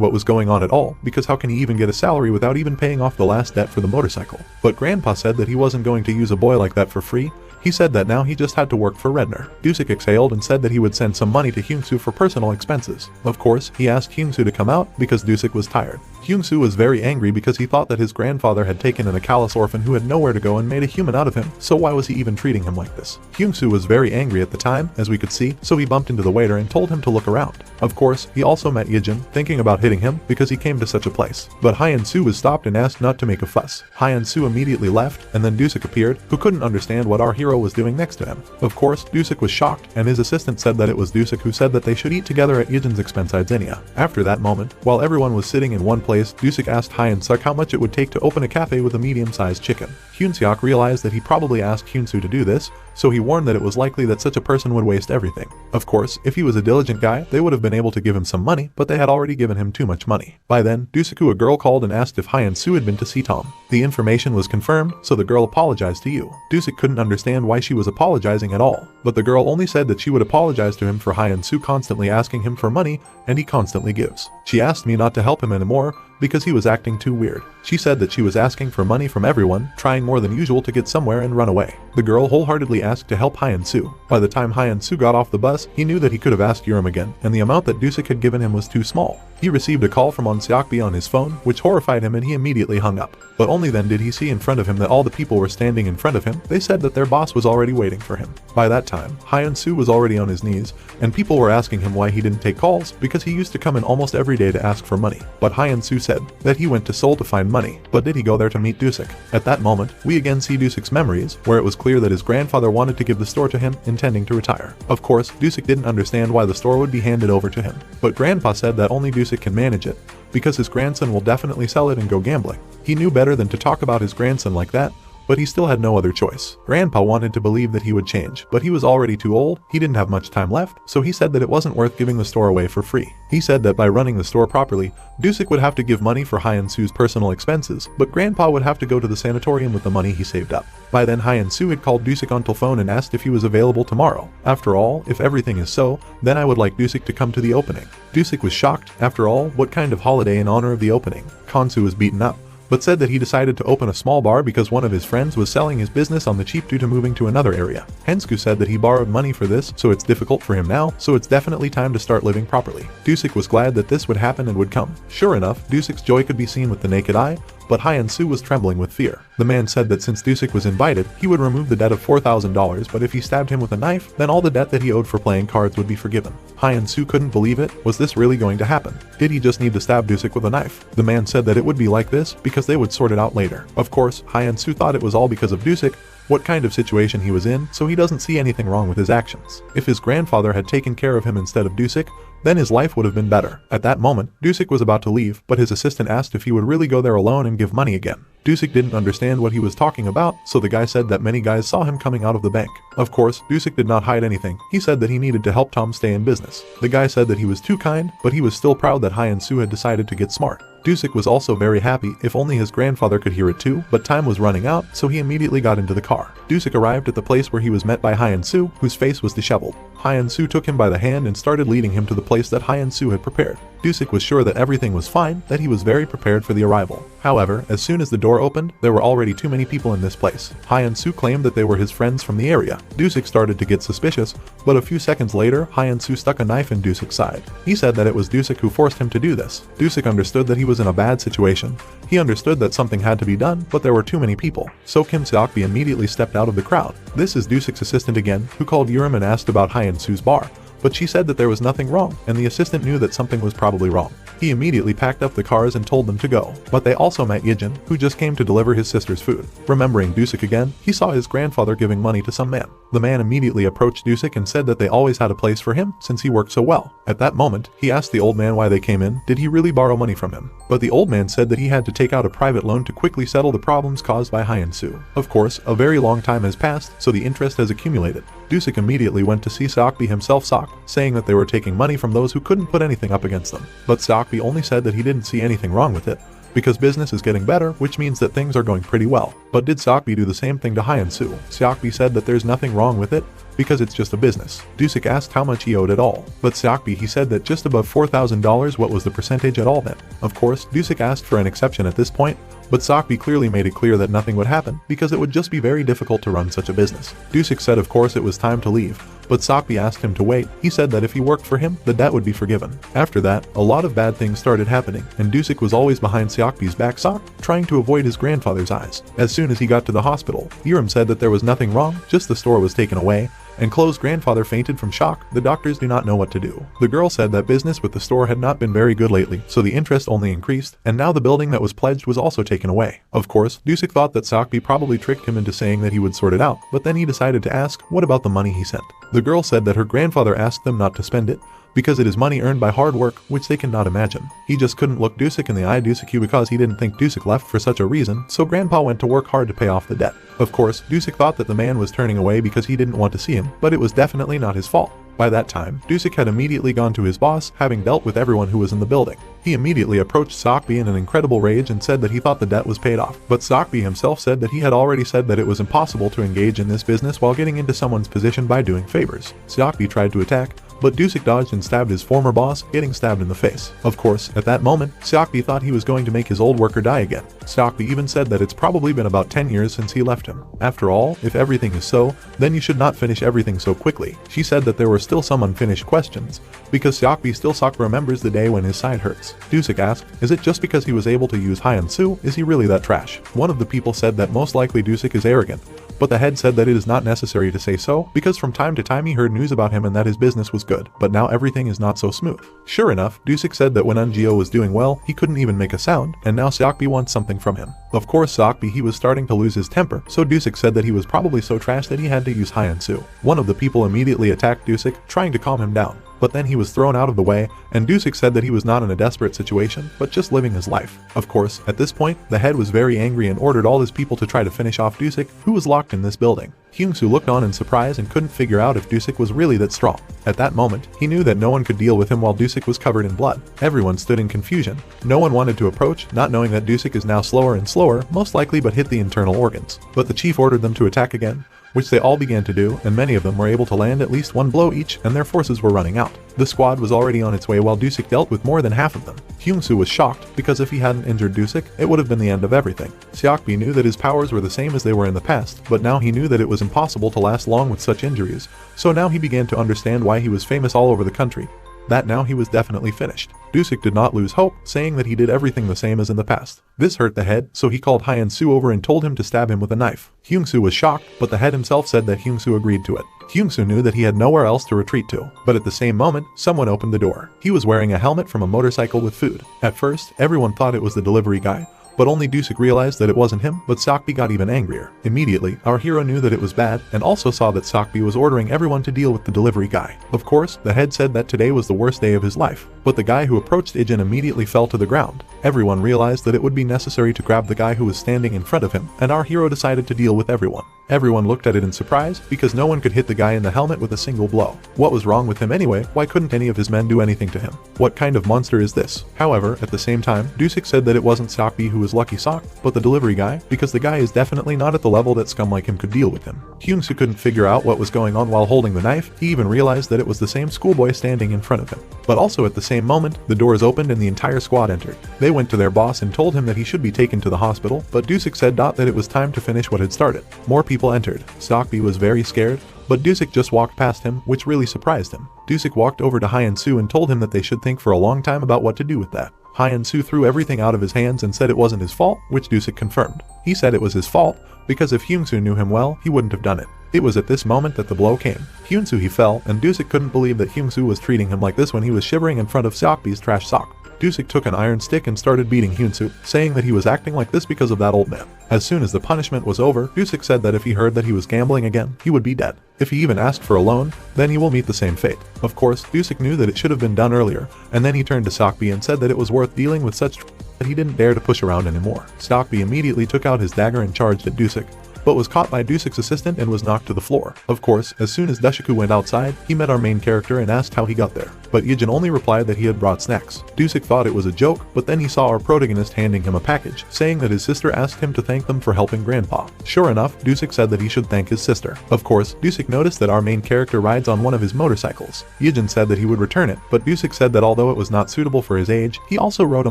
what was going on at all, because how can he even get a salary without even paying off the last debt for the motorcycle? But Grandpa said that he wasn't going to use a boy like that for free. He said that now he just had to work for Redner. Dusik exhaled and said that he would send some money to Hyun-soo for personal expenses. Of course, he asked Hyun-soo to come out because Dusik was tired. Hyun-soo was very angry because he thought that his grandfather had taken in a callous orphan who had nowhere to go and made a human out of him, so why was he even treating him like this? Hyun-soo was very angry at the time, as we could see, so he bumped into the waiter and told him to look around. Of course, he also met Yijin, thinking about hitting him because he came to such a place. But Hyun-soo was stopped and asked not to make a fuss. Hyun-soo immediately left, and then Dusik appeared, who couldn't understand what our hero was doing next to him. Of course, Dusik was shocked, and his assistant said that it was Dusik who said that they should eat together at Yijin's expense Idzenia. After that moment, while everyone was sitting in one place, Dusik asked Hyun-suk how much it would take to open a cafe with a medium-sized chicken. Hyun-seok realized that he probably asked Hyun-soo to do this, so he warned that it was likely that such a person would waste everything. Of course, if he was a diligent guy, they would have been able to give him some money, but they had already given him too much money. By then, Dusaku, a girl, called and asked if Hyan-soo had been to see Tom. The information was confirmed, so the girl apologized to Yu. Dusak couldn't understand why she was apologizing at all, but the girl only said that she would apologize to him for Hyan-soo constantly asking him for money, and he constantly gives. She asked me not to help him anymore because he was acting too weird. She said that she was asking for money from everyone, trying more than usual to get somewhere and run away. The girl wholeheartedly asked to help Hyan-soo. By the time Hyan-soo got off the bus, he knew that he could have asked Urim again, and the amount that Dusak had given him was too small. He received a call from Onseokbi on his phone, which horrified him, and he immediately hung up. But only then did he see in front of him that all the people were standing in front of him. They said that their boss was already waiting for him. By that time, Hyan-soo was already on his knees, and people were asking him why he didn't take calls, because he used to come in almost every day to ask for money. But Hyan-soo said that he went to Seoul to find money, but did he go there to meet Dusak? At that moment, we again see Dusak's memories, where it was clear that his grandfather wanted to give the store to him, intending to retire. Of course, Dusak didn't understand why the store would be handed over to him, but Grandpa said that only Dusak can manage it, because his grandson will definitely sell it and go gambling. He knew better than to talk about his grandson like that, but he still had no other choice. Grandpa wanted to believe that he would change, but he was already too old, he didn't have much time left, so he said that it wasn't worth giving the store away for free. He said that by running the store properly, Dusak would have to give money for Hyan-soo's personal expenses, but Grandpa would have to go to the sanatorium with the money he saved up. By then, Hyan-soo had called Dusak on telephone and asked if he was available tomorrow. After all, if everything is so, then I would like Dusak to come to the opening. Dusak was shocked. After all, what kind of holiday in honor of the opening? Kansu was beaten up, but said that he decided to open a small bar because one of his friends was selling his business on the cheap due to moving to another area. Hensku said that he borrowed money for this, so it's difficult for him now, so it's definitely time to start living properly. Dusak was glad that this would happen and would come. Sure enough, Dusak's joy could be seen with the naked eye, but Hyan-soo was trembling with fear. The man said that since Dusak was invited, he would remove the debt of $4,000, but if he stabbed him with a knife, then all the debt that he owed for playing cards would be forgiven. Hyan-soo couldn't believe it. Was this really going to happen? Did he just need to stab Dusak with a knife? The man said that it would be like this because they would sort it out later. Of course, Hyan-soo thought it was all because of Dusak, what kind of situation he was in, so he doesn't see anything wrong with his actions. If his grandfather had taken care of him instead of Dusak, then his life would have been better. At that moment, Dusak was about to leave, but his assistant asked if he would really go there alone and give money again. Dusak didn't understand what he was talking about, so the guy said that many guys saw him coming out of the bank. Of course, Dusak did not hide anything. He said that he needed to help Tom stay in business. The guy said that he was too kind, but he was still proud that Hyan-soo had decided to get smart. Dusak was also very happy, if only his grandfather could hear it too, but time was running out, so he immediately got into the car. Dusak arrived at the place where he was met by Hyan-soo, whose face was disheveled. Hyan-soo took him by the hand and started leading him to the place that Hyan-soo had prepared. Dusak was sure that everything was fine, that he was very prepared for the arrival. However, as soon as the door opened, there were already too many people in this place. Hyan-soo claimed that they were his friends from the area. Dusak started to get suspicious, but a few seconds later, Hyan-soo stuck a knife in Dusak's side. He said that it was Dusak who forced him to do this. Dusak understood that he was in a bad situation. He understood that something had to be done, but there were too many people. So Kim Seokbi immediately stepped out of the crowd. This is Dusak's assistant again, who called Urim and asked about Hyan-soo's bar. But she said that there was nothing wrong, and the assistant knew that something was probably wrong. He immediately packed up the cars and told them to go. But they also met Yijin, who just came to deliver his sister's food. Remembering Dusak again, he saw his grandfather giving money to some man. The man immediately approached Dusak and said that they always had a place for him, since he worked so well. At that moment, he asked the old man why they came in. Did he really borrow money from him? But the old man said that he had to take out a private loan to quickly settle the problems caused by Hyan-soo. Of course, a very long time has passed, so the interest has accumulated. Dusak immediately went to see Seokbi himself, saying that they were taking money from those who couldn't put anything up against them. But Seokbi only said that he didn't see anything wrong with it, because business is getting better, which means that things are going pretty well. But did Seokbi do the same thing to Hyan-soo? Seokbi said that there's nothing wrong with it, because it's just a business. Dusak asked how much he owed at all, but Seokbi he said that just above $4,000. What was the percentage at all then? Of course, Dusak asked for an exception at this point, but Seokbi clearly made it clear that nothing would happen, because it would just be very difficult to run such a business. Dusak said of course it was time to leave, but Seokbi asked him to wait. He said that if he worked for him, the debt would be forgiven. After that, a lot of bad things started happening, and Dusak was always behind Seokbi's back, trying to avoid his grandfather's eyes. As soon as he got to the hospital, Urim said that there was nothing wrong, just the store was taken away, and Chloe's grandfather fainted from shock. The doctors do not know what to do. The girl said that business with the store had not been very good lately, so the interest only increased, and now the building that was pledged was also taken away. Of course, Dusak thought that Seokbi probably tricked him into saying that he would sort it out, but then he decided to ask, what about the money he sent? The girl said that her grandfather asked them not to spend it, because it is money earned by hard work, which they cannot imagine. He just couldn't look Dusik in the eye Dusik because he didn't think Dusik left for such a reason, so Grandpa went to work hard to pay off the debt. Of course, Dusik thought that the man was turning away because he didn't want to see him, but it was definitely not his fault. By that time, Dusik had immediately gone to his boss, having dealt with everyone who was in the building. He immediately approached Sokbi in an incredible rage and said that he thought the debt was paid off, but Sokbi himself said that he had already said that it was impossible to engage in this business while getting into someone's position by doing favors. Sokbi tried to attack, but Dusik dodged and stabbed his former boss, getting stabbed in the face. Of course, at that moment, Sokbi thought he was going to make his old worker die again. Sokbi even said that it's probably been about 10 years since he left him. After all, if everything is so, then you should not finish everything so quickly. She said that there were still some unfinished questions, because Sokbi still remembers the day when his side hurts. Dusik asked, is it just because he was able to use Hyan-Su? Is he really that trash? One of the people said that most likely Dusik is arrogant, but the head said that it is not necessary to say so, because from time to time he heard news about him and that his business was good, but now everything is not so smooth. Sure enough, Dusik said that when Eunjio was doing well, he couldn't even make a sound, and now Sokbi wants something from him. Of course, Sokbi he was starting to lose his temper, so Dusik said that he was probably so trash that he had to use Hyan-Su. One of the people immediately attacked Dusik, trying to calm him down. But then he was thrown out of the way, and Dusik said that he was not in a desperate situation, but just living his life. Of course, at this point, the head was very angry and ordered all his people to try to finish off Dusik, who was locked in this building. Hyung-Soo looked on in surprise and couldn't figure out if Dusik was really that strong. At that moment, he knew that no one could deal with him while Dusik was covered in blood. Everyone stood in confusion. No one wanted to approach, not knowing that Dusik is now slower and slower, most likely but hit the internal organs. But the chief ordered them to attack again, which they all began to do, and many of them were able to land at least one blow each, and their forces were running out. The squad was already on its way while Dusik dealt with more than half of them. Hyung-Soo was shocked, because if he hadn't injured Dusik, it would have been the end of everything. Seokbi knew that his powers were the same as they were in the past, but now he knew that it was impossible to last long with such injuries, so now he began to understand why he was famous all over the country. That now he was definitely finished. Dusik did not lose hope, saying that he did everything the same as in the past. This hurt the head, so he called Hyan-Soo over and told him to stab him with a knife. Hyung-Soo was shocked, but the head himself said that Hyung-Soo agreed to it. Hyung-Soo knew that he had nowhere else to retreat to, but at the same moment, someone opened the door. He was wearing a helmet from a motorcycle with food. At first, everyone thought it was the delivery guy, but only Dusik realized that it wasn't him, but Sokbi got even angrier. Immediately, our hero knew that it was bad, and also saw that Sokbi was ordering everyone to deal with the delivery guy. Of course, the head said that today was the worst day of his life, but the guy who approached Ijin immediately fell to the ground. Everyone realized that it would be necessary to grab the guy who was standing in front of him, and our hero decided to deal with everyone. Everyone looked at it in surprise, because no one could hit the guy in the helmet with a single blow. What was wrong with him anyway? Why couldn't any of his men do anything to him? What kind of monster is this? However, at the same time, Dusik said that it wasn't Sokbi who was lucky sock, but the delivery guy, because the guy is definitely not at the level that scum like him could deal with him. Hyung-Soo couldn't figure out what was going on while holding the knife. He even realized that it was the same schoolboy standing in front of him. But also at the same moment, the doors opened and the entire squad entered. They went to their boss and told him that he should be taken to the hospital, but Dusik said that it was time to finish what had started. More people entered. Sokbi was very scared, but Dusik just walked past him, which really surprised him. Dusik walked over to Hyan-Soo and told him that they should think for a long time about what to do with that. Hyan-Soo threw everything out of his hands and said it wasn't his fault, which Dusik confirmed. He said it was his fault, because if Hyung-Soo knew him well, he wouldn't have done it. It was at this moment that the blow came. Hyun-Soo he fell, and Dusik couldn't believe that Hyung-Soo was treating him like this when he was shivering in front of Sokbi's trash sock. Dusik took an iron stick and started beating Hyun-Soo, saying that he was acting like this because of that old man. As soon as the punishment was over, Dusik said that if he heard that he was gambling again, he would be dead. If he even asked for a loan, then he will meet the same fate. Of course, Dusik knew that it should have been done earlier, and then he turned to Sokbi and said that it was worth dealing with such that he didn't dare to push around anymore. Sokbi immediately took out his dagger and charged at Dusik, but was caught by Dusik's assistant and was knocked to the floor. Of course, as soon as Daishiku went outside, he met our main character and asked how he got there. But Yijin only replied that he had brought snacks. Dusik thought it was a joke, but then he saw our protagonist handing him a package, saying that his sister asked him to thank them for helping Grandpa. Sure enough, Dusik said that he should thank his sister. Of course, Dusik noticed that our main character rides on one of his motorcycles. Yijin said that he would return it, but Dusik said that although it was not suitable for his age, he also rode a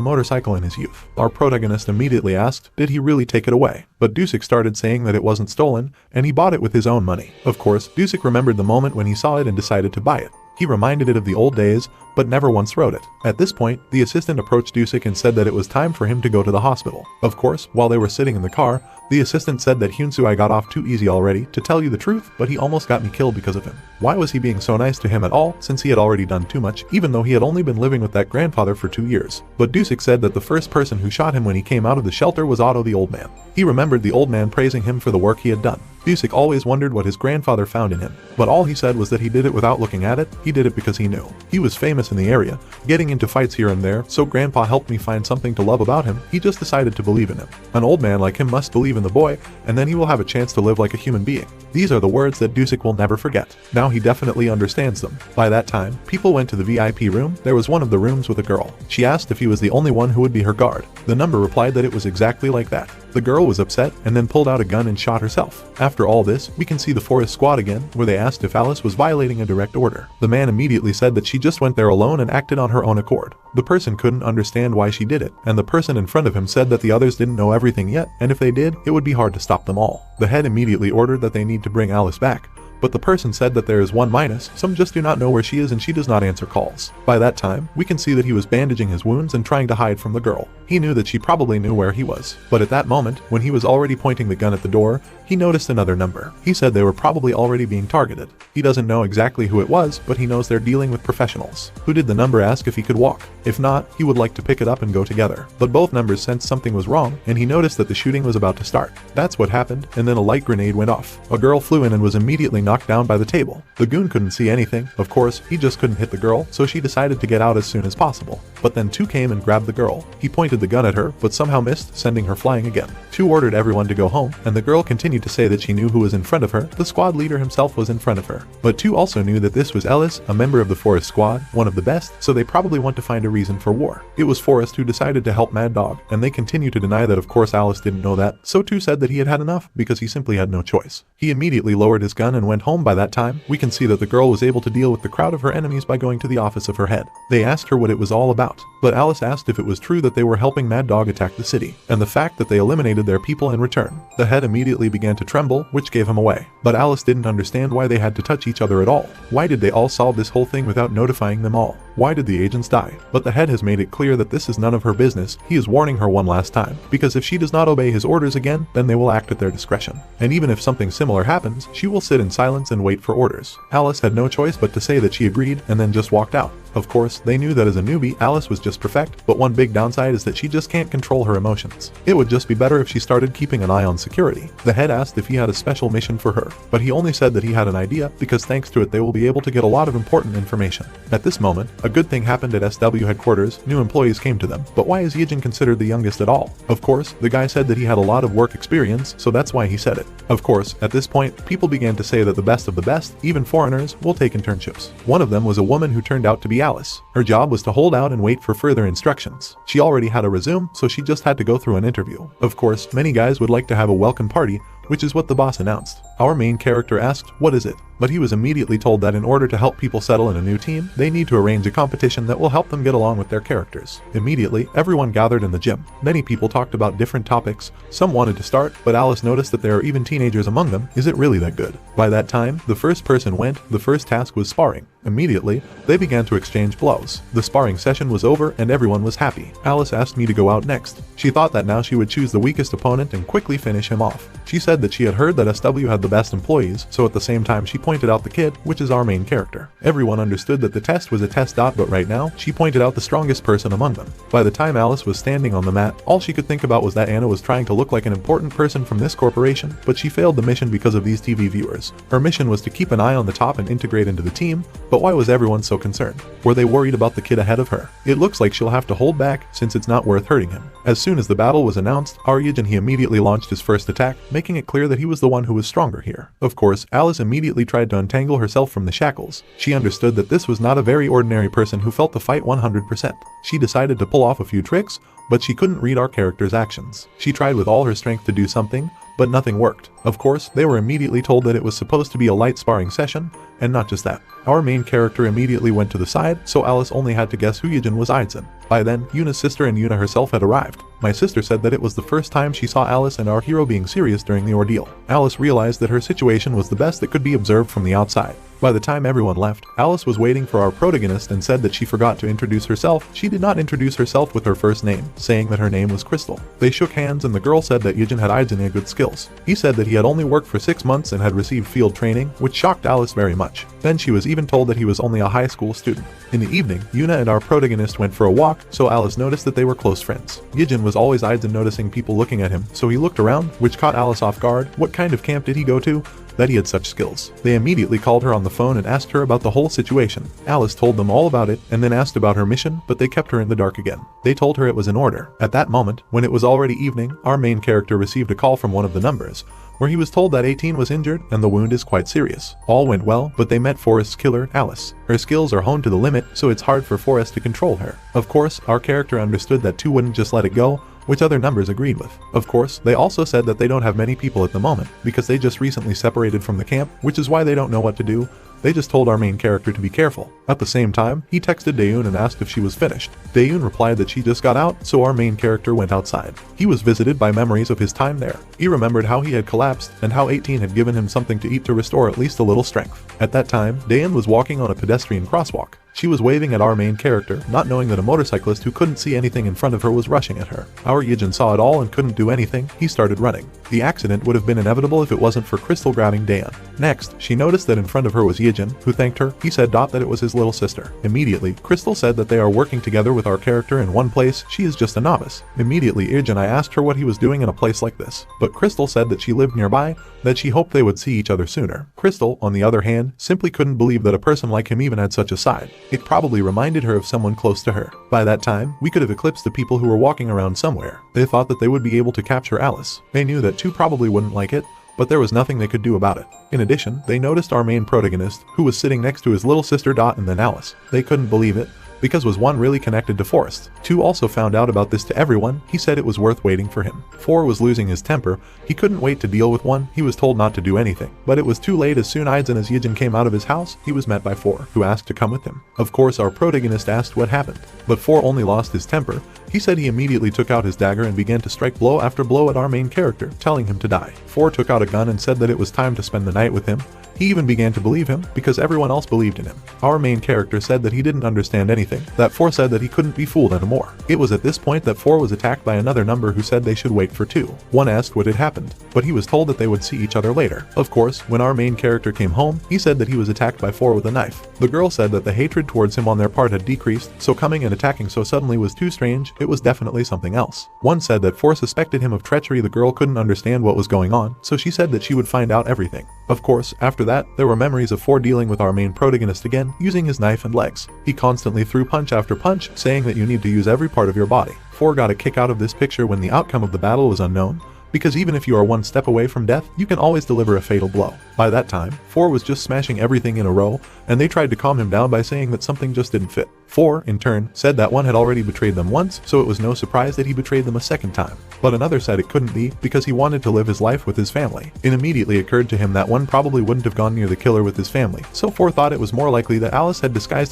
motorcycle in his youth. Our protagonist immediately asked, did he really take it away? But Dusik started saying that it wasn't stolen, and he bought it with his own money. Of course, Dusik remembered the moment when he saw it and decided to buy it. He reminded it of the old days, but never once rode it. At this point, the assistant approached Dusik and said that it was time for him to go to the hospital. Of course, while they were sitting in the car, the assistant said that Hyun-Soo I got off too easy already, to tell you the truth, but he almost got me killed because of him. Why was he being so nice to him at all, since he had already done too much, even though he had only been living with that grandfather for 2 years? But Dusik said that the first person who shot him when he came out of the shelter was Otto the old man. He remembered the old man praising him for the work he had done. Dusik always wondered what his grandfather found in him, but all he said was that he did it without looking at it. he did it because he knew. He was famous in the area, getting into fights here and there, so Grandpa helped me find something to love about him. He just decided to believe in him. An old man like him must believe in the boy, and then he will have a chance to live like a human being. These are the words that Dusek will never forget. Now he definitely understands them. By that time, people went to the VIP room. There was one of the rooms with a girl. She asked if he was the only one who would be her guard. The number replied that it was exactly like that. The girl was upset and then pulled out a gun and shot herself. After all this, we can see the forest squad again, where they asked if Alice was violating a direct order. The man immediately said that she just went there alone and acted on her own accord. The person couldn't understand why she did it, and the person in front of him said that the others didn't know everything yet, and if they did, it would be hard to stop them all. The head immediately ordered that they need to bring Alice back, but the person said that there is one minus, some just do not know where she is and she does not answer calls. By that time, we can see that he was bandaging his wounds and trying to hide from the girl. He knew that she probably knew where he was. But at that moment, when he was already pointing the gun at the door, he noticed another number. He said they were probably already being targeted. He doesn't know exactly who it was, but he knows they're dealing with professionals. Who did the number ask if he could walk? If not, he would like to pick it up and go together. But both numbers sensed something was wrong, and he noticed that the shooting was about to start. That's what happened, and then a light grenade went off. A girl flew in and was immediately knocked down by the table. The goon couldn't see anything. Of course, he just couldn't hit the girl, so she decided to get out as soon as possible. But then 2 came and grabbed the girl. He pointed the gun at her, but somehow missed, sending her flying again. 2 ordered everyone to go home, and the girl continued to say that she knew who was in front of her. The squad leader himself was in front of her. But 2 also knew that this was Ellis, a member of the Forest Squad, one of the best, so they probably want to find a reason for war. It was Forest who decided to help Mad Dog, and they continue to deny that of course Alice didn't know that, so 2 said that he had had enough, because he simply had no choice. He immediately lowered his gun and went home. By that time, we can see that the girl was able to deal with the crowd of her enemies by going to the office of her head. They asked her what it was all about, but Alice asked if it was true that they were helping Mad Dog attack the city, and the fact that they eliminated their people in return. The head immediately began to tremble, which gave him away. But Alice didn't understand why they had to touch each other at all. Why did they all solve this whole thing without notifying them all? Why did the agents die? But the head has made it clear that this is none of her business. He is warning her one last time, because if she does not obey his orders again, then they will act at their discretion. And even if something similar happens, she will sit in silence and wait for orders. Alice had no choice but to say that she agreed and then just walked out. Of course, they knew that as a newbie, Alice was just perfect, but one big downside is that she just can't control her emotions. It would just be better if she started keeping an eye on security. The head asked if he had a special mission for her, but he only said that he had an idea, because thanks to it they will be able to get a lot of important information. At this moment, a good thing happened at SW headquarters. New employees came to them. But why is Yijin considered the youngest at all? Of course, the guy said that he had a lot of work experience, so that's why he said it. Of course, at this point, people began to say that the best of the best, even foreigners, will take internships. One of them was a woman who turned out to be Alice. Her job was to hold out and wait for further instructions. She already had a resume, so she just had to go through an interview. Of course, many guys would like to have a welcome party, which is what the boss announced. Our main character asked, "What is it?" But he was immediately told that in order to help people settle in a new team, they need to arrange a competition that will help them get along with their characters. Immediately, everyone gathered in the gym. Many people talked about different topics. Some wanted to start, but Alice noticed that there are even teenagers among them. Is it really that good? By that time, the first person went. The first task was sparring. Immediately, they began to exchange blows. The sparring session was over and everyone was happy. Alice asked me to go out next. She thought that now she would choose the weakest opponent and quickly finish him off. She said that she had heard that SW had the best employees, so at the same time she pointed out the kid, which is our main character. Everyone understood that the test was a test. But right now, she pointed out the strongest person among them. By the time Alice was standing on the mat, all she could think about was that Anna was trying to look like an important person from this corporation, but she failed the mission because of these TV viewers. Her mission was to keep an eye on the top and integrate into the team, but why was everyone so concerned? Were they worried about the kid ahead of her? It looks like she'll have to hold back, since it's not worth hurting him. As soon as the battle was announced, Aryaj and he immediately launched his first attack, making it clear that he was the one who was stronger here. Of course, Alice immediately tried to untangle herself from the shackles. She understood that this was not a very ordinary person who felt the fight 100%. She decided to pull off a few tricks, but she couldn't read our character's actions. She tried with all her strength to do something, but nothing worked. Of course, they were immediately told that it was supposed to be a light sparring session, and not just that. Our main character immediately went to the side, so Alice only had to guess who Yijin was Aizen. By then, Yuna's sister and Yuna herself had arrived. My sister said that it was the first time she saw Alice and our hero being serious during the ordeal. Alice realized that her situation was the best that could be observed from the outside. By the time everyone left, Alice was waiting for our protagonist and said that she forgot to introduce herself. She did not introduce herself with her first name, saying that her name was Crystal. They shook hands and the girl said that Yijin had Aizen good skills. He said that he had only worked for 6 months and had received field training, which shocked Alice very much. Then she was even told that he was only a high school student. In the evening, Yuna and our protagonist went for a walk, so Alice noticed that they were close friends. Yijin was always Aizen noticing people looking at him, so he looked around, which caught Alice off guard. What kind of camp did he go to? that he had such skills. They immediately called her on the phone and asked her about the whole situation. Alice told them all about it and then asked about her mission, but they kept her in the dark again. They told her it was in order. At that moment, when it was already evening, our main character received a call from one of the numbers, where he was told that 18 was injured and the wound is quite serious. All went well, but they met Forrest's killer, Alice. Her skills are honed to the limit, so it's hard for Forrest to control her. Of course, our character understood that 2 wouldn't just let it go, which other numbers agreed with. Of course, they also said that they don't have many people at the moment, because they just recently separated from the camp, which is why they don't know what to do. They just told our main character to be careful. At the same time, he texted Daeun and asked if she was finished. Daeun replied that she just got out, so our main character went outside. He was visited by memories of his time there. He remembered how he had collapsed and how 18 had given him something to eat to restore at least a little strength. At that time, Daeun was walking on a pedestrian crosswalk. She was waving at our main character, not knowing that a motorcyclist who couldn't see anything in front of her was rushing at her. Our Yijin saw it all and couldn't do anything. He started running. The accident would have been inevitable if it wasn't for Crystal grabbing Daeun. Next, she noticed that in front of her was Yijin, who thanked her. He said that it was his little sister. Immediately, Crystal said that they are working together with our character in one place. She is just a novice. Immediately, Yijin asked her what he was doing in a place like this, but Crystal said that she lived nearby, that she hoped they would see each other sooner. Crystal, on the other hand, simply couldn't believe that a person like him even had such a side. It probably reminded her of someone close to her. By that time, we could have eclipsed the people who were walking around somewhere. They thought that they would be able to capture Alice. They knew that 2 probably wouldn't like it, but there was nothing they could do about it. In addition, they noticed our main protagonist, who was sitting next to his little sister Dot and then Alice. They couldn't believe it, because was 1 really connected to Forrest. 2 also found out about this to everyone. He said it was worth waiting for him. 4 was losing his temper. He couldn't wait to deal with 1. He was told not to do anything. But it was too late. As soon as Yijin came out of his house, he was met by 4, who asked to come with him. Of course, our protagonist asked what happened, but 4 only lost his temper. He said he immediately took out his dagger and began to strike blow after blow at our main character, telling him to die. 4 took out a gun and said that it was time to spend the night with him. He even began to believe him, because everyone else believed in him. Our main character said that he didn't understand anything, that 4 said that he couldn't be fooled anymore. It was at this point that 4 was attacked by another number who said they should wait for 2. 1 asked what had happened, but he was told that they would see each other later. Of course, when our main character came home, he said that he was attacked by 4 with a knife. The girl said that the hatred towards him on their part had decreased, so coming and attacking so suddenly was too strange. It was definitely something else. 1 said that 4 suspected him of treachery. The girl couldn't understand what was going on, so she said that she would find out everything. Of course, after that, there were memories of 4 dealing with our main protagonist again, using his knife and legs. He constantly threw punch after punch, saying that you need to use every part of your body. 4 got a kick out of this picture when the outcome of the battle was unknown, because even if you are 1 step away from death, you can always deliver a fatal blow. By that time, 4 was just smashing everything in a row, and they tried to calm him down by saying that something just didn't fit. 4, in turn, said that 1 had already betrayed them once, so it was no surprise that he betrayed them a second time. But another said it couldn't be, because he wanted to live his life with his family. It immediately occurred to him that 1 probably wouldn't have gone near the killer with his family, so 4 thought it was more likely that Alice had disguised